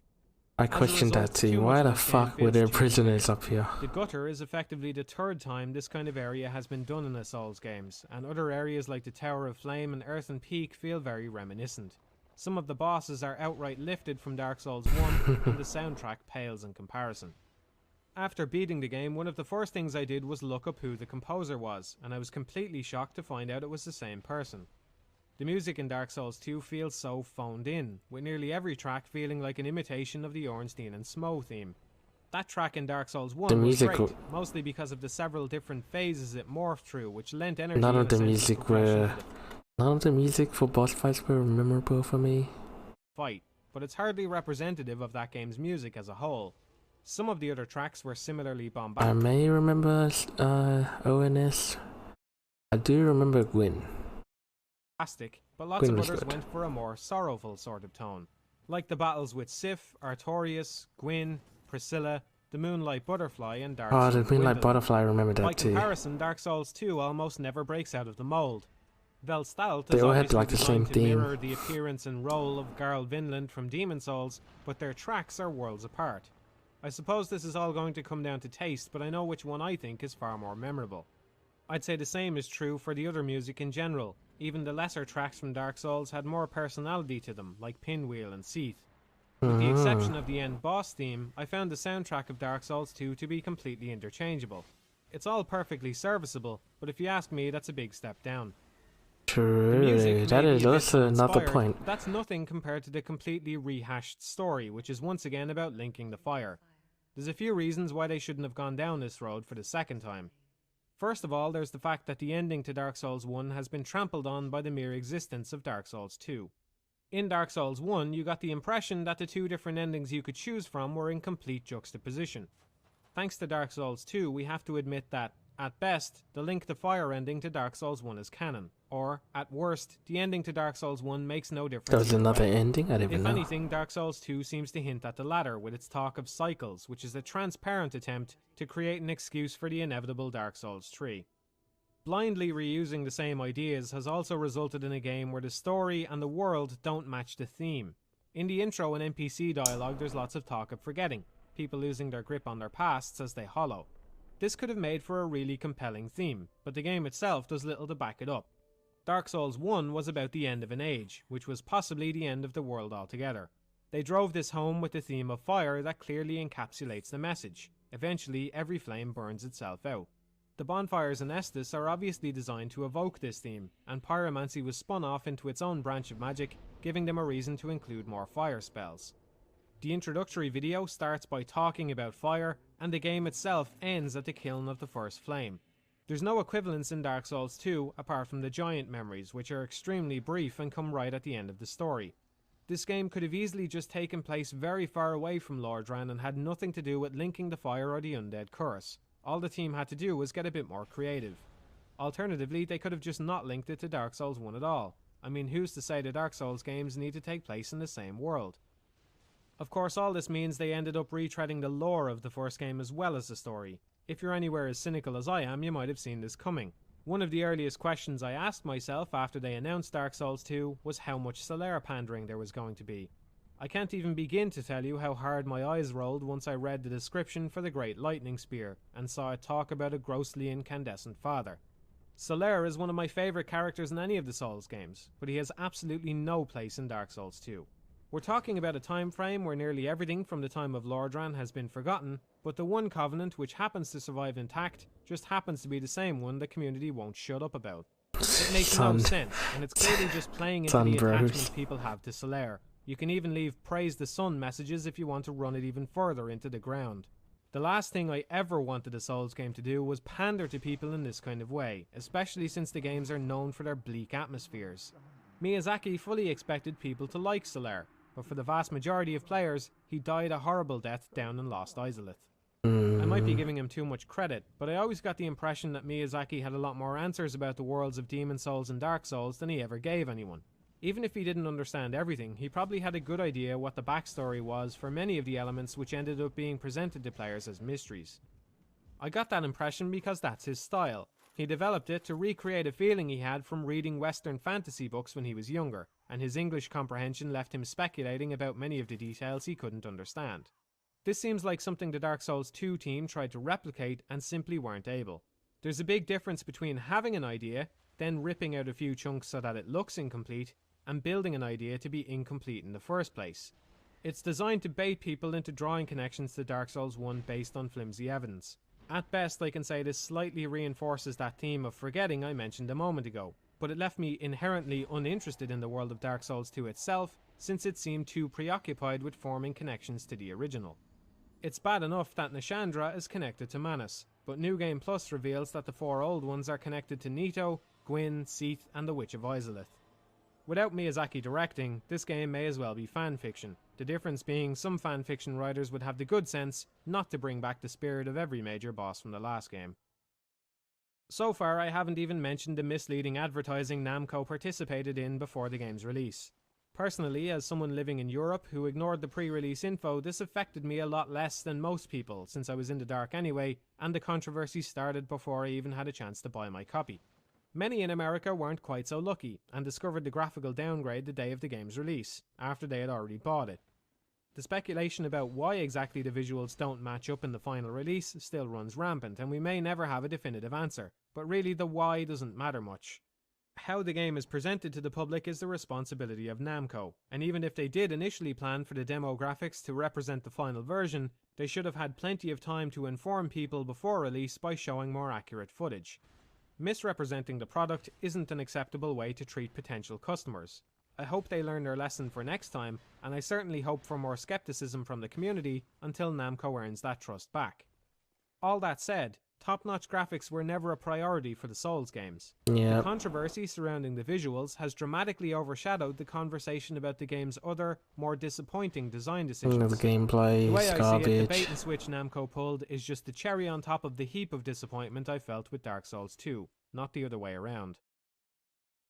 I As a questioned result, that too. too Why much the of this game fuck were feels there too prisoners linear. up here? The Gutter is effectively the 3rd time this kind of area has been done in the Souls games, and other areas like the Tower of Flame and Earthen Peak feel very reminiscent. Some of the bosses are outright lifted from Dark Souls 1, and the soundtrack pales in comparison. After beating the game, one of the first things I did was look up who the composer was, and I was completely shocked to find out it was the same person. The music in Dark Souls 2 feels so phoned in, with nearly every track feeling like an imitation of the Ornstein and Smough theme. That track in Dark Souls 1 The was music great, mostly because of the several different phases it morphed through, which lent energy None and of a the sense of music progression were. to the None of the music for boss fights were memorable for me. fight, but it's hardly representative of that game's music as a whole. Some of the other tracks were similarly I bombastic. may remember ONS. I do remember Gwyn. But lots Gwyn of was others good. went for a more sorrowful sort of tone, like the battles with Sif, Artorias, Gwyn, Priscilla, the Moonlight Butterfly and Dark Oh, Souls the Moonlight Gwendolyn. Butterfly, I remember that By too. comparison, Dark Souls 2 almost never breaks out of the mold. Velstalt They is all had, obviously like, the same designed to theme. mirror the appearance and role of Garl Vinland from Demon Souls, but their tracks are worlds apart. I suppose this is all going to come down to taste, but I know which one I think is far more memorable. I'd say the same is true for the other music in general. Even the lesser tracks from Dark Souls had more personality to them, like Pinwheel and Seath. With the exception of the end boss theme, I found the soundtrack of Dark Souls 2 to be completely interchangeable. It's all perfectly serviceable, but if you ask me, that's a big step down. True, that is also another point. But that's nothing compared to the completely rehashed story, which is once again about linking the fire. There's a few reasons why they shouldn't have gone down this road for the second time. First of all, there's the fact that the ending to Dark Souls 1 has been trampled on by the mere existence of Dark Souls 2. In Dark Souls 1, you got the impression that the two different endings you could choose from were in complete juxtaposition. Thanks to Dark Souls 2, we have to admit that, at best, the Link to Fire ending to Dark Souls 1 is canon. Or, at worst, the ending to Dark Souls 1 makes no difference. There's another ending? I didn't even know. If anything, Dark Souls 2 seems to hint at the latter with its talk of cycles, which is a transparent attempt to create an excuse for the inevitable Dark Souls 3. Blindly reusing the same ideas has also resulted in a game where the story and the world don't match the theme. In the intro and NPC dialogue, there's lots of talk of forgetting, people losing their grip on their pasts as they hollow. This could have made for a really compelling theme, but the game itself does little to back it up. Dark Souls 1 was about the end of an age, which was possibly the end of the world altogether. They drove this home with the theme of fire that clearly encapsulates the message. Eventually, every flame burns itself out. The bonfires in Estus are obviously designed to evoke this theme, and pyromancy was spun off into its own branch of magic, giving them a reason to include more fire spells. The introductory video starts by talking about fire, and the game itself ends at the kiln of the first flame. There's no equivalence in Dark Souls 2 apart from the giant memories, which are extremely brief and come right at the end of the story. This game could have easily just taken place very far away from Lordran and had nothing to do with linking the fire or the undead curse. All the team had to do was get a bit more creative. Alternatively, they could have just not linked it to Dark Souls 1 at all. I mean, who's to say the Dark Souls games need to take place in the same world? Of course, all this means they ended up retreading the lore of the first game as well as the story. If you're anywhere as cynical as I am, you might have seen this coming. One of the earliest questions I asked myself after they announced Dark Souls 2 was how much Solaire pandering there was going to be. I can't even begin to tell you how hard my eyes rolled once I read the description for the Great Lightning Spear and saw it talk about a grossly incandescent father. Solaire is one of my favourite characters in any of the Souls games, but he has absolutely no place in Dark Souls 2. We're talking about a time frame where nearly everything from the time of Lordran has been forgotten, but the one covenant which happens to survive intact just happens to be the same one the community won't shut up about. It makes no sense, and it's clearly just playing into the attachment people have to Solaire. You can even leave praise the sun messages if you want to run it even further into the ground. The last thing I ever wanted a Souls game to do was pander to people in this kind of way, especially since the games are known for their bleak atmospheres. Miyazaki fully expected people to like Solaire, but for the vast majority of players, he died a horrible death down in Lost Izalith. I might be giving him too much credit, but I always got the impression that Miyazaki had a lot more answers about the worlds of Demon Souls and Dark Souls than he ever gave anyone. Even if he didn't understand everything, he probably had a good idea what the backstory was for many of the elements which ended up being presented to players as mysteries. I got that impression because that's his style. He developed it to recreate a feeling he had from reading Western fantasy books when he was younger, and his English comprehension left him speculating about many of the details he couldn't understand. This seems like something the Dark Souls 2 team tried to replicate and simply weren't able. There's a big difference between having an idea, then ripping out a few chunks so that it looks incomplete, and building an idea to be incomplete in the first place. It's designed to bait people into drawing connections to Dark Souls 1 based on flimsy evidence. At best, I can say this slightly reinforces that theme of forgetting I mentioned a moment ago, but it left me inherently uninterested in the world of Dark Souls 2 itself, since it seemed too preoccupied with forming connections to the original. It's bad enough that Nashandra is connected to Manus, but New Game Plus reveals that the 4 old ones are connected to Nito, Gwyn, Seath, and the Witch of Izalith. Without Miyazaki directing, this game may as well be fanfiction, the difference being some fanfiction writers would have the good sense not to bring back the spirit of every major boss from the last game. So far, I haven't even mentioned the misleading advertising Namco participated in before the game's release. Personally, as someone living in Europe who ignored the pre-release info, this affected me a lot less than most people, since I was in the dark anyway, and the controversy started before I even had a chance to buy my copy. Many in America weren't quite so lucky, and discovered the graphical downgrade the day of the game's release, after they had already bought it. The speculation about why exactly the visuals don't match up in the final release still runs rampant, and we may never have a definitive answer, but really the why doesn't matter much. How the game is presented to the public is the responsibility of Namco, and even if they did initially plan for the demo graphics to represent the final version, they should have had plenty of time to inform people before release by showing more accurate footage. Misrepresenting the product isn't an acceptable way to treat potential customers. I hope they learn their lesson for next time, and I certainly hope for more skepticism from the community until Namco earns that trust back. All that said, top-notch graphics were never a priority for the Souls games. The controversy surrounding the visuals has dramatically overshadowed the conversation about the game's other, more disappointing design decisions. The gameplay The way is I garbage. see it, the bait-and-switch Namco pulled is just the cherry on top of the heap of disappointment I felt with Dark Souls 2, not the other way around.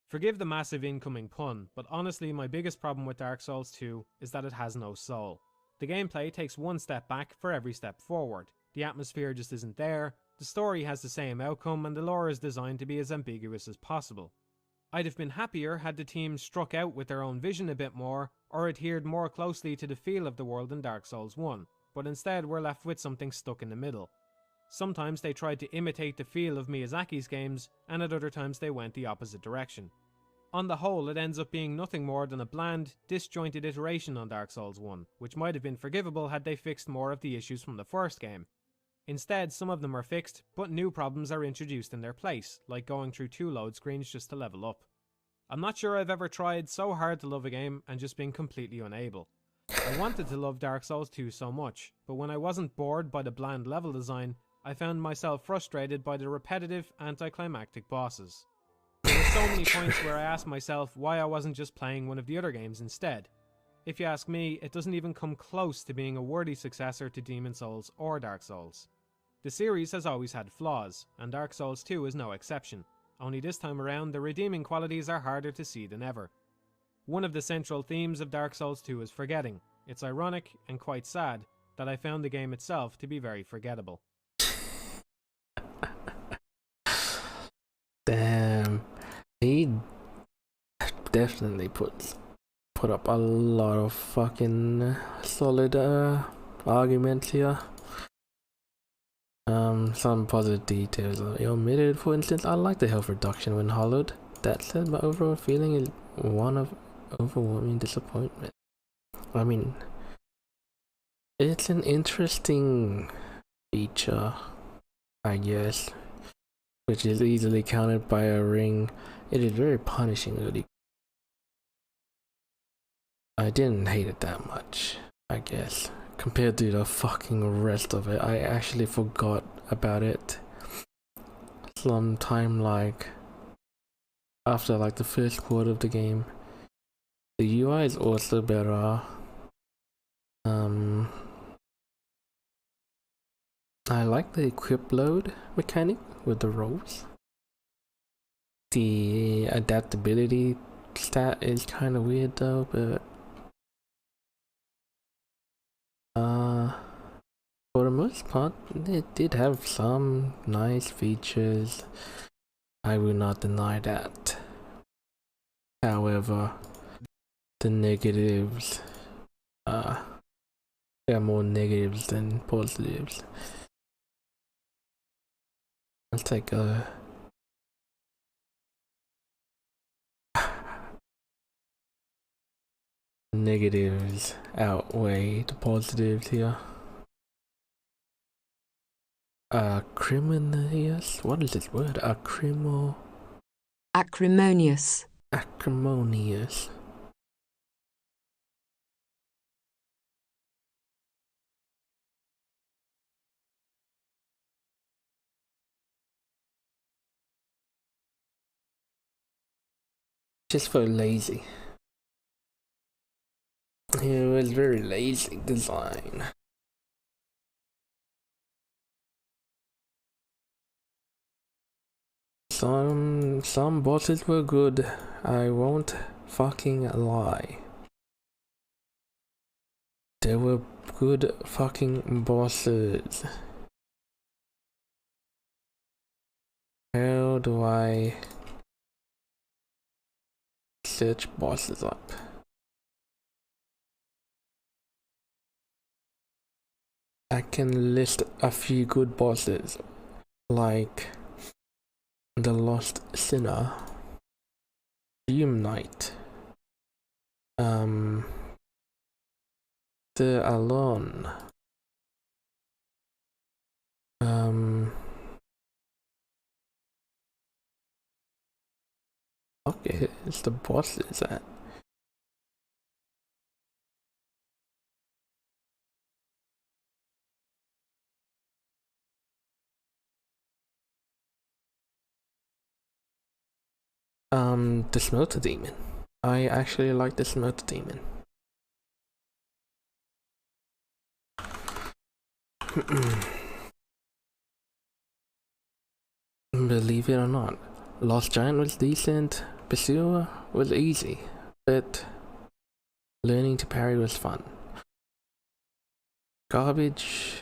Forgive the massive incoming pun, but honestly my biggest problem with Dark Souls 2 is that it has no soul. The gameplay takes one step back for every step forward. The atmosphere just isn't there, the story has the same outcome, and the lore is designed to be as ambiguous as possible. I'd have been happier had the team struck out with their own vision a bit more, or adhered more closely to the feel of the world in Dark Souls 1, but instead we're left with something stuck in the middle. Sometimes they tried to imitate the feel of Miyazaki's games, and at other times they went the opposite direction. On the whole, it ends up being nothing more than a bland, disjointed iteration on Dark Souls 1, which might have been forgivable had they fixed more of the issues from the first game. Instead, some of them are fixed, but new problems are introduced in their place, like going through 2 load screens just to level up. I'm not sure I've ever tried so hard to love a game and just been completely unable. I wanted to love Dark Souls 2 so much, but when I wasn't bored by the bland level design, I found myself frustrated by the repetitive, anticlimactic bosses. There were so many points where I asked myself why I wasn't just playing one of the other games instead. If you ask me, it doesn't even come close to being a worthy successor to Demon's Souls or Dark Souls. The series has always had flaws, and Dark Souls 2 is no exception. Only this time around, the redeeming qualities are harder to see than ever. One of the central themes of Dark Souls 2 is forgetting. It's ironic, and quite sad, that I found the game itself to be very forgettable. Damn. He definitely put up a lot of fucking solid arguments here. Some positive details are omitted. For instance, I like the health reduction when hollowed. That said, my overall feeling is one of overwhelming disappointment. I mean, it's an interesting feature, I guess, which is easily countered by a ring. It is very punishing, really. I didn't hate it that much, I guess. Compared to the fucking rest of it, I actually forgot about it. Sometime like after like the first quarter of the game. The UI is also better. I like the equip load mechanic with the rolls. The adaptability stat is kind of weird though, but for the most part, it did have some nice features. I will not deny that. However, the negatives, there are more negatives than positives. Let's take a negatives outweigh the positives here. Acrimonious? What is this word? Acrimonious. Acrimonious. Just for lazy. It was very lazy design. Some bosses were good, I won't fucking lie. There were good fucking bosses. How do I search bosses up? I can list a few good bosses, like the Lost Sinner, Doom Knight, the Alone, okay, it's the bosses at. The Smelter Demon. I actually like the Smelter Demon. Believe it or not, Lost Giant was decent, Pursuer was easy, but learning to parry was fun. Garbage,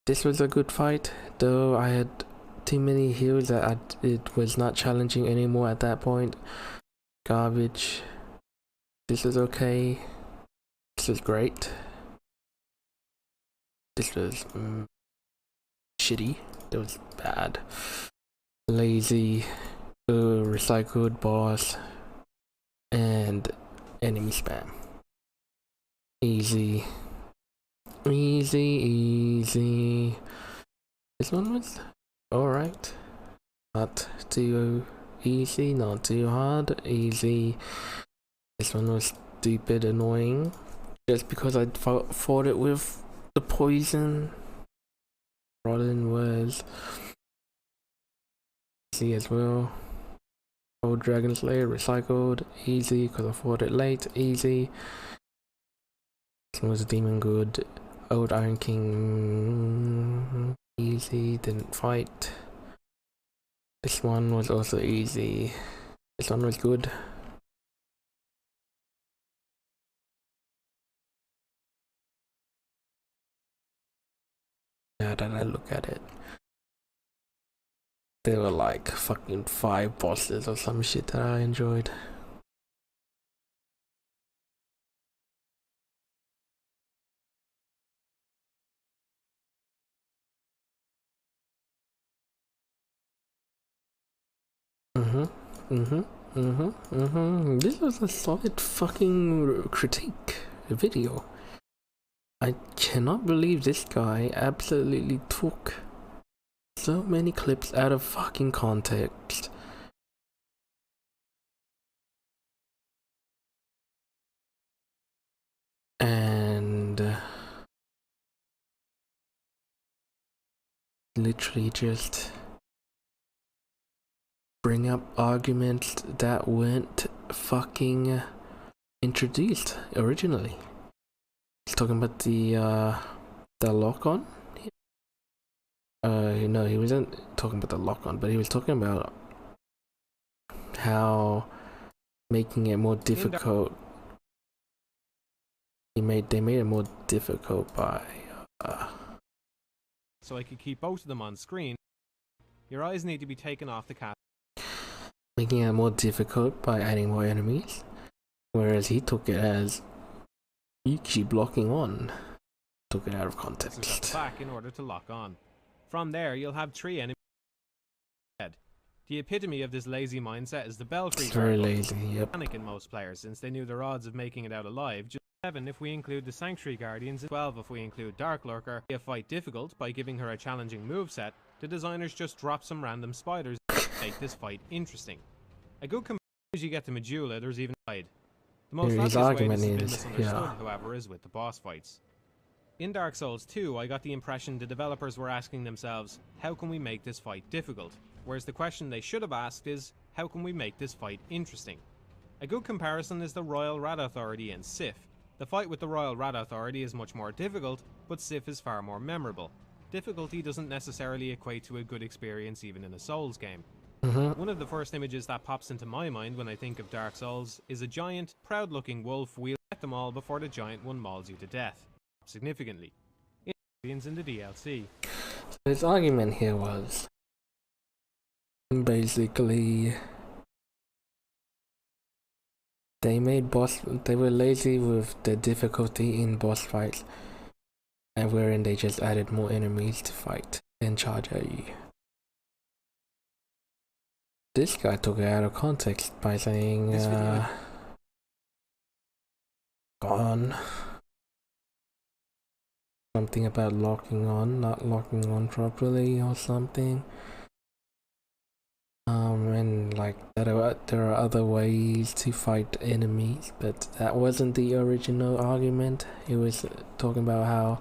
this was a good fight, though I had too many heals that it was not challenging anymore at that point. Garbage, this was okay, this was great, this was shitty, it was bad. Lazy, recycled boss, and enemy spam. Easy. Easy. This one was alright. Not too easy, not too hard. Easy. This one was stupid, annoying. Just because I fought it with the poison. Rotten was easy as well. Old Dragon Slayer recycled, easy because I fought it late, easy. This was a demon good. Old Iron King, easy, didn't fight. This one was also easy. This one was good. Now that I look at it, there were like fucking 5 bosses or some shit that I enjoyed. This was a solid fucking critique video. I cannot believe this guy absolutely took so many clips out of fucking context. And literally just bring up arguments that weren't fucking introduced originally. He's talking about the lock-on. No, he wasn't talking about the lock-on, but he was talking about how making it more difficult. They made it more difficult by so I could keep both of them on screen. Your eyes need to be taken off the cat. Making it more difficult by adding more enemies, whereas he took it as you keep locking on. Took it out of context. Back in order to lock on. From there, you'll have 3 enemies. The epitome of this lazy mindset is the Belfry. It's very lazy, yep. Panic in most players, since they knew their odds of making it out alive. Just 7 if we include the Sanctuary Guardians, and 12 if we include Dark Lurker. A fight difficult by giving her a challenging moveset. The designers just drop some random spiders to make this fight interesting. A good comparison is you get to Medulla, there's even side. The most obvious way this has been misunderstood, however, is with the boss fights. In Dark Souls 2, I got the impression the developers were asking themselves, how can we make this fight difficult? Whereas the question they should have asked is, how can we make this fight interesting? A good comparison is the Royal Rat Authority and Sif. The fight with the Royal Rat Authority is much more difficult, but Sif is far more memorable. Difficulty doesn't necessarily equate to a good experience even in a Souls game. One of the first images that pops into my mind when I think of Dark Souls is a giant, proud-looking wolf wheeling at them all before the giant one mauls you to death. significantly. In the DLC. His argument here was basically they were lazy with the difficulty in boss fights, and wherein they just added more enemies to fight and charge at you. This guy took it out of context by saying something about not locking on properly or something. And like that there are other ways to fight enemies, but that wasn't the original argument. He was talking about how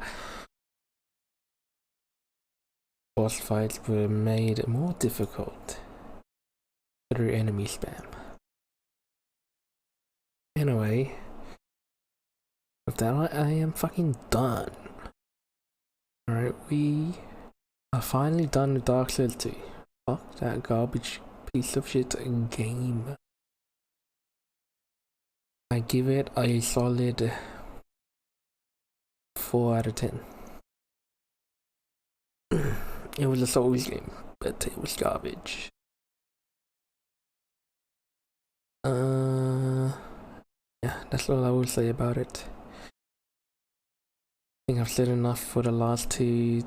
boss fights were made more difficult through enemy spam. Anyway, with that I am fucking done. Alright, we are finally done with Dark Souls 2. Fuck that garbage piece of shit game. I give it a solid 4 out of 10. It was a Souls game, but it was garbage. Yeah, that's all I will say about it. I think I've said enough for the last 2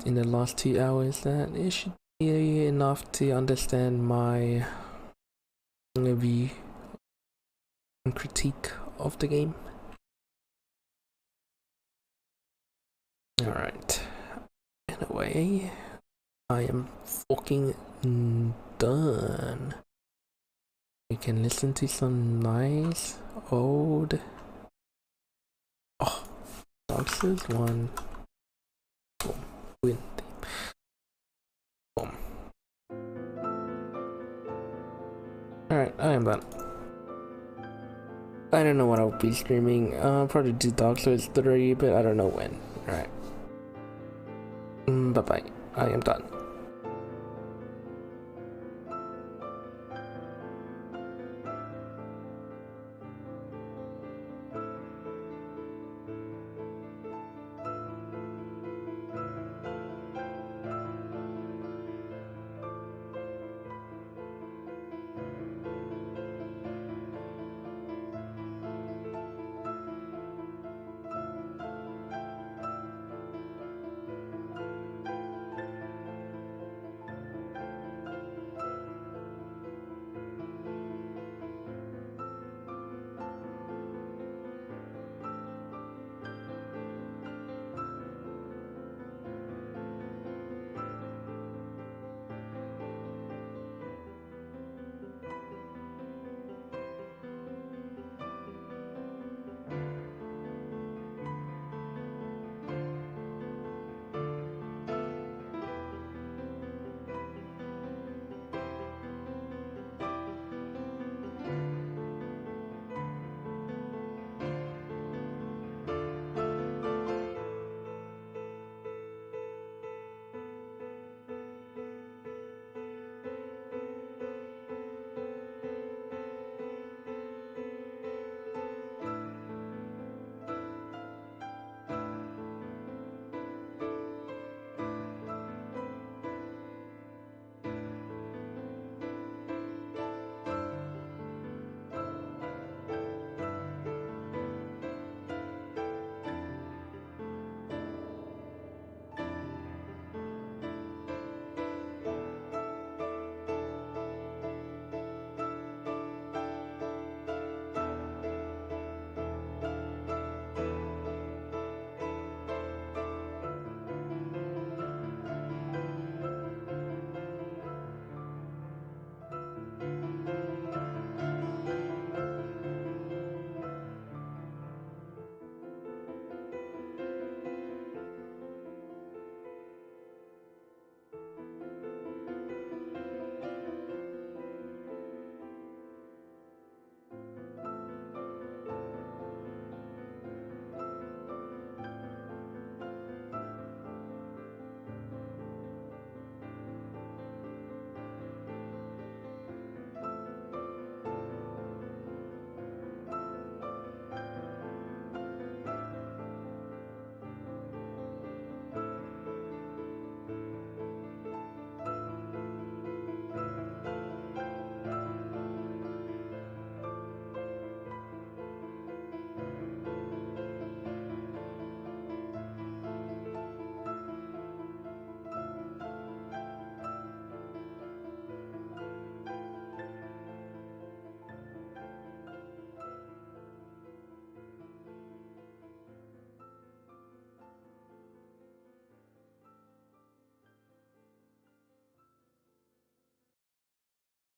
hours. That it should be enough to understand my view and critique of the game. Alright. Anyway, I am fucking done. We can listen to some nice old Dark Souls 1 win theme. Boom. Alright, I am done. I don't know what I'll be streaming. I'll probably do Dark Souls 3, but I don't know when. Alright. Bye bye. I am done.